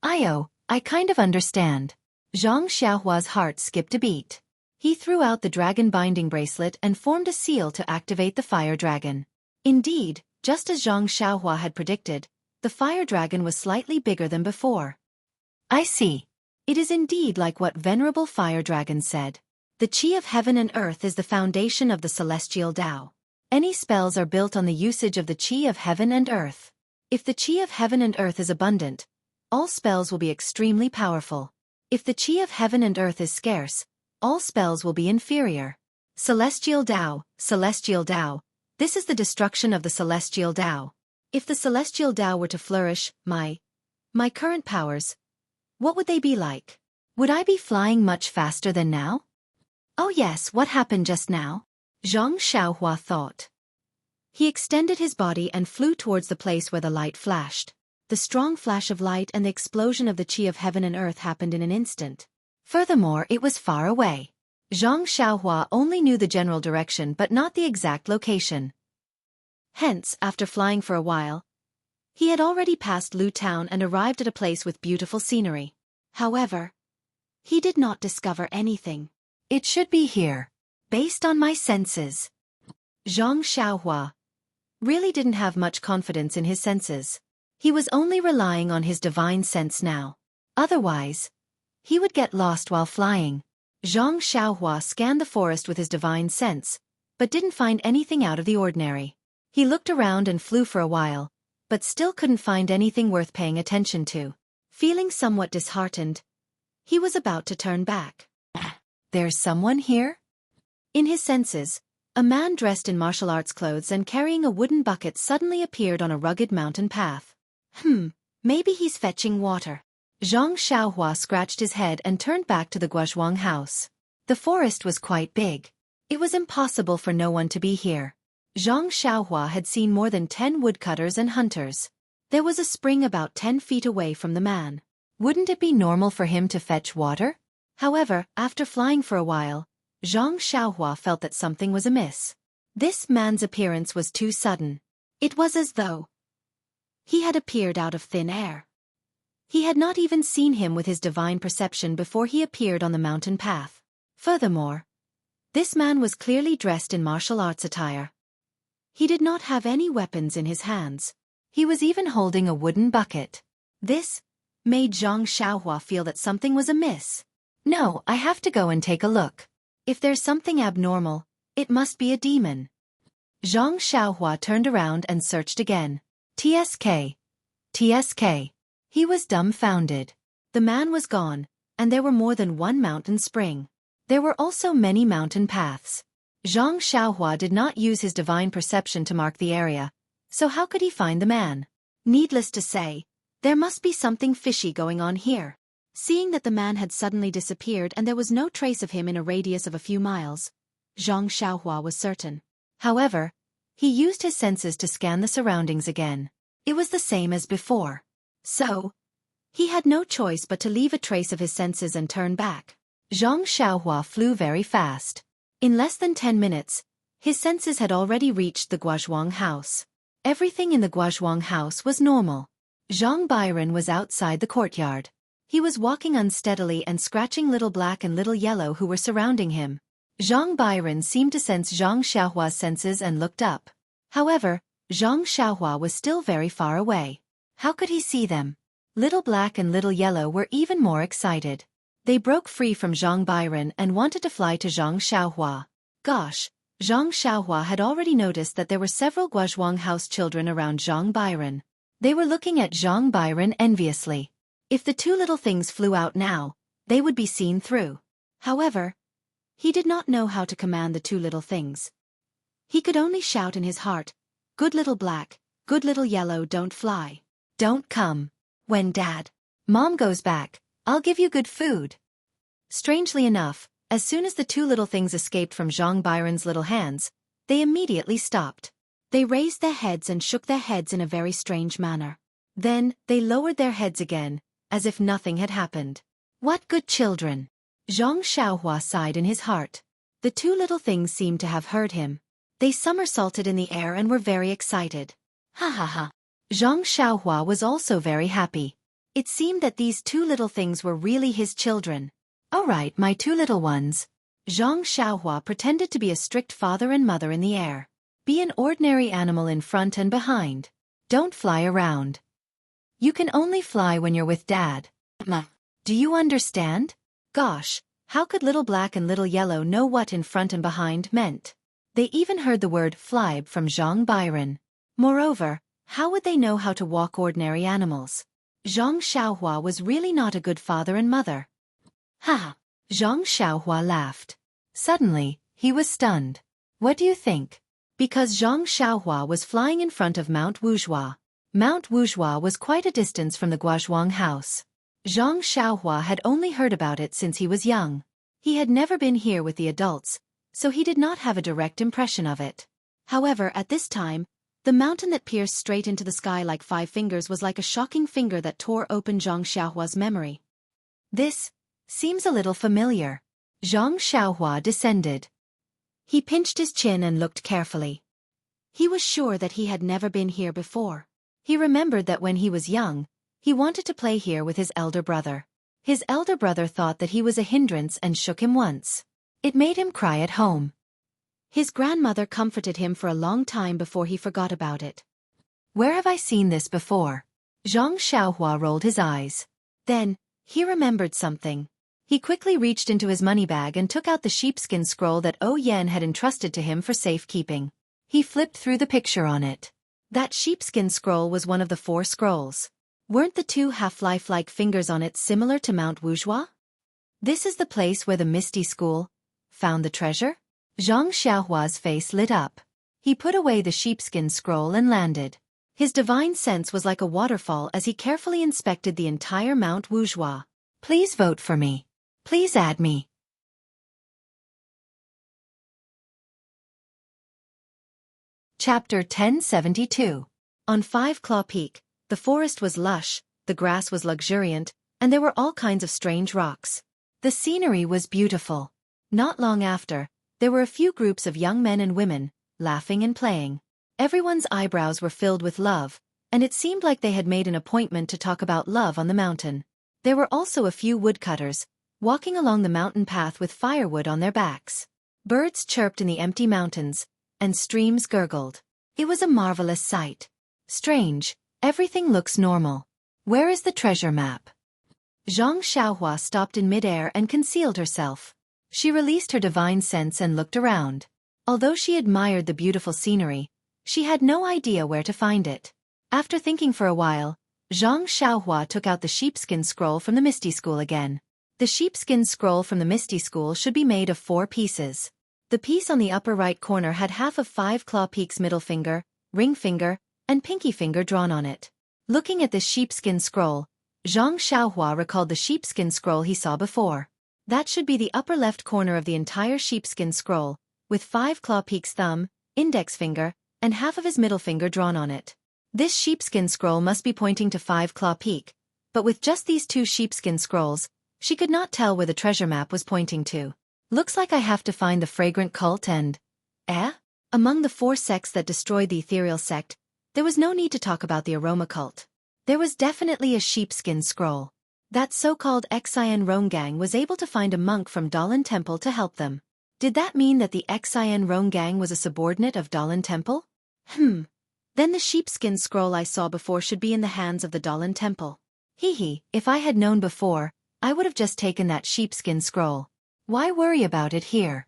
I kind of understand. Zhang Xiaohua's heart skipped a beat. He threw out the dragon binding bracelet and formed a seal to activate the fire dragon. Indeed, just as Zhang Xiaohua had predicted, the fire dragon was slightly bigger than before. I see. It is indeed like what Venerable Fire Dragon said. The qi of heaven and earth is the foundation of the celestial Tao. Any spells are built on the usage of the qi of heaven and earth. If the qi of heaven and earth is abundant, all spells will be extremely powerful. If the qi of heaven and earth is scarce, all spells will be inferior. Celestial Tao, this is the destruction of the celestial Tao. If the celestial Tao were to flourish, my current powers, what would they be like? Would I be flying much faster than now? Oh yes, what happened just now? Zhang Xiaohua thought. He extended his body and flew towards the place where the light flashed. The strong flash of light and the explosion of the qi of heaven and earth happened in an instant. Furthermore, it was far away. Zhang Xiaohua only knew the general direction but not the exact location. Hence, after flying for a while, he had already passed Lu Town and arrived at a place with beautiful scenery. However, he did not discover anything. It should be here. Based on my senses. Zhang Xiaohua really didn't have much confidence in his senses. He was only relying on his divine sense now. Otherwise, he would get lost while flying. Zhang Xiaohua scanned the forest with his divine sense, but didn't find anything out of the ordinary. He looked around and flew for a while, but still couldn't find anything worth paying attention to. Feeling somewhat disheartened, he was about to turn back. There's someone here? In his senses, a man dressed in martial arts clothes and carrying a wooden bucket suddenly appeared on a rugged mountain path. Maybe he's fetching water. Zhang Xiaohua scratched his head and turned back to the Guozhuang house. The forest was quite big. It was impossible for no one to be here. Zhang Xiaohua had seen more than 10 woodcutters and hunters. There was a spring about 10 feet away from the man. Wouldn't it be normal for him to fetch water? However, after flying for a while, Zhang Xiaohua felt that something was amiss. This man's appearance was too sudden. It was as though he had appeared out of thin air. He had not even seen him with his divine perception before he appeared on the mountain path. Furthermore, this man was clearly dressed in martial arts attire. He did not have any weapons in his hands. He was even holding a wooden bucket. This made Zhang Xiaohua feel that something was amiss. No, I have to go and take a look. If there's something abnormal, it must be a demon. Zhang Xiaohua turned around and searched again. TSK. TSK. He was dumbfounded. The man was gone, and there were more than one mountain spring. There were also many mountain paths. Zhang Xiaohua did not use his divine perception to mark the area, so how could he find the man? Needless to say, there must be something fishy going on here. Seeing that the man had suddenly disappeared and there was no trace of him in a radius of a few miles, Zhang Xiaohua was certain. However, he used his senses to scan the surroundings again. It was the same as before. So, he had no choice but to leave a trace of his senses and turn back. Zhang Xiaohua flew very fast. In less than 10 minutes, his senses had already reached the Guozhuang house. Everything in the Guozhuang house was normal. Zhang Byron was outside the courtyard. He was walking unsteadily and scratching Little Black and Little Yellow who were surrounding him. Zhang Byron seemed to sense Zhang Xiaohua's senses and looked up. However, Zhang Xiaohua was still very far away. How could he see them? Little Black and Little Yellow were even more excited. They broke free from Zhang Byron and wanted to fly to Zhang Xiaohua. Gosh, Zhang Xiaohua had already noticed that there were several Guozhuang house children around Zhang Byron. They were looking at Zhang Byron enviously. If the two little things flew out now, they would be seen through. However, he did not know how to command the two little things. He could only shout in his heart, "Good Little Black, good Little Yellow, don't fly. Don't come. When Mom goes back, I'll give you good food." Strangely enough, as soon as the two little things escaped from Zhang Byron's little hands, they immediately stopped. They raised their heads and shook their heads in a very strange manner. Then, they lowered their heads again, as if nothing had happened. What good children! Zhang Xiaohua sighed in his heart. The two little things seemed to have heard him. They somersaulted in the air and were very excited. Ha ha ha! Zhang Xiaohua was also very happy. It seemed that these two little things were really his children. All right, my two little ones. Zhang Xiaohua pretended to be a strict father and mother in the air. Be an ordinary animal in front and behind. Don't fly around. You can only fly when you're with Dad. Do you understand? Gosh, how could Little Black and Little Yellow know what in front and behind meant? They even heard the word fly from Zhang Byron. Moreover, how would they know how to walk ordinary animals? Zhang Xiaohua was really not a good father and mother. Ha! Zhang Xiaohua laughed. Suddenly, he was stunned. What do you think? Because Zhang Xiaohua was flying in front of Mount Wuzhua. Mount Wuzhua was quite a distance from the Guozhuang house. Zhang Xiaohua had only heard about it since he was young. He had never been here with the adults, so he did not have a direct impression of it. However, at this time, the mountain that pierced straight into the sky like 5 fingers was like a shocking finger that tore open Zhang Xiaohua's memory. This seems a little familiar. Zhang Xiaohua descended. He pinched his chin and looked carefully. He was sure that he had never been here before. He remembered that when he was young, he wanted to play here with his elder brother. His elder brother thought that he was a hindrance and shook him once. It made him cry at home. His grandmother comforted him for a long time before he forgot about it. Where have I seen this before? Zhang Xiaohua rolled his eyes. Then, he remembered something. He quickly reached into his money bag and took out the sheepskin scroll that Yen had entrusted to him for safekeeping. He flipped through the picture on it. That sheepskin scroll was one of the 4 scrolls. Weren't the 2 half-life-like fingers on it similar to Mount Wuzhua? This is the place where the Misty School found the treasure? Zhang Xiaohua's face lit up. He put away the sheepskin scroll and landed. His divine sense was like a waterfall as he carefully inspected the entire Mount Wuzhua. Please vote for me. Please add me. Chapter 1072. On 5 Claw Peak, the forest was lush, the grass was luxuriant, and there were all kinds of strange rocks. The scenery was beautiful. Not long after, there were a few groups of young men and women, laughing and playing. Everyone's eyebrows were filled with love, and it seemed like they had made an appointment to talk about love on the mountain. There were also a few woodcutters, walking along the mountain path with firewood on their backs. Birds chirped in the empty mountains, and streams gurgled. It was a marvelous sight. Strange, everything looks normal. Where is the treasure map? Zhang Xiaohua stopped in midair and concealed herself. She released her divine sense and looked around. Although she admired the beautiful scenery, she had no idea where to find it. After thinking for a while, Zhang Xiaohua took out the sheepskin scroll from the Misty School again. The sheepskin scroll from the Misty School should be made of 4 pieces. The piece on the upper right corner had half of 5 Claw Peak's middle finger, ring finger, and pinky finger drawn on it. Looking at the sheepskin scroll, Zhang Xiaohua recalled the sheepskin scroll he saw before. That should be the upper left corner of the entire sheepskin scroll, with 5 Claw Peak's thumb, index finger, and half of his middle finger drawn on it. This sheepskin scroll must be pointing to 5 Claw Peak, but with just these 2 sheepskin scrolls, she could not tell where the treasure map was pointing to. Looks like I have to find the fragrant cult and... Among the 4 sects that destroyed the ethereal sect, there was no need to talk about the aroma cult. There was definitely a sheepskin scroll. That so-called Xian Ronggang was able to find a monk from Dalan Temple to help them. Did that mean that the Xian Ronggang was a subordinate of Dalan Temple? Then the sheepskin scroll I saw before should be in the hands of the Dalan Temple. If I had known before, I would have just taken that sheepskin scroll. Why worry about it here?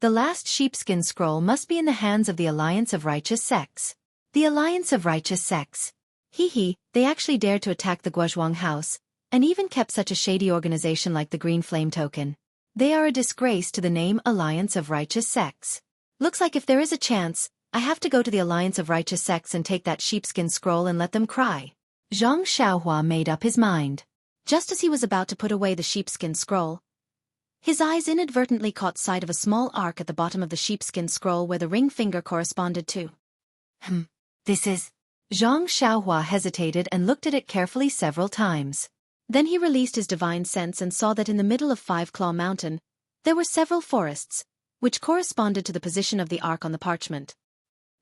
The last sheepskin scroll must be in the hands of the Alliance of Righteous Sects. The Alliance of Righteous Sects. They actually dared to attack the Guozhuang house, and even kept such a shady organization like the Green Flame Token. They are a disgrace to the name Alliance of Righteous Sects. Looks like if there is a chance, I have to go to the Alliance of Righteous Sects and take that sheepskin scroll and let them cry. Zhang Xiaohua made up his mind. Just as he was about to put away the sheepskin scroll, his eyes inadvertently caught sight of a small arc at the bottom of the sheepskin scroll where the ring finger corresponded to. This is... Zhang Xiaohua hesitated and looked at it carefully several times. Then he released his divine sense and saw that in the middle of 5 Claw Mountain, there were several forests, which corresponded to the position of the arc on the parchment.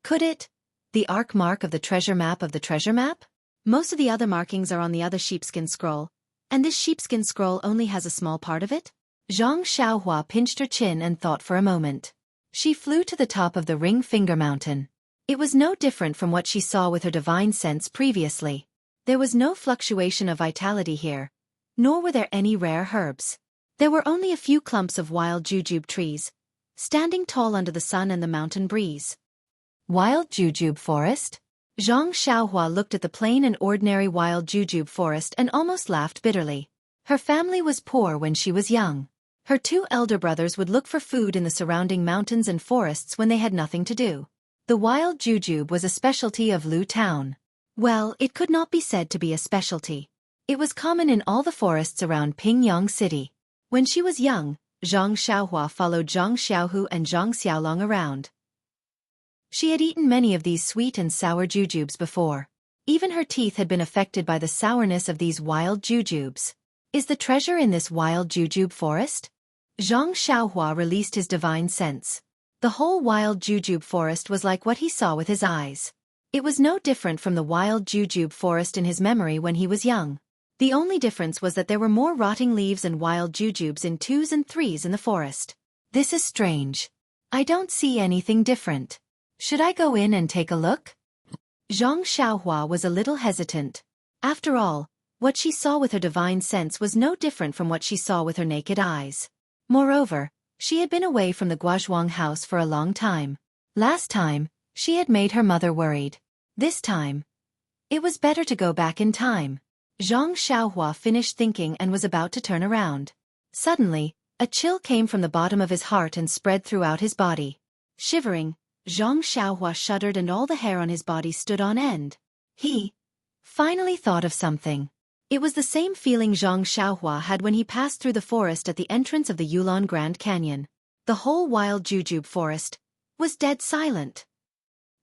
Could it? The arc mark of the treasure map of the treasure map? Most of the other markings are on the other sheepskin scroll, and this sheepskin scroll only has a small part of it? Zhang Xiaohua pinched her chin and thought for a moment. She flew to the top of the Ring Finger Mountain. It was no different from what she saw with her divine sense previously. There was no fluctuation of vitality here, nor were there any rare herbs. There were only a few clumps of wild jujube trees, standing tall under the sun and the mountain breeze. Wild jujube forest? Zhang Xiaohua looked at the plain and ordinary wild jujube forest and almost laughed bitterly. Her family was poor when she was young. Her 2 elder brothers would look for food in the surrounding mountains and forests when they had nothing to do. The wild jujube was a specialty of Lu Town. Well, it could not be said to be a specialty. It was common in all the forests around Pingyang City. When she was young, Zhang Xiaohua followed Zhang Xiaohu and Zhang Xiaolong around. She had eaten many of these sweet and sour jujubes before. Even her teeth had been affected by the sourness of these wild jujubes. Is the treasure in this wild jujube forest? Zhang Xiaohua released his divine sense. The whole wild jujube forest was like what he saw with his eyes. It was no different from the wild jujube forest in his memory when he was young. The only difference was that there were more rotting leaves and wild jujubes in 2s and 3s in the forest. This is strange. I don't see anything different. Should I go in and take a look? Zhang Xiaohua was a little hesitant. After all, what she saw with her divine sense was no different from what she saw with her naked eyes. Moreover, she had been away from the Guozhuang house for a long time. Last time, she had made her mother worried. This time, it was better to go back in time. Zhang Xiaohua finished thinking and was about to turn around. Suddenly, a chill came from the bottom of his heart and spread throughout his body. Shivering, Zhang Xiaohua shuddered and all the hair on his body stood on end. He finally thought of something. It was the same feeling Zhang Xiaohua had when he passed through the forest at the entrance of the Yulon Grand Canyon. The whole wild jujube forest was dead silent.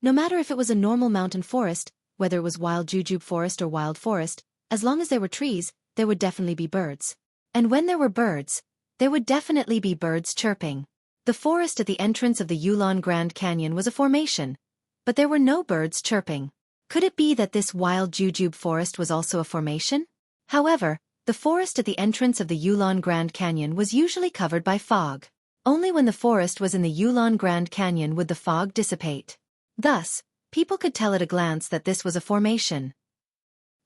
No matter if it was a normal mountain forest, whether it was wild jujube forest or wild forest, as long as there were trees, there would definitely be birds. And when there were birds, there would definitely be birds chirping. The forest at the entrance of the Yulon Grand Canyon was a formation, but there were no birds chirping. Could it be that this wild jujube forest was also a formation? However, the forest at the entrance of the Yulon Grand Canyon was usually covered by fog. Only when the forest was in the Yulon Grand Canyon would the fog dissipate. Thus, people could tell at a glance that this was a formation.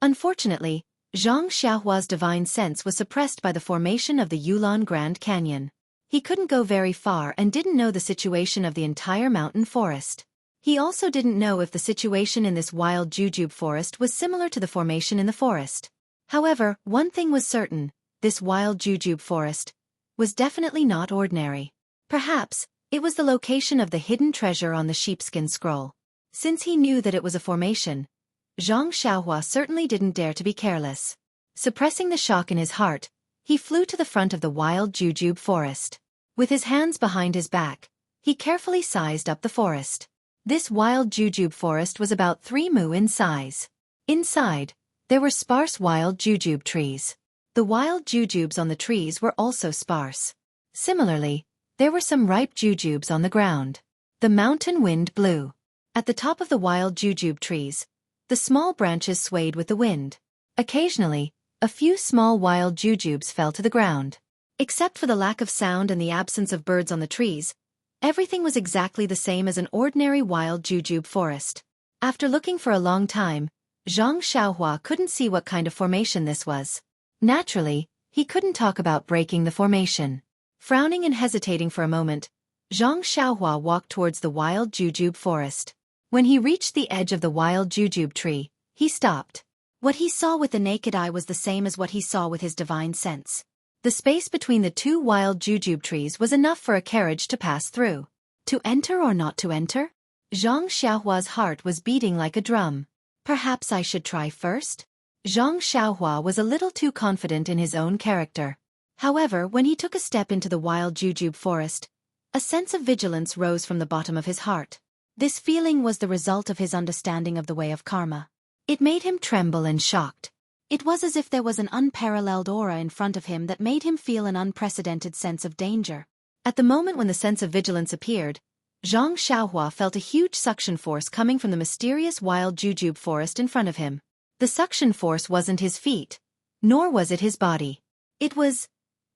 Unfortunately, Zhang Xiaohua's divine sense was suppressed by the formation of the Yulon Grand Canyon. He couldn't go very far and didn't know the situation of the entire mountain forest. He also didn't know if the situation in this wild jujube forest was similar to the formation in the forest. However, one thing was certain, this wild jujube forest was definitely not ordinary. Perhaps, it was the location of the hidden treasure on the sheepskin scroll. Since he knew that it was a formation, Zhang Xiaohua certainly didn't dare to be careless. Suppressing the shock in his heart, he flew to the front of the wild jujube forest. With his hands behind his back, he carefully sized up the forest. This wild jujube forest was about 3 mu in size. Inside, there were sparse wild jujube trees. The wild jujubes on the trees were also sparse. Similarly, there were some ripe jujubes on the ground. The mountain wind blew. At the top of the wild jujube trees, the small branches swayed with the wind. Occasionally, a few small wild jujubes fell to the ground. Except for the lack of sound and the absence of birds on the trees, everything was exactly the same as an ordinary wild jujube forest. After looking for a long time, Zhang Xiaohua couldn't see what kind of formation this was. Naturally, he couldn't talk about breaking the formation. Frowning and hesitating for a moment, Zhang Xiaohua walked towards the wild jujube forest. When he reached the edge of the wild jujube tree, he stopped. What he saw with the naked eye was the same as what he saw with his divine sense. The space between the two wild jujube trees was enough for a carriage to pass through. To enter or not to enter? Zhang Xiaohua's heart was beating like a drum. Perhaps I should try first? Zhang Xiaohua was a little too confident in his own character. However, when he took a step into the wild jujube forest, a sense of vigilance rose from the bottom of his heart. This feeling was the result of his understanding of the way of karma. It made him tremble and shocked. It was as if there was an unparalleled aura in front of him that made him feel an unprecedented sense of danger. At the moment when the sense of vigilance appeared, Zhang Xiaohua felt a huge suction force coming from the mysterious wild jujube forest in front of him. The suction force wasn't his feet, nor was it his body. It was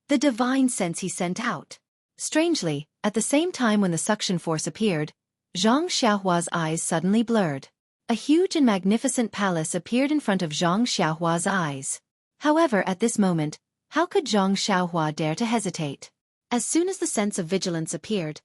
the divine sense he sent out. Strangely, at the same time when the suction force appeared, Zhang Xiaohua's eyes suddenly blurred. A huge and magnificent palace appeared in front of Zhang Xiaohua's eyes. However, at this moment, how could Zhang Xiaohua dare to hesitate? As soon as the sense of vigilance appeared,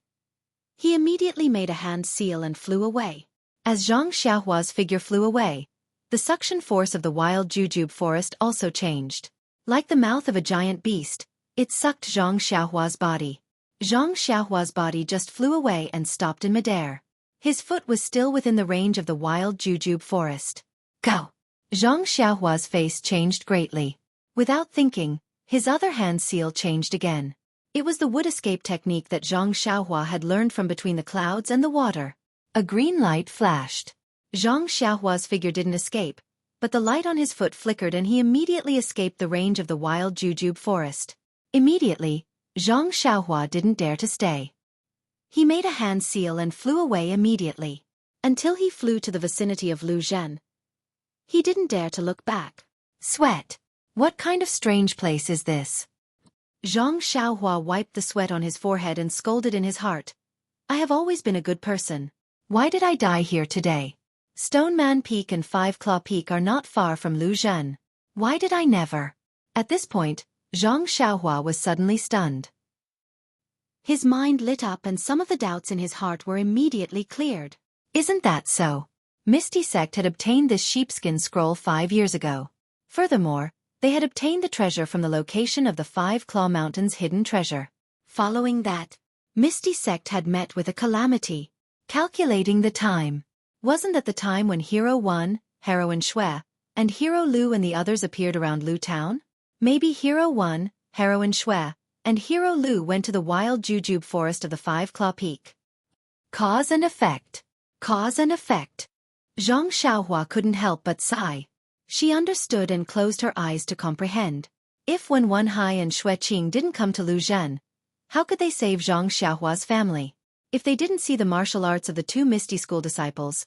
he immediately made a hand seal and flew away. As Zhang Xiaohua's figure flew away, the suction force of the wild jujube forest also changed. Like the mouth of a giant beast, it sucked Zhang Xiaohua's body. Zhang Xiaohua's body just flew away and stopped in midair. His foot was still within the range of the wild jujube forest. Go! Zhang Xiaohua's face changed greatly. Without thinking, his other hand seal changed again. It was the wood escape technique that Zhang Xiaohua had learned from between the clouds and the water. A green light flashed. Zhang Xiaohua's figure didn't escape, but the light on his foot flickered and he immediately escaped the range of the wild jujube forest. Immediately, Zhang Xiaohua didn't dare to stay. He made a hand seal and flew away immediately. Until he flew to the vicinity of Lu Zhen. He didn't dare to look back. Sweat. What kind of strange place is this? Zhang Xiaohua wiped the sweat on his forehead and scolded in his heart. I have always been a good person. Why did I die here today? Stone Man Peak and Five Claw Peak are not far from Lu Zhen. Why did I never? At this point, Zhang Xiaohua was suddenly stunned. His mind lit up and some of the doubts in his heart were immediately cleared. Isn't that so? Misty Sect had obtained this sheepskin scroll 5 years ago. Furthermore, they had obtained the treasure from the location of the Five Claw Mountain's hidden treasure. Following that, Misty Sect had met with a calamity. Calculating the time. Wasn't that the time when Hero 1, Heroine Xue, and Hero Lu and the others appeared around Lu Town? Maybe Hero 1, Heroine Xue, and Hero Lu went to the wild jujube forest of the Five Claw Peak. Cause and effect. Cause and effect. Zhang Xiaohua couldn't help but sigh. She understood and closed her eyes to comprehend. If when Wen Hai and Xueqi didn't come to Lu Zhen, how could they save Zhang Xiaohua's family? If they didn't see the martial arts of the two Misty School disciples,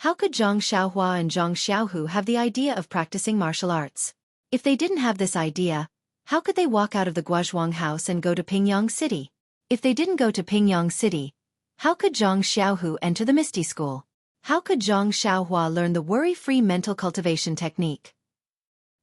How could Zhang Xiaohua and Zhang Xiaohu have the idea of practicing martial arts? If they didn't have this idea, how could they walk out of the Guozhuang house and go to Pingyang City? If they didn't go to Pingyang City, how could Zhang Xiaohu enter the Misty School? How could Zhang Xiaohua learn the worry-free mental cultivation technique?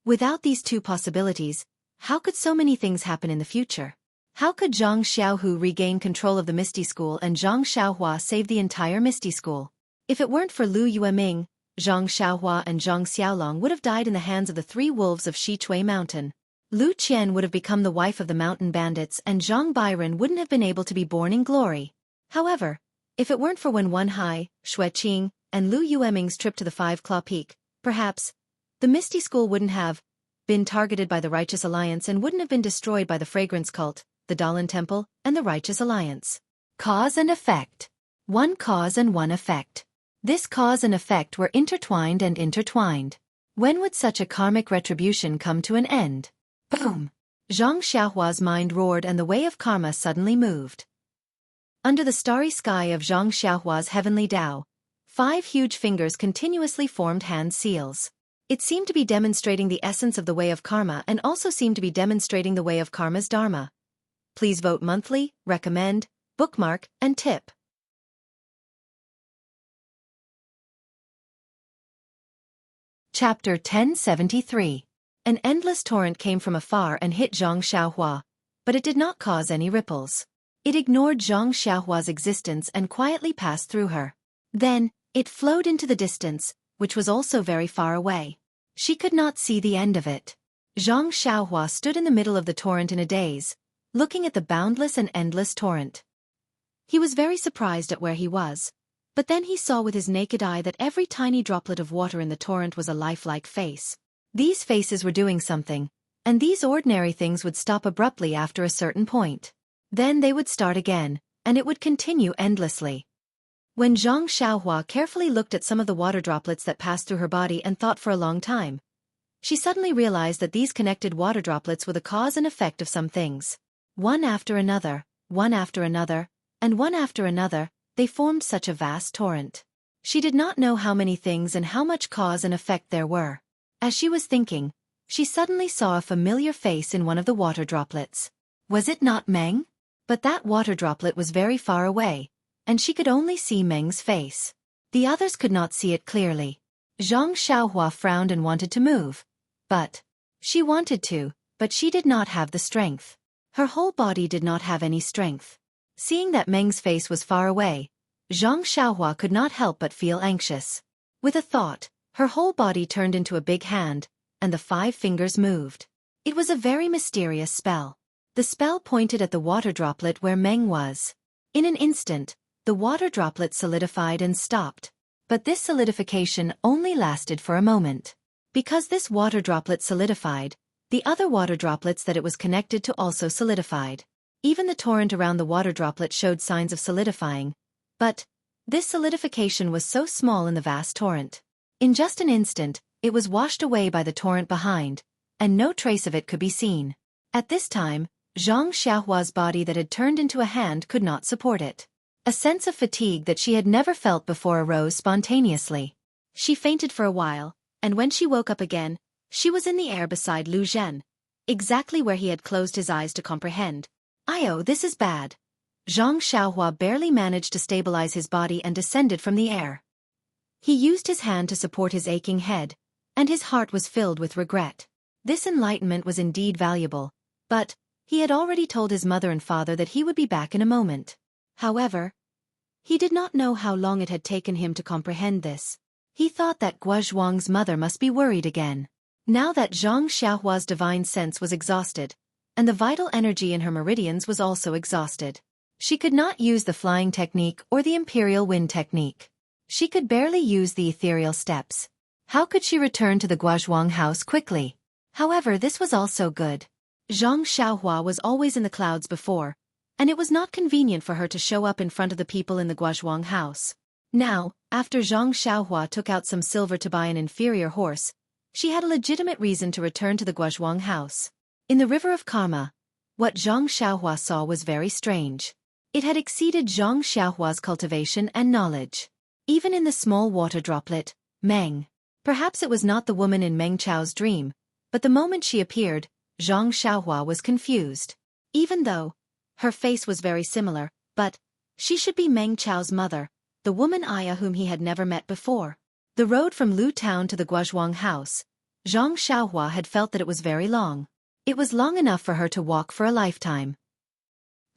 Without these two possibilities, how could so many things happen in the future? How could Zhang Xiaohu regain control of the Misty School and Zhang Xiaohua save the entire Misty School? If it weren't for Lu Yueming, Zhang Xiaohua and Zhang Xiaolong would have died in the hands of the three wolves of Xichui Mountain. Lu Qian would have become the wife of the mountain bandits and Zhang Bairen wouldn't have been able to be born in glory. However, if it weren't for Wen Wenhai, Xueqi, and Lu Yueming's trip to the Five Claw Peak, perhaps, the Misty School wouldn't have been targeted by the Righteous Alliance and wouldn't have been destroyed by the Fragrance Cult, the Dalan Temple, and the Righteous Alliance. Cause and effect. One cause and one effect. This cause and effect were intertwined and intertwined. When would such a karmic retribution come to an end? Boom! Zhang Xiaohua's mind roared and the way of karma suddenly moved. Under the starry sky of Zhang Xiaohua's heavenly Tao, 5 huge fingers continuously formed hand seals. It seemed to be demonstrating the essence of the way of karma and also seemed to be demonstrating the way of karma's dharma. Please vote monthly, recommend, bookmark, and tip. Chapter 1073. An endless torrent came from afar and hit Zhang Xiaohua, but it did not cause any ripples. It ignored Zhang Xiaohua's existence and quietly passed through her. Then, it flowed into the distance, which was also very far away. She could not see the end of it. Zhang Xiaohua stood in the middle of the torrent in a daze, looking at the boundless and endless torrent. He was very surprised at where he was, but then he saw with his naked eye that every tiny droplet of water in the torrent was a lifelike face. These faces were doing something, and these ordinary things would stop abruptly after a certain point. Then they would start again, and it would continue endlessly. When Zhang Xiaohua carefully looked at some of the water droplets that passed through her body and thought for a long time, she suddenly realized that these connected water droplets were the cause and effect of some things. One after another, one after another, and one after another, they formed such a vast torrent. She did not know how many things and how much cause and effect there were. As she was thinking, she suddenly saw a familiar face in one of the water droplets. Was it not Meng? But that water droplet was very far away, and she could only see Meng's face. The others could not see it clearly. Zhang Xiaohua frowned and wanted to move. She wanted to, but she did not have the strength. Her whole body did not have any strength. Seeing that Meng's face was far away, Zhang Xiaohua could not help but feel anxious. With a thought, her whole body turned into a big hand, and the 5 fingers moved. It was a very mysterious spell. The spell pointed at the water droplet where Meng was. In an instant, the water droplet solidified and stopped. But this solidification only lasted for a moment. Because this water droplet solidified, the other water droplets that it was connected to also solidified. Even the torrent around the water droplet showed signs of solidifying, but this solidification was so small in the vast torrent. In just an instant, it was washed away by the torrent behind, and no trace of it could be seen. At this time, Zhang Xiaohua's body that had turned into a hand could not support it. A sense of fatigue that she had never felt before arose spontaneously. She fainted for a while, and when she woke up again, she was in the air beside Lu Zhen, exactly where he had closed his eyes to comprehend. "Io, this is bad." Zhang Xiaohua barely managed to stabilize his body and descended from the air. He used his hand to support his aching head, and his heart was filled with regret. This enlightenment was indeed valuable, but he had already told his mother and father that he would be back in a moment. However, he did not know how long it had taken him to comprehend this. He thought that Guozhuang's mother must be worried again. Now that Zhang Xiaohua's divine sense was exhausted, and the vital energy in her meridians was also exhausted, she could not use the flying technique or the imperial wind technique. She could barely use the ethereal steps. How could she return to the Guozhuang house quickly? However, this was also good. Zhang Xiaohua was always in the clouds before, and it was not convenient for her to show up in front of the people in the Guozhuang house. Now, after Zhang Xiaohua took out some silver to buy an inferior horse, she had a legitimate reason to return to the Guozhuang house. In the river of karma, what Zhang Xiaohua saw was very strange. It had exceeded Zhang Xiaohua's cultivation and knowledge. even in the small water droplet, Meng. Perhaps it was not the woman in Meng Chao's dream, but the moment she appeared, Zhang Xiaohua was confused. Even though her face was very similar, but she should be Meng Chao's mother, the woman Aya whom he had never met before. The road from Lu Town to the Guozhuang house, Zhang Xiaohua had felt that it was very long. It was long enough for her to walk for a lifetime.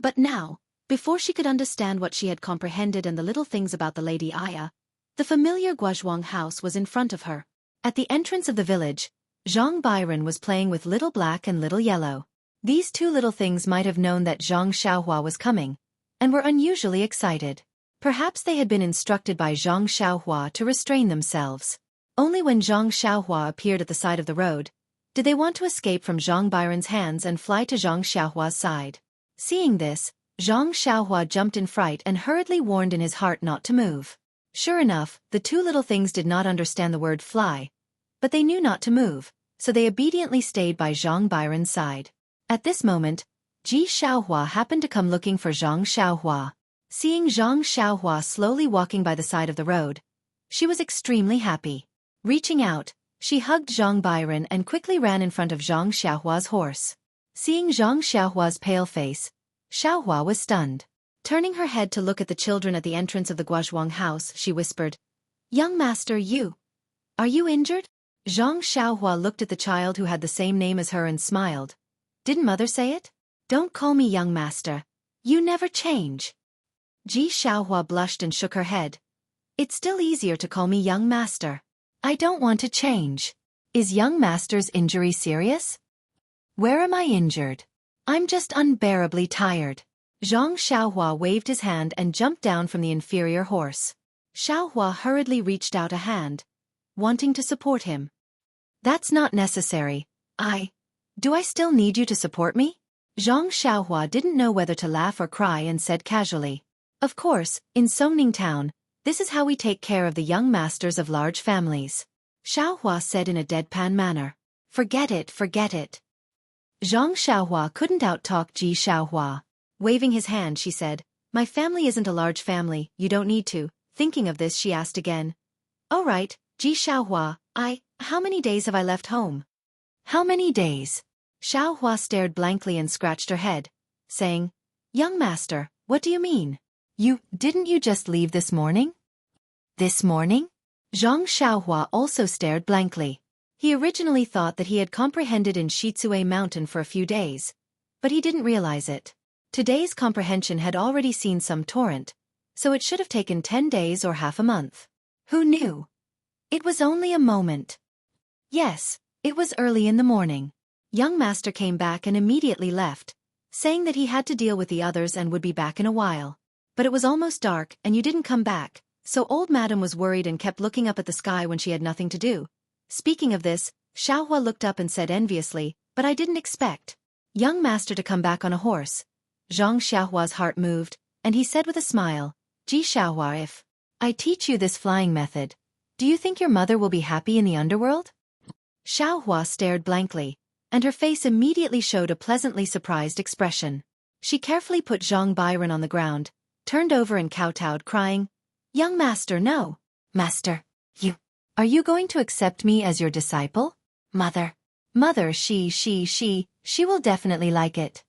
But now, before she could understand what she had comprehended and the little things about the Lady Aya, the familiar Guozhuang house was in front of her. At the entrance of the village, Zhang Byron was playing with Little Black and Little Yellow. These two little things might have known that Zhang Xiaohua was coming, and were unusually excited. Perhaps they had been instructed by Zhang Xiaohua to restrain themselves. Only when Zhang Xiaohua appeared at the side of the road, did they want to escape from Zhang Byron's hands and fly to Zhang Xiaohua's side. Seeing this, Zhang Xiaohua jumped in fright and hurriedly warned in his heart not to move. Sure enough, the two little things did not understand the word fly, but they knew not to move, so they obediently stayed by Zhang Byron's side. At this moment, Ji Xiaohua happened to come looking for Zhang Xiaohua. Seeing Zhang Xiaohua slowly walking by the side of the road, she was extremely happy. Reaching out, she hugged Zhang Byron and quickly ran in front of Zhang Xiaohua's horse. Seeing Zhang Xiaohua's pale face, Xiaohua was stunned. Turning her head to look at the children at the entrance of the Guozhuang house, she whispered, "Young master, are you injured?" Zhang Xiaohua looked at the child who had the same name as her and smiled. "Didn't mother say it? Don't call me young master. You never change." Ji Xiaohua blushed and shook her head. "It's still easier to call me young master. I don't want to change. Is young master's injury serious?" "Where am I injured? I'm just unbearably tired." Zhang Xiaohua waved his hand and jumped down from the inferior horse. Xiaohua hurriedly reached out a hand, wanting to support him. "That's not necessary. Do I still need you to support me?" Zhang Xiaohua didn't know whether to laugh or cry and said casually, "Of course, in Songning Town, this is how we take care of the young masters of large families." Xiaohua said in a deadpan manner, Forget it. Zhang Xiaohua couldn't out-talk Ji Xiaohua. Waving his hand, she said, "My family isn't a large family, you don't need to." Thinking of this, she asked again, "All right, Ji Xiaohua, how many days have I left home?" "How many days?" Xiaohua stared blankly and scratched her head, saying, "Young master, what do you mean? Didn't you just leave this morning?" "This morning?" Zhang Xiaohua also stared blankly. He originally thought that he had comprehended in Shizue Mountain for a few days, but he didn't realize it. Today's comprehension had already seen some torrent, so it should have taken 10 days or half a month. Who knew? It was only a moment. Yes, it was early in the morning. Young master came back and immediately left, saying that he had to deal with the others and would be back in a while. But it was almost dark and you didn't come back, so old madam was worried and kept looking up at the sky when she had nothing to do. Speaking of this, Xiaohua looked up and said enviously, "But I didn't expect young master to come back on a horse." Zhang Xiaohua's heart moved, and he said with a smile, "Ji Xiaohua, if I teach you this flying method, do you think your mother will be happy in the underworld?" Xiaohua stared blankly, and her face immediately showed a pleasantly surprised expression. She carefully put Zhang Byron on the ground, turned over and kowtowed, crying, "Young master, no. Master, are you going to accept me as your disciple?" Mother, she will definitely like it."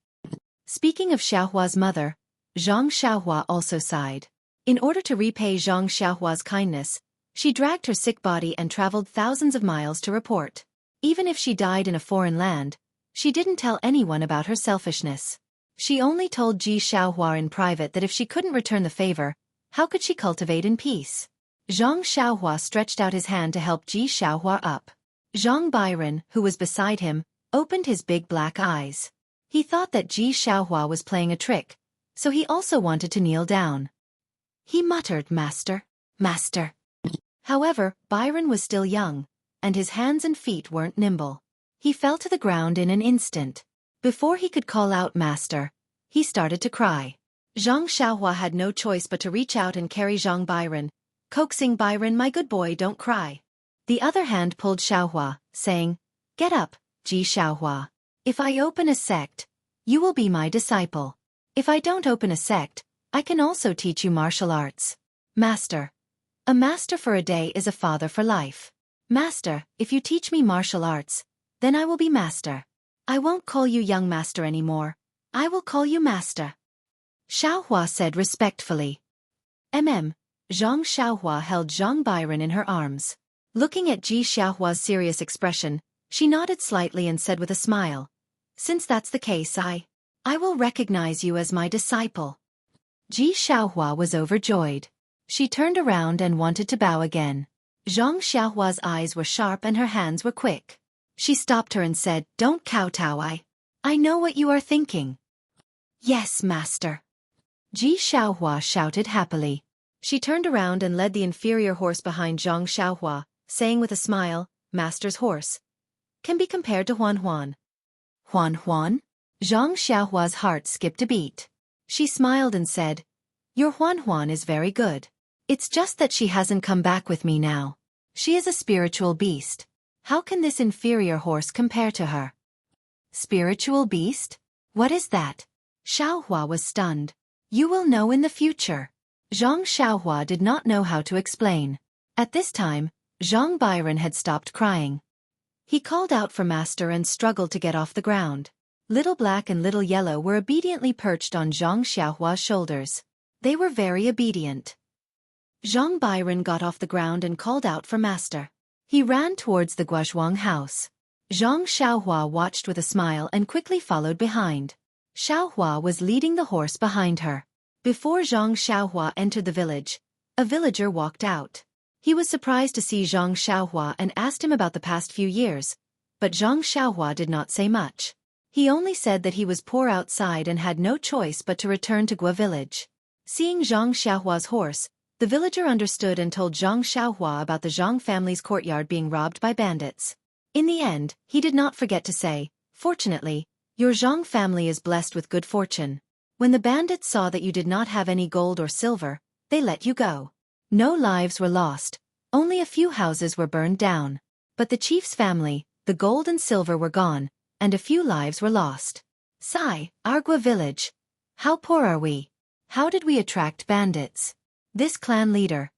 Speaking of Xiaohua's mother, Zhang Xiaohua also sighed. In order to repay Zhang Xiaohua's kindness, she dragged her sick body and traveled thousands of miles to report. Even if she died in a foreign land, she didn't tell anyone about her selfishness. She only told Ji Xiaohua in private that if she couldn't return the favor, how could she cultivate in peace? Zhang Xiaohua stretched out his hand to help Ji Xiaohua up. Zhang Byron, who was beside him, opened his big black eyes. He thought that Ji Xiaohua was playing a trick, so he also wanted to kneel down. He muttered, Master. However, Byron was still young, and his hands and feet weren't nimble. He fell to the ground in an instant. Before he could call out Master, he started to cry. Zhang Xiaohua had no choice but to reach out and carry Zhang Byron, coaxing Byron, "My good boy, don't cry." The other hand pulled Xiaohua, saying, "Get up, Ji Xiaohua. If I open a sect, you will be my disciple. If I don't open a sect, I can also teach you martial arts." "Master, A master for a day is a father for life. Master, if you teach me martial arts, then I will be master. I won't call you young master anymore. I will call you master. Xiaohua said respectfully. Zhang Xiaohua held Zhang Byron in her arms. Looking at Ji Xiaohua's serious expression, she nodded slightly and said with a smile, "Since that's the case, I will recognize you as my disciple." Ji Xiaohua was overjoyed. She turned around and wanted to bow again. Zhang Xiaohua's eyes were sharp and her hands were quick. She stopped her and said, "Don't kowtow, I know what you are thinking." "Yes, master." Ji Xiaohua shouted happily. She turned around and led the inferior horse behind Zhang Xiaohua, saying with a smile, "Master's horse can be compared to Huan Huan." Huan Huan? Zhang Xiaohua's heart skipped a beat. She smiled and said, "Your Huan Huan is very good. It's just that she hasn't come back with me now. She is a spiritual beast. How can this inferior horse compare to her?" "Spiritual beast? What is that?" Xiaohua was stunned. "You will know in the future." Zhang Xiaohua did not know how to explain. At this time, Zhang Byron had stopped crying. He called out for master and struggled to get off the ground. Little Black and Little Yellow were obediently perched on Zhang Xiaohua's shoulders. They were very obedient. Zhang Byron got off the ground and called out for master. He ran towards the Guozhuang house. Zhang Xiaohua watched with a smile and quickly followed behind. Xiaohua was leading the horse behind her. Before Zhang Xiaohua entered the village, a villager walked out. He was surprised to see Zhang Xiaohua and asked him about the past few years, but Zhang Xiaohua did not say much. He only said that he was poor outside and had no choice but to return to Gua village. Seeing Zhang Xiaohua's horse, the villager understood and told Zhang Xiaohua about the Zhang family's courtyard being robbed by bandits. In the end, he did not forget to say, "Fortunately, your Zhang family is blessed with good fortune. When the bandits saw that you did not have any gold or silver, they let you go. No lives were lost, only a few houses were burned down. But the chief's family, the gold and silver were gone, and a few lives were lost. Sigh, our Gua village. How poor are we? How did we attract bandits? This clan leader,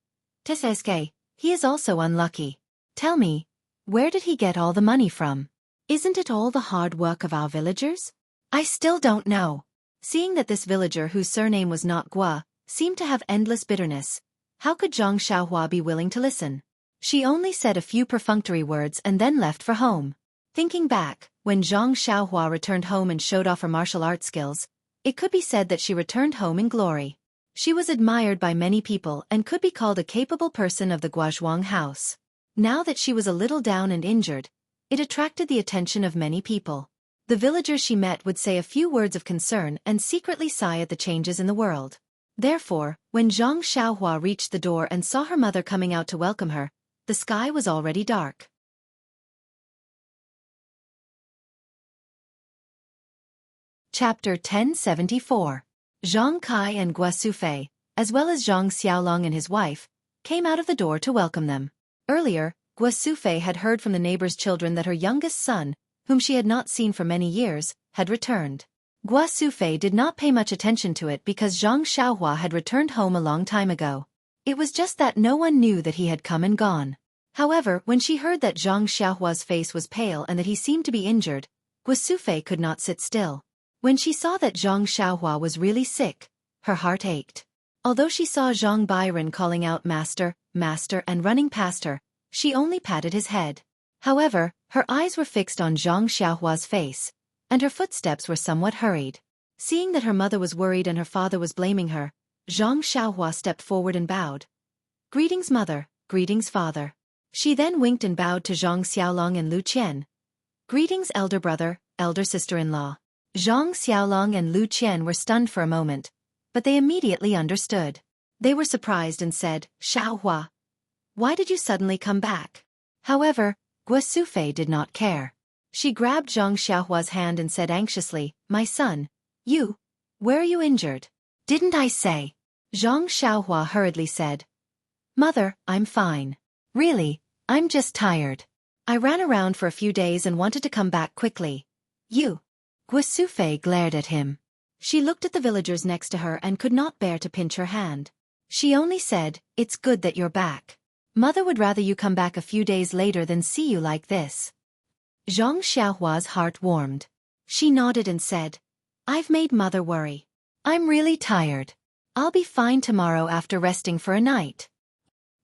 Xueqi, he is also unlucky. Tell me, where did he get all the money from? Isn't it all the hard work of our villagers? I still don't know." Seeing that this villager whose surname was not Gua, seemed to have endless bitterness, how could Zhang Xiaohua be willing to listen? She only said a few perfunctory words and then left for home. Thinking back, when Zhang Xiaohua returned home and showed off her martial arts skills, it could be said that she returned home in glory. She was admired by many people and could be called a capable person of the Guozhuang house. Now that she was a little down and injured, it attracted the attention of many people. The villagers she met would say a few words of concern and secretly sigh at the changes in the world. Therefore, when Zhang Xiaohua reached the door and saw her mother coming out to welcome her, the sky was already dark. Chapter 1074. Zhang Kai and Gua Sufei, as well as Zhang Xiaolong and his wife, came out of the door to welcome them. Earlier, Gua Sufei had heard from the neighbor's children that her youngest son, whom she had not seen for many years, had returned. Gua Sufei did not pay much attention to it because Zhang Xiaohua had returned home a long time ago. It was just that no one knew that he had come and gone. However, when she heard that Zhang Xiaohua's face was pale and that he seemed to be injured, Gua Sufei could not sit still. When she saw that Zhang Xiaohua was really sick, her heart ached. Although she saw Zhang Byron calling out "Master, Master" and running past her, she only patted his head. However, her eyes were fixed on Zhang Xiaohua's face, and her footsteps were somewhat hurried. Seeing that her mother was worried and her father was blaming her, Zhang Xiaohua stepped forward and bowed. "Greetings, mother, greetings, father." She then winked and bowed to Zhang Xiaolong and Lu Qian. "Greetings, elder brother, elder sister-in-law." Zhang Xiaolong and Lu Qian were stunned for a moment, but they immediately understood. They were surprised and said, "Xiaohua, why did you suddenly come back?" However, Gua Sufei did not care. She grabbed Zhang Xiaohua's hand and said anxiously, "My son, where are you injured?" "Didn't I say?" Zhang Xiaohua hurriedly said. "Mother, I'm fine. Really, I'm just tired. I ran around for a few days and wanted to come back quickly." Gua Sufei glared at him. She looked at the villagers next to her and could not bear to pinch her hand. She only said, "It's good that you're back. Mother would rather you come back a few days later than see you like this." Zhang Xiaohua's heart warmed. She nodded and said, "I've made Mother worry. I'm really tired. I'll be fine tomorrow after resting for a night."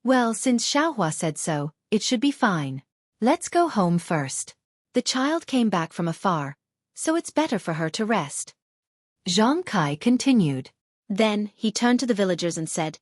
Well, since Xiaohua said so, it should be fine. Let's go home first. The child came back from afar, so it's better for her to rest. Zhang Kai continued. Then he turned to the villagers and said,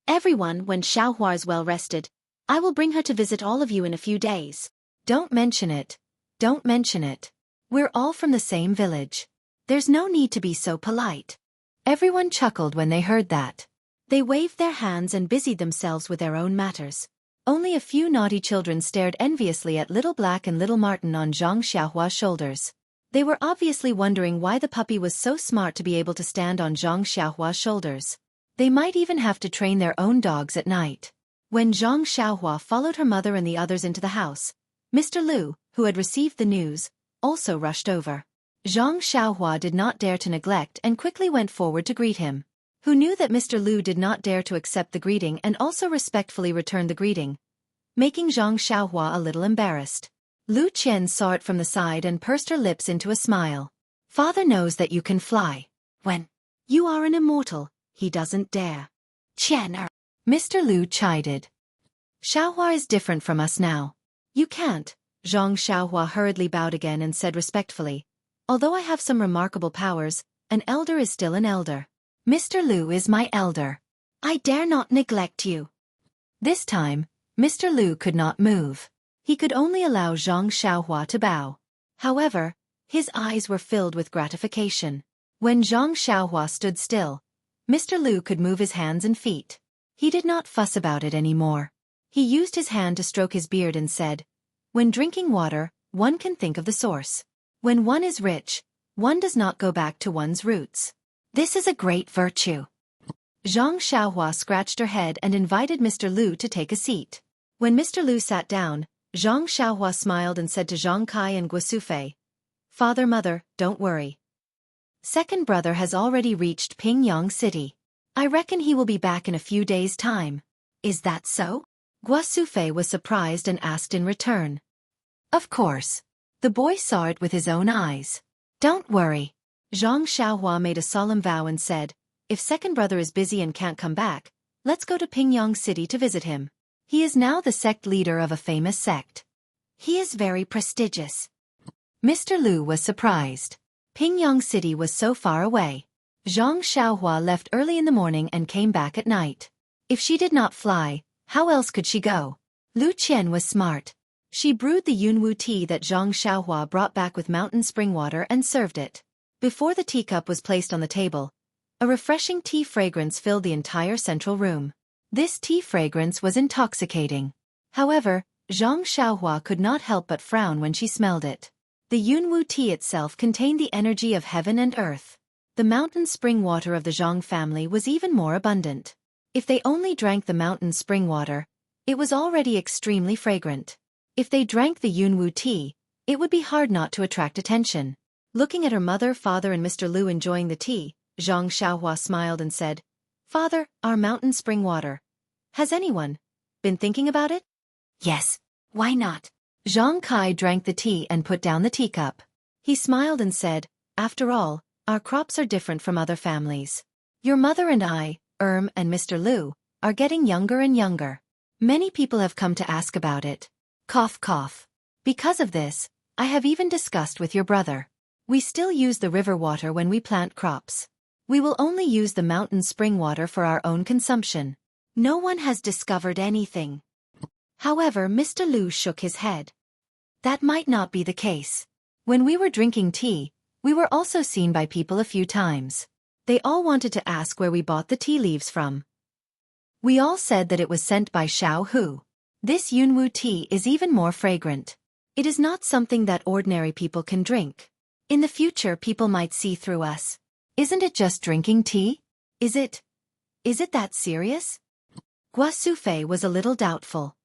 "Everyone, when Xiaohua is well rested, I will bring her to visit all of you in a few days." Don't mention it. Don't mention it. We're all from the same village. There's no need to be so polite. Everyone chuckled when they heard that. They waved their hands and busied themselves with their own matters. Only a few naughty children stared enviously at Little Black and Little Martin on Zhang Xiaohua's shoulders. They were obviously wondering why the puppy was so smart to be able to stand on Zhang Xiaohua's shoulders. They might even have to train their own dogs at night. When Zhang Xiaohua followed her mother and the others into the house, Mr. Lu, who had received the news, also rushed over. Zhang Xiaohua did not dare to neglect and quickly went forward to greet him. Who knew that Mr. Lu did not dare to accept the greeting and also respectfully returned the greeting, making Zhang Xiaohua a little embarrassed. Lu Qian saw it from the side and pursed her lips into a smile. Father knows that you can fly. When you are an immortal, he doesn't dare. Qian, Mr. Lu chided. Xiaohua is different from us now. You can't. Zhang Xiaohua hurriedly bowed again and said respectfully, "Although I have some remarkable powers, an elder is still an elder. Mr. Lu is my elder. I dare not neglect you." This time, Mr. Lu could not move. He could only allow Zhang Xiaohua to bow. However, his eyes were filled with gratification. When Zhang Xiaohua stood still, Mr. Lu could move his hands and feet. He did not fuss about it anymore. He used his hand to stroke his beard and said, "When drinking water, one can think of the source. When one is rich, one does not go back to one's roots. This is a great virtue." Zhang Xiaohua scratched her head and invited Mr. Lu to take a seat. When Mr. Lu sat down, Zhang Xiaohua smiled and said to Zhang Kai and Guosufei, "Father, Mother, don't worry. Second brother has already reached Pingyang City. I reckon he will be back in a few days' time." "Is that so?" Guosufei was surprised and asked in return. Of course. The boy saw it with his own eyes. "Don't worry." Zhang Xiaohua made a solemn vow and said, "If second brother is busy and can't come back, let's go to Pingyang City to visit him. He is now the sect leader of a famous sect. He is very prestigious." Mr. Lu was surprised. Pingyang City was so far away. Zhang Xiaohua left early in the morning and came back at night. If she did not fly, how else could she go? Lu Qian was smart. She brewed the Yunwu tea that Zhang Xiaohua brought back with mountain spring water and served it. Before the teacup was placed on the table, a refreshing tea fragrance filled the entire central room. This tea fragrance was intoxicating. However, Zhang Xiaohua could not help but frown when she smelled it. The Yunwu tea itself contained the energy of heaven and earth. The mountain spring water of the Zhang family was even more abundant. If they only drank the mountain spring water, it was already extremely fragrant. If they drank the Yunwu tea, it would be hard not to attract attention. Looking at her mother, father and Mr. Lu enjoying the tea, Zhang Xiaohua smiled and said, "Father, our mountain spring water. Has anyone been thinking about it?" "Yes, why not?" Zhang Kai drank the tea and put down the teacup. He smiled and said, "After all, our crops are different from other families. Your mother and I, and Mr. Lu, are getting younger and younger. Many people have come to ask about it. Cough, cough. Because of this, I have even discussed with your brother. We still use the river water when we plant crops. We will only use the mountain spring water for our own consumption. No one has discovered anything." However, Mr. Lu shook his head. That might not be the case. When we were drinking tea, we were also seen by people a few times. They all wanted to ask where we bought the tea leaves from. We all said that it was sent by Xiao Hu. This Yunwu tea is even more fragrant. It is not something that ordinary people can drink. In the future people might see through us. Isn't it just drinking tea? Is it that serious? Guosufei was a little doubtful.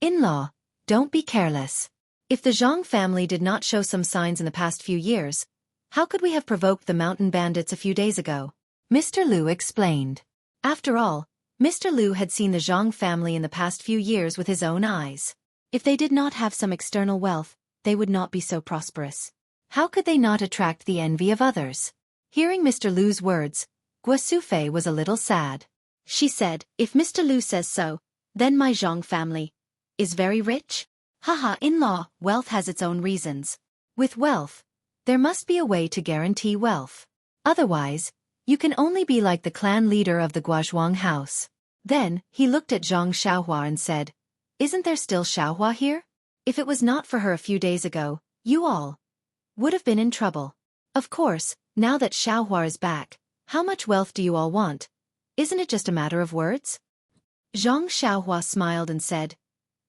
In-law, don't be careless. If the Zhang family did not show some signs in the past few years, how could we have provoked the mountain bandits a few days ago? Mr. Lu explained. After all, Mr. Lu had seen the Zhang family in the past few years with his own eyes. If they did not have some external wealth, they would not be so prosperous. How could they not attract the envy of others? Hearing Mr. Lu's words, Xueqi was a little sad. She said, if Mr. Lu says so, then my Zhang family is very rich? Haha, in-law, wealth has its own reasons. With wealth, there must be a way to guarantee wealth. Otherwise, you can only be like the clan leader of the Guozhuang house. Then, he looked at Zhang Xiaohua and said, isn't there still Xiaohua here? If it was not for her a few days ago, you all would have been in trouble. Of course, now that Xiaohua is back, how much wealth do you all want? Isn't it just a matter of words? Zhang Xiaohua smiled and said,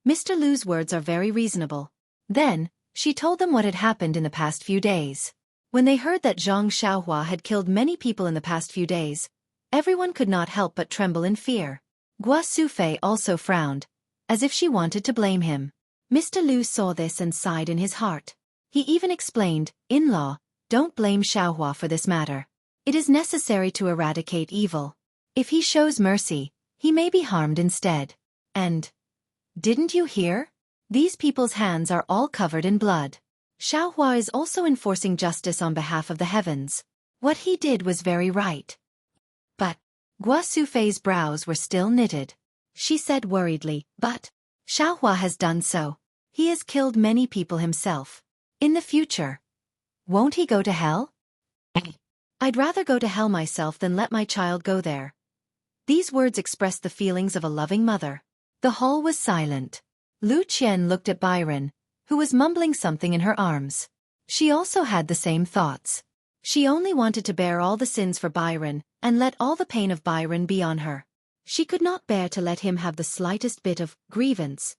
Mr. Lu's words are very reasonable. Then, she told them what had happened in the past few days. When they heard that Zhang Xiaohua had killed many people in the past few days, everyone could not help but tremble in fear. Xueqi also frowned, as if she wanted to blame him. Mr. Lu saw this and sighed in his heart. He even explained, in-law, don't blame Xiaohua for this matter. It is necessary to eradicate evil. If he shows mercy, he may be harmed instead. And didn't you hear? These people's hands are all covered in blood. Xiaohua is also enforcing justice on behalf of the heavens. What he did was very right. But Xueqi's brows were still knitted. She said worriedly, but Xiaohua has done so. He has killed many people himself. In the future, won't he go to hell? I'd rather go to hell myself than let my child go there. These words expressed the feelings of a loving mother. The hall was silent. Lu Qian looked at Byron, who was mumbling something in her arms. She also had the same thoughts. She only wanted to bear all the sins for Byron, and let all the pain of Byron be on her. She could not bear to let him have the slightest bit of grievance.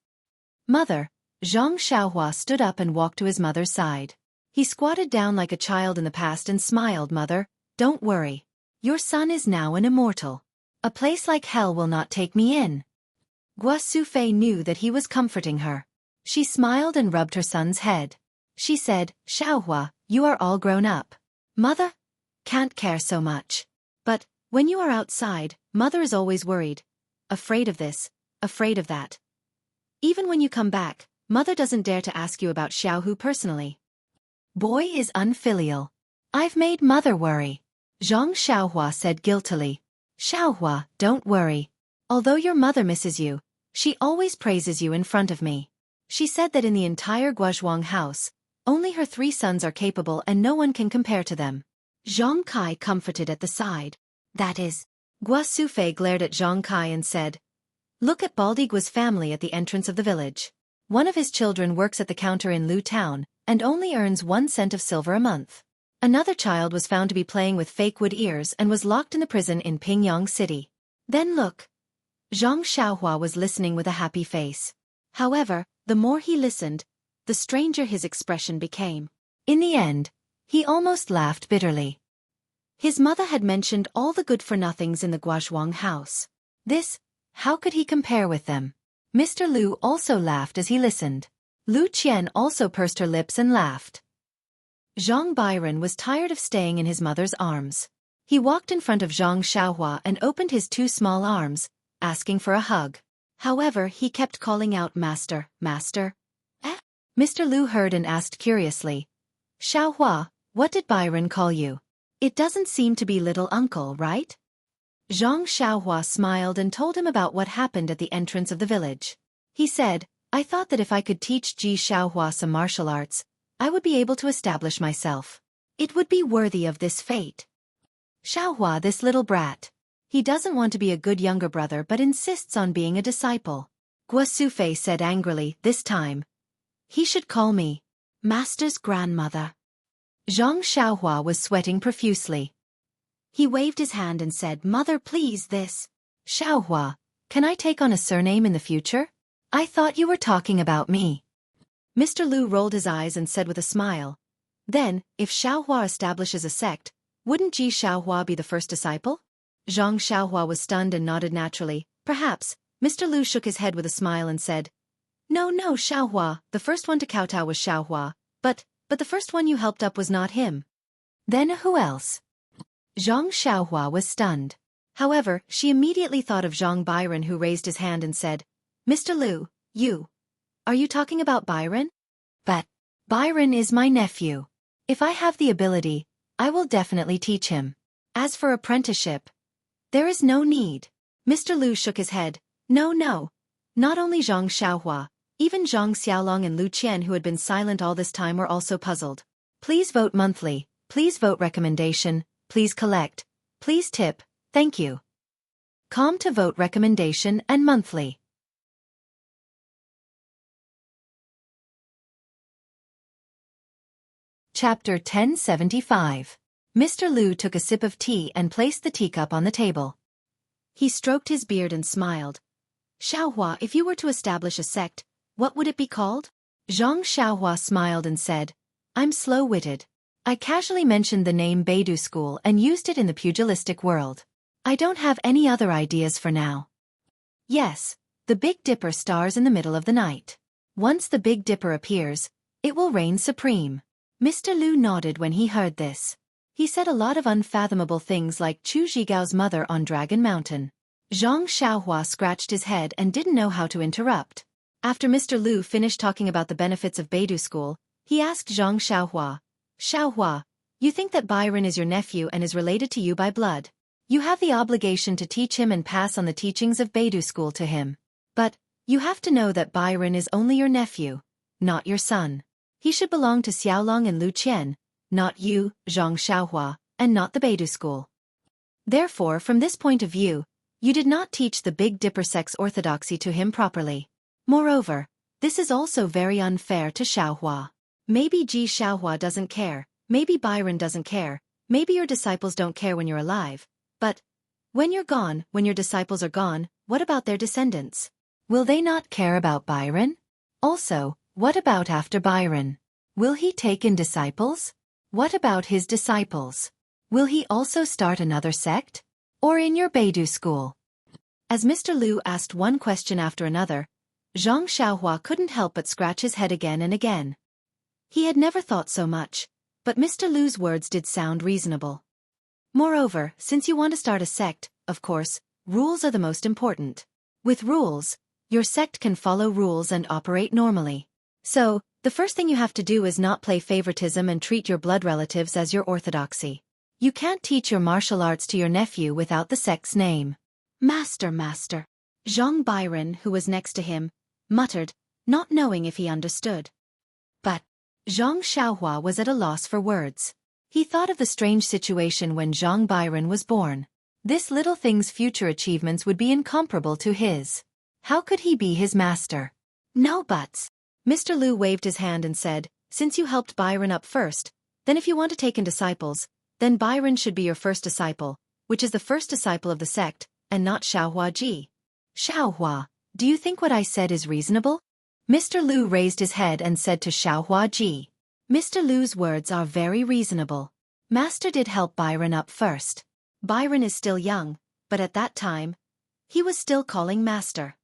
Mother, Zhang Xiaohua stood up and walked to his mother's side. He squatted down like a child in the past and smiled. Mother, don't worry. Your son is now an immortal. A place like hell will not take me in. Xueqi knew that he was comforting her. She smiled and rubbed her son's head. She said, Xiaohua, you are all grown up. Mother can't care so much. But when you are outside, Mother is always worried. Afraid of this, afraid of that. Even when you come back, Mother doesn't dare to ask you about Xiaohu personally. Boy is unfilial. I've made Mother worry. Zhang Xiaohua said guiltily. Xiaohua, don't worry. Although your mother misses you, she always praises you in front of me. She said that in the entire Guozhuang house, only her 3 sons are capable and no one can compare to them. Zhang Kai comforted at the side. That is. Xueqi glared at Zhang Kai and said, look at Baldigwa's family at the entrance of the village. One of his children works at the counter in Lu Town, and only earns 1 cent of silver a month. Another child was found to be playing with fake wood ears and was locked in the prison in Pingyang City. Then look. Zhang Xiaohua was listening with a happy face. However, the more he listened, the stranger his expression became. In the end, he almost laughed bitterly. His mother had mentioned all the good-for-nothings in the Guozhuang house. How could he compare with them? Mr. Lu also laughed as he listened. Lu Qian also pursed her lips and laughed. Zhang Byron was tired of staying in his mother's arms. He walked in front of Zhang Xiaohua and opened his 2 small arms, asking for a hug. However, he kept calling out, Master, Master. Mr. Lu heard and asked curiously, Xiaohua, what did Byron call you? It doesn't seem to be little uncle, right? Zhang Xiaohua smiled and told him about what happened at the entrance of the village. He said, I thought that if I could teach Ji Xiaohua some martial arts, I would be able to establish myself. It would be worthy of this fate. Xiaohua, this little brat. He doesn't want to be a good younger brother but insists on being a disciple. Xueqi said angrily, this time. He should call me Master's grandmother. Zhang Xiaohua was sweating profusely. He waved his hand and said, Mother, please this. Xiaohua, can I take on a surname in the future? I thought you were talking about me. Mr. Lu rolled his eyes and said with a smile, then, if Xiaohua establishes a sect, wouldn't Ji Xiaohua be the first disciple? Zhang Xiaohua was stunned and nodded naturally. Perhaps. Mr. Lu shook his head with a smile and said, No, Xiaohua, the first one to kowtow was Xiaohua, but the first one you helped up was not him. Then who else? Zhang Xiaohua was stunned. However, she immediately thought of Zhang Byron, who raised his hand and said, "Mr. Liu, are you talking about Byron?" But Byron is my nephew. If I have the ability, I will definitely teach him. As for apprenticeship, there is no need. Mr. Liu shook his head. No. Not only Zhang Xiaohua, even Zhang Xiaolong and Lu Qian, who had been silent all this time, were also puzzled. Please vote monthly, please vote recommendation, please collect, please tip, thank you. Com to vote recommendation and monthly. Chapter 1075. Mr. Liu took a sip of tea and placed the teacup on the table. He stroked his beard and smiled. Xiaohua, if you were to establish a sect, what would it be called? Zhang Xiaohua smiled and said, I'm slow-witted. I casually mentioned the name Beidou School and used it in the pugilistic world. I don't have any other ideas for now. Yes, the Big Dipper stars in the middle of the night. Once the Big Dipper appears, it will reign supreme. Mr. Liu nodded when he heard this. He said a lot of unfathomable things like Chu Zhigao's mother on Dragon Mountain. Zhang Xiaohua scratched his head and didn't know how to interrupt. After Mr. Liu finished talking about the benefits of Beidou School, he asked Zhang Xiaohua, Xiaohua, you think that Byron is your nephew and is related to you by blood. You have the obligation to teach him and pass on the teachings of Beidou School to him. But you have to know that Byron is only your nephew, not your son. He should belong to Xiaolong and Lu Qian, not you, Zhang Xiaohua, and not the Beidou School. Therefore, from this point of view, you did not teach the Big Dipper sect's orthodoxy to him properly. Moreover, this is also very unfair to Xiaohua. Maybe Ji Xiaohua doesn't care, maybe Byron doesn't care, maybe your disciples don't care when you're alive, but when you're gone, when your disciples are gone, what about their descendants? Will they not care about Byron? Also, what about after Byron? Will he take in disciples? What about his disciples? Will he also start another sect? Or in your Beidou School? As Mr. Liu asked one question after another, Zhang Xiaohua couldn't help but scratch his head again and again. He had never thought so much, but Mr. Liu's words did sound reasonable. Moreover, since you want to start a sect, of course, rules are the most important. With rules, your sect can follow rules and operate normally. So, the first thing you have to do is not play favoritism and treat your blood relatives as your orthodoxy. You can't teach your martial arts to your nephew without the sect's name. Master. Zhang Byron, who was next to him, muttered, not knowing if he understood. But Zhang Xiaohua was at a loss for words. He thought of the strange situation when Zhang Byron was born. This little thing's future achievements would be incomparable to his. How could he be his master? No buts. Mr. Liu waved his hand and said, since you helped Byron up first, then if you want to take in disciples, then Byron should be your first disciple, which is the first disciple of the sect, and not Xiaohua Ji. Xiaohua, do you think what I said is reasonable? Mr. Liu raised his head and said to Xiaohua Ji. Mr. Liu's words are very reasonable. Master did help Byron up first. Byron is still young, but at that time, he was still calling Master.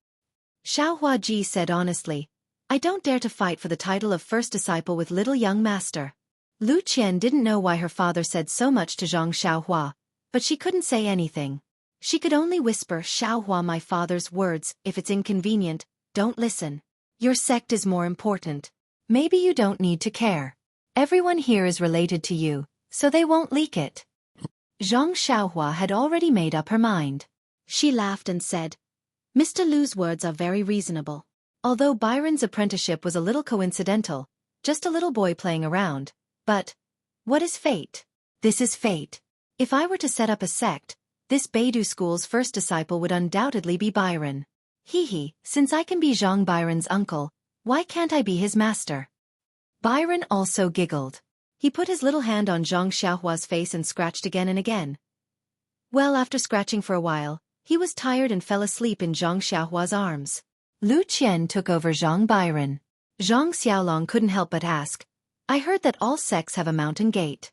Xiaohua Ji said honestly, I don't dare to fight for the title of first disciple with little young Master. Lu Qian didn't know why her father said so much to Zhang Xiaohua, but she couldn't say anything. She could only whisper, Xiaohua, my father's words, if it's inconvenient, don't listen. Your sect is more important. Maybe you don't need to care. Everyone here is related to you, so they won't leak it. Zhang Xiaohua had already made up her mind. She laughed and said, Mr. Liu's words are very reasonable. Although Byron's apprenticeship was a little coincidental, just a little boy playing around, but what is fate? This is fate. If I were to set up a sect, this Beidou School's first disciple would undoubtedly be Byron. Since I can be Zhang Byron's uncle, why can't I be his master? Byron also giggled. He put his little hand on Zhang Xiaohua's face and scratched again and again. Well, after scratching for a while, he was tired and fell asleep in Zhang Xiaohua's arms. Lu Qian took over Zhang Byron. Zhang Xiaolong couldn't help but ask, I heard that all sects have a mountain gate.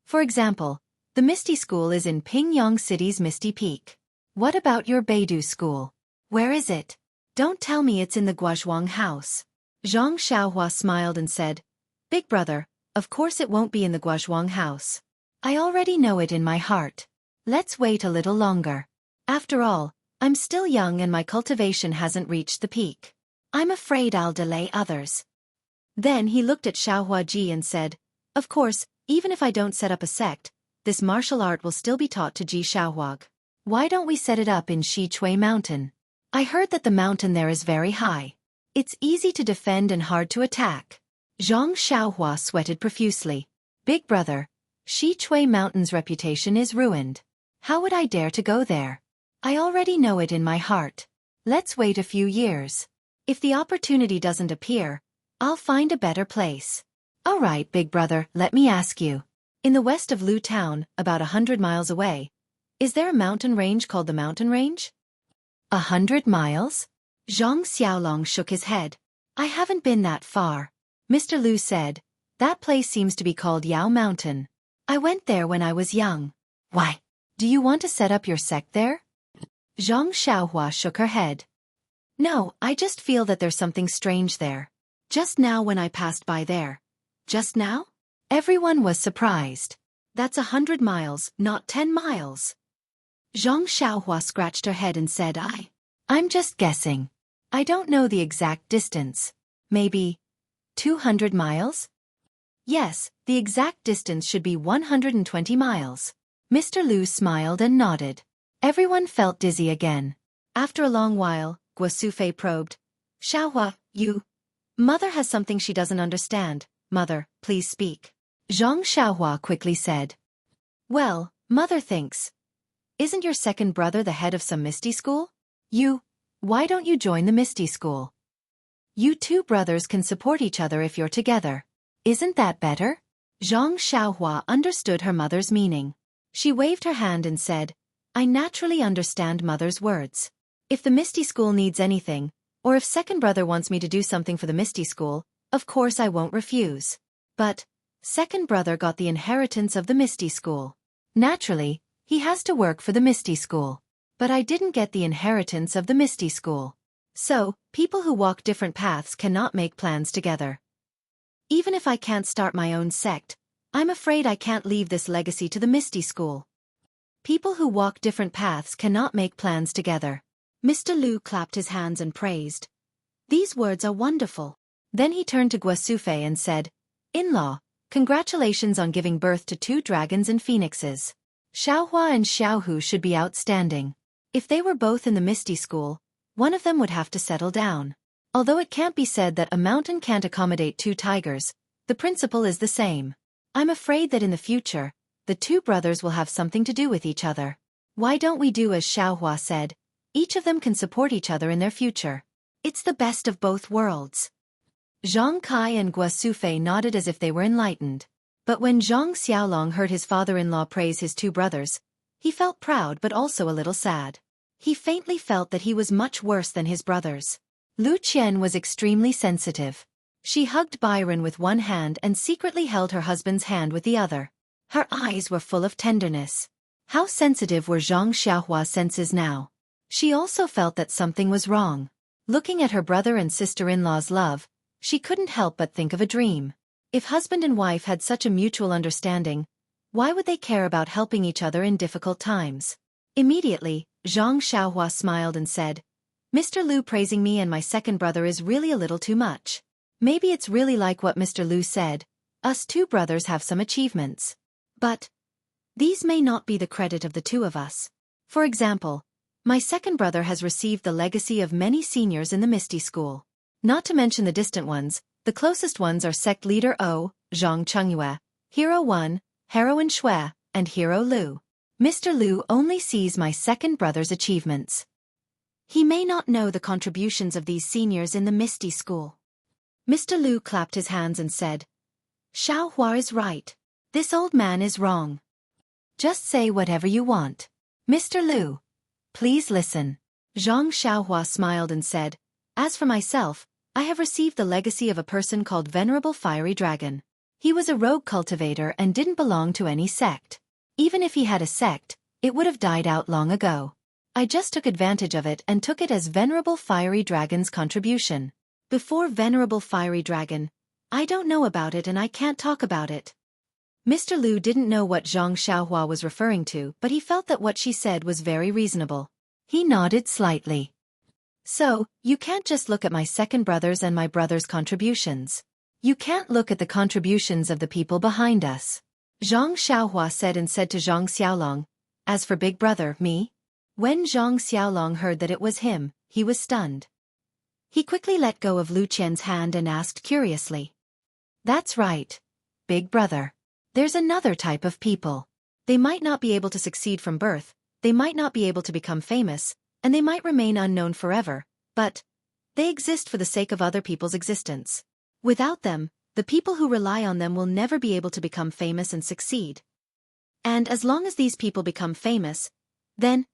For example, the Misty School is in Pingyang City's Misty Peak. What about your Beidou School? Where is it? Don't tell me it's in the Guozhuang house. Zhang Xiaohua smiled and said, Big brother, of course it won't be in the Guozhuang house. I already know it in my heart. Let's wait a little longer. After all, I'm still young and my cultivation hasn't reached the peak. I'm afraid I'll delay others. Then he looked at Xueqi and said, of course, even if I don't set up a sect, this martial art will still be taught to Ji Xiaohuag. Why don't we set it up in Xueqi Mountain? I heard that the mountain there is very high. It's easy to defend and hard to attack. Zhang Xiaohua sweated profusely. Big brother, Xueqi Mountain's reputation is ruined. How would I dare to go there? I already know it in my heart. Let's wait a few years. If the opportunity doesn't appear, I'll find a better place. All right, big brother, let me ask you. In the west of Lu Town, about 100 miles away, is there a mountain range called the Mountain Range? 100 miles? Zhang Xiaolong shook his head. I haven't been that far. Mr. Lu said, that place seems to be called Yao Mountain. I went there when I was young. Why? Do you want to set up your sect there? Zhang Xiaohua shook her head. No, I just feel that there's something strange there. Just now when I passed by there. Just now? Everyone was surprised. That's 100 miles, not 10 miles. Zhang Xiaohua scratched her head and said, I'm just guessing. I don't know the exact distance. Maybe 200 miles? Yes, the exact distance should be 120 miles. Mr. Lu smiled and nodded. Everyone felt dizzy again. After a long while, Guosufei probed. Xiaohua, you... Mother has something she doesn't understand. Mother, please speak. Zhang Xiaohua quickly said. Well, Mother thinks. Isn't your second brother the head of some Misty school? Why don't you join the Misty school? You two brothers can support each other if you're together. Isn't that better? Zhang Xiaohua understood her mother's meaning. She waved her hand and said, I naturally understand Mother's words. If the Misty school needs anything, or if second brother wants me to do something for the Misty school, of course I won't refuse. But second brother got the inheritance of the Misty school. Naturally, he has to work for the Misty school. But I didn't get the inheritance of the Misty school. So, people who walk different paths cannot make plans together. Even if I can't start my own sect, I'm afraid I can't leave this legacy to the Misty school. People who walk different paths cannot make plans together. Mr. Lu clapped his hands and praised. These words are wonderful. Then he turned to Guosufei and said, In-law, congratulations on giving birth to 2 dragons and phoenixes. Xiaohua and Xiaohu should be outstanding. If they were both in the Misty school, one of them would have to settle down. Although it can't be said that a mountain can't accommodate 2 tigers, the principle is the same. I'm afraid that in the future, the 2 brothers will have something to do with each other. Why don't we do as Xiaohua said? Each of them can support each other in their future. It's the best of both worlds. Zhang Kai and Guosufei nodded as if they were enlightened. But when Zhang Xiaolong heard his father-in-law praise his 2 brothers, he felt proud but also a little sad. He faintly felt that he was much worse than his brothers. Lu Qian was extremely sensitive. She hugged Byron with one hand and secretly held her husband's hand with the other. Her eyes were full of tenderness. How sensitive were Zhang Xiaohua's senses now? She also felt that something was wrong. Looking at her brother and sister-in-law's love, she couldn't help but think of a dream. If husband and wife had such a mutual understanding, why would they care about helping each other in difficult times? Immediately, Zhang Xiaohua smiled and said, Mr. Lu praising me and my second brother is really a little too much. Maybe it's really like what Mr. Lu said, us 2 brothers have some achievements. But these may not be the credit of the 2 of us. For example, my second brother has received the legacy of many seniors in the Misty School. Not to mention the distant ones, the closest ones are Sect Leader O, Zhang Chengyue, Hero 1, Heroine Xue, and Hero Lu. Mr. Lu only sees my second brother's achievements. He may not know the contributions of these seniors in the Misty School. Mr. Lu clapped his hands and said, Xiaohua is right. This old man is wrong. Just say whatever you want. Mr. Lu, please listen. Zhang Xiaohua smiled and said, As for myself, I have received the legacy of a person called Venerable Fiery Dragon. He was a rogue cultivator and didn't belong to any sect. Even if he had a sect, it would have died out long ago. I just took advantage of it and took it as Venerable Fiery Dragon's contribution. Before Venerable Fiery Dragon, I don't know about it and I can't talk about it. Mr. Lu didn't know what Zhang Xiaohua was referring to, but he felt that what she said was very reasonable. He nodded slightly. So, you can't just look at my second brother's and my brother's contributions. You can't look at the contributions of the people behind us. Zhang Xiaohua said and said to Zhang Xiaolong, as for big brother, me? When Zhang Xiaolong heard that it was him, he was stunned. He quickly let go of Lu Qian's hand and asked curiously. That's right. Big brother. There's another type of people. They might not be able to succeed from birth, they might not be able to become famous, and they might remain unknown forever, but they exist for the sake of other people's existence. Without them, the people who rely on them will never be able to become famous and succeed. And as long as these people become famous, then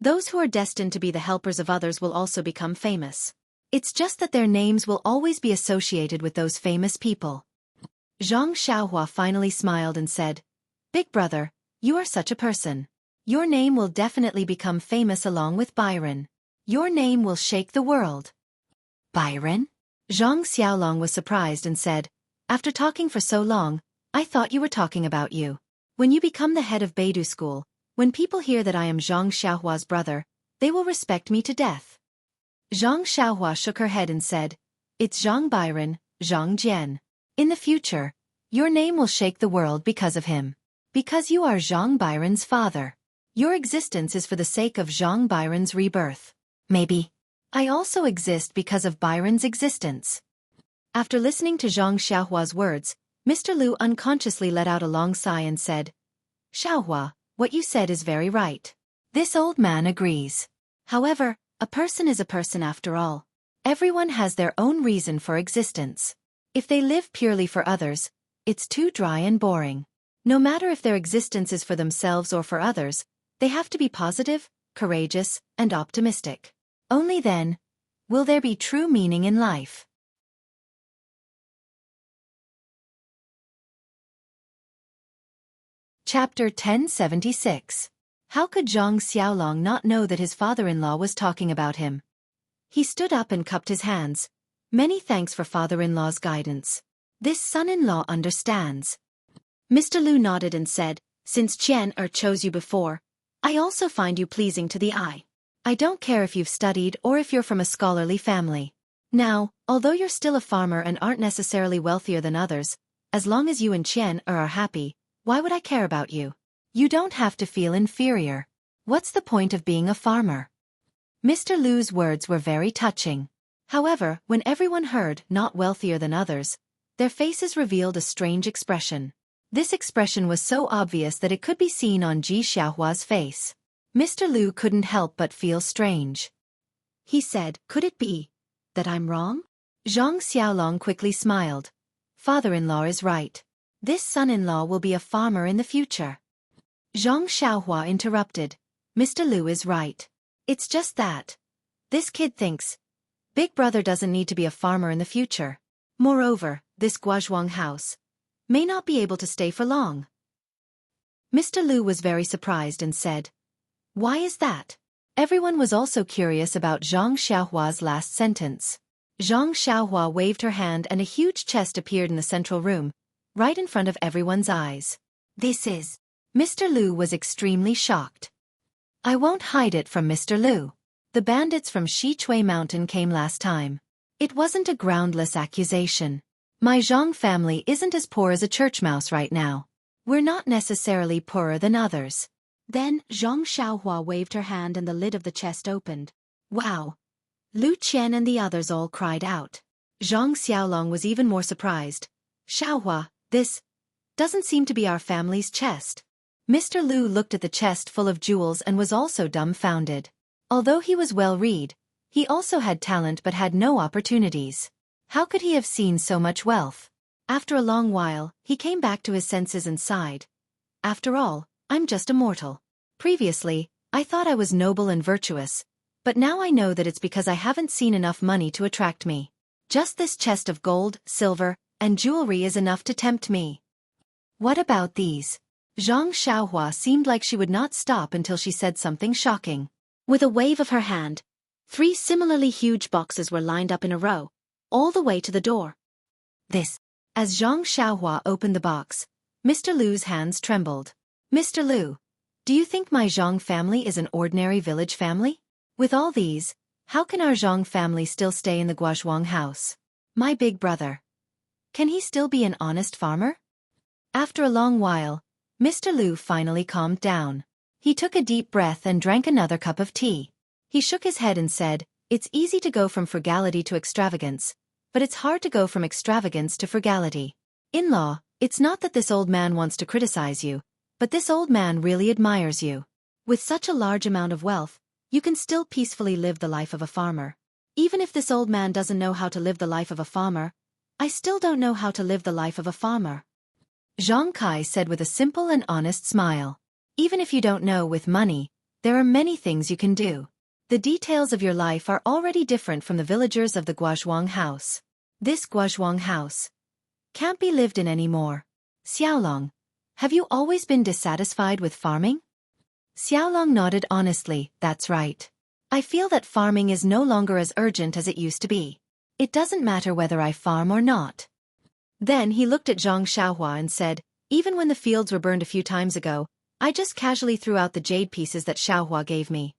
those who are destined to be the helpers of others will also become famous. It's just that their names will always be associated with those famous people. Zhang Xiaohua finally smiled and said, Big brother, you are such a person. Your name will definitely become famous along with Byron. Your name will shake the world. Byron? Zhang Xiaolong was surprised and said, After talking for so long, I thought you were talking about you. When you become the head of Beidou School, when people hear that I am Zhang Xiaohua's brother, they will respect me to death. Zhang Xiaohua shook her head and said, It's Zhang Byron, Zhang Jian. In the future, your name will shake the world because of him. Because you are Zhang Byron's father. Your existence is for the sake of Zhang Byron's rebirth. Maybe. I also exist because of Byron's existence. After listening to Zhang Xiaohua's words, Mr. Lu unconsciously let out a long sigh and said, Xiaohua, what you said is very right. This old man agrees. However, a person is a person after all. Everyone has their own reason for existence. If they live purely for others, it's too dry and boring. No matter if their existence is for themselves or for others, they have to be positive, courageous, and optimistic. Only then will there be true meaning in life. Chapter 1076. How could Zhang Xiaolong not know that his father-in-law was talking about him? He stood up and cupped his hands. Many thanks for father-in-law's guidance. This son-in-law understands. Mr. Lu nodded and said, Since Qian chose you before, I also find you pleasing to the eye. I don't care if you've studied or if you're from a scholarly family. Now, although you're still a farmer and aren't necessarily wealthier than others, as long as you and Qian are happy, why would I care about you? You don't have to feel inferior. What's the point of being a farmer? Mr. Lu's words were very touching. However, when everyone heard not wealthier than others, their faces revealed a strange expression. This expression was so obvious that it could be seen on Ji Xiaohua's face. Mr. Lu couldn't help but feel strange. He said, Could it be that I'm wrong? Zhang Xiaolong quickly smiled. Father-in-law is right. This son-in-law will be a farmer in the future. Zhang Xiaohua interrupted. Mr. Lu is right. It's just that this kid thinks Big brother doesn't need to be a farmer in the future. Moreover, this Guozhuang house may not be able to stay for long. Mr. Lu was very surprised and said, Why is that? Everyone was also curious about Zhang Xiaohua's last sentence. Zhang Xiaohua waved her hand and a huge chest appeared in the central room, right in front of everyone's eyes. This is... Mr. Lu was extremely shocked. I won't hide it from Mr. Lu. The bandits from Xichui Mountain came last time. It wasn't a groundless accusation. My Zhang family isn't as poor as a church mouse right now. We're not necessarily poorer than others. Then Zhang Xiaohua waved her hand and the lid of the chest opened. Wow! Lu Qian and the others all cried out. Zhang Xiaolong was even more surprised. Xiaohua, this doesn't seem to be our family's chest. Mr. Lu looked at the chest full of jewels and was also dumbfounded. Although he was well-read, he also had talent but had no opportunities. How could he have seen so much wealth? After a long while, he came back to his senses and sighed. After all, I'm just a mortal. Previously, I thought I was noble and virtuous, but now I know that it's because I haven't seen enough money to attract me. Just this chest of gold, silver, and jewelry is enough to tempt me. What about these? Zhang Xiaohua seemed like she would not stop until she said something shocking. With a wave of her hand, 3 similarly huge boxes were lined up in a row, all the way to the door. This. As Zhang Xiaohua opened the box, Mr. Lu's hands trembled. Mr. Lu, do you think my Zhang family is an ordinary village family? With all these, how can our Zhang family still stay in the Guozhuang house? My big brother. Can he still be an honest farmer? After a long while, Mr. Lu finally calmed down. He took a deep breath and drank another cup of tea. He shook his head and said, "It's easy to go from frugality to extravagance, but it's hard to go from extravagance to frugality. In-law, it's not that this old man wants to criticize you, but this old man really admires you. With such a large amount of wealth, you can still peacefully live the life of a farmer. Even if this old man doesn't know how to live the life of a farmer, I still don't know how to live the life of a farmer." Zhang Kai said with a simple and honest smile. Even if you don't know with money, there are many things you can do. The details of your life are already different from the villagers of the Guozhuang house. This Guozhuang house can't be lived in anymore. Xiaolong, have you always been dissatisfied with farming? Xiaolong nodded honestly, that's right. I feel that farming is no longer as urgent as it used to be. It doesn't matter whether I farm or not. Then he looked at Zhang Xiaohua and said, even when the fields were burned a few times ago, I just casually threw out the jade pieces that Xiaohua gave me.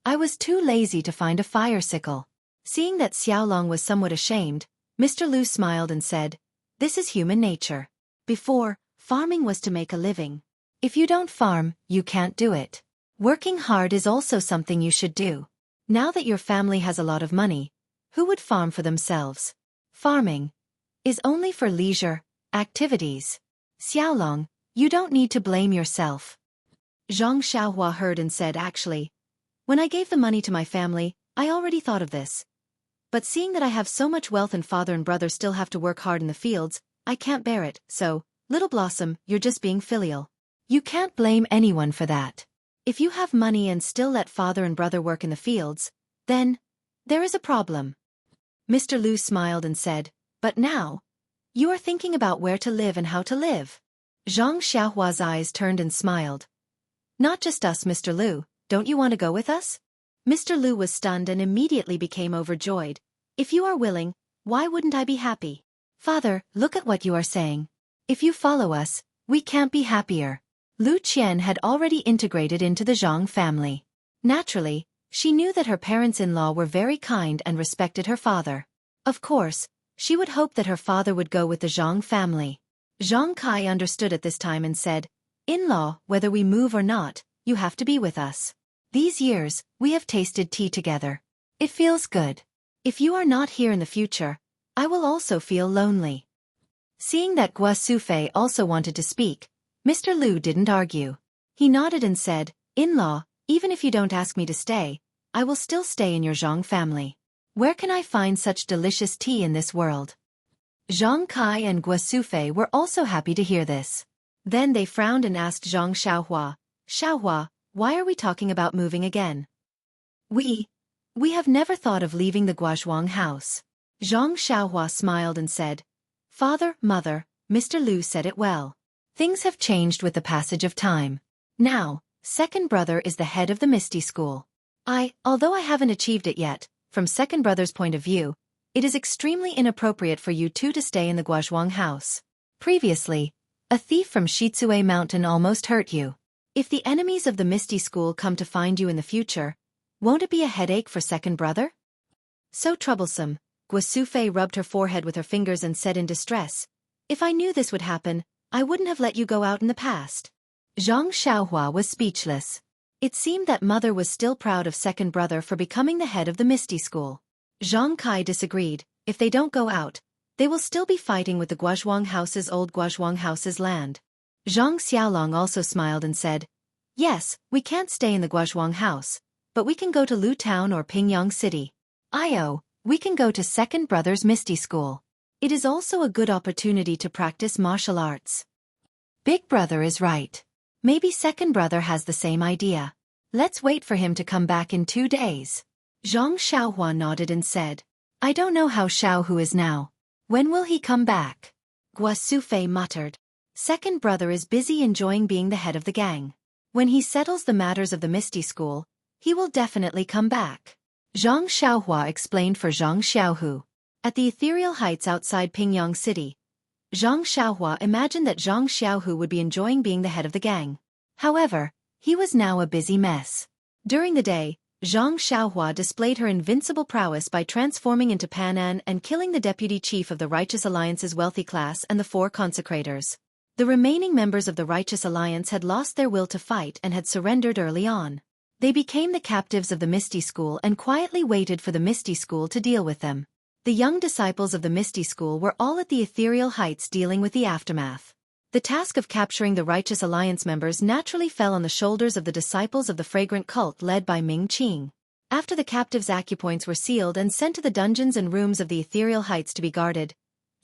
I was too lazy to find a fire sickle. Seeing that Xiaolong was somewhat ashamed, Mr. Lu smiled and said, this is human nature. Before, farming was to make a living. If you don't farm, you can't do it. Working hard is also something you should do. Now that your family has a lot of money, who would farm for themselves? Farming is only for leisure activities. Xiaolong, you don't need to blame yourself. Zhang Xiaohua heard and said, actually, when I gave the money to my family, I already thought of this. But seeing that I have so much wealth and father and brother still have to work hard in the fields, I can't bear it, so, Little Blossom, you're just being filial. You can't blame anyone for that. If you have money and still let father and brother work in the fields, then there is a problem. Mr. Lu smiled and said, but now, you are thinking about where to live and how to live. Zhang Xiaohua's eyes turned and smiled. Not just us, Mr. Lu, don't you want to go with us? Mr. Lu was stunned and immediately became overjoyed. If you are willing, why wouldn't I be happy? Father, look at what you are saying. If you follow us, we can't be happier. Lu Qian had already integrated into the Zhang family. Naturally, she knew that her parents-in-law were very kind and respected her father. Of course, she would hope that her father would go with the Zhang family. Zhang Kai understood at this time and said, in-law, whether we move or not, you have to be with us. These years, we have tasted tea together. It feels good. If you are not here in the future, I will also feel lonely. Seeing that Gua Sufei also wanted to speak, Mr. Lu didn't argue. He nodded and said, in-law, even if you don't ask me to stay, I will still stay in your Zhang family. Where can I find such delicious tea in this world? Zhang Kai and Gua Sufei were also happy to hear this. Then they frowned and asked Zhang Xiaohua, Xiaohua, why are we talking about moving again? We have never thought of leaving the Guozhuang house. Zhang Xiaohua smiled and said, Father, Mother, Mr. Lu said it well. Things have changed with the passage of time. Now, second brother is the head of the Misty School. Although I haven't achieved it yet, from second brother's point of view, it is extremely inappropriate for you two to stay in the Guozhuang house. Previously, a thief from Shizue Mountain almost hurt you. If the enemies of the Misty School come to find you in the future, won't it be a headache for second brother? So troublesome, Gua Sufei rubbed her forehead with her fingers and said in distress, if I knew this would happen, I wouldn't have let you go out in the past. Zhang Xiaohua was speechless. It seemed that mother was still proud of second brother for becoming the head of the Misty School. Zhang Kai disagreed. If they don't go out, they will still be fighting with the Guozhuang house's old Guozhuang house's land. Zhang Xiaolong also smiled and said, yes, we can't stay in the Guozhuang house, but we can go to Lu Town or Pingyang City. We can go to second brother's Misty School. It is also a good opportunity to practice martial arts. Big brother is right. Maybe second brother has the same idea. Let's wait for him to come back in 2 days. Zhang Xiaohua nodded and said, I don't know how Xiaohu is now. When will he come back? Gua Sufei muttered. Second brother is busy enjoying being the head of the gang. When he settles the matters of the Misty School, he will definitely come back. Zhang Xiaohua explained for Zhang Xiaohu. At the ethereal heights outside Pingyang City, Zhang Xiaohua imagined that Zhang Xiaohu would be enjoying being the head of the gang. However, he was now a busy mess. During the day, Zhang Xiaohua displayed her invincible prowess by transforming into Panan and killing the deputy chief of the Righteous Alliance's wealthy class and the 4 consecrators. The remaining members of the Righteous Alliance had lost their will to fight and had surrendered early on. They became the captives of the Misty School and quietly waited for the Misty School to deal with them. The young disciples of the Misty School were all at the ethereal heights dealing with the aftermath. The task of capturing the Righteous Alliance members naturally fell on the shoulders of the disciples of the fragrant cult led by Ming Qing. After the captives' acupoints were sealed and sent to the dungeons and rooms of the ethereal heights to be guarded,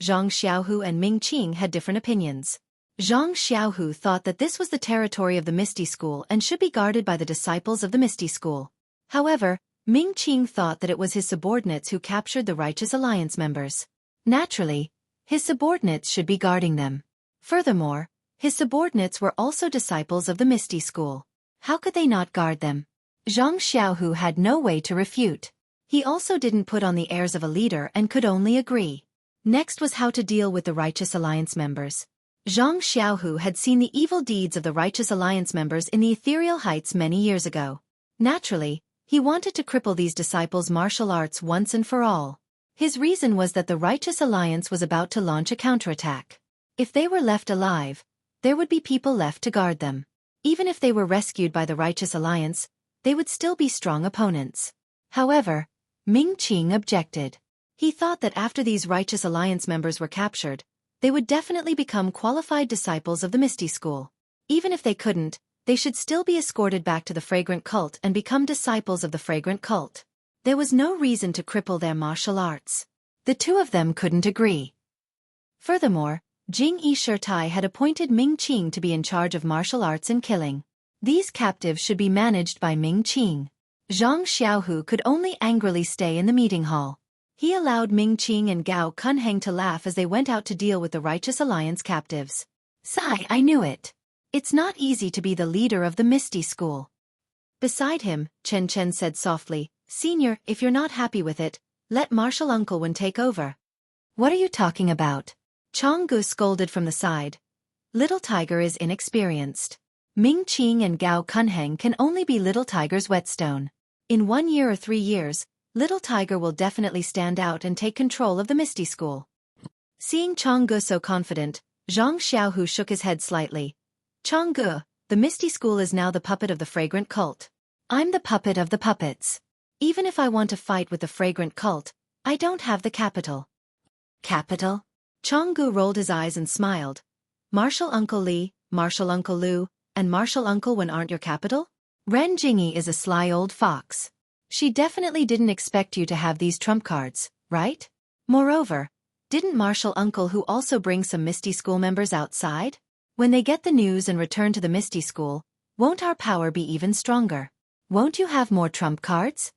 Zhang Xiaohu and Ming Qing had different opinions. Zhang Xiaohu thought that this was the territory of the Misty School and should be guarded by the disciples of the Misty School. However, Ming Qing thought that it was his subordinates who captured the Righteous Alliance members. Naturally, his subordinates should be guarding them. Furthermore, his subordinates were also disciples of the Misty School. How could they not guard them? Zhang Xiaohu had no way to refute. He also didn't put on the airs of a leader and could only agree. Next was how to deal with the Righteous Alliance members. Zhang Xiaohu had seen the evil deeds of the Righteous Alliance members in the ethereal heights many years ago. Naturally, he wanted to cripple these disciples' martial arts once and for all. His reason was that the Righteous Alliance was about to launch a counterattack. If they were left alive, there would be people left to guard them. Even if they were rescued by the Righteous Alliance, they would still be strong opponents. However, Ming Qing objected. He thought that after these Righteous Alliance members were captured, they would definitely become qualified disciples of the Misty School. Even if they couldn't, they should still be escorted back to the Fragrant Cult and become disciples of the Fragrant Cult. There was no reason to cripple their martial arts. The two of them couldn't agree. Furthermore, Jing-Yi Shirtai had appointed Ming Qing to be in charge of martial arts and killing. These captives should be managed by Ming Qing. Zhang Xiaohu could only angrily stay in the meeting hall. He allowed Ming Qing and Gao Kunheng to laugh as they went out to deal with the Righteous Alliance captives. "Sigh, I knew it. It's not easy to be the leader of the Misty School." Beside him, Chen Chen said softly, "Senior, if you're not happy with it, let Martial Uncle Wen take over." "What are you talking about?" Changgu scolded from the side. "Little Tiger is inexperienced. Ming Qing and Gao Kunheng can only be Little Tiger's whetstone. In 1 year or 3 years, Little Tiger will definitely stand out and take control of the Misty School." Seeing Changgu so confident, Zhang Xiaohu shook his head slightly. "Changgu, the Misty School is now the puppet of the Fragrant Cult. I'm the puppet of the puppets. Even if I want to fight with the Fragrant Cult, I don't have the capital." "Capital?" Changgu rolled his eyes and smiled. "Martial Uncle Li, Martial Uncle Lu, and Martial Uncle Wen aren't your capital? Ren Jingyi is a sly old fox. She definitely didn't expect you to have these trump cards, right? Moreover, didn't Martial Uncle Hu also bring some Misty School members outside? When they get the news and return to the Misty School, won't our power be even stronger? Won't you have more trump cards?"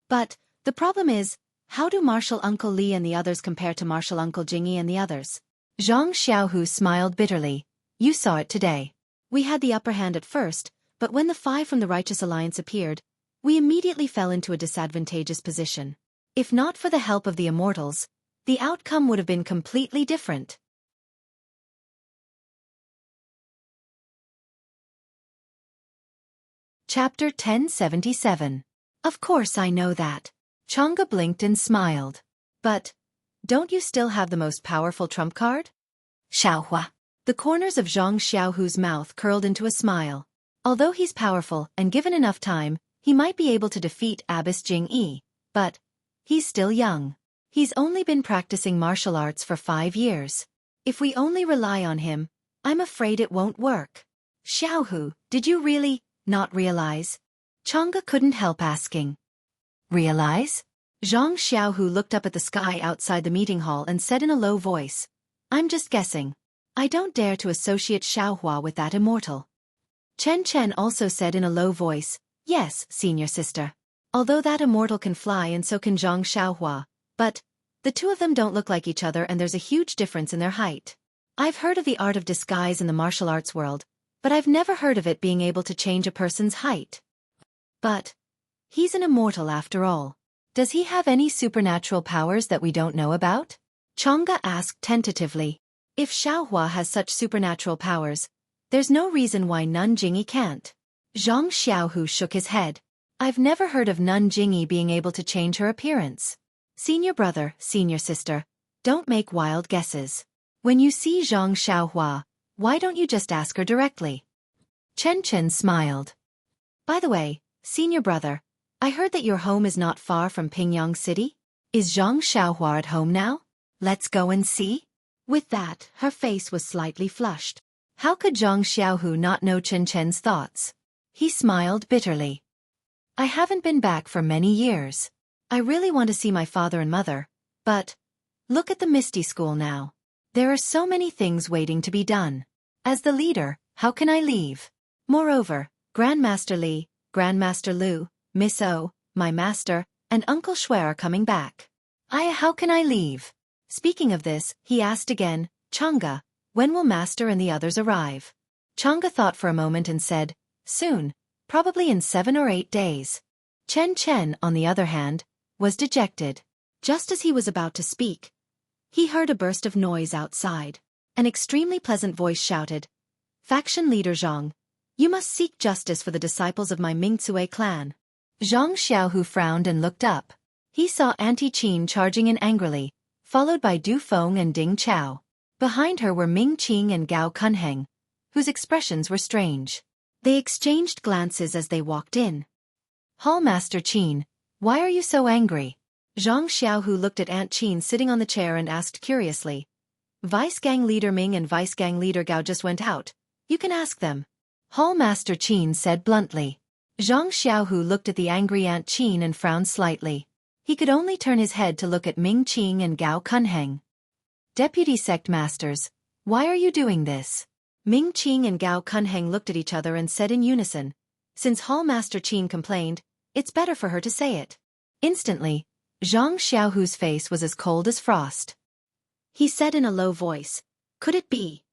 "But, the problem is, how do Martial Uncle Li and the others compare to Martial Uncle Jingyi and the others?" Zhang Xiaohu smiled bitterly. "You saw it today. We had the upper hand at first, but when the 5 from the Righteous Alliance appeared, we immediately fell into a disadvantageous position. If not for the help of the Immortals, the outcome would have been completely different." Chapter 1077. "Of course I know that." Changgu blinked and smiled. "But, don't you still have the most powerful trump card?" "Xiaohua." The corners of Zhang Xiaohu's mouth curled into a smile. Although he's powerful and given enough time, he might be able to defeat Abbess Jing-Yi, but he's still young. He's only been practicing martial arts for 5 years. If we only rely on him, I'm afraid it won't work. "Xiaohu, did you really not realize?" Changgu couldn't help asking. "Realize?" Zhang Xiaohu looked up at the sky outside the meeting hall and said in a low voice, "I'm just guessing. I don't dare to associate Xiaohua with that immortal." Chen Chen also said in a low voice, "Yes, senior sister. Although that immortal can fly and so can Zhang Xiaohua, but the two of them don't look like each other and there's a huge difference in their height. I've heard of the art of disguise in the martial arts world, but I've never heard of it being able to change a person's height. But he's an immortal after all. Does he have any supernatural powers that we don't know about?" Changgu asked tentatively. If Xiaohua has such supernatural powers, there's no reason why Nun Jingyi can't. Zhang Xiaohu shook his head. I've never heard of Nun Jingyi being able to change her appearance. Senior brother, senior sister, don't make wild guesses. When you see Zhang Xiaohua, why don't you just ask her directly? Chen Chen smiled. By the way, senior brother, I heard that your home is not far from Pingyang City? Is Zhang Xiaohua at home now? Let's go and see? With that, her face was slightly flushed. How could Zhang Xiaohu not know Chen Chen's thoughts? He smiled bitterly. I haven't been back for many years. I really want to see my father and mother, but look at the Misty School now. There are so many things waiting to be done. As the leader, how can I leave? Moreover, Grandmaster Li, Grandmaster Lu, Miss O, my master, and Uncle Xue are coming back. How can I leave? Speaking of this, he asked again, Chang'e, when will master and the others arrive? Chang'e thought for a moment and said, soon, probably in 7 or 8 days. Chen Chen, on the other hand, was dejected. Just as he was about to speak, he heard a burst of noise outside. An extremely pleasant voice shouted, Faction leader Zhang, you must seek justice for the disciples of my Mingcue clan. Zhang Xiaohu frowned and looked up. He saw Auntie Qin charging in angrily, followed by Du Feng and Ding Chao. Behind her were Ming Qing and Gao Kunheng, whose expressions were strange. They exchanged glances as they walked in. Hallmaster Qin, why are you so angry? Zhang Xiaohu looked at Aunt Qin sitting on the chair and asked curiously. Vice Gang Leader Ming and Vice Gang Leader Gao just went out. You can ask them. Hallmaster Qin said bluntly. Zhang Xiaohu looked at the angry Aunt Qin and frowned slightly. He could only turn his head to look at Ming Qing and Gao Kunheng. Deputy Sect Masters, why are you doing this? Ming Qing and Gao Kunheng looked at each other and said in unison. Since Hallmaster Qin complained, it's better for her to say it. Instantly, Zhang Xiaohu's face was as cold as frost. He said in a low voice, could it be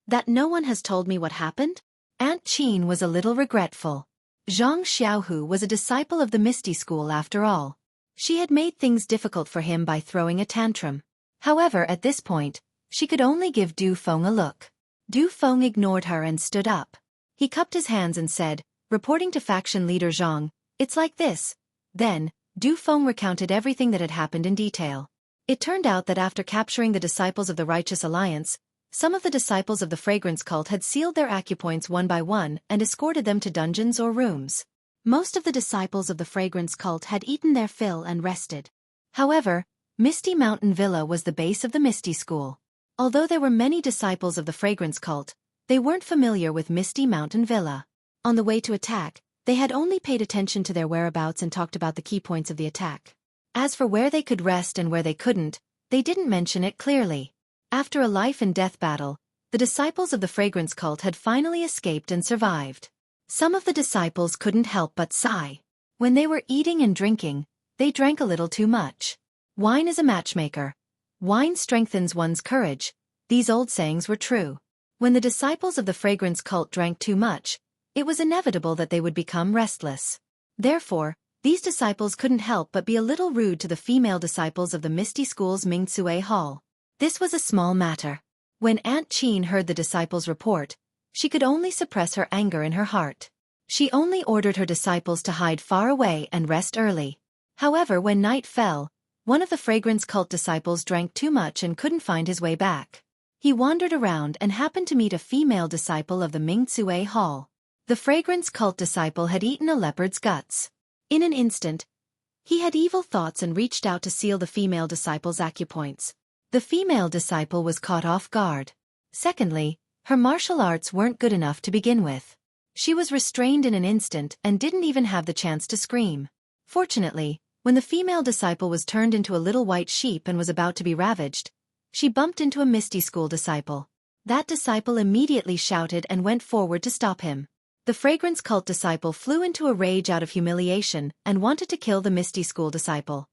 that no one has told me what happened? Aunt Qin was a little regretful. Zhang Xiaohu was a disciple of the Misty School after all. She had made things difficult for him by throwing a tantrum. However, at this point, she could only give Du Feng a look. Du Feng ignored her and stood up. He cupped his hands and said, reporting to faction leader Zhang, it's like this. Then, Du Feng recounted everything that had happened in detail. It turned out that after capturing the disciples of the Righteous Alliance, some of the disciples of the Fragrance Cult had sealed their acupoints one by one and escorted them to dungeons or rooms. Most of the disciples of the Fragrance Cult had eaten their fill and rested. However, Misty Mountain Villa was the base of the Misty School. Although there were many disciples of the Fragrance Cult, they weren't familiar with Misty Mountain Villa. On the way to attack, they had only paid attention to their whereabouts and talked about the key points of the attack. As for where they could rest and where they couldn't, they didn't mention it clearly. After a life-and-death battle, the disciples of the Fragrance Cult had finally escaped and survived. Some of the disciples couldn't help but sigh. When they were eating and drinking, they drank a little too much. Wine is a matchmaker. Wine strengthens one's courage. These old sayings were true. When the disciples of the Fragrance Cult drank too much, it was inevitable that they would become restless. Therefore, these disciples couldn't help but be a little rude to the female disciples of the Misty School's Mingcue Hall. This was a small matter. When Aunt Qin heard the disciples' report, she could only suppress her anger in her heart. She only ordered her disciples to hide far away and rest early. However, when night fell, one of the Fragrance Cult disciples drank too much and couldn't find his way back. He wandered around and happened to meet a female disciple of the Mingcue Hall. The Fragrance Cult disciple had eaten a leopard's guts. In an instant, he had evil thoughts and reached out to seal the female disciple's acupoints. The female disciple was caught off guard. Secondly, her martial arts weren't good enough to begin with. She was restrained in an instant and didn't even have the chance to scream. Fortunately, when the female disciple was turned into a little white sheep and was about to be ravaged, she bumped into a Misty School disciple. That disciple immediately shouted and went forward to stop him. The Fragrance Cult disciple flew into a rage out of humiliation and wanted to kill the Misty School disciple.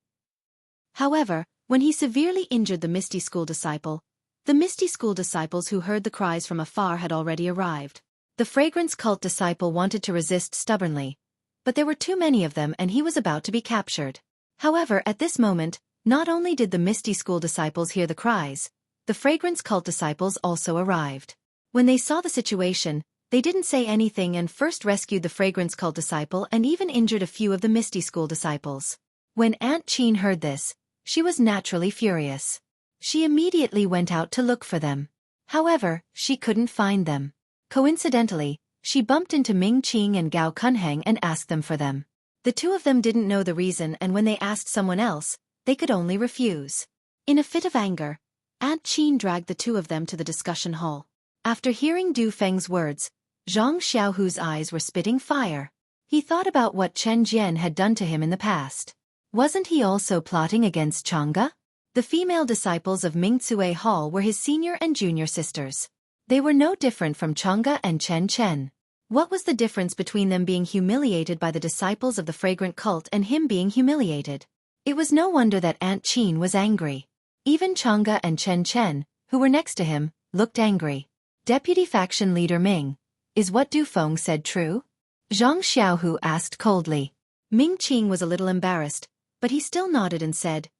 However, when he severely injured the Misty School disciple, the Misty School disciples who heard the cries from afar had already arrived. The Fragrance Cult disciple wanted to resist stubbornly, but there were too many of them and he was about to be captured. However, at this moment, not only did the Misty School disciples hear the cries, the fragrance cult disciples also arrived. When they saw the situation, they didn't say anything and first rescued the fragrance cult disciple and even injured a few of the Misty School disciples. When Aunt Chin heard this, she was naturally furious. She immediately went out to look for them. However, she couldn't find them. Coincidentally, she bumped into Ming Qing and Gao Kunheng and asked them for them. The two of them didn't know the reason, and when they asked someone else, they could only refuse. In a fit of anger, Aunt Chin dragged the two of them to the discussion hall. After hearing Du Feng's words, Zhang Xiaohu's eyes were spitting fire. He thought about what Chen Jian had done to him in the past. Wasn't he also plotting against Chang'e? The female disciples of Mingcue Hall were his senior and junior sisters. They were no different from Chang'e and Chen Chen. What was the difference between them being humiliated by the disciples of the fragrant cult and him being humiliated? It was no wonder that Aunt Chin was angry. Even Chang'e and Chen Chen, who were next to him, looked angry. Deputy faction leader Ming, is what Du Feng said true? Zhang Xiaohu asked coldly. Ming Qing was a little embarrassed, but he still nodded and said,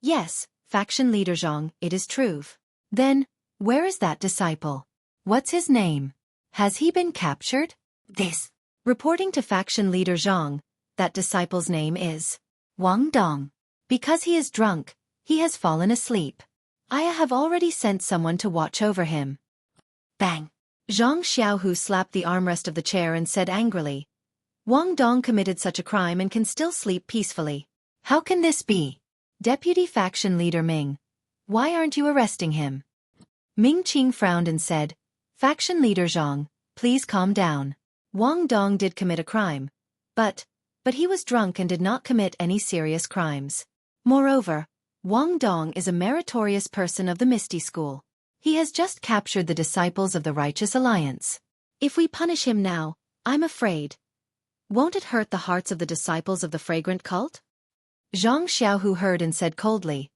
"Yes, faction leader Zhang, it is true." "Then, where is that disciple? What's his name? Has he been captured?" "This." Reporting to faction leader Zhang, that disciple's name is Wang Dong. Because he is drunk, he has fallen asleep. I have already sent someone to watch over him. Bang! Zhang Xiaohu slapped the armrest of the chair and said angrily, "Wang Dong committed such a crime and can still sleep peacefully. How can this be?" Deputy faction leader Ming, why aren't you arresting him? Ming Qing frowned and said, "Faction leader Zhang, please calm down. Wang Dong did commit a crime, but he was drunk and did not commit any serious crimes. Moreover, Wang Dong is a meritorious person of the Misty School. He has just captured the disciples of the Righteous Alliance. If we punish him now, I'm afraid, won't it hurt the hearts of the disciples of the fragrant cult?" Zhang Xiaohu heard and said coldly,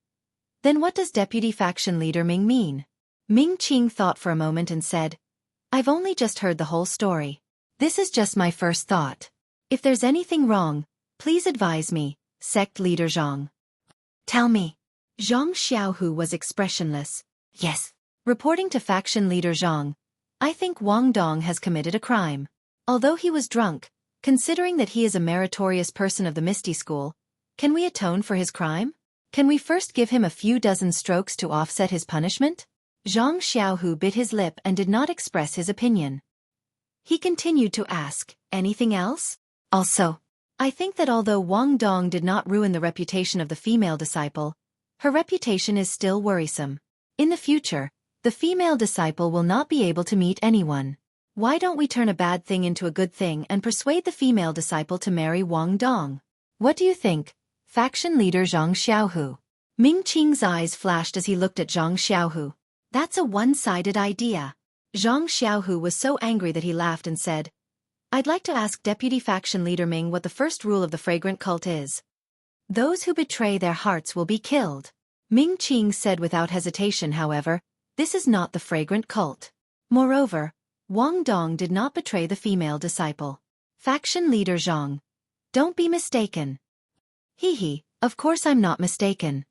"Then what does deputy faction leader Ming mean?" Ming Qing thought for a moment and said, "I've only just heard the whole story. This is just my first thought. If there's anything wrong, please advise me, sect leader Zhang." "Tell me." Zhang Xiaohu was expressionless. "Yes." Reporting to faction leader Zhang, "I think Wang Dong has committed a crime. Although he was drunk, considering that he is a meritorious person of the Misty School, can we atone for his crime? Can we first give him a few dozen strokes to offset his punishment?" Zhang Xiaohu bit his lip and did not express his opinion. He continued to ask, "Anything else? Also, I think that although Wang Dong did not ruin the reputation of the female disciple, her reputation is still worrisome. In the future, the female disciple will not be able to meet anyone. Why don't we turn a bad thing into a good thing and persuade the female disciple to marry Wang Dong? What do you think, faction leader Zhang Xiaohu?" Ming Qing's eyes flashed as he looked at Zhang Xiaohu. "That's a one-sided idea." Zhang Xiaohu was so angry that he laughed and said, "I'd like to ask deputy faction leader Ming what the first rule of the fragrant cult is. Those who betray their hearts will be killed." Ming Qing said without hesitation, however, "This is not the fragrant cult. Moreover, Wang Dong did not betray the female disciple. Faction leader Zhang, don't be mistaken." "Hee, of course I'm not mistaken.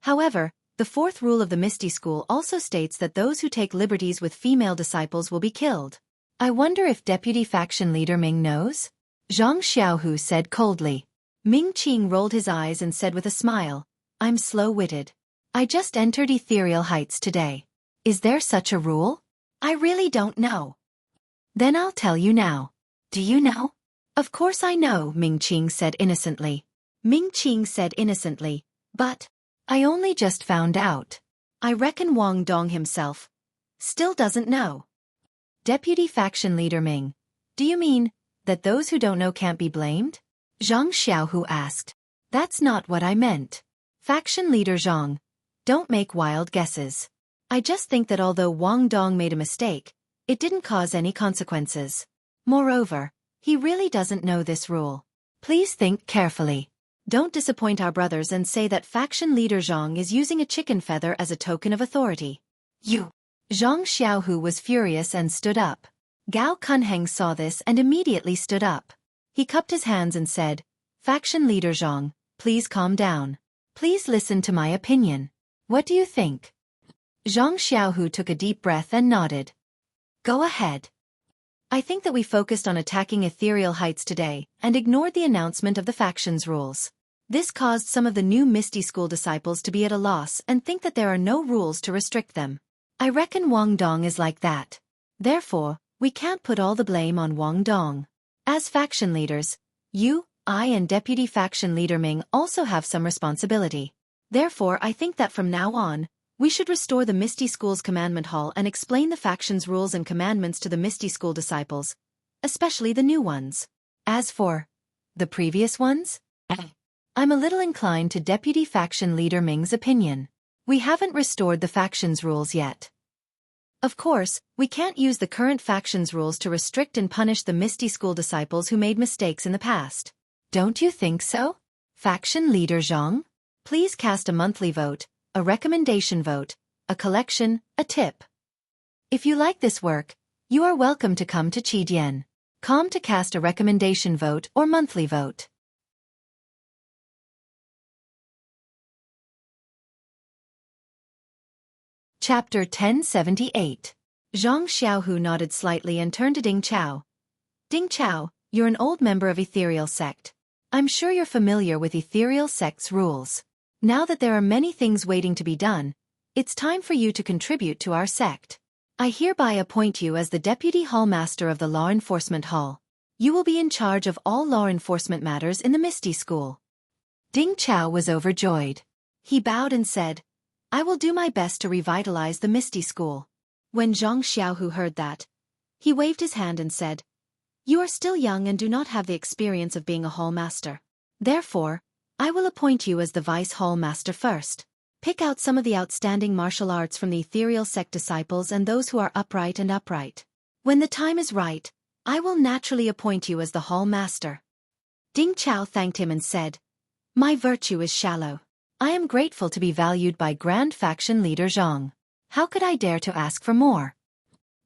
However, the fourth rule of the Misty School also states that those who take liberties with female disciples will be killed. I wonder if deputy faction leader Ming knows?" Zhang Xiaohu said coldly. Ming Qing rolled his eyes and said with a smile, "I'm slow-witted. I just entered ethereal heights today. Is there such a rule? I really don't know." "Then I'll tell you now. Do you know?" "Of course I know," Ming Qing said innocently. Ming Qing said innocently, "But I only just found out. I reckon Wang Dong himself still doesn't know." Deputy faction leader Ming, do you mean that those who don't know can't be blamed? Zhang Xiaohu asked. "That's not what I meant. Faction leader Zhang, don't make wild guesses. I just think that although Wang Dong made a mistake, it didn't cause any consequences. Moreover, he really doesn't know this rule. Please think carefully. Don't disappoint our brothers and say that faction leader Zhang is using a chicken feather as a token of authority." "You!" Zhang Xiaohu was furious and stood up. Gao Kunheng saw this and immediately stood up. He cupped his hands and said, "Faction leader Zhang, please calm down. Please listen to my opinion. What do you think?" Zhang Xiaohu took a deep breath and nodded. Go ahead. I think that we focused on attacking ethereal heights today and ignored the announcement of the factions rules. This caused some of the new Misty School disciples to be at a loss and think that there are no rules to restrict them. I reckon Wang Dong is like that. Therefore, we can't put all the blame on Wang Dong. As faction leaders, you, I and Deputy Faction Leader Ming also have some responsibility. Therefore, I think that from now on, we should restore the Misty School's commandment hall and explain the faction's rules and commandments to the Misty School disciples, especially the new ones. As for the previous ones, I'm a little inclined to Deputy Faction Leader Ming's opinion. We haven't restored the faction's rules yet. Of course, we can't use the current faction's rules to restrict and punish the Misty School disciples who made mistakes in the past. Don't you think so? Faction Leader Zhang? Please cast a monthly vote, a recommendation vote, a collection, a tip. If you like this work, you are welcome to come to Qidian.com to cast a recommendation vote or monthly vote. Chapter 1078. Zhang Xiaohu nodded slightly and turned to Ding Chao. Ding Chao, you're an old member of Ethereal Sect. I'm sure you're familiar with Ethereal Sect's rules. Now that there are many things waiting to be done, it's time for you to contribute to our sect. I hereby appoint you as the Deputy Hall Master of the Law Enforcement Hall. You will be in charge of all law enforcement matters in the Misty School. Ding Chao was overjoyed. He bowed and said, I will do my best to revitalize the Misty School. When Zhang Xiaohu heard that, he waved his hand and said, You are still young and do not have the experience of being a hall master. Therefore, I will appoint you as the Vice Hall Master first. Pick out some of the outstanding martial arts from the Ethereal Sect disciples and those who are upright. When the time is right, I will naturally appoint you as the Hall Master. Ding Chao thanked him and said, My virtue is shallow. I am grateful to be valued by Grand Faction Leader Zhang. How could I dare to ask for more?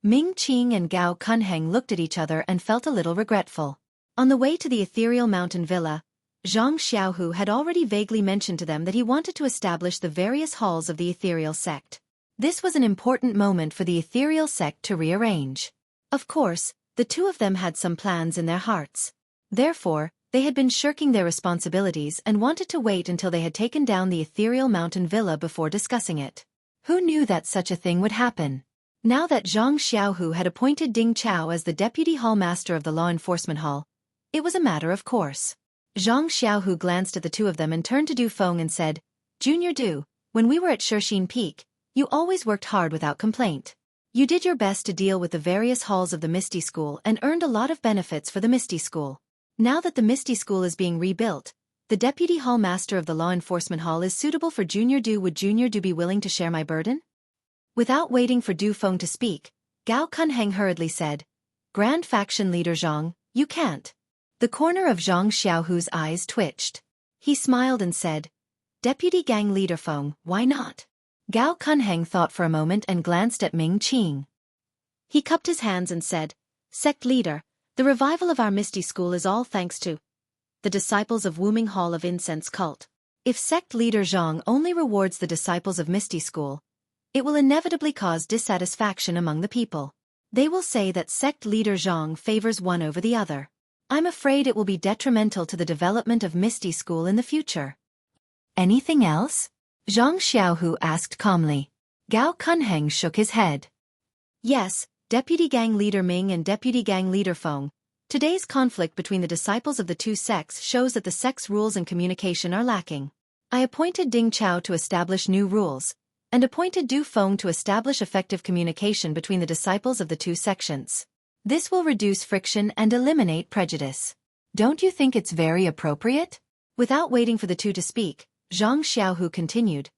Ming Qing and Gao Kunheng looked at each other and felt a little regretful. On the way to the Ethereal Mountain Villa, Zhang Xiaohu had already vaguely mentioned to them that he wanted to establish the various halls of the Ethereal Sect. This was an important moment for the Ethereal Sect to rearrange. Of course, the two of them had some plans in their hearts. Therefore, they had been shirking their responsibilities and wanted to wait until they had taken down the Ethereal Mountain Villa before discussing it. Who knew that such a thing would happen? Now that Zhang Xiaohu had appointed Ding Chao as the Deputy Hall Master of the Law Enforcement Hall, it was a matter of course. Zhang Xiaohu glanced at the two of them and turned to Du Feng and said, Junior Du, when we were at Shixin Peak, you always worked hard without complaint. You did your best to deal with the various halls of the Misty School and earned a lot of benefits for the Misty School. Now that the Misty School is being rebuilt, the Deputy Hall Master of the Law Enforcement Hall is suitable for Junior Du. Would Junior Du be willing to share my burden? Without waiting for Du Feng to speak, Gao Kunheng hurriedly said, Grand Faction Leader Zhang, you can't. The corner of Zhang Xiaohu's eyes twitched. He smiled and said, Deputy Gang Leader Feng, why not? Gao Kunheng thought for a moment and glanced at Ming Qing. He cupped his hands and said, Sect Leader, the revival of our Misty School is all thanks to the disciples of Wuming Hall of Incense Cult. If Sect Leader Zhang only rewards the disciples of Misty School, it will inevitably cause dissatisfaction among the people. They will say that Sect Leader Zhang favors one over the other. I'm afraid it will be detrimental to the development of Misty School in the future. Anything else? Zhang Xiaohu asked calmly. Gao Kunheng shook his head. Yes, Deputy Gang Leader Ming and Deputy Gang Leader Feng. Today's conflict between the disciples of the two sects shows that the sect's rules and communication are lacking. I appointed Ding Chao to establish new rules, and appointed Du Feng to establish effective communication between the disciples of the two sections. This will reduce friction and eliminate prejudice. Don't you think it's very appropriate? Without waiting for the two to speak, Zhang Xiaohu continued.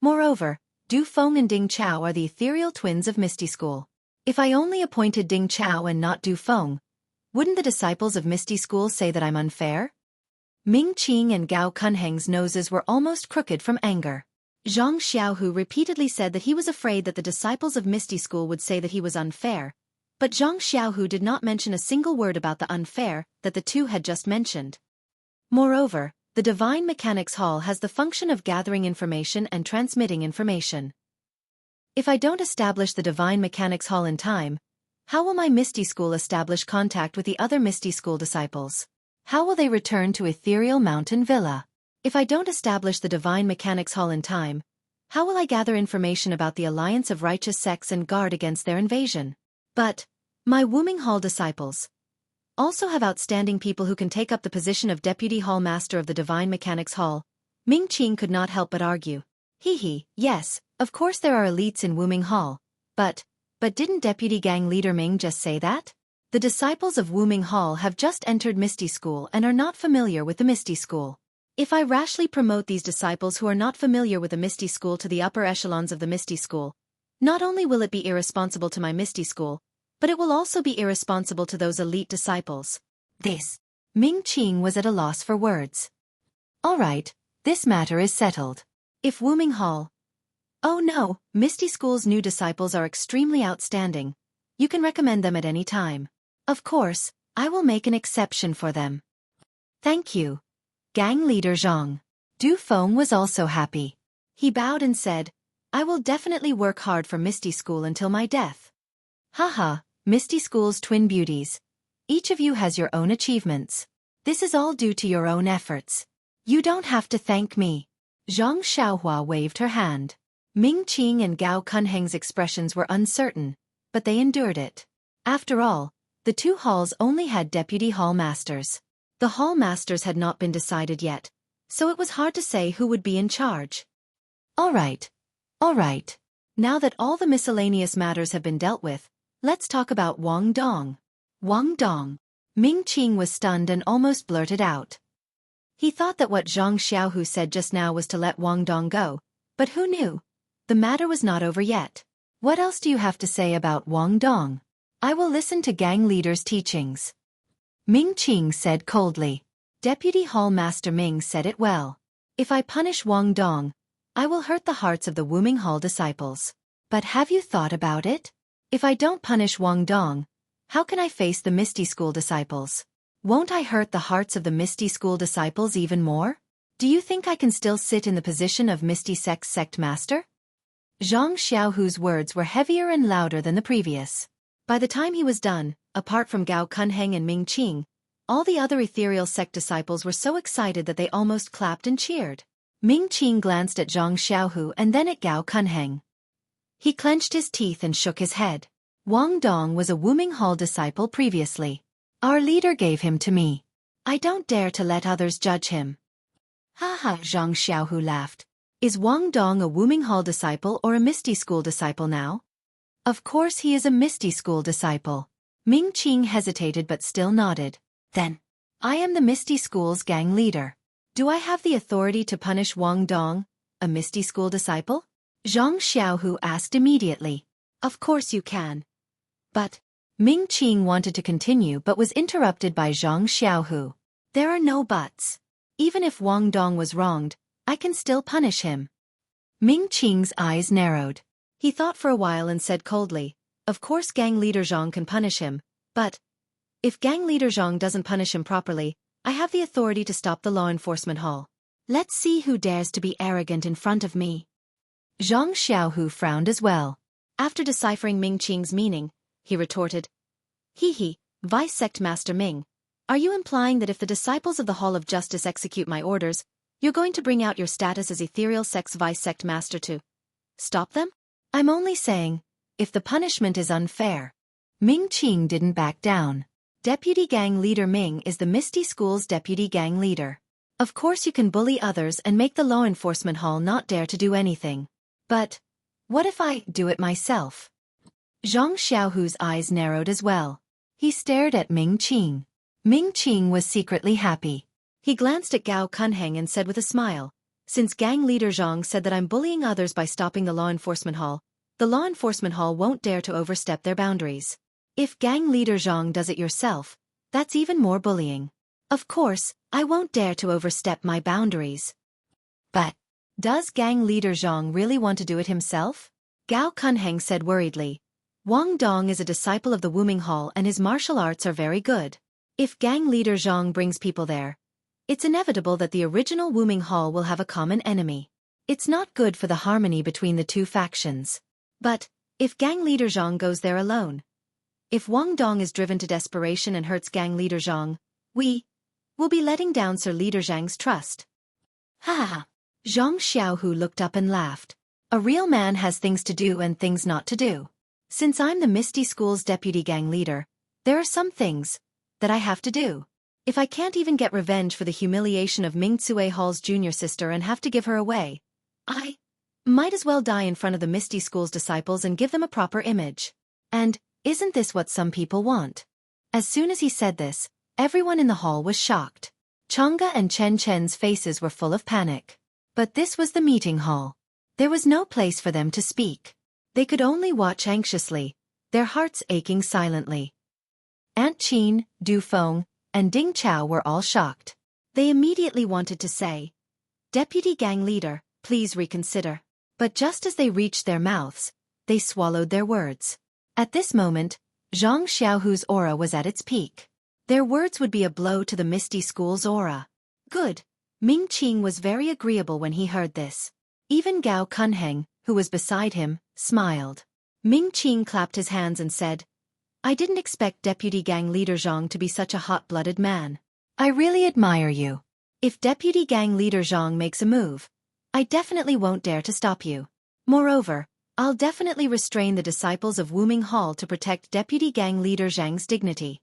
Moreover, Du Feng and Ding Chao are the ethereal twins of Misty School. If I only appointed Ding Chao and not Du Feng, wouldn't the disciples of Misty School say that I'm unfair? Ming Qing and Gao Kunheng's noses were almost crooked from anger. Zhang Xiaohu repeatedly said that he was afraid that the disciples of Misty School would say that he was unfair, but Zhang Xiaohu did not mention a single word about the unfair that the two had just mentioned. Moreover, the Divine Mechanics Hall has the function of gathering information and transmitting information. If I don't establish the Divine Mechanics Hall in time, how will my Misty School establish contact with the other Misty School disciples? How will they return to Ethereal Mountain Villa? If I don't establish the Divine Mechanics Hall in time, how will I gather information about the Alliance of Righteous Sects and guard against their invasion? But my Wooming Hall disciples also have outstanding people who can take up the position of Deputy Hall Master of the Divine Mechanics Hall. Ming Qing could not help but argue. Yes, of course there are elites in Wooming Hall, but didn't Deputy Gang Leader Ming just say that? The disciples of Wooming Hall have just entered Misty School and are not familiar with the Misty School. If I rashly promote these disciples who are not familiar with the Misty School to the upper echelons of the Misty School, not only will it be irresponsible to my Misty School, but it will also be irresponsible to those elite disciples. Ming Qing was at a loss for words. All right, this matter is settled. If Wooming Hall... Oh no, Misty School's new disciples are extremely outstanding. You can recommend them at any time. Of course, I will make an exception for them. Thank you. Gang leader Zhang. Du Feng was also happy. He bowed and said, I will definitely work hard for Misty School until my death. Haha, Misty School's twin beauties. Each of you has your own achievements. This is all due to your own efforts. You don't have to thank me. Zhang Xiaohua waved her hand. Ming Qing and Gao Kunheng's expressions were uncertain, but they endured it. After all, the two halls only had deputy hall masters. The hall masters had not been decided yet, so it was hard to say who would be in charge. All right. Now that all the miscellaneous matters have been dealt with, let's talk about Wang Dong. Wang Dong. Ming Qing was stunned and almost blurted out. He thought that what Zhang Xiaohu said just now was to let Wang Dong go, but who knew? The matter was not over yet. What else do you have to say about Wang Dong? I will listen to gang leader's teachings. Ming Qing said coldly. Deputy Hall Master Ming said it well. If I punish Wang Dong, I will hurt the hearts of the Wooming Hall disciples. But have you thought about it? If I don't punish Wang Dong, how can I face the Misty School disciples? Won't I hurt the hearts of the Misty School disciples even more? Do you think I can still sit in the position of Misty Sect's sect master? Zhang Xiaohu's words were heavier and louder than the previous. By the time he was done, apart from Gao Kunheng and Ming Qing, all the other ethereal sect disciples were so excited that they almost clapped and cheered. Ming Qing glanced at Zhang Xiaohu and then at Gao Kunheng. He clenched his teeth and shook his head. Wang Dong was a Wooming Hall disciple previously. Our leader gave him to me. I don't dare to let others judge him. Haha, Zhang Xiaohu laughed. Is Wang Dong a Wooming Hall disciple or a Misty School disciple now? Of course he is a Misty School disciple. Ming Qing hesitated but still nodded. Then, I am the Misty School's gang leader. Do I have the authority to punish Wang Dong, a Misty School disciple? Zhang Xiaohu asked immediately. Of course you can. But, Ming Qing wanted to continue but was interrupted by Zhang Xiaohu. There are no buts. Even if Wang Dong was wronged, I can still punish him. Ming Qing's eyes narrowed. He thought for a while and said coldly, of course gang leader Zhang can punish him, but if gang leader Zhang doesn't punish him properly, I have the authority to stop the law enforcement hall. Let's see who dares to be arrogant in front of me. Zhang Xiaohu frowned as well. After deciphering Ming Qing's meaning, he retorted, Vice Sect Master Ming, are you implying that if the disciples of the Hall of Justice execute my orders, you're going to bring out your status as Ethereal Sect's Vice Sect Master to stop them? I'm only saying, if the punishment is unfair. Ming Qing didn't back down. Deputy Gang Leader Ming is the Misty School's Deputy Gang Leader. Of course you can bully others and make the law enforcement hall not dare to do anything. But what if I do it myself? Zhang Xiaohu's eyes narrowed as well. He stared at Ming Qing. Ming Qing was secretly happy. He glanced at Gao Kunheng and said with a smile, since Gang Leader Zhang said that I'm bullying others by stopping the law enforcement hall, the law enforcement hall won't dare to overstep their boundaries. If Gang Leader Zhang does it yourself, that's even more bullying. Of course, I won't dare to overstep my boundaries. But does Gang Leader Zhang really want to do it himself? Gao Kunheng said worriedly. Wang Dong is a disciple of the Wooming Hall and his martial arts are very good. If Gang Leader Zhang brings people there, it's inevitable that the original Wooming Hall will have a common enemy. It's not good for the harmony between the two factions. But, if gang leader Zhang goes there alone? If Wang Dong is driven to desperation and hurts gang leader Zhang, will be letting down Sir Leader Zhang's trust. Ha ha ha. Zhang Xiaohu looked up and laughed. A real man has things to do and things not to do. Since I'm the Misty School's deputy gang leader, there are some things that I have to do. If I can't even get revenge for the humiliation of Ming Tsue Hall's junior sister and have to give her away, I might as well die in front of the Misty School's disciples and give them a proper image. And isn't this what some people want? As soon as he said this, everyone in the hall was shocked. Chang'e and Chen Chen's faces were full of panic. But this was the meeting hall. There was no place for them to speak. They could only watch anxiously, their hearts aching silently. Aunt Qin, Du Feng, and Ding Chao were all shocked. They immediately wanted to say, "Deputy gang leader, please reconsider." But just as they reached their mouths, they swallowed their words. At this moment, Zhang Xiaohu's aura was at its peak. Their words would be a blow to the Misty School's aura. Good. Ming Qing was very agreeable when he heard this. Even Gao Kunheng, who was beside him, smiled. Ming Qing clapped his hands and said, "I didn't expect Deputy Gang Leader Zhang to be such a hot-blooded man. I really admire you. If Deputy Gang Leader Zhang makes a move, I definitely won't dare to stop you. Moreover, I'll definitely restrain the disciples of Wuming Hall to protect Deputy Gang Leader Zhang's dignity.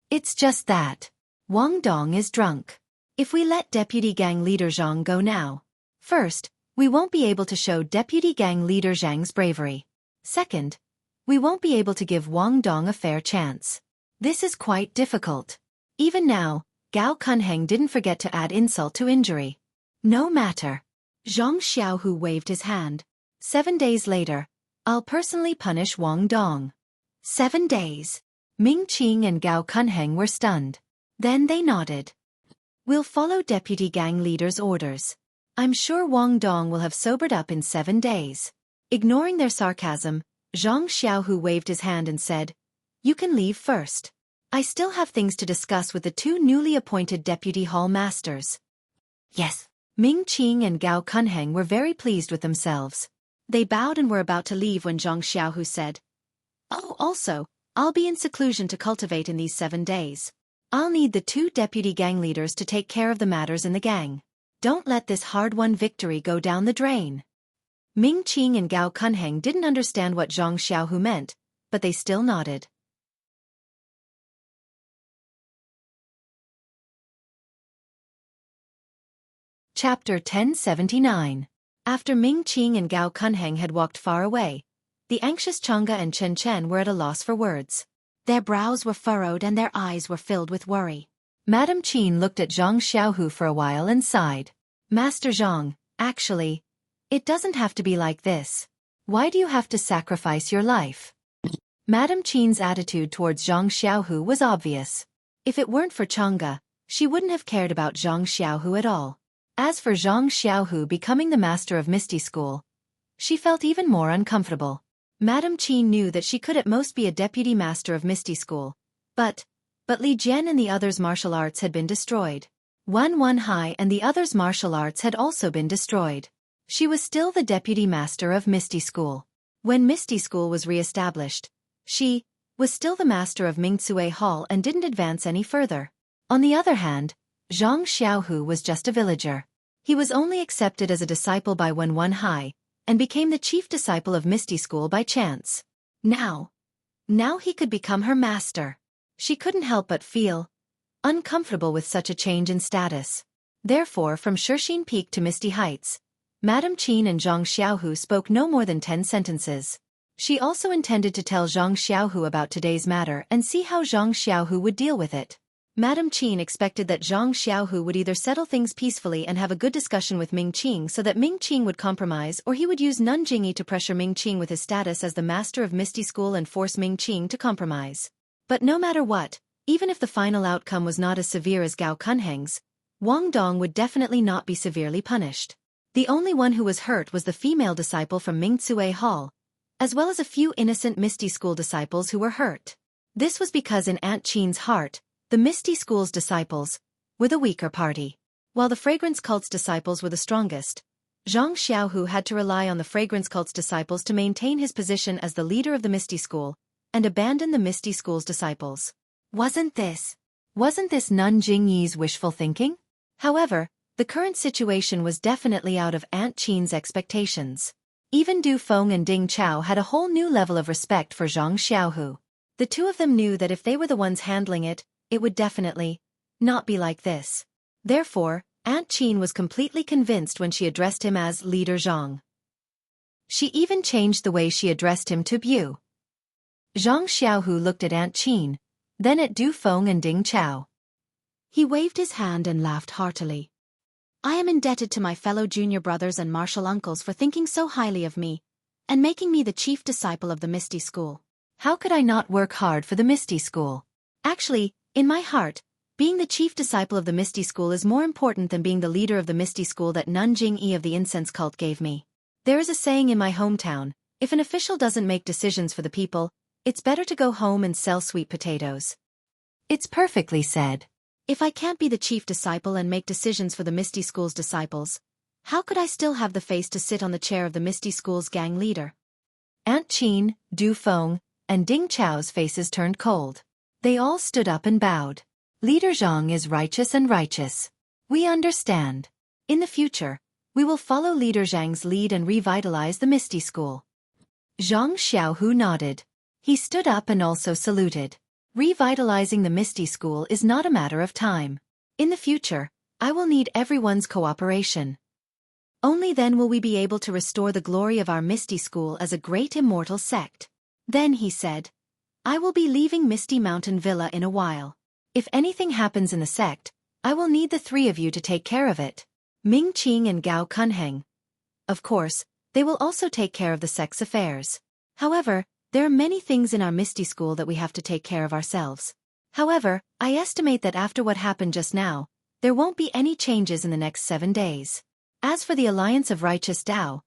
It's just that Wang Dong is drunk. If we let Deputy Gang Leader Zhang go now, first, we won't be able to show Deputy Gang Leader Zhang's bravery. Second, we won't be able to give Wang Dong a fair chance. This is quite difficult." Even now, Gao Kunheng didn't forget to add insult to injury. "No matter." Zhang Xiaohu waved his hand. 7 days later, I'll personally punish Wang Dong. 7 days. Ming Qing and Gao Kunheng were stunned. Then they nodded. "We'll follow Deputy Gang Leader's orders. I'm sure Wang Dong will have sobered up in 7 days." Ignoring their sarcasm, Zhang Xiaohu waved his hand and said, "You can leave first. I still have things to discuss with the 2 newly appointed Deputy Hall Masters." "Yes." Ming Qing and Gao Kunheng were very pleased with themselves. They bowed and were about to leave when Zhang Xiaohu said, "Oh, also, I'll be in seclusion to cultivate in these 7 days. I'll need the 2 deputy gang leaders to take care of the matters in the gang. Don't let this hard-won victory go down the drain." Ming Qing and Gao Kunheng didn't understand what Zhang Xiaohu meant, but they still nodded. Chapter 1079. After Ming Qing and Gao Kunheng had walked far away, the anxious Chang'e and Chen Chen were at a loss for words. Their brows were furrowed and their eyes were filled with worry. Madame Qin looked at Zhang Xiaohu for a while and sighed. "Master Zhang, actually, it doesn't have to be like this. Why do you have to sacrifice your life?" Madame Qin's attitude towards Zhang Xiaohu was obvious. If it weren't for Chang'e, she wouldn't have cared about Zhang Xiaohu at all. As for Zhang Xiaohu becoming the master of Misty School, she felt even more uncomfortable. Madame Qin knew that she could at most be a deputy master of Misty School, but Li Jian and the others' martial arts had been destroyed. Wan Hai and the others' martial arts had also been destroyed. She was still the deputy master of Misty School. When Misty School was re-established, she was still the master of Ming Tsue Hall and didn't advance any further. On the other hand, Zhang Xiaohu was just a villager. He was only accepted as a disciple by Wan Hai, and became the chief disciple of Misty School by chance. Now he could become her master. She couldn't help but feel uncomfortable with such a change in status. Therefore, from Shishine Peak to Misty Heights, Madame Qin and Zhang Xiaohu spoke no more than 10 sentences. She also intended to tell Zhang Xiaohu about today's matter and see how Zhang Xiaohu would deal with it. Madame Qin expected that Zhang Xiaohu would either settle things peacefully and have a good discussion with Ming Qing so that Ming Qing would compromise, or he would use Nanjingyi to pressure Ming Qing with his status as the master of Misty School and force Ming Qing to compromise. But no matter what, even if the final outcome was not as severe as Gao Kunheng's, Wang Dong would definitely not be severely punished. The only one who was hurt was the female disciple from Ming Tsue Hall, as well as a few innocent Misty School disciples who were hurt. This was because in Aunt Qin's heart, the Misty School's disciples were the weaker party. While the Fragrance Cult's disciples were the strongest, Zhang Xiaohu had to rely on the fragrance cult's disciples to maintain his position as the leader of the Misty School, and abandon the Misty School's disciples. Wasn't this Nun Jingyi's wishful thinking? However, the current situation was definitely out of Aunt Qin's expectations. Even Du Feng and Ding Chao had a whole new level of respect for Zhang Xiaohu. The two of them knew that if they were the ones handling it, it would definitely not be like this. Therefore, Aunt Qin was completely convinced when she addressed him as Leader Zhang. She even changed the way she addressed him to Bu. Zhang Xiaohu looked at Aunt Qin, then at Du Feng and Ding Chao. He waved his hand and laughed heartily. I am indebted to my fellow junior brothers and martial uncles for thinking so highly of me, and making me the chief disciple of the Misty School. How could I not work hard for the Misty School? Actually, in my heart, being the chief disciple of the Misty School is more important than being the leader of the Misty School that Nun Jingyi of the incense cult gave me. There is a saying in my hometown, if an official doesn't make decisions for the people, it's better to go home and sell sweet potatoes. It's perfectly said. If I can't be the chief disciple and make decisions for the Misty School's disciples, how could I still have the face to sit on the chair of the Misty School's gang leader? Aunt Qin, Du Feng, and Ding Chao's faces turned cold. They all stood up and bowed. Leader Zhang is righteous and righteous. We understand. In the future, we will follow Leader Zhang's lead and revitalize the Misty School. Zhang Xiaohu nodded. He stood up and also saluted. Revitalizing the Misty School is not a matter of time. In the future, I will need everyone's cooperation. Only then will we be able to restore the glory of our Misty School as a great immortal sect. Then he said, I will be leaving Misty Mountain Villa in a while. If anything happens in the sect, I will need the three of you to take care of it. Ming Qing and Gao Kunheng. Of course, they will also take care of the sect's affairs. However, there are many things in our Misty School that we have to take care of ourselves. However, I estimate that after what happened just now, there won't be any changes in the next 7 days. As for the Alliance of Righteous Tao,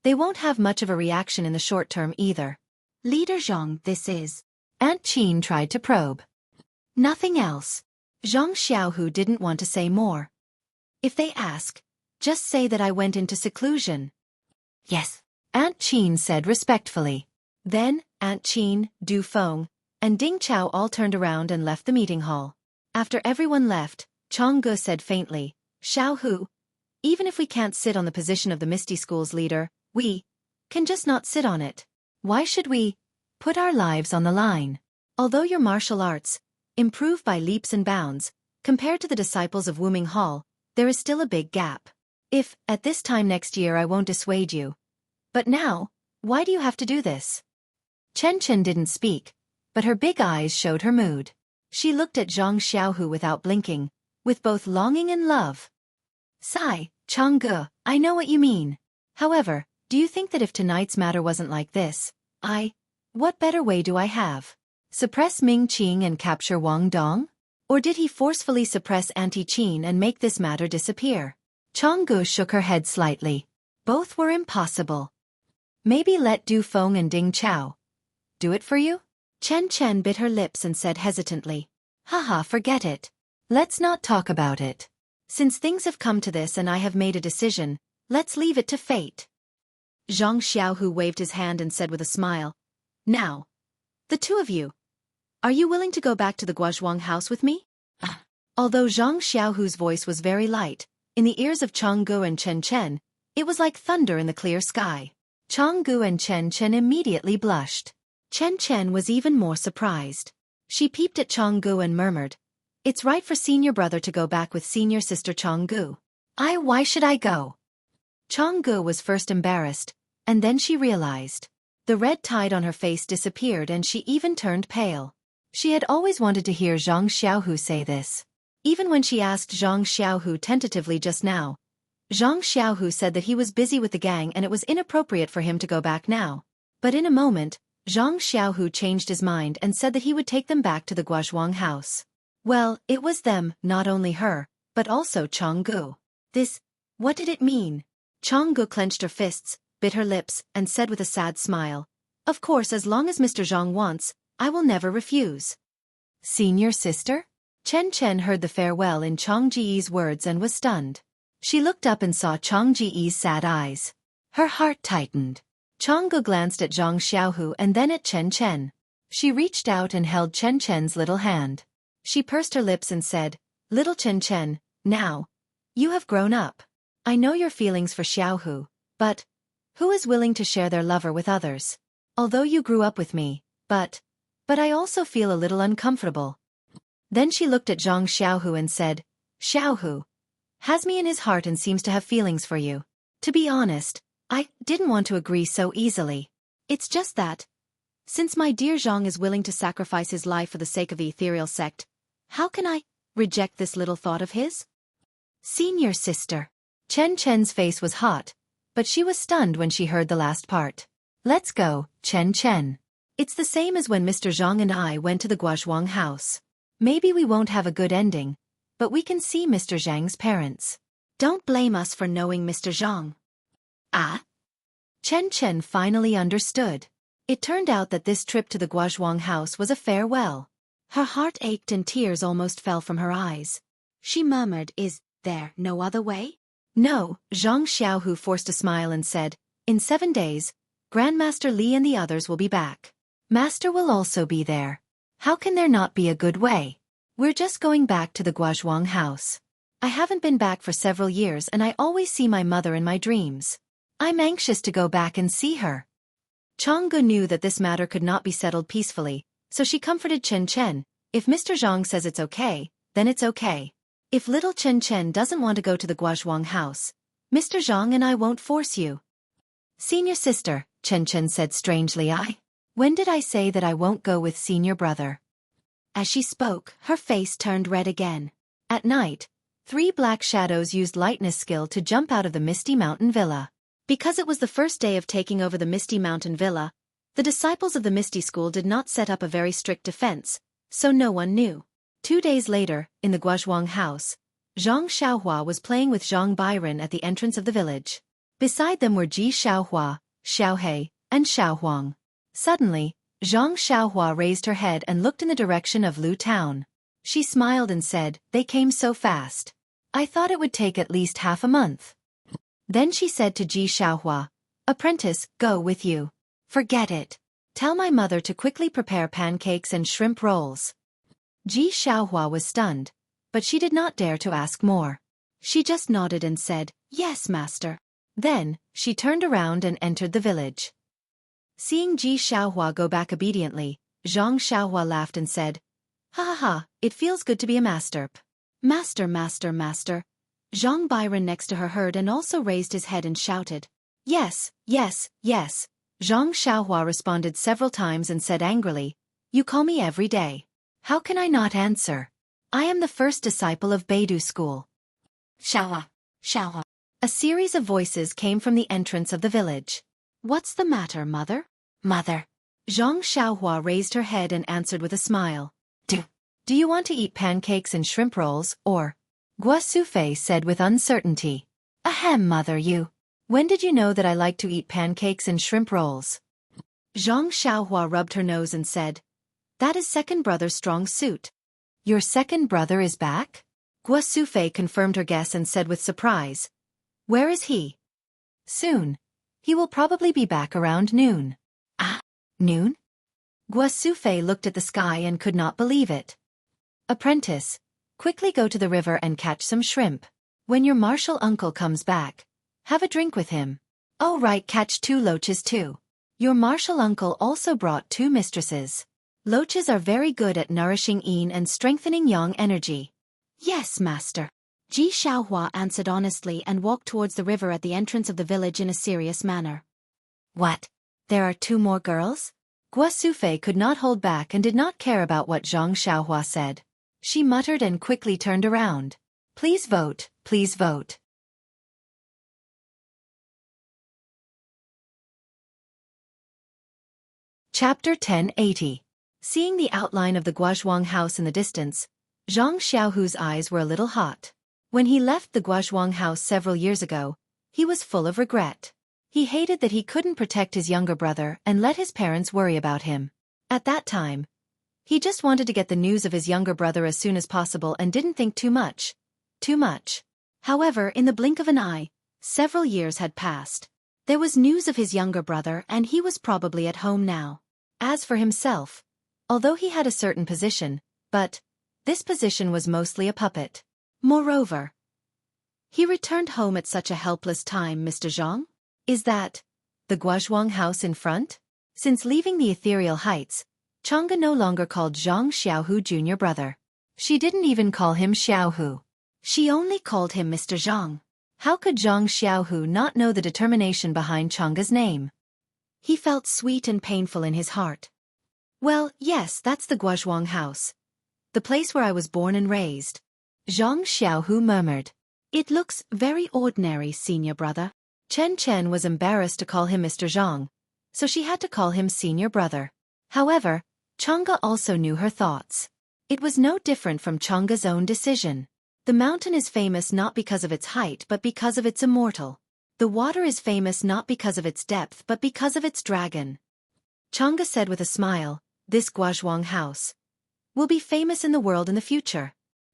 they won't have much of a reaction in the short term either. Leader Zhang, this is. Aunt Qin tried to probe. Nothing else. Zhang Xiaohu didn't want to say more. If they ask, just say that I went into seclusion. Yes, Aunt Qin said respectfully. Then, Aunt Qin, Du Feng, and Ding Chao all turned around and left the meeting hall. After everyone left, Changge said faintly, Xiaohu, even if we can't sit on the position of the Misty School's leader, we can just not sit on it. Why should we put our lives on the line? Although your martial arts improve by leaps and bounds, compared to the disciples of Wuming Hall, there is still a big gap. If, at this time next year I won't dissuade you. But now, why do you have to do this? Chen Chen didn't speak, but her big eyes showed her mood. She looked at Zhang Xiaohu without blinking, with both longing and love. Sigh, Changge, I know what you mean. However, do you think that if tonight's matter wasn't like this, what better way do I have? Suppress Ming Qing and capture Wang Dong? Or did he forcefully suppress Auntie Qin and make this matter disappear? Changge shook her head slightly. Both were impossible. Maybe let Du Feng and Ding Chao do it for you? Chen Chen bit her lips and said hesitantly. Haha, forget it. Let's not talk about it. Since things have come to this and I have made a decision, let's leave it to fate. Zhang Xiaohu waved his hand and said with a smile, Now, the two of you, are you willing to go back to the Guozhuang house with me? Although Zhang Xiaohu's voice was very light, in the ears of Changge and Chen Chen, it was like thunder in the clear sky. Changge and Chen Chen immediately blushed. Chen Chen was even more surprised. She peeped at Changge and murmured, It's right for senior brother to go back with senior sister Changge. Why should I go? Changge was first embarrassed, and then she realized. The red tide on her face disappeared and she even turned pale. She had always wanted to hear Zhang Xiaohu say this. Even when she asked Zhang Xiaohu tentatively just now, Zhang Xiaohu said that he was busy with the gang and it was inappropriate for him to go back now. But in a moment, Zhang Xiaohu changed his mind and said that he would take them back to the Guozhuang house. Well, it was them, not only her, but also Changge. What did it mean? Changge clenched her fists, bit her lips, and said with a sad smile, Of course, as long as Mr. Zhang wants, I will never refuse. Senior sister? Chen Chen heard the farewell in Chang Ji's words and was stunned. She looked up and saw Chang Ji's sad eyes. Her heart tightened. Changge glanced at Zhang Xiaohu and then at Chen Chen. She reached out and held Chen Chen's little hand. She pursed her lips and said, "Little Chen Chen, now, you have grown up. I know your feelings for Xiaohu, but who is willing to share their lover with others? Although you grew up with me, but I also feel a little uncomfortable." Then she looked at Zhang Xiaohu and said, "Xiaohu has me in his heart and seems to have feelings for you. To be honest, I didn't want to agree so easily. It's just that, since my dear Zhang is willing to sacrifice his life for the sake of the ethereal sect, how can I reject this little thought of his?" "Senior sister." Chen Chen's face was hot, but she was stunned when she heard the last part. "Let's go, Chen Chen. It's the same as when Mr. Zhang and I went to the Guozhuang house. Maybe we won't have a good ending, but we can see Mr. Zhang's parents. Don't blame us for knowing Mr. Zhang." "Ah?" Chen Chen finally understood. It turned out that this trip to the Guozhuang house was a farewell. Her heart ached and tears almost fell from her eyes. She murmured, "Is there no other way?" "No," Zhang Xiaohu forced a smile and said, "In 7 days, Grandmaster Li and the others will be back. Master will also be there. How can there not be a good way? We're just going back to the Guozhuang house. I haven't been back for several years and I always see my mother in my dreams. I'm anxious to go back and see her." Changge knew that this matter could not be settled peacefully, so she comforted Chen Chen. "If Mr. Zhang says it's okay, then it's okay. If little Chen Chen doesn't want to go to the Guozhuang house, Mr. Zhang and I won't force you." "Senior sister," Chen Chen said strangely, when did I say that I won't go with senior brother?" As she spoke, her face turned red again. At night, 3 black shadows used lightness skill to jump out of the Misty Mountain Villa. Because it was the first day of taking over the Misty Mountain Villa, the disciples of the Misty School did not set up a very strict defense, so no one knew. 2 days later, in the Guozhuang house, Zhang Xiaohua was playing with Zhang Byron at the entrance of the village. Beside them were Ji Xiaohua, Xiaohe, and Xiaohuang. Suddenly, Zhang Xiaohua raised her head and looked in the direction of Lu Town. She smiled and said, "They came so fast. I thought it would take at least half a month." Then she said to Ji Xiaohua, "Apprentice, go with you. Forget it. Tell my mother to quickly prepare pancakes and shrimp rolls." Ji Xiaohua was stunned, but she did not dare to ask more. She just nodded and said, "Yes, master." Then, she turned around and entered the village. Seeing Ji Xiaohua go back obediently, Zhang Xiaohua laughed and said, "Ha ha ha, it feels good to be a master." "Master, master, master." Zhang Byron next to her heard and also raised his head and shouted. "Yes, yes, yes." Zhang Xiaohua responded several times and said angrily, "You call me every day. How can I not answer? I am the first disciple of Beidou School." "Xiaohua, Xiaohua." A series of voices came from the entrance of the village. "What's the matter, mother?" "Mother." Zhang Xiaohua raised her head and answered with a smile. Do you want to eat pancakes and shrimp rolls, or?" Guo Sufei said with uncertainty. "Ahem, mother, you. When did you know that I like to eat pancakes and shrimp rolls?" Zhang Xiaohua rubbed her nose and said, "That is second brother's strong suit." "Your second brother is back?" Guo Sufei confirmed her guess and said with surprise, "Where is he?" "Soon. He will probably be back around noon." "Ah, noon?" Guo Sufei looked at the sky and could not believe it. "Apprentice, quickly go to the river and catch some shrimp. When your martial uncle comes back, have a drink with him. Oh right, catch 2 loaches too. Your martial uncle also brought 2 mistresses. Loaches are very good at nourishing yin and strengthening yang energy." "Yes, master." Ji Xiaohua answered honestly and walked towards the river at the entrance of the village in a serious manner. "What? There are 2 more girls?" Guo Sufei could not hold back and did not care about what Zhang Xiaohua said. She muttered and quickly turned around. "Please vote, please vote." Chapter 1080. Seeing the outline of the Guozhuang house in the distance, Zhang Xiaohu's eyes were a little hot. When he left the Guozhuang house several years ago, he was full of regret. He hated that he couldn't protect his younger brother and let his parents worry about him. At that time, he just wanted to get the news of his younger brother as soon as possible and didn't think too much. However, in the blink of an eye, several years had passed. There was news of his younger brother and he was probably at home now. As for himself, although he had a certain position, but this position was mostly a puppet. Moreover, he returned home at such a helpless time. Mr. Zhang? Is that the Guozhuang house in front? Since leaving the ethereal heights, Chang'e no longer called Zhang Xiaohu junior brother. She didn't even call him Xiaohu. She only called him Mr. Zhang. How could Zhang Xiaohu not know the determination behind Chang'e's name? He felt sweet and painful in his heart. Well, yes, that's the Guozhuang house. The place where I was born and raised. Zhang Xiaohu murmured. It looks very ordinary, senior brother. Chen Chen was embarrassed to call him Mr. Zhang, so she had to call him senior brother. However, Chang'e also knew her thoughts. It was no different from Chang'e's own decision. The mountain is famous not because of its height but because of its immortal. The water is famous not because of its depth but because of its dragon. Chang'e said with a smile, this Guozhuang house will be famous in the world in the future.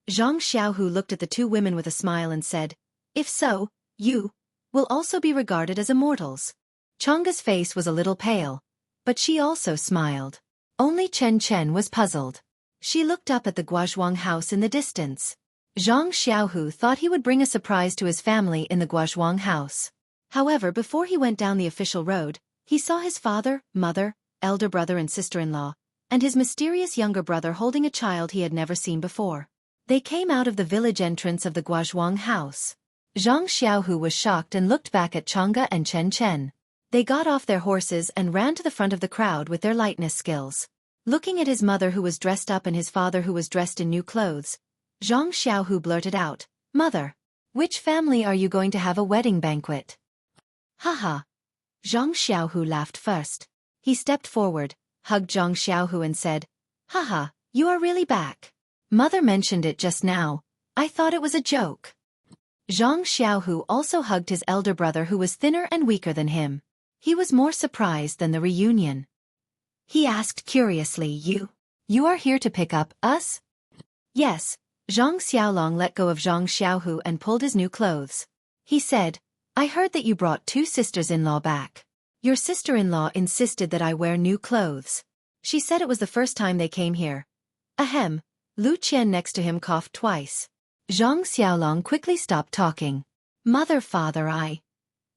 Zhang Xiaohu looked at the two women with a smile and said, if so, you will also be regarded as immortals. Chang'e's face was a little pale, but she also smiled. Only Chen Chen was puzzled. She looked up at the Guozhuang house in the distance. Zhang Xiaohu thought he would bring a surprise to his family in the Guozhuang house. However, before he went down the official road, he saw his father, mother, elder brother and sister-in-law, and his mysterious younger brother holding a child he had never seen before. They came out of the village entrance of the Guozhuang house. Zhang Xiaohu was shocked and looked back at Chang'e and Chen Chen. They got off their horses and ran to the front of the crowd with their lightness skills. Looking at his mother who was dressed up and his father who was dressed in new clothes, Zhang Xiaohu blurted out, Mother, which family are you going to have a wedding banquet? Haha. Zhang Xiaohu laughed first. He stepped forward, hugged Zhang Xiaohu and said, Haha, you are really back. Mother mentioned it just now. I thought it was a joke. Zhang Xiaohu also hugged his elder brother who was thinner and weaker than him. He was more surprised than the reunion. He asked curiously, You are here to pick up us? Yes. Zhang Xiaolong let go of Zhang Xiaohu and pulled his new clothes. He said, I heard that you brought two sisters-in-law back. Your sister-in-law insisted that I wear new clothes. She said it was the first time they came here. Ahem. Lu Qian next to him coughed twice. Zhang Xiaolong quickly stopped talking. Mother, father, I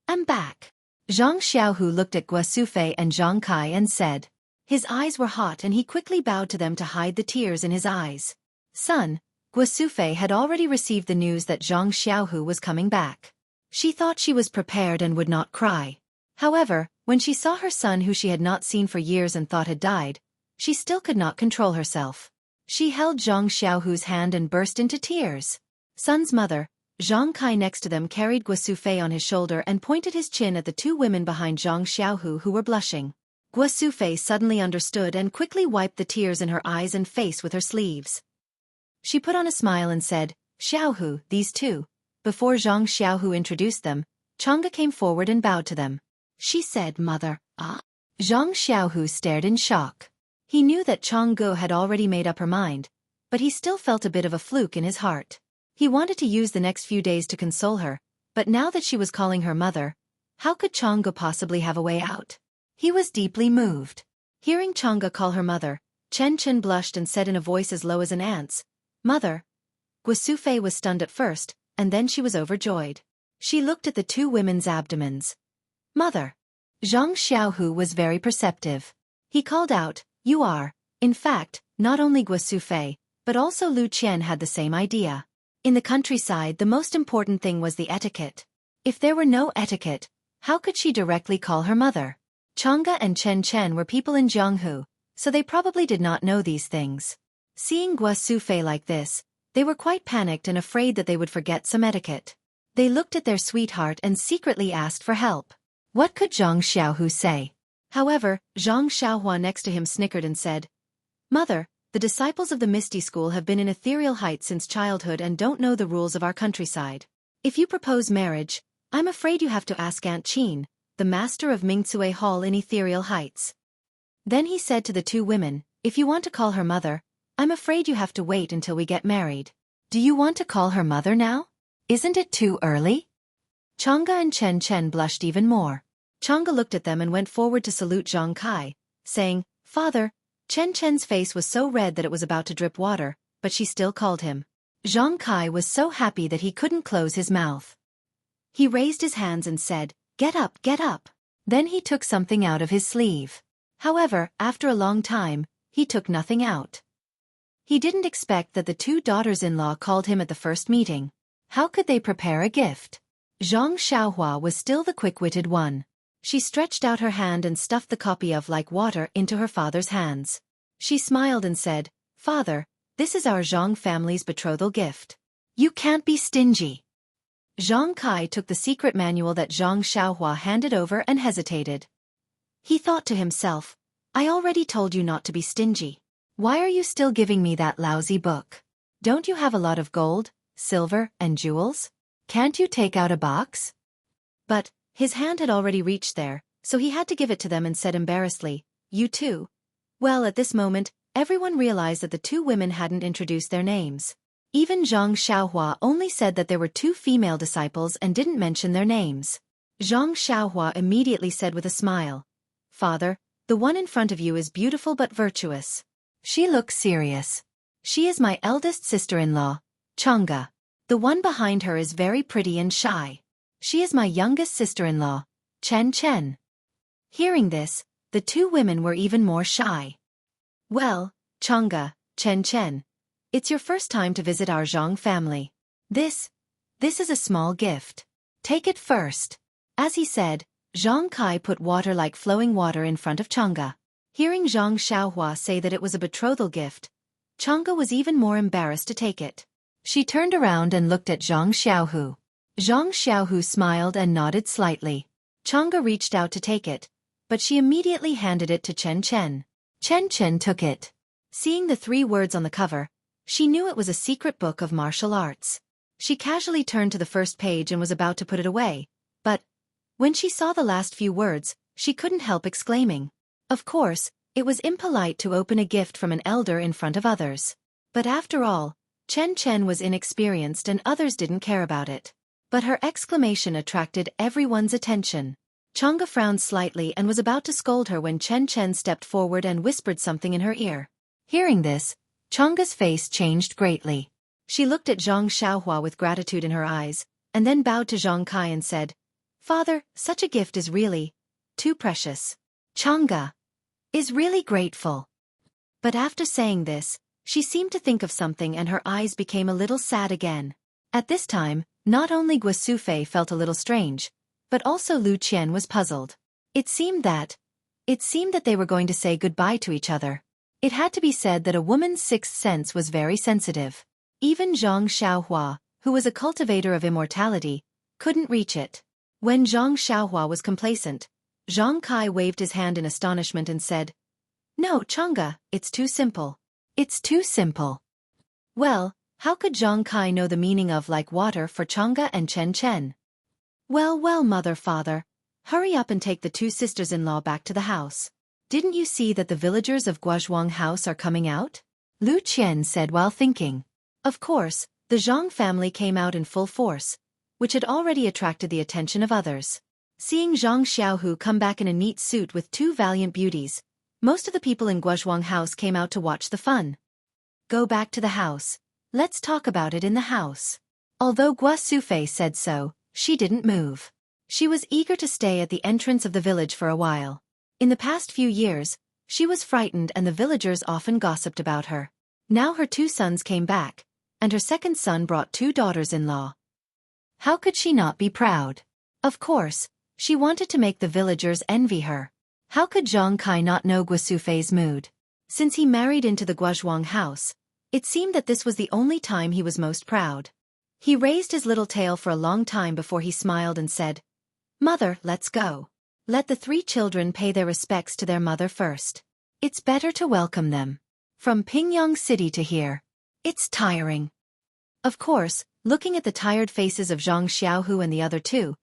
am back. Zhang Xiaohu looked at Guosufei and Zhang Kai and said. His eyes were hot and he quickly bowed to them to hide the tears in his eyes. Son, Guosufei had already received the news that Zhang Xiaohu was coming back. She thought she was prepared and would not cry. However, when she saw her son who she had not seen for years and thought had died, she still could not control herself. She held Zhang Xiaohu's hand and burst into tears. Son's mother, Zhang Kai next to them carried Guosufei on his shoulder and pointed his chin at the two women behind Zhang Xiaohu who were blushing. Guosufei suddenly understood and quickly wiped the tears in her eyes and face with her sleeves. She put on a smile and said, Xiaohu, these two. Before Zhang Xiaohu introduced them, Chang'e came forward and bowed to them. She said, Mother, ah? Zhang Xiaohu stared in shock. He knew that Chang'e had already made up her mind, but he still felt a bit of a fluke in his heart. He wanted to use the next few days to console her, but now that she was calling her mother, how could Chang'e possibly have a way out? He was deeply moved. Hearing Chang'e call her mother, Chen Chen blushed and said in a voice as low as an ant's, Mother. Guosufei was stunned at first, and then she was overjoyed. She looked at the two women's abdomens. Mother. Zhang Xiaohu was very perceptive. He called out, You are. In fact, not only Guosufei, but also Lu Qian had the same idea. In the countryside the most important thing was the etiquette. If there were no etiquette, how could she directly call her mother? Chang'e and Chen Chen were people in Jianghu, so they probably did not know these things. Seeing Guosufei like this, they were quite panicked and afraid that they would forget some etiquette. They looked at their sweetheart and secretly asked for help. What could Zhang Xiaohu say? However, Zhang Xiaohua next to him snickered and said, Mother, the disciples of the Misty School have been in ethereal heights since childhood and don't know the rules of our countryside. If you propose marriage, I'm afraid you have to ask Aunt Qin, the master of Mingcue Hall in ethereal heights. Then he said to the two women, If you want to call her mother, I'm afraid you have to wait until we get married. Do you want to call her mother now? Isn't it too early? Chang'e and Chen Chen blushed even more. Chang'e looked at them and went forward to salute Zhang Kai, saying, "Father." Chen Chen's face was so red that it was about to drip water, but she still called him. Zhang Kai was so happy that he couldn't close his mouth. He raised his hands and said, "Get up, get up." Then he took something out of his sleeve. However, after a long time, he took nothing out. He didn't expect that the two daughters-in-law called him at the first meeting. How could they prepare a gift? Zhang Xiaohua was still the quick-witted one. She stretched out her hand and stuffed the copy of Like Water into her father's hands. She smiled and said, "Father, this is our Zhang family's betrothal gift. You can't be stingy." Zhang Kai took the secret manual that Zhang Xiaohua handed over and hesitated. He thought to himself, "I already told you not to be stingy. Why are you still giving me that lousy book? Don't you have a lot of gold, silver, and jewels? Can't you take out a box?" But his hand had already reached there, so he had to give it to them and said embarrassedly, "You too." Well, at this moment, everyone realized that the two women hadn't introduced their names. Even Zhang Xiaohua only said that there were two female disciples and didn't mention their names. Zhang Xiaohua immediately said with a smile, "Father, the one in front of you is beautiful but virtuous. She looks serious. She is my eldest sister-in-law, Chang'e. The one behind her is very pretty and shy. She is my youngest sister-in-law, Chen Chen." Hearing this, the two women were even more shy. "Well, Chang'e, Chen Chen, it's your first time to visit our Zhang family. This is a small gift. Take it first." As he said, Zhang Kai put water like flowing water in front of Chang'e. Hearing Zhang Xiaohua say that it was a betrothal gift, Chang'e was even more embarrassed to take it. She turned around and looked at Zhang Xiaohu. Zhang Xiaohu smiled and nodded slightly. Chang'e reached out to take it, but she immediately handed it to Chen Chen. Chen Chen took it. Seeing the 3 words on the cover, she knew it was a secret book of martial arts. She casually turned to the first page and was about to put it away, but when she saw the last few words, she couldn't help exclaiming. Of course, it was impolite to open a gift from an elder in front of others. But after all, Chen Chen was inexperienced and others didn't care about it. But her exclamation attracted everyone's attention. Chang'e frowned slightly and was about to scold her when Chen Chen stepped forward and whispered something in her ear. Hearing this, Chang'e's face changed greatly. She looked at Zhang Xiaohua with gratitude in her eyes, and then bowed to Zhang Kai and said, "Father, such a gift is really too precious." Chang'e is really grateful. But after saying this, she seemed to think of something and her eyes became a little sad again. At this time, not only Xueqi felt a little strange, but also Lu Qian was puzzled. It seemed that they were going to say goodbye to each other. It had to be said that a woman's sixth sense was very sensitive. Even Zhang Xiaohua, who was a cultivator of immortality, couldn't reach it. When Zhang Xiaohua was complacent, Zhang Kai waved his hand in astonishment and said, "No, Chang'e, it's too simple. It's too simple." Well, how could Zhang Kai know the meaning of like water for Chang'e and Chen Chen? Well, mother, father, hurry up and take the two sisters-in-law back to the house. Didn't you see that the villagers of Guozhuang house are coming out? Lu Qian said while thinking. Of course, the Zhang family came out in full force, which had already attracted the attention of others. Seeing Zhang Xiaohu come back in a neat suit with 2 valiant beauties, most of the people in Guozhuang house came out to watch the fun. Go back to the house. Let's talk about it in the house. Although Xueqi said so, she didn't move. She was eager to stay at the entrance of the village for a while. In the past few years, she was frightened and the villagers often gossiped about her. Now her 2 sons came back, and her second son brought 2 daughters-in-law. How could she not be proud? Of course, she wanted to make the villagers envy her. How could Zhang Kai not know Xueqi's mood? Since he married into the Guozhuang house, it seemed that this was the only time he was most proud. He raised his little tail for a long time before he smiled and said, "Mother, let's go. Let the 3 children pay their respects to their mother first. It's better to welcome them. From Pingyang City to here. It's tiring." Of course, looking at the tired faces of Zhang Xiaohu and the other 2,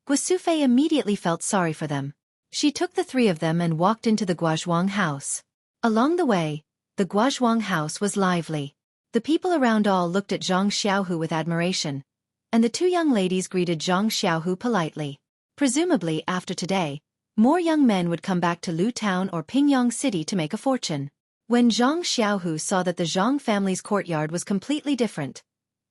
Xueqi immediately felt sorry for them. She took the 3 of them and walked into the Guozhuang house. Along the way, the Guozhuang house was lively. The people around all looked at Zhang Xiaohu with admiration, and the two young ladies greeted Zhang Xiaohu politely. Presumably, after today, more young men would come back to Lu Town or Pingyang City to make a fortune. When Zhang Xiaohu saw that the Zhang family's courtyard was completely different,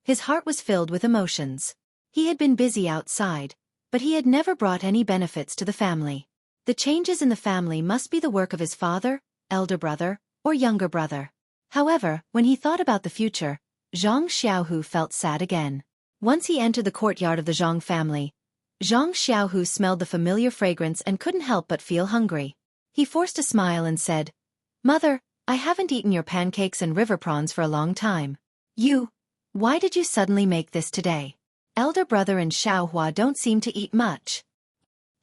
his heart was filled with emotions. He had been busy outside, but he had never brought any benefits to the family. The changes in the family must be the work of his father, elder brother, or younger brother. However, when he thought about the future, Zhang Xiaohu felt sad again. Once he entered the courtyard of the Zhang family, Zhang Xiaohu smelled the familiar fragrance and couldn't help but feel hungry. He forced a smile and said, "Mother, I haven't eaten your pancakes and river prawns for a long time. Why did you suddenly make this today? Elder brother and Xiaohua don't seem to eat much."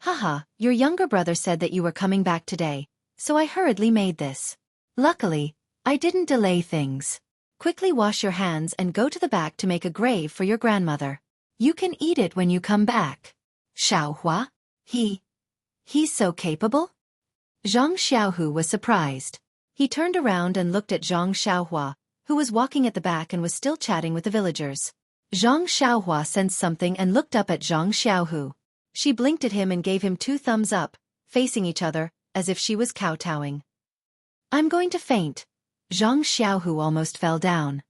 "Haha, your younger brother said that you were coming back today, so I hurriedly made this. Luckily, I didn't delay things. Quickly wash your hands and go to the back to make a grave for your grandmother. You can eat it when you come back." "Xiaohua? He's so capable?" Zhang Xiaohu was surprised. He turned around and looked at Zhang Xiaohua, who was walking at the back and was still chatting with the villagers. Zhang Xiaohua sensed something and looked up at Zhang Xiaohu. She blinked at him and gave him 2 thumbs up, facing each other, as if she was kowtowing. "I'm going to faint." Zhang Xiaohu almost fell down.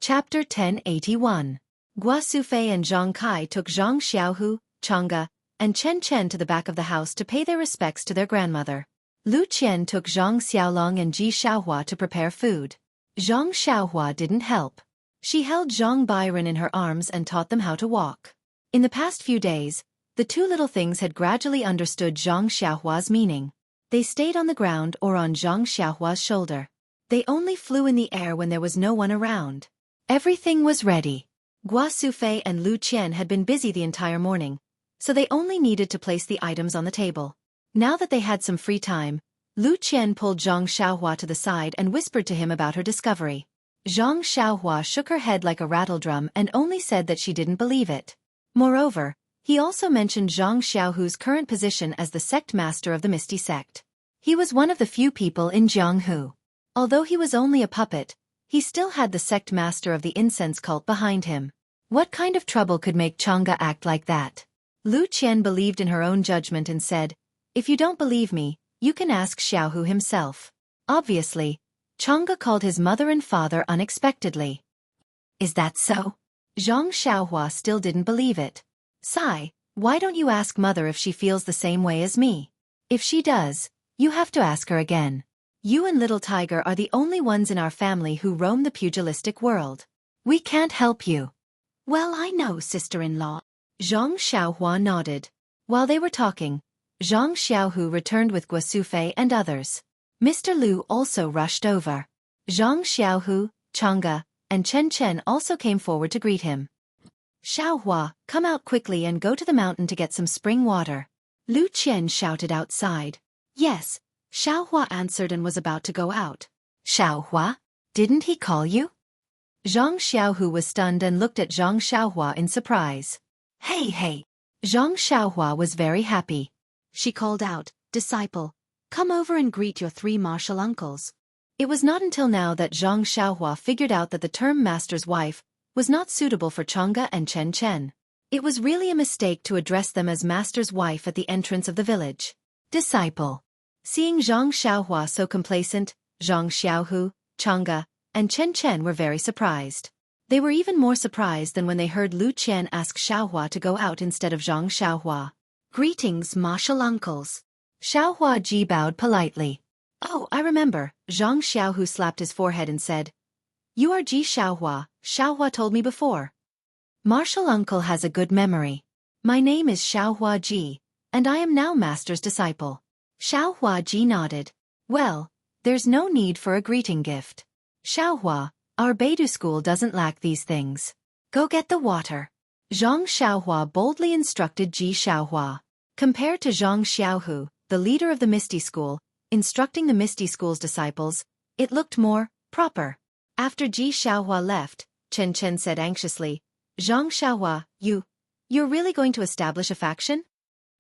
Chapter 1081. Guasufei and Zhang Kai took Zhang Xiaohu, Chang'e, and Chen Chen to the back of the house to pay their respects to their grandmother. Lu Qian took Zhang Xiaolong and Ji Xiaohua to prepare food. Zhang Xiaohua didn't help. She held Zhang Byron in her arms and taught them how to walk. In the past few days, the two little things had gradually understood Zhang Xiaohua's meaning. They stayed on the ground or on Zhang Xiaohua's shoulder. They only flew in the air when there was no one around. Everything was ready. Guasufei and Lu Qian had been busy the entire morning, so they only needed to place the items on the table. Now that they had some free time, Lu Qian pulled Zhang Xiaohua to the side and whispered to him about her discovery. Zhang Xiaohua shook her head like a rattledrum and only said that she didn't believe it. Moreover, he also mentioned Zhang Xiaohu's current position as the sect master of the Misty Sect. He was one of the few people in Jianghu. Although he was only a puppet, he still had the sect master of the incense cult behind him. What kind of trouble could make Chang'e act like that? Lu Qian believed in her own judgment and said, "If you don't believe me, you can ask Xiaohu himself." Obviously, Chang'e called his mother and father unexpectedly. "Is that so?" Zhang Xiaohua still didn't believe it. "Sai, why don't you ask mother if she feels the same way as me? If she does, you have to ask her again. You and Little Tiger are the only ones in our family who roam the pugilistic world. We can't help you." "Well, I know, sister-in-law." Zhang Xiaohua nodded. While they were talking, Zhang Xiaohu returned with Guasufei and others. Mr. Lu also rushed over. Zhang Xiaohu, Chang'e, and Chen Chen also came forward to greet him. "Xiaohua, come out quickly and go to the mountain to get some spring water." Lu Qian shouted outside. "Yes." Xiaohua answered and was about to go out. "Xiaohua? Didn't he call you?" Zhang Xiaohu was stunned and looked at Zhang Xiaohua in surprise. Hey. Zhang Xiaohua was very happy. She called out, "Disciple, come over and greet your 3 martial uncles." It was not until now that Zhang Xiaohua figured out that the term master's wife was not suitable for Chang'e and Chen Chen. It was really a mistake to address them as master's wife at the entrance of the village. "Disciple." Seeing Zhang Xiaohua so complacent, Zhang Xiaohu, Chang'e, and Chen Chen were very surprised. They were even more surprised than when they heard Lu Qian ask Xiaohua to go out instead of Zhang Xiaohua. "Greetings, martial uncles." Xiaohua Ji bowed politely. "Oh, I remember." Zhang Xiaohu slapped his forehead and said, "You are Ji Xiaohua, Xiaohua told me before." Martial uncle has a good memory. "My name is Xiaohua Ji, and I am now master's disciple." Xiaohua Ji nodded. "Well, there's no need for a greeting gift. Xiaohua, our Beidou school doesn't lack these things. Go get the water." Zhang Xiaohua boldly instructed Ji Xiaohua. Compared to Zhang Xiaohu, the leader of the Misty School, instructing the Misty School's disciples, it looked more proper. After Ji Xiaohua left, Chen Chen said anxiously, "Zhang Xiaohua, you're really going to establish a faction?"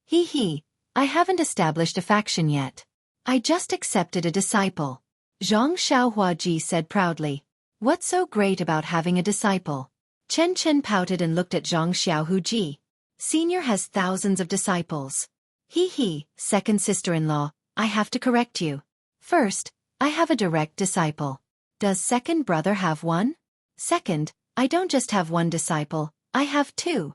He, I haven't established a faction yet. I just accepted a disciple." Zhang Xiaohuaji said proudly. What's so great about having a disciple? Chen Chen pouted and looked at Zhang Xiaohuji. Senior has thousands of disciples. He, second sister-in-law, I have to correct you. First, I have a direct disciple. Does second brother have one? Second, I don't just have one disciple, I have two.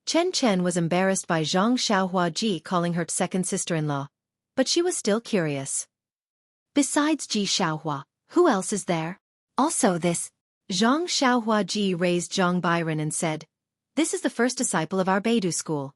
Chen Chen was embarrassed by Zhang Xiaohuaji calling her second sister-in-law, but she was still curious. Besides Ji Xiaohua, who else is there? Also this. Zhang Xiaohuaji raised Zhang Byron and said, This is the first disciple of our Beidou school.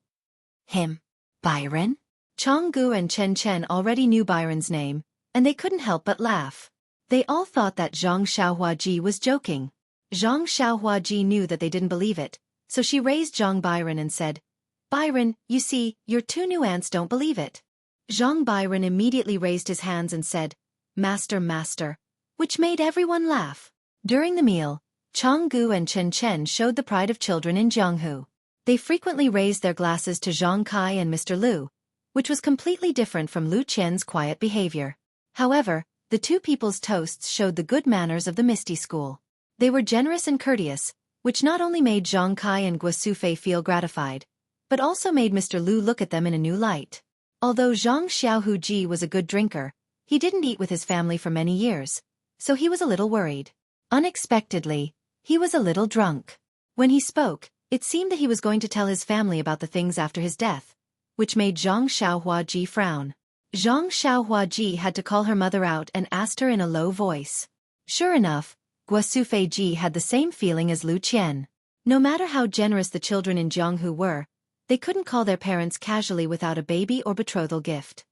Him? Byron? Changgu and Chen Chen already knew Byron's name, and they couldn't help but laugh. They all thought that Zhang Xiaohuaji was joking. Zhang Xiaohuaji knew that they didn't believe it, so she raised Zhang Byron and said, Byron, you see, your two new aunts don't believe it. Zhang Byron immediately raised his hands and said, Master, which made everyone laugh. During the meal, Changgu and Chen Chen showed the pride of children in Jianghu. They frequently raised their glasses to Zhang Kai and Mr. Lu, which was completely different from Lu Qian's quiet behavior. However, the two people's toasts showed the good manners of the Misty School. They were generous and courteous, which not only made Zhang Kai and Guosufei feel gratified, but also made Mr. Lu look at them in a new light. Although Zhang Xiaohuji was a good drinker, he didn't eat with his family for many years, so he was a little worried. Unexpectedly, he was a little drunk. When he spoke, it seemed that he was going to tell his family about the things after his death, which made Zhang Xiaohuaji frown. Zhang Xiaohuaji had to call her mother out and asked her in a low voice. Sure enough, Guosufei Ji had the same feeling as Lu Qian. No matter how generous the children in Jianghu were, they couldn't call their parents casually without a baby or betrothal gift.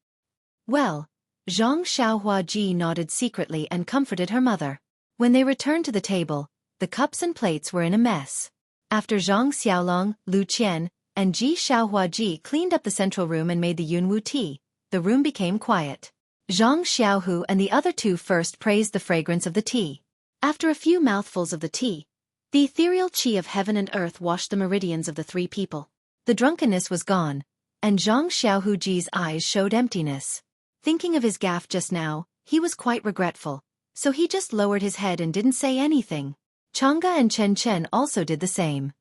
Well, Zhang Xiaohuaji nodded secretly and comforted her mother. When they returned to the table, the cups and plates were in a mess. After Zhang Xiaolong, Lu Qian, and Ji Xiaohuaji cleaned up the central room and made the Yunwu tea, the room became quiet. Zhang Xiaohu and the other two first praised the fragrance of the tea. After a few mouthfuls of the tea, the ethereal qi of heaven and earth washed the meridians of the three people. The drunkenness was gone, and Zhang Xiaohuji's eyes showed emptiness. Thinking of his gaffe just now, he was quite regretful, so he just lowered his head and didn't say anything. Changga and Chen Chen also did the same.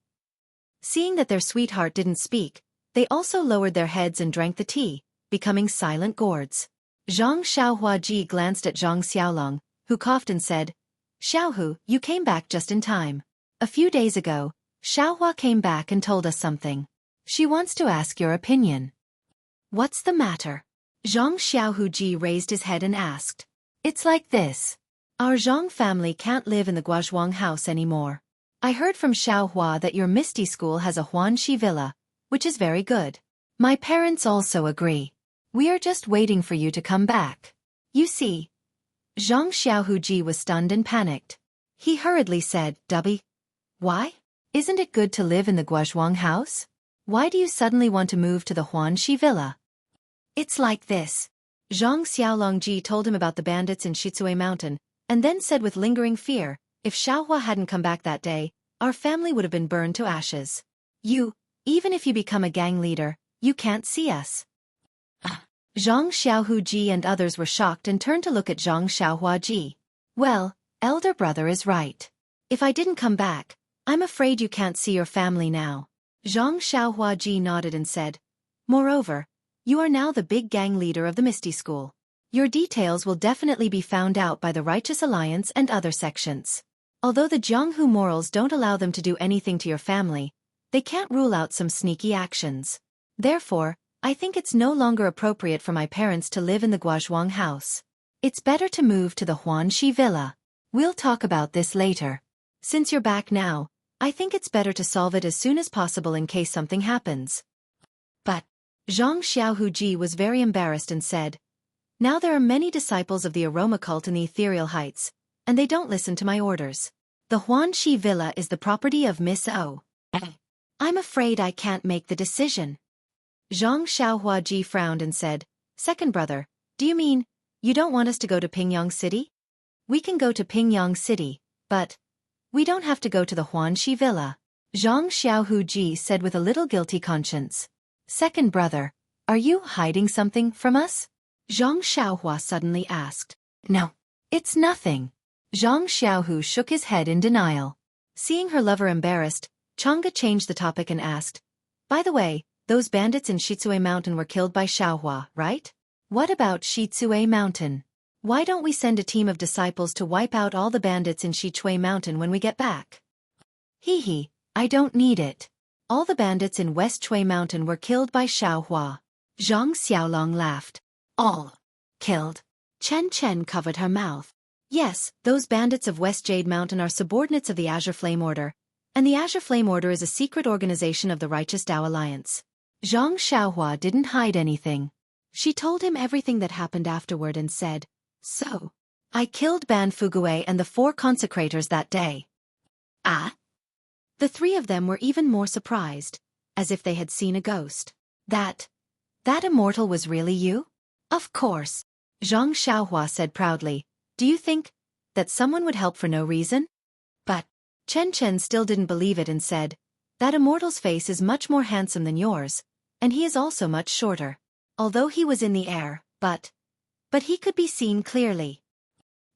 Seeing that their sweetheart didn't speak, they also lowered their heads and drank the tea, becoming silent gourds. Zhang Xiaohuaji glanced at Zhang Xiaolong, who coughed and said, Xiaohu, you came back just in time. A few days ago, Xiaohua came back and told us something. She wants to ask your opinion. What's the matter? Zhang Xiaohuji raised his head and asked. It's like this. Our Zhang family can't live in the Guozhuang house anymore. I heard from Xiaohua that your Misty School has a Huanxi villa, which is very good. My parents also agree. We are just waiting for you to come back. You see. Zhang Xiaohuji was stunned and panicked. He hurriedly said, Dubby. Why? Isn't it good to live in the Guozhuang house? Why do you suddenly want to move to the Huanxi villa? It's like this. Zhang Xiaolongji told him about the bandits in Shizue Mountain, and then said with lingering fear, if Xiaohua hadn't come back that day, our family would have been burned to ashes. Even if you become a gang leader, you can't see us. Zhang Xiaohuji and others were shocked and turned to look at Zhang Xiaohuaji. Well, elder brother is right. If I didn't come back, I'm afraid you can't see your family now. Zhang Xiaohuaji nodded and said, Moreover, you are now the big gang leader of the Misty School. Your details will definitely be found out by the Righteous Alliance and other sections. Although the Jianghu morals don't allow them to do anything to your family, they can't rule out some sneaky actions. Therefore, I think it's no longer appropriate for my parents to live in the Guozhuang house. It's better to move to the Huanxi villa. We'll talk about this later. Since you're back now, I think it's better to solve it as soon as possible in case something happens. But Zhang Xiaohuji was very embarrassed and said, Now there are many disciples of the aroma cult in the ethereal heights, and they don't listen to my orders. The Huanxi villa is the property of Miss O. I'm afraid I can't make the decision. Zhang Xiaohuaji frowned and said, Second brother, do you mean, you don't want us to go to Pingyang City? We can go to Pingyang City, but we don't have to go to the Huanxi villa. Zhang Xiaohuji said with a little guilty conscience. Second brother, are you hiding something from us? Zhang Xiaohua suddenly asked. No. It's nothing. Zhang Xiaohu shook his head in denial. Seeing her lover embarrassed, Chang'e changed the topic and asked, "By the way, those bandits in Shizue Mountain were killed by Xiaohua, right? What about Shizue Mountain? Why don't we send a team of disciples to wipe out all the bandits in Shizue Mountain when we get back?" Hee, I don't need it. All the bandits in West Shui Mountain were killed by Xiaohua. Zhang Xiaolong laughed. All killed. Chen covered her mouth. Yes, those bandits of West Jade Mountain are subordinates of the Azure Flame Order, and the Azure Flame Order is a secret organization of the Righteous Tao Alliance. Zhang Xiaohua didn't hide anything. She told him everything that happened afterward and said, "So, I killed Ban Fugue and the 4 consecrators that day." Ah? The 3 of them were even more surprised, as if they had seen a ghost. That immortal was really you? Of course. Zhang Xiaohua said proudly. Do you think that someone would help for no reason? But Chen still didn't believe it and said, "That immortal's face is much more handsome than yours, and he is also much shorter. Although he was in the air, but he could be seen clearly."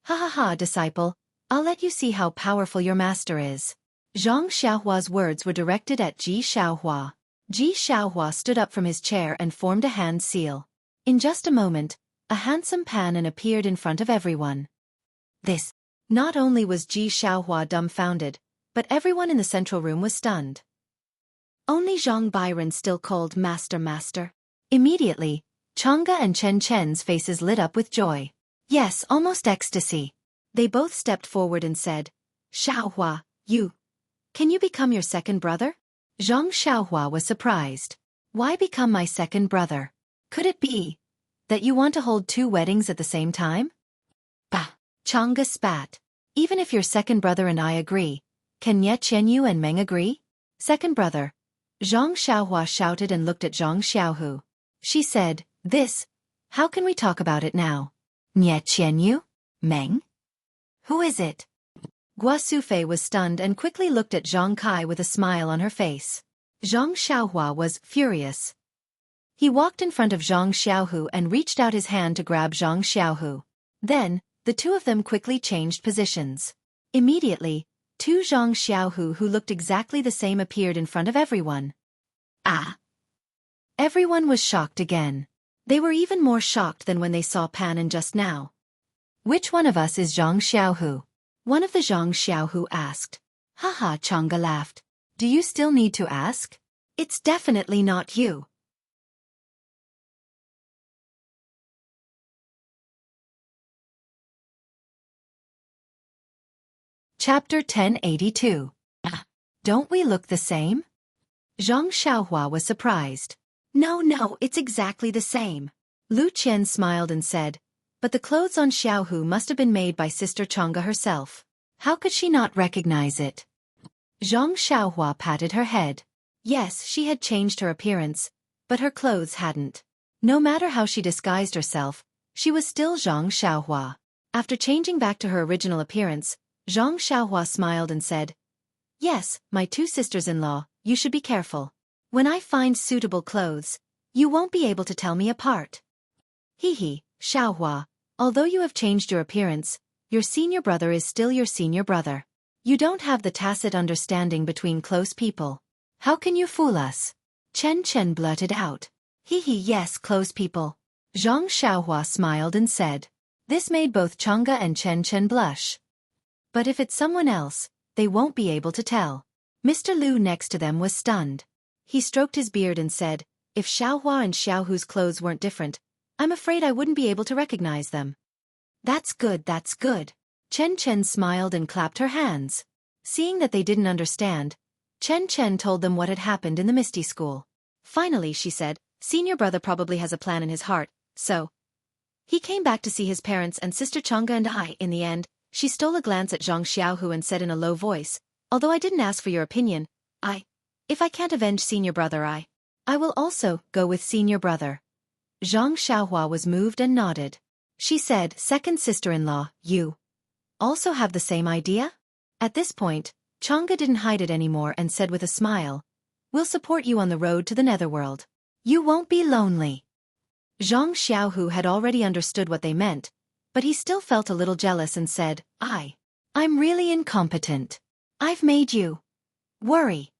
Ha, disciple, I'll let you see how powerful your master is." Zhang Xiaohua's words were directed at Ji Xiaohua. Ji Xiaohua stood up from his chair and formed a hand seal. In just a moment, a handsome Panan appeared in front of everyone. This. Not only was Ji Xiaohua dumbfounded, but everyone in the central room was stunned. Only Zhang Byron still called Master. Immediately, Chang'e and Chen's faces lit up with joy. Yes, almost ecstasy. They both stepped forward and said, "Xiaohua, can you become your second brother?" Zhang Xiaohua was surprised. Why become my second brother? Could it be that you want to hold 2 weddings at the same time? Bah! Chang'e spat. Even if your second brother and I agree, can Nye Qianyu and Meng agree? Second brother. Zhang Xiaohua shouted and looked at Zhang Xiaohu. She said, how can we talk about it now? Nye Qianyu? Meng? Who is it? Gua Sufei was stunned and quickly looked at Zhang Kai with a smile on her face. Zhang Xiaohua was furious. He walked in front of Zhang Xiaohu and reached out his hand to grab Zhang Xiaohu. Then, the 2 of them quickly changed positions. Immediately, 2 Zhang Xiaohu who looked exactly the same appeared in front of everyone. Ah! Everyone was shocked again. They were even more shocked than when they saw Panan just now. Which one of us is Zhang Xiaohu? One of the Zhang Xiaohu asked. Haha, Chang'e laughed. Do you still need to ask? It's definitely not you. Chapter 1082. Don't we look the same? Zhang Xiaohua was surprised. No, it's exactly the same. Lu Qian smiled and said, but the clothes on Xiaohu must have been made by Sister Chang'e herself. How could she not recognize it? Zhang Xiaohua patted her head. Yes, she had changed her appearance, but her clothes hadn't. No matter how she disguised herself, she was still Zhang Xiaohua. After changing back to her original appearance, Zhang Xiaohua smiled and said, Yes, my 2 sisters-in-law, you should be careful. When I find suitable clothes, you won't be able to tell me apart. Hee, Xiaohua, although you have changed your appearance, your senior brother is still your senior brother. You don't have the tacit understanding between close people. How can you fool us? Chen blurted out. Hee, yes, close people. Zhang Xiaohua smiled and said. This made both Chang'e and Chen blush. But if it's someone else, they won't be able to tell. Mr. Lu next to them was stunned. He stroked his beard and said, if Xiaohua and Xiaohu's clothes weren't different, I'm afraid I wouldn't be able to recognize them. That's good. Chen smiled and clapped her hands. Seeing that they didn't understand, Chen told them what had happened in the Misty School. Finally, she said, senior brother probably has a plan in his heart, so. He came back to see his parents and Sister Chang'e and I. In the end, she stole a glance at Zhang Xiaohu and said in a low voice, although I didn't ask for your opinion, if I can't avenge senior brother I will also go with senior brother. Zhang Xiaohua was moved and nodded. She said, second sister-in-law, you also have the same idea? At this point, Chang'e didn't hide it anymore and said with a smile, we'll support you on the road to the netherworld. You won't be lonely. Zhang Xiaohu had already understood what they meant, but he still felt a little jealous and said, I'm really incompetent. I've made you worry.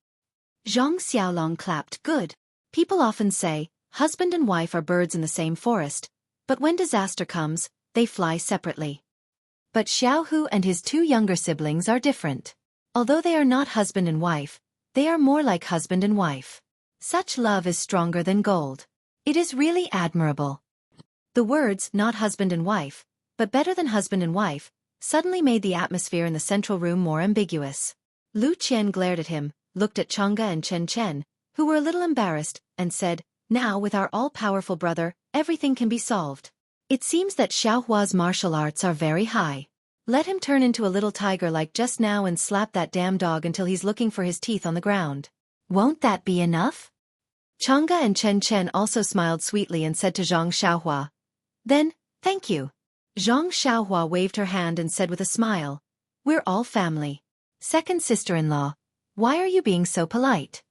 Zhang Xiaolong clapped. Good. People often say, husband and wife are birds in the same forest, but when disaster comes, they fly separately. But Xiaohu and his two younger siblings are different. Although they are not husband and wife, they are more like husband and wife. Such love is stronger than gold. It is really admirable. The words, not husband and wife, but better than husband and wife, suddenly made the atmosphere in the central room more ambiguous. Lu Qian glared at him, looked at Chang'e and Chen Chen, who were a little embarrassed, and said, now with our all-powerful brother, everything can be solved. It seems that Xiaohua's martial arts are very high. Let him turn into a little tiger like just now and slap that damn dog until he's looking for his teeth on the ground. Won't that be enough? Chang'e and Chen Chen also smiled sweetly and said to Zhang Xiaohua, then, thank you. Zhang Xiaohua waved her hand and said with a smile, we're all family. Second sister-in-law, why are you being so polite?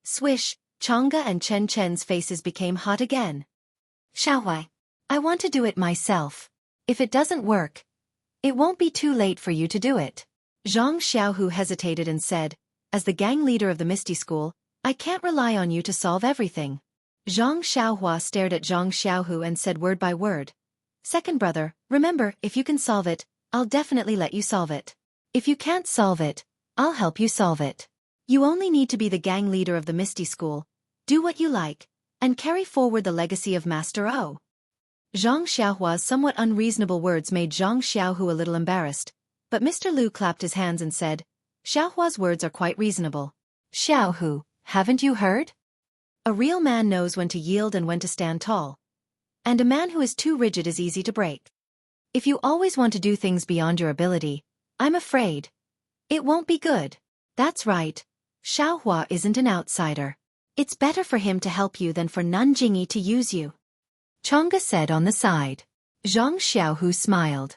Swish, Chang'e and Chen Chen's faces became hot again. Xiaohua, I want to do it myself. If it doesn't work, it won't be too late for you to do it. Zhang Xiaohu hesitated and said, as the gang leader of the Misty School, I can't rely on you to solve everything. Zhang Xiaohua stared at Zhang Xiaohu and said word by word, second brother, remember, if you can solve it, I'll definitely let you solve it. If you can't solve it, I'll help you solve it. You only need to be the gang leader of the Misty School, do what you like, and carry forward the legacy of Master O. Zhang Xiaohua's somewhat unreasonable words made Zhang Xiaohu a little embarrassed, but Mr. Lu clapped his hands and said, Xiaohua's words are quite reasonable. Xiaohu, haven't you heard? A real man knows when to yield and when to stand tall. And a man who is too rigid is easy to break. If you always want to do things beyond your ability, I'm afraid it won't be good. That's right. Xiaohua isn't an outsider. It's better for him to help you than for Nanjingyi to use you. Chang'e said on the side. Zhang Xiaohu smiled.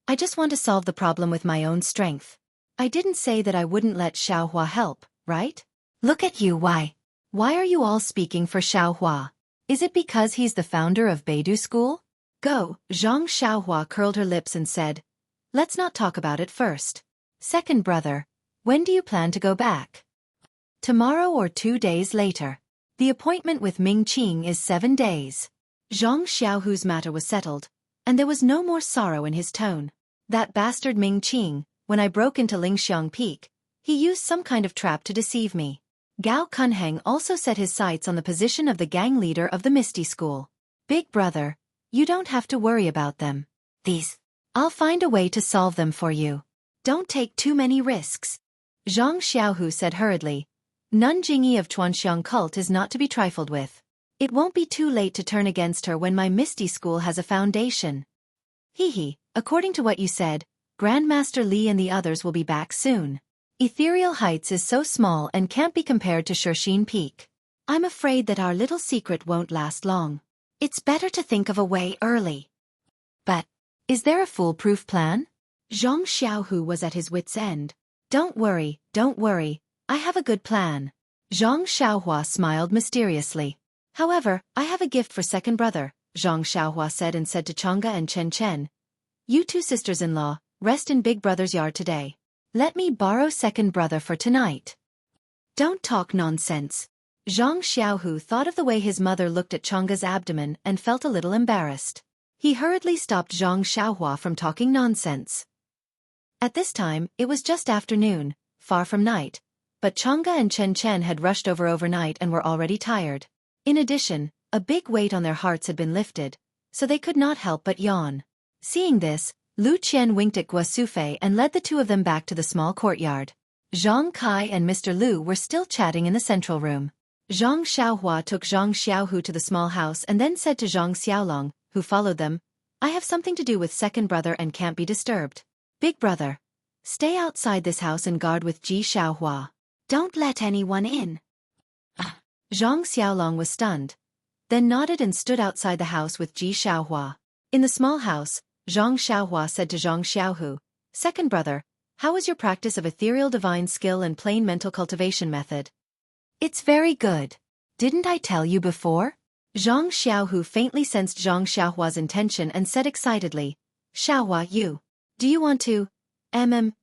I just want to solve the problem with my own strength. I didn't say that I wouldn't let Xiaohua help, right? Look at you, why? Why are you all speaking for Xiaohua? Is it because he's the founder of Beidou School? Go, Zhang Xiaohua curled her lips and said, let's not talk about it first. Second brother, when do you plan to go back? Tomorrow or 2 days later. The appointment with Ming Qing is 7 days. Zhang Xiaohu's matter was settled, and there was no more sorrow in his tone. That bastard Ming Qing, when I broke into Lingxiang Peak, he used some kind of trap to deceive me. Gao Kunheng also set his sights on the position of the gang leader of the Misty School. Big brother, you don't have to worry about them. I'll find a way to solve them for you. Don't take too many risks. Zhang Xiaohu said hurriedly. Nanjingyi of Chuanxiang cult is not to be trifled with. It won't be too late to turn against her when my Misty School has a foundation. According to what you said, Grandmaster Li and the others will be back soon. Ethereal Heights is so small and can't be compared to Xueqi Peak. I'm afraid that our little secret won't last long. It's better to think of a way early. But, is there a foolproof plan? Zhang Xiaohu was at his wit's end. Don't worry, I have a good plan. Zhang Xiaohua smiled mysteriously. However, I have a gift for second brother, Zhang Xiaohua said and said to Chang'e and Chen Chen. You two sisters-in-law, rest in big brother's yard today. Let me borrow second brother for tonight. Don't talk nonsense. Zhang Xiaohu thought of the way his mother looked at Chang'e's abdomen and felt a little embarrassed. He hurriedly stopped Zhang Xiaohua from talking nonsense. At this time, it was just afternoon, far from night, but Chang'e and Chen Chen had rushed over overnight and were already tired. In addition, a big weight on their hearts had been lifted, so they could not help but yawn. Seeing this, Lu Qian winked at Guosufei and led the two of them back to the small courtyard. Zhang Kai and Mr. Lu were still chatting in the central room. Zhang Xiaohua took Zhang Xiaohu to the small house and then said to Zhang Xiaolong, who followed them, I have something to do with second brother and can't be disturbed. Big brother, stay outside this house and guard with Ji Xiaohua. Don't let anyone in. Zhang Xiaolong was stunned, then nodded and stood outside the house with Ji Xiaohua. In the small house, Zhang Xiaohua said to Zhang Xiaohu, second brother, how is your practice of ethereal divine skill and plain mental cultivation method? It's very good. Didn't I tell you before? Zhang Xiaohu faintly sensed Zhang Xiaohua's intention and said excitedly, Xiaohua, you. Do you want to?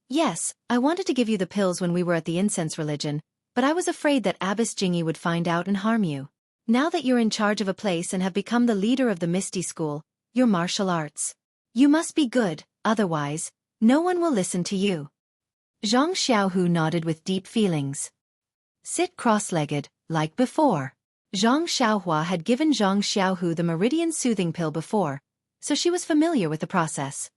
Yes, I wanted to give you the pills when we were at the incense religion, but I was afraid that Abbess Jingyi would find out and harm you. Now that you're in charge of a place and have become the leader of the Misty School, your martial arts. You must be good, otherwise, no one will listen to you. Zhang Xiaohu nodded with deep feelings. Sit cross-legged, like before. Zhang Xiaohua had given Zhang Xiaohu the meridian soothing pill before, so she was familiar with the process.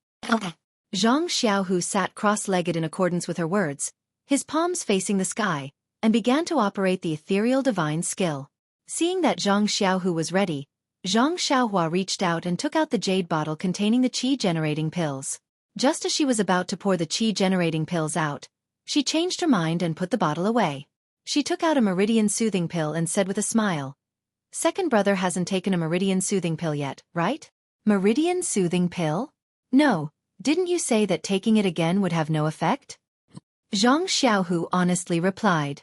Zhang Xiaohu sat cross-legged in accordance with her words, his palms facing the sky, and began to operate the ethereal divine skill. Seeing that Zhang Xiaohu was ready, Zhang Xiaohua reached out and took out the jade bottle containing the qi-generating pills. Just as she was about to pour the qi-generating pills out, she changed her mind and put the bottle away. She took out a meridian soothing pill and said with a smile, "Second brother hasn't taken a meridian soothing pill yet, right?" "Meridian soothing pill? No, didn't you say that taking it again would have no effect?" Zhang Xiaohu honestly replied.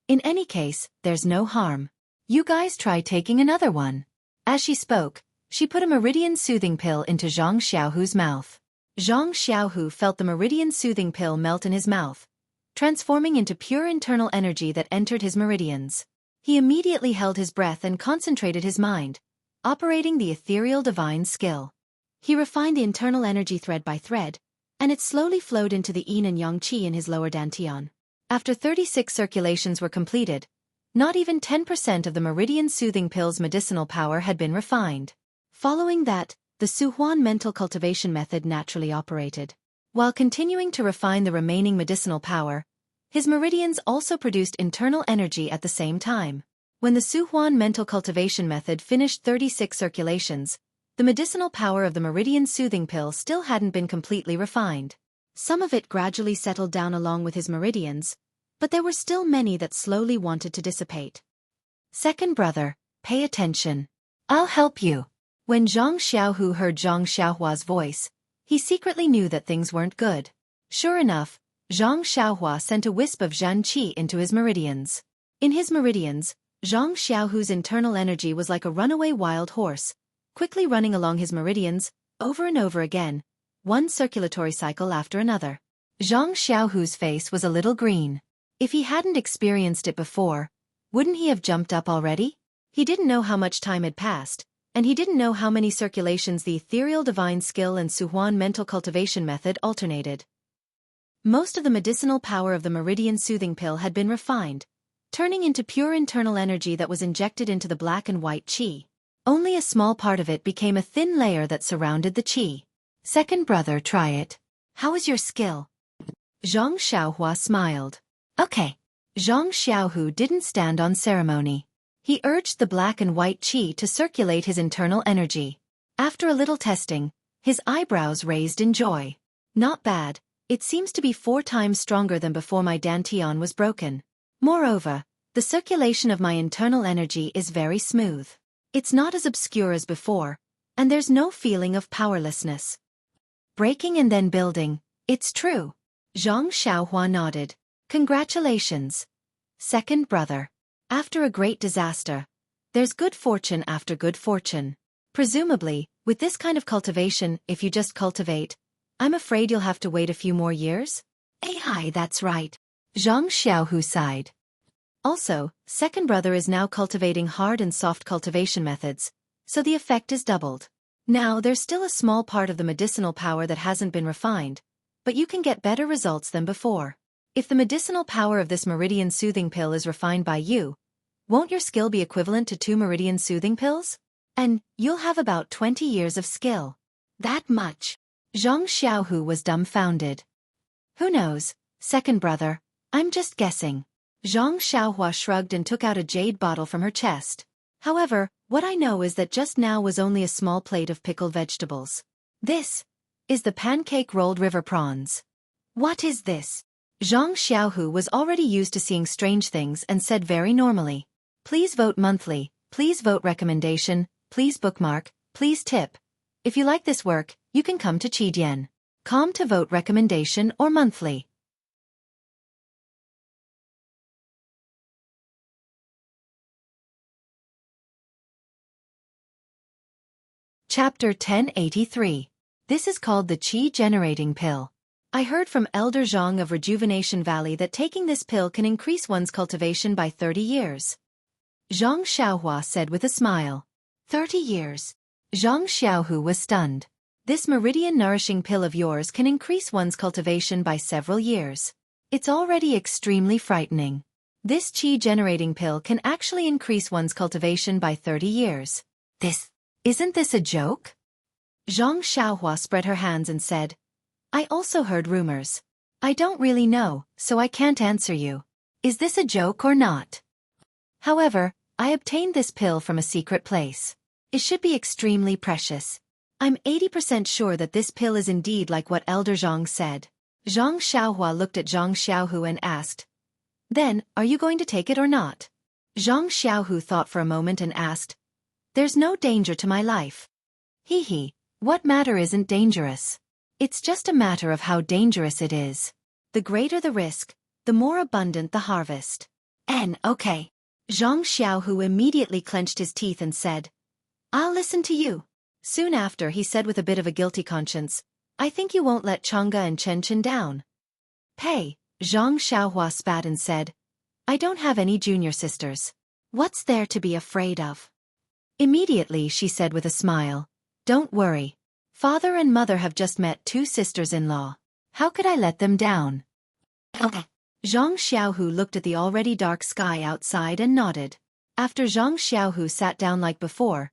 In any case, there's no harm. You guys try taking another one." As she spoke, she put a meridian soothing pill into Zhang Xiaohu's mouth. Zhang Xiaohu felt the meridian soothing pill melt in his mouth, transforming into pure internal energy that entered his meridians. He immediately held his breath and concentrated his mind, operating the ethereal divine skill. He refined the internal energy thread by thread, and it slowly flowed into the yin and yang qi in his lower dantian. After 36 circulations were completed, not even 10% of the meridian soothing pill's medicinal power had been refined. Following that, the Suhuan mental cultivation method naturally operated. While continuing to refine the remaining medicinal power, his meridians also produced internal energy at the same time. When the Suhuan mental cultivation method finished 36 circulations, the medicinal power of the meridian soothing pill still hadn't been completely refined. Some of it gradually settled down along with his meridians, but there were still many that slowly wanted to dissipate. "Second brother, pay attention. I'll help you." When Zhang Xiaohu heard Zhang Xiaohua's voice, he secretly knew that things weren't good. Sure enough, Zhang Xiaohua sent a wisp of Zhan Qi into his meridians. In his meridians, Zhang Xiaohu's internal energy was like a runaway wild horse, quickly running along his meridians, over and over again, one circulatory cycle after another. Zhang Xiaohu's face was a little green. If he hadn't experienced it before, wouldn't he have jumped up already? He didn't know how much time had passed, and he didn't know how many circulations the ethereal divine skill and Suhuan mental cultivation method alternated. Most of the medicinal power of the meridian soothing pill had been refined, turning into pure internal energy that was injected into the black and white qi. Only a small part of it became a thin layer that surrounded the qi. "Second brother, try it. How is your skill?" Zhang Xiaohua smiled. "Okay." Zhang Xiaohu didn't stand on ceremony. He urged the black and white qi to circulate his internal energy. After a little testing, his eyebrows raised in joy. "Not bad. It seems to be 4 times stronger than before my dantian was broken. Moreover, the circulation of my internal energy is very smooth. It's not as obscure as before, and there's no feeling of powerlessness." "Breaking and then building, it's true." Zhang Xiaohua nodded. "Congratulations, second brother. After a great disaster, there's good fortune after good fortune. Presumably, with this kind of cultivation, if you just cultivate, I'm afraid you'll have to wait a few more years?" "Hi, that's right." Zhang Xiaohu sighed. Also, second brother is now cultivating hard and soft cultivation methods, so the effect is doubled. Now there's still a small part of the medicinal power that hasn't been refined, but you can get better results than before. If the medicinal power of this meridian soothing pill is refined by you, won't your skill be equivalent to 2 meridian soothing pills? And you'll have about 20 years of skill. That much? Zhang Xiaohu was dumbfounded. "Who knows, second brother, I'm just guessing." Zhang Xiaohua shrugged and took out a jade bottle from her chest. "However, what I know is that just now was only a small plate of pickled vegetables. This is the pancake rolled river prawns." "What is this?" Zhang Xiaohu was already used to seeing strange things and said very normally. "Please vote monthly, please vote recommendation, please bookmark, please tip. If you like this work, you can come to Qidian.com to vote recommendation or monthly." Chapter 1083. This is called the qi-generating pill. I heard from Elder Zhang of Rejuvenation Valley that taking this pill can increase one's cultivation by 30 years. Zhang Xiaohua said with a smile. 30 years. Zhang Xiaohu was stunned. This meridian-nourishing pill of yours can increase one's cultivation by several years. It's already extremely frightening. This qi-generating pill can actually increase one's cultivation by 30 years. Isn't this a joke? Zhang Xiaohua spread her hands and said, I also heard rumors. I don't really know, so I can't answer you. Is this a joke or not? However, I obtained this pill from a secret place. It should be extremely precious. I'm 80% sure that this pill is indeed like what Elder Zhang said. Zhang Xiaohua looked at Zhang Xiaohu and asked, Then, are you going to take it or not? Zhang Xiaohu thought for a moment and asked, There's no danger to my life. What matter isn't dangerous? It's just a matter of how dangerous it is. The greater the risk, the more abundant the harvest. Okay. Zhang Xiaohu immediately clenched his teeth and said, I'll listen to you. Soon after he said with a bit of a guilty conscience, I think you won't let Chang'e and Chen Chen down. Pei, Zhang Xiaohua spat and said, I don't have any junior sisters. What's there to be afraid of? Immediately she said with a smile, Don't worry. Father and mother have just met 2 sisters-in-law. How could I let them down? Okay. Zhang Xiaohu looked at the already dark sky outside and nodded. After Zhang Xiaohu sat down like before,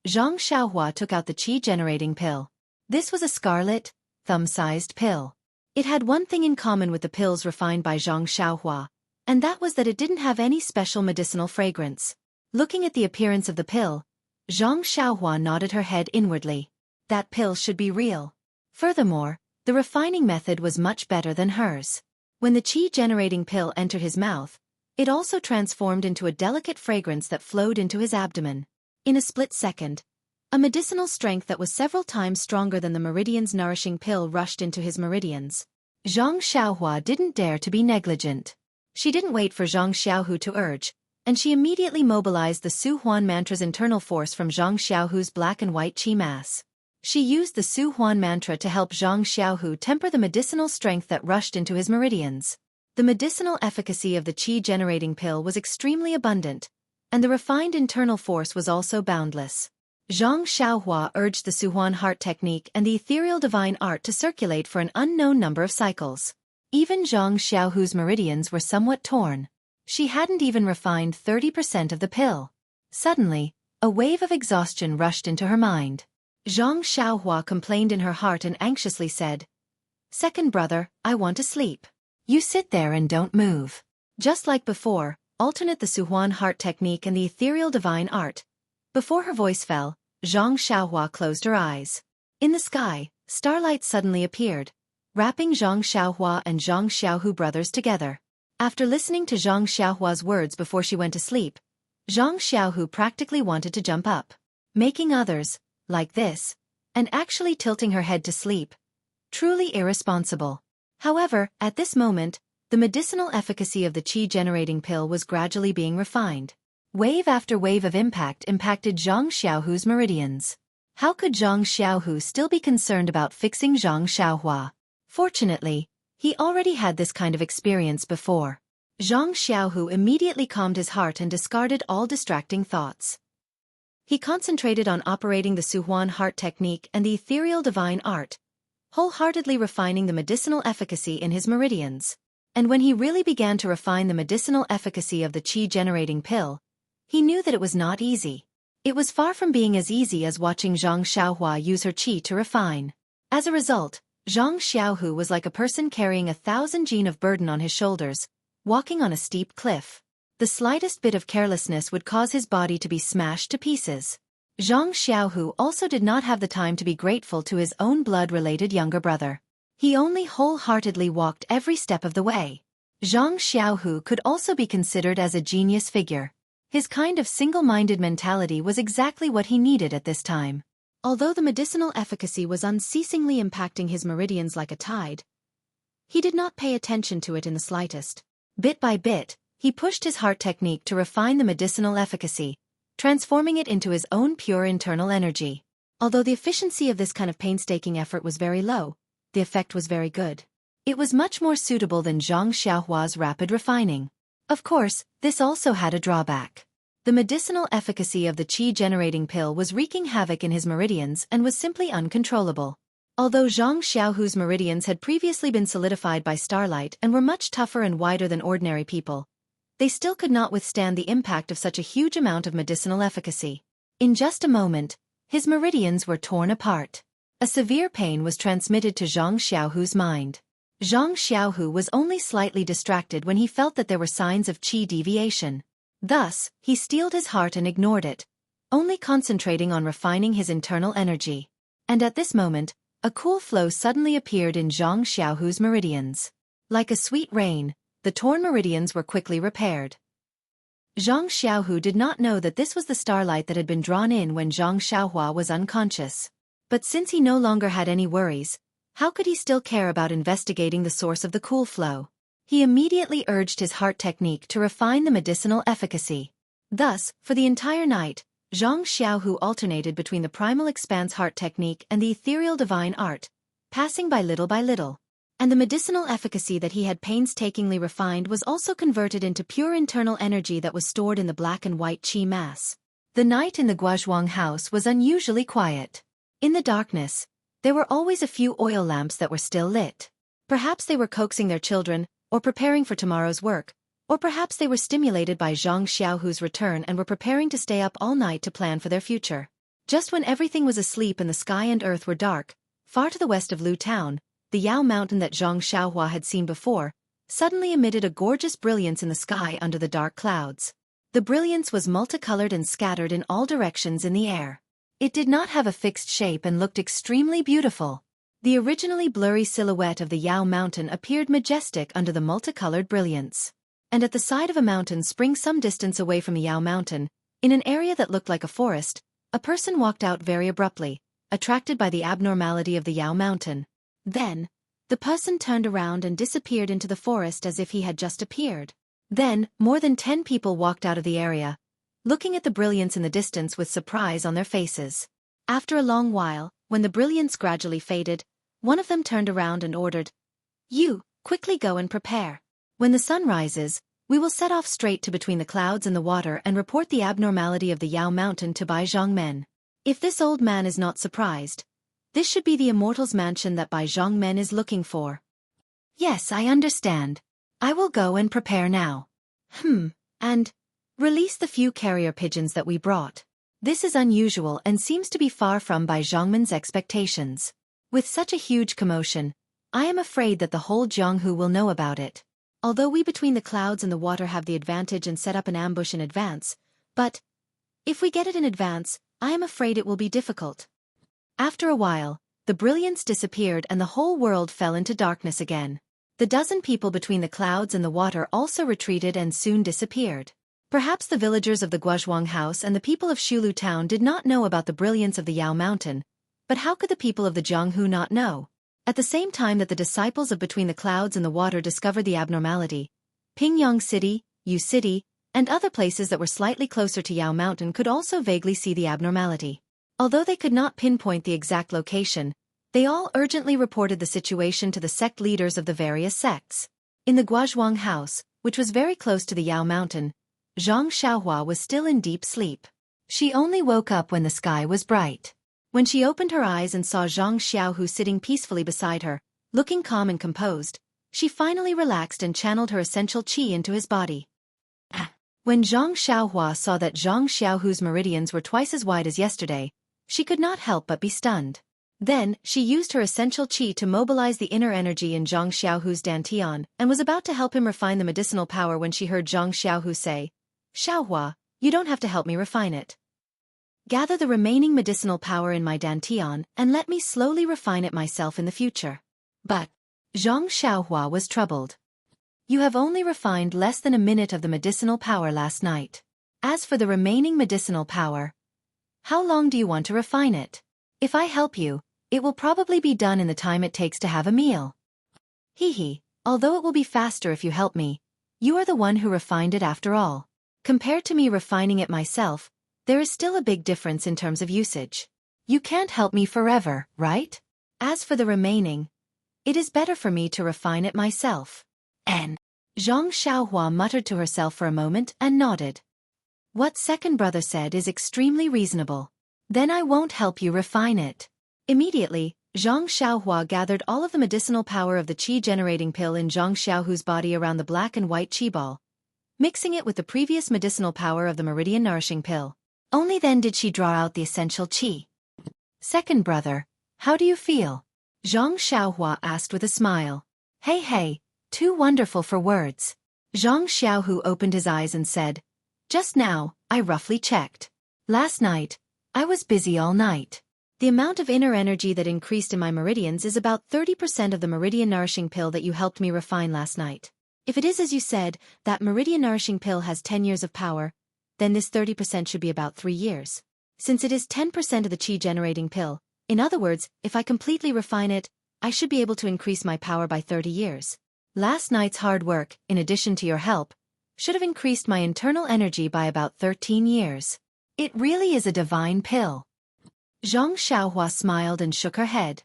Zhang Xiaohua took out the qi-generating pill. This was a scarlet, thumb-sized pill. It had one thing in common with the pills refined by Zhang Xiaohua, and that was that it didn't have any special medicinal fragrance. Looking at the appearance of the pill, Zhang Xiaohua nodded her head inwardly. That pill should be real. Furthermore, the refining method was much better than hers. When the qi-generating pill entered his mouth, it also transformed into a delicate fragrance that flowed into his abdomen. In a split second, a medicinal strength that was several times stronger than the meridian's nourishing pill rushed into his meridians. Zhang Xiaohua didn't dare to be negligent. She didn't wait for Zhang Xiaohu to urge, and she immediately mobilized the Su Huan mantra's internal force from Zhang Xiaohu's black and white qi mass. She used the Su Huan mantra to help Zhang Xiaohu temper the medicinal strength that rushed into his meridians. The medicinal efficacy of the qi-generating pill was extremely abundant, and the refined internal force was also boundless. Zhang Xiaohua urged the Su Huan heart technique and the ethereal divine art to circulate for an unknown number of cycles. Even Zhang Xiaohu's meridians were somewhat torn. She hadn't even refined 30% of the pill. Suddenly, a wave of exhaustion rushed into her mind. Zhang Xiaohua complained in her heart and anxiously said, Second brother, I want to sleep. You sit there and don't move. Just like before, alternate the Su Huan heart technique and the ethereal divine art. Before her voice fell, Zhang Xiaohua closed her eyes. In the sky, starlight suddenly appeared, wrapping Zhang Xiaohua and Zhang Xiaohu brothers together. After listening to Zhang Xiaohua's words before she went to sleep, Zhang Xiaohu practically wanted to jump up. Making others, like this, and actually tilting her head to sleep. Truly irresponsible. However, at this moment, the medicinal efficacy of the qi-generating pill was gradually being refined. Wave after wave of impact impacted Zhang Xiaohu's meridians. How could Zhang Xiaohu still be concerned about fixing Zhang Xiaohua? Fortunately, he already had this kind of experience before. Zhang Xiaohu immediately calmed his heart and discarded all distracting thoughts. He concentrated on operating the Su Huan heart technique and the ethereal divine art, wholeheartedly refining the medicinal efficacy in his meridians. And when he really began to refine the medicinal efficacy of the qi-generating pill, he knew that it was not easy. It was far from being as easy as watching Zhang Xiaohua use her qi to refine. As a result, Zhang Xiaohu was like a person carrying 1,000 jin of burden on his shoulders, walking on a steep cliff. The slightest bit of carelessness would cause his body to be smashed to pieces. Zhang Xiaohu also did not have the time to be grateful to his own blood-related younger brother. He only wholeheartedly walked every step of the way. Zhang Xiaohu could also be considered as a genius figure. His kind of single-minded mentality was exactly what he needed at this time. Although the medicinal efficacy was unceasingly impacting his meridians like a tide, he did not pay attention to it in the slightest. Bit by bit, he pushed his heart technique to refine the medicinal efficacy, transforming it into his own pure internal energy. Although the efficiency of this kind of painstaking effort was very low, the effect was very good. It was much more suitable than Zhang Xiaohua's rapid refining. Of course, this also had a drawback. The medicinal efficacy of the qi-generating pill was wreaking havoc in his meridians and was simply uncontrollable. Although Zhang Xiaohu's meridians had previously been solidified by starlight and were much tougher and wider than ordinary people, they still could not withstand the impact of such a huge amount of medicinal efficacy. In just a moment, his meridians were torn apart. A severe pain was transmitted to Zhang Xiaohu's mind. Zhang Xiaohu was only slightly distracted when he felt that there were signs of qi deviation. Thus, he steeled his heart and ignored it, only concentrating on refining his internal energy. And at this moment, a cool flow suddenly appeared in Zhang Xiaohu's meridians. Like a sweet rain, the torn meridians were quickly repaired. Zhang Xiaohu did not know that this was the starlight that had been drawn in when Zhang Xiaohua was unconscious. But since he no longer had any worries, how could he still care about investigating the source of the cool flow? He immediately urged his heart technique to refine the medicinal efficacy. Thus, for the entire night, Zhang Xiaohu alternated between the primal expanse heart technique and the ethereal divine art, passing by little. And the medicinal efficacy that he had painstakingly refined was also converted into pure internal energy that was stored in the black and white qi mass. The night in the Guozhuang house was unusually quiet. In the darkness, there were always a few oil lamps that were still lit. Perhaps they were coaxing their children, or preparing for tomorrow's work, or perhaps they were stimulated by Zhang Xiaohu's return and were preparing to stay up all night to plan for their future. Just when everything was asleep and the sky and earth were dark, far to the west of Lu Town, the Yao Mountain that Zhang Xiaohua had seen before, suddenly emitted a gorgeous brilliance in the sky under the dark clouds. The brilliance was multicolored and scattered in all directions in the air. It did not have a fixed shape and looked extremely beautiful. The originally blurry silhouette of the Yao Mountain appeared majestic under the multicolored brilliance. And at the side of a mountain spring some distance away from the Yao Mountain, in an area that looked like a forest, a person walked out very abruptly, attracted by the abnormality of the Yao Mountain. Then, the person turned around and disappeared into the forest as if he had just appeared. Then, more than 10 people walked out of the area, looking at the brilliance in the distance with surprise on their faces. After a long while, when the brilliance gradually faded, one of them turned around and ordered, "You, quickly go and prepare. When the sun rises, we will set off straight to between the clouds and the water and report the abnormality of the Yao Mountain to Bai Zhangmen. If this old man is not surprised, this should be the immortal's mansion that Bai Zhangmen is looking for." "Yes, I understand. I will go and prepare now. And release the few carrier pigeons that we brought. This is unusual and seems to be far from Bai Zhangmen's expectations. With such a huge commotion, I am afraid that the whole Jianghu will know about it. Although we between the clouds and the water have the advantage and set up an ambush in advance, but if we get it in advance, I am afraid it will be difficult." After a while, the brilliance disappeared and the whole world fell into darkness again. The dozen people between the clouds and the water also retreated and soon disappeared. Perhaps the villagers of the Guozhuang house and the people of Shulu town did not know about the brilliance of the Yao Mountain, but how could the people of the Jianghu not know? At the same time that the disciples of Between the Clouds and the Water discovered the abnormality, Pingyang City, Yu City, and other places that were slightly closer to Yao Mountain could also vaguely see the abnormality. Although they could not pinpoint the exact location, they all urgently reported the situation to the sect leaders of the various sects. In the Guozhuang house, which was very close to the Yao Mountain, Zhang Xiaohua was still in deep sleep. She only woke up when the sky was bright. When she opened her eyes and saw Zhang Xiaohu sitting peacefully beside her, looking calm and composed, she finally relaxed and channeled her essential qi into his body. When Zhang Xiaohua saw that Zhang Xiaohu's meridians were twice as wide as yesterday, she could not help but be stunned. Then, she used her essential qi to mobilize the inner energy in Zhang Xiaohu's dantian and was about to help him refine the medicinal power when she heard Zhang Xiaohu say, "Xiaohua, you don't have to help me refine it. Gather the remaining medicinal power in my dantian and let me slowly refine it myself in the future." But Zhang Xiaohua was troubled. "You have only refined less than a minute of the medicinal power last night. As for the remaining medicinal power, how long do you want to refine it? If I help you, it will probably be done in the time it takes to have a meal." Although it will be faster if you help me, you are the one who refined it after all. Compared to me refining it myself, there is still a big difference in terms of usage. You can't help me forever, right? As for the remaining, it is better for me to refine it myself. And Zhang Xiaohua muttered to herself for a moment and nodded. What second brother said is extremely reasonable. Then I won't help you refine it. Immediately, Zhang Xiaohua gathered all of the medicinal power of the qi-generating pill in Zhang Xiaohu's body around the black and white qi ball, mixing it with the previous medicinal power of the meridian nourishing pill. Only then did she draw out the essential qi. Second brother, how do you feel? Zhang Xiaohua asked with a smile. Hey, too wonderful for words. Zhang Xiaohu opened his eyes and said, just now, I roughly checked. Last night, I was busy all night. The amount of inner energy that increased in my meridians is about 30% of the meridian nourishing pill that you helped me refine last night. If it is as you said, that meridian nourishing pill has 10 years of power, then this 30% should be about 3 years. Since it is 10% of the qi-generating pill, in other words, if I completely refine it, I should be able to increase my power by 30 years. Last night's hard work, in addition to your help, should have increased my internal energy by about 13 years. It really is a divine pill. Zhang Xiaohua smiled and shook her head.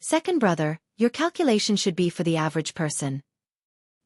Second brother, your calculation should be for the average person.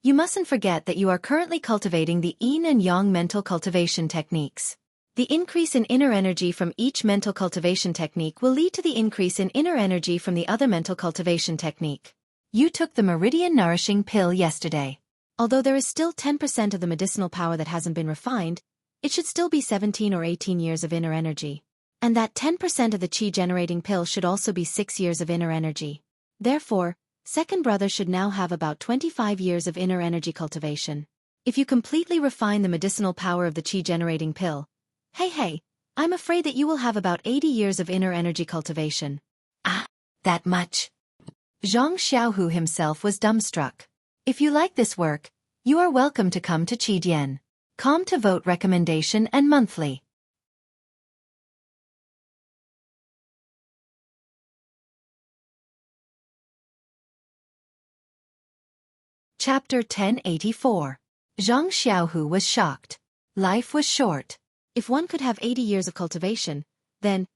You mustn't forget that you are currently cultivating the yin and yang mental cultivation techniques. The increase in inner energy from each mental cultivation technique will lead to the increase in inner energy from the other mental cultivation technique. You took the meridian nourishing pill yesterday. Although there is still 10% of the medicinal power that hasn't been refined, it should still be 17 or 18 years of inner energy. And that 10% of the qi-generating pill should also be 6 years of inner energy. Therefore, second brother should now have about 25 years of inner energy cultivation. If you completely refine the medicinal power of the qi-generating pill, hey, I'm afraid that you will have about 80 years of inner energy cultivation. Ah, that much? Zhang Xiaohu himself was dumbstruck. If you like this work, you are welcome to come to Qi.com to vote recommendation and monthly. Chapter 1084. Zhang Xiaohu was shocked. Life was short. If one could have 80 years of cultivation, then,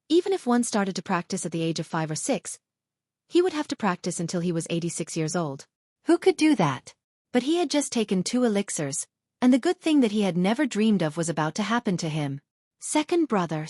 even if one started to practice at the age of 5 or 6, he would have to practice until he was 86 years old. Who could do that? But he had just taken 2 elixirs, and the good thing that he had never dreamed of was about to happen to him. Second brother.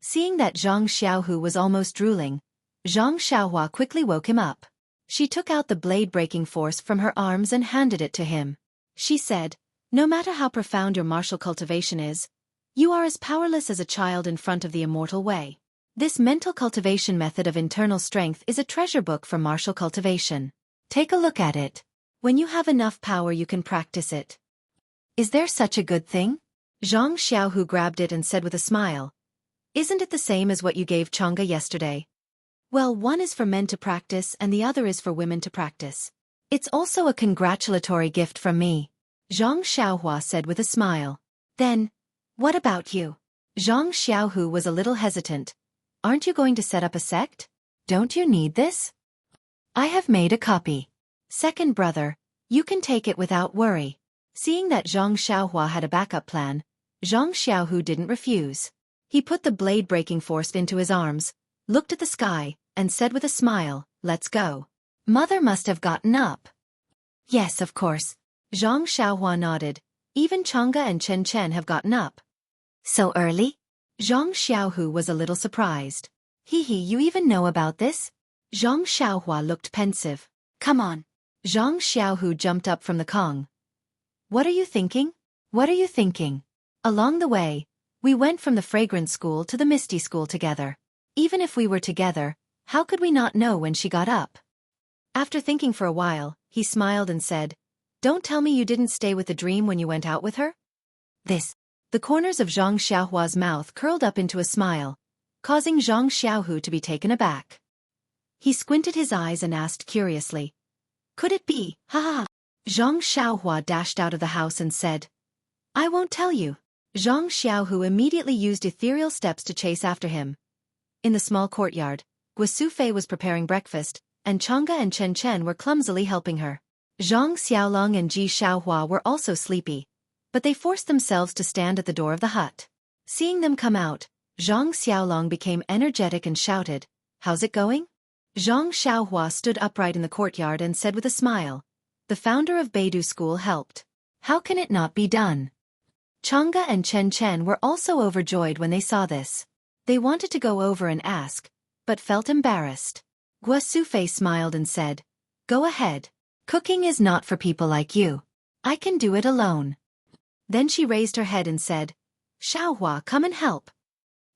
Seeing that Zhang Xiaohu was almost drooling, Zhang Xiaohua quickly woke him up. She took out the blade-breaking force from her arms and handed it to him. She said, no matter how profound your martial cultivation is, you are as powerless as a child in front of the immortal way. This mental cultivation method of internal strength is a treasure book for martial cultivation. Take a look at it. When you have enough power you can practice it. Is there such a good thing? Zhang Xiaohu grabbed it and said with a smile. Isn't it the same as what you gave Chang'e yesterday? Well, one is for men to practice and the other is for women to practice. It's also a congratulatory gift from me. Zhang Xiaohua said with a smile. Then, what about you? Zhang Xiaohu was a little hesitant. Aren't you going to set up a sect? Don't you need this? I have made a copy. Second brother, you can take it without worry. Seeing that Zhang Xiaohua had a backup plan, Zhang Xiaohu didn't refuse. He put the blade-breaking force into his arms, looked at the sky, and said with a smile, let's go. Mother must have gotten up. Yes, of course. Zhang Xiaohua nodded. Even Chang'e and Chen Chen have gotten up. So early? Zhang Xiaohu was a little surprised. You even know about this? Zhang Xiaohua looked pensive. Come on. Zhang Xiaohu jumped up from the Kong. What are you thinking? Along the way, we went from the fragrance school to the misty school together. Even if we were together, how could we not know when she got up? After thinking for a while, he smiled and said, don't tell me you didn't stay with the dream when you went out with her? The corners of Zhang Xiaohua's mouth curled up into a smile, causing Zhang Xiaohu to be taken aback. He squinted his eyes and asked curiously, could it be? Ha! Zhang Xiaohua dashed out of the house and said, I won't tell you. Zhang Xiaohu immediately used ethereal steps to chase after him. In the small courtyard, Xueqi was preparing breakfast, and Chang'e and Chen Chen were clumsily helping her. Zhang Xiaolong and Ji Xiaohua were also sleepy, but they forced themselves to stand at the door of the hut. Seeing them come out, Zhang Xiaolong became energetic and shouted, "How's it going?" Zhang Xiaohua stood upright in the courtyard and said with a smile, "The founder of Beidou School helped. How can it not be done?" Chang'e and Chen Chen were also overjoyed when they saw this. They wanted to go over and ask, but felt embarrassed. Guo Sufei smiled and said, "Go ahead. Cooking is not for people like you. I can do it alone." Then she raised her head and said, "Xiaohua, come and help."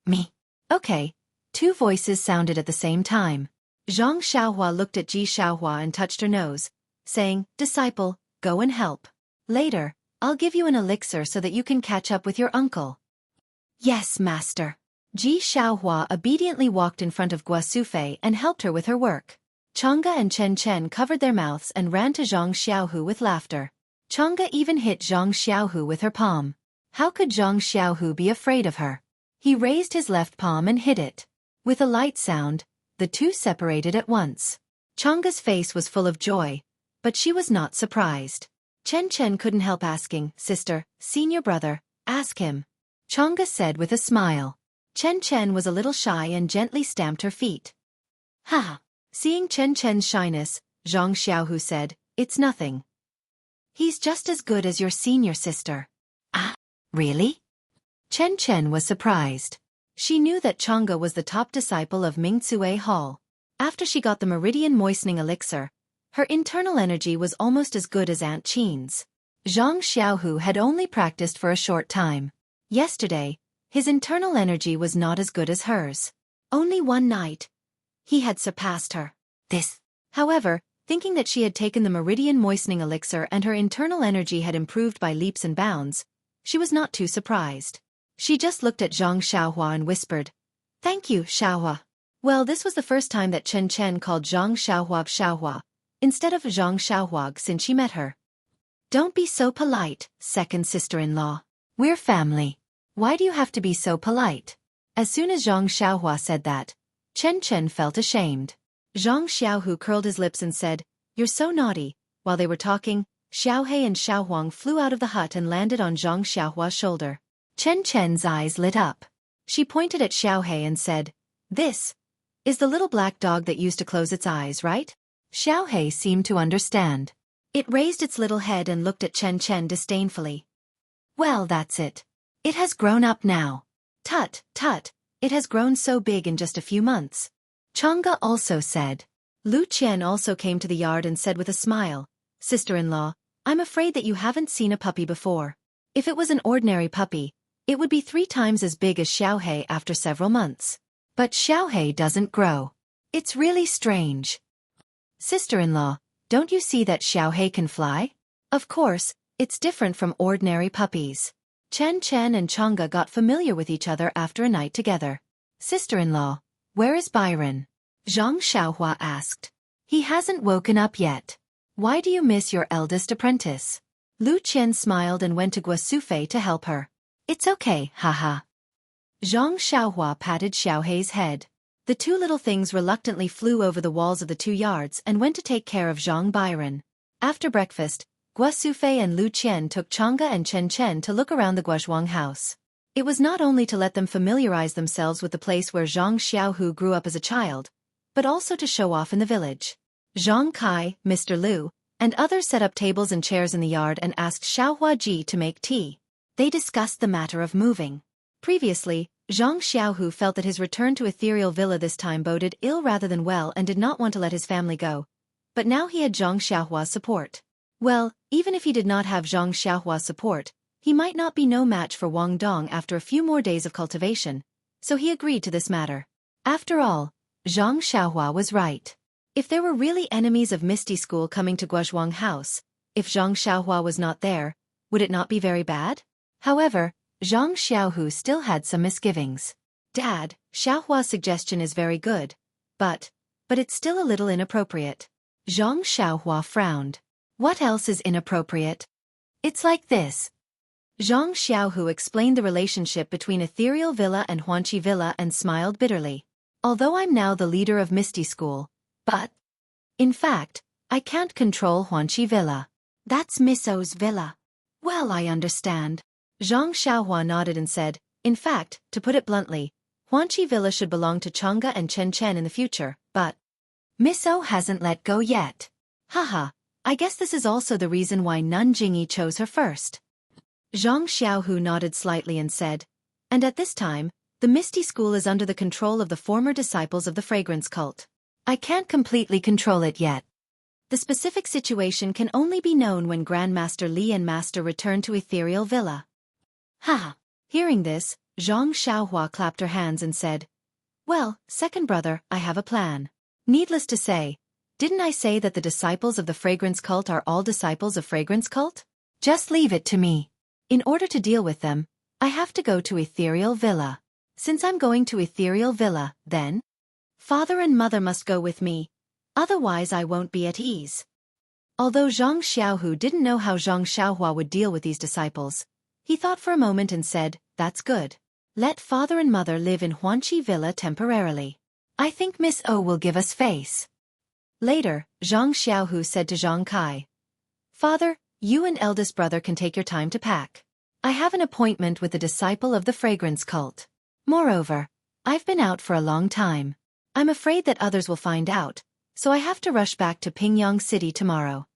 "Me." "Okay." Two voices sounded at the same time. Zhang Xiaohua looked at Ji Xiaohua and touched her nose, saying, "Disciple, go and help. Later, I'll give you an elixir so that you can catch up with your uncle." "Yes, master." Ji Xiaohua obediently walked in front of Guo Sufei and helped her with her work. Chang'e and Chen Chen covered their mouths and ran to Zhang Xiaohu with laughter. Chang'e even hit Zhang Xiaohu with her palm. How could Zhang Xiaohu be afraid of her? He raised his left palm and hit it. With a light sound, the two separated at once. Chang'e's face was full of joy, but she was not surprised. Chen Chen couldn't help asking, "Sister, senior brother, ask him." Chang'e said with a smile. Chen Chen was a little shy and gently stamped her feet. "Ha!" Seeing Chen Chen's shyness, Zhang Xiaohu said, "It's nothing. He's just as good as your senior sister." "Ah, really?" Chen Chen was surprised. She knew that Chang'e was the top disciple of Ming Tsue Hall. After she got the meridian moistening elixir, her internal energy was almost as good as Aunt Qin's. Zhang Xiaohu had only practiced for a short time. Yesterday, his internal energy was not as good as hers. Only one night, he had surpassed her. However, thinking that she had taken the meridian moistening elixir and her internal energy had improved by leaps and bounds, she was not too surprised. She just looked at Zhang Xiaohua and whispered, "Thank you, Xiaohua." Well, this was the first time that Chen Chen called Zhang Xiaohua Xiaohua, instead of Zhang Xiaohua since she met her. "Don't be so polite, second sister-in-law. We're family. Why do you have to be so polite?" As soon as Zhang Xiaohua said that, Chen Chen felt ashamed. Zhang Xiaohu curled his lips and said, "You're so naughty." While they were talking, Xiaohei and Xiaohuang flew out of the hut and landed on Zhang Xiaohua's shoulder. Chen Chen's eyes lit up. She pointed at Xiaohei and said, "This is the little black dog that used to close its eyes, right?" Xiaohei seemed to understand. It raised its little head and looked at Chen Chen disdainfully. "Well, that's it. It has grown up now." "Tut, tut, it has grown so big in just a few months." Chang'e also said. Lu Qian also came to the yard and said with a smile, "Sister-in-law, I'm afraid that you haven't seen a puppy before. If it was an ordinary puppy, it would be 3 times as big as Xiaohei after several months. But Xiaohei doesn't grow. It's really strange." "Sister-in-law, don't you see that Xiaohei can fly?" "Of course, it's different from ordinary puppies." Chen Chen and Chang'e got familiar with each other after a night together. "Sister-in-law, where is Byron?" Zhang Xiaohua asked. "He hasn't woken up yet. Why do you miss your eldest apprentice?" Lu Qian smiled and went to Guo Sufei to help her. "It's okay, haha." Zhang Xiaohua patted Xiaohei's head. The two little things reluctantly flew over the walls of the 2 yards and went to take care of Zhang Byron. After breakfast, Guo Sufei and Lu Qian took Chang'e and Chen Chen to look around the Guozhuang house. It was not only to let them familiarize themselves with the place where Zhang Xiaohu grew up as a child, but also to show off in the village. Zhang Kai, Mr. Liu, and others set up tables and chairs in the yard and asked Xiaohua Ji to make tea. They discussed the matter of moving. Previously, Zhang Xiaohu felt that his return to Ethereal Villa this time boded ill rather than well and did not want to let his family go. But now he had Zhang Xiaohua's support. Well, even if he did not have Zhang Xiaohua's support, he might not be no match for Wang Dong after a few more days of cultivation, so he agreed to this matter. After all, Zhang Xiaohua was right. If there were really enemies of Misty School coming to Guozhuang House, if Zhang Xiaohua was not there, would it not be very bad? However, Zhang Xiaohu still had some misgivings. "Dad, Xiaohua's suggestion is very good, but it's still a little inappropriate." Zhang Xiaohua frowned. "What else is inappropriate?" "It's like this." Zhang Xiaohu explained the relationship between Ethereal Villa and Huanqi Villa and smiled bitterly. "Although I'm now the leader of Misty School, but in fact, I can't control Huanqi Villa. That's Miss O's villa." "Well, I understand." Zhang Xiaohua nodded and said, "In fact, to put it bluntly, Huanqi Villa should belong to Chang'e and Chen Chen in the future, but Miss O hasn't let go yet. haha, I guess this is also the reason why Nun Jingyi chose her first. Zhang Xiaohu nodded slightly and said, and at this time, the Misty School is under the control of the former disciples of the fragrance cult. I can't completely control it yet. The specific situation can only be known when Grandmaster Li and Master return to Ethereal Villa. Haha. Hearing this, Zhang Xiaohua clapped her hands and said, well, second brother, I have a plan. Needless to say, didn't I say that the disciples of the fragrance cult are all disciples of fragrance cult? Just leave it to me. In order to deal with them, I have to go to Ethereal Villa. Since I'm going to Ethereal Villa, then father and mother must go with me, otherwise I won't be at ease. Although Zhang Xiaohu didn't know how Zhang Xiaohua would deal with these disciples, he thought for a moment and said, that's good. Let father and mother live in Huanqi Villa temporarily. I think Miss O will give us face. Later, Zhang Xiaohu said to Zhang Kai, father, you and eldest brother can take your time to pack. I have an appointment with the disciple of the fragrance cult. Moreover, I've been out for a long time. I'm afraid that others will find out, so I have to rush back to Pingyang City tomorrow.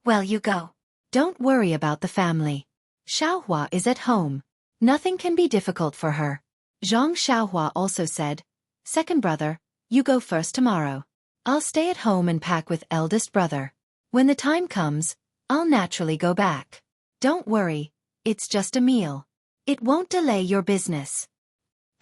Well, you go. Don't worry about the family. Xiaohua is at home. Nothing can be difficult for her. Zhang Xiaohua also said, second brother, you go first tomorrow. I'll stay at home and pack with eldest brother. When the time comes, I'll naturally go back. Don't worry, it's just a meal. It won't delay your business.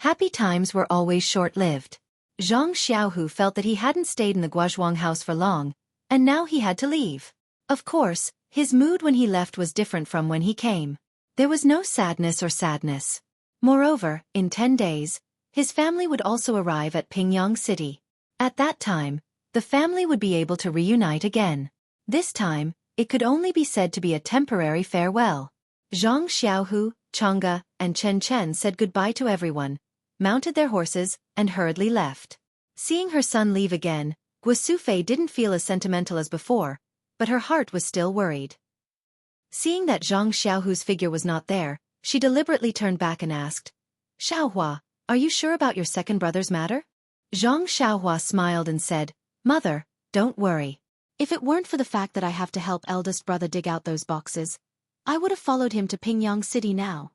Happy times were always short-lived. Zhang Xiaohu felt that he hadn't stayed in the Guozhuang house for long, and now he had to leave. Of course, his mood when he left was different from when he came. There was no sadness or sadness. Moreover, in 10 days, his family would also arrive at Pingyang City. At that time, the family would be able to reunite again. This time, it could only be said to be a temporary farewell. Zhang Xiaohu, Chang'e, and Chen Chen said goodbye to everyone, mounted their horses, and hurriedly left. Seeing her son leave again, Xueqi didn't feel as sentimental as before, but her heart was still worried. Seeing that Zhang Xiaohu's figure was not there, she deliberately turned back and asked, Xiaohua, are you sure about your second brother's matter? Zhang Xiaohua smiled and said, Mother, don't worry. If it weren't for the fact that I have to help eldest brother dig out those boxes, I would have followed him to Pingyang City now.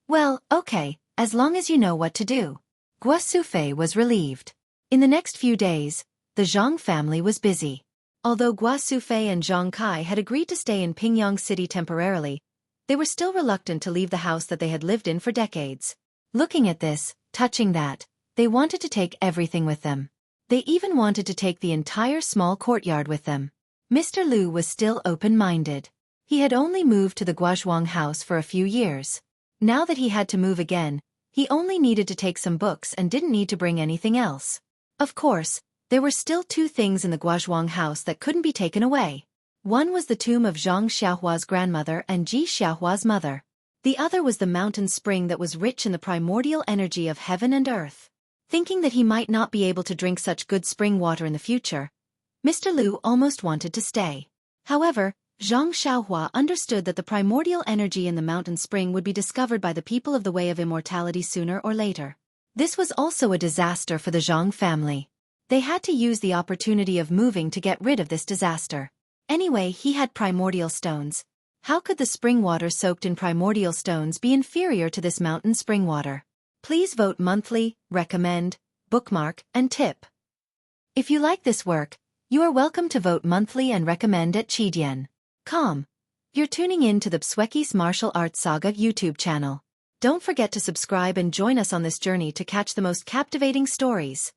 Well, okay, as long as you know what to do. Xueqi was relieved. In the next few days, the Zhang family was busy. Although Xueqi and Zhang Kai had agreed to stay in Pingyang City temporarily, they were still reluctant to leave the house that they had lived in for decades. Looking at this, touching that, they wanted to take everything with them. They even wanted to take the entire small courtyard with them. Mr. Liu was still open-minded. He had only moved to the Guozhuang house for a few years. Now that he had to move again, he only needed to take some books and didn't need to bring anything else. Of course, there were still 2 things in the Guozhuang house that couldn't be taken away. One was the tomb of Zhang Xiaohua's grandmother and Ji Xiaohua's mother. The other was the mountain spring that was rich in the primordial energy of heaven and earth. Thinking that he might not be able to drink such good spring water in the future, Mr. Liu almost wanted to stay. However, Zhang Xiaohua understood that the primordial energy in the mountain spring would be discovered by the people of the Way of Immortality sooner or later. This was also a disaster for the Zhang family. They had to use the opportunity of moving to get rid of this disaster. Anyway, he had primordial stones. How could the spring water soaked in primordial stones be inferior to this mountain spring water? Please vote monthly, recommend, bookmark, and tip. If you like this work, you are welcome to vote monthly and recommend at Chidian.com. You're tuning in to the Xueqi's Martial Arts Saga YouTube channel. Don't forget to subscribe and join us on this journey to catch the most captivating stories.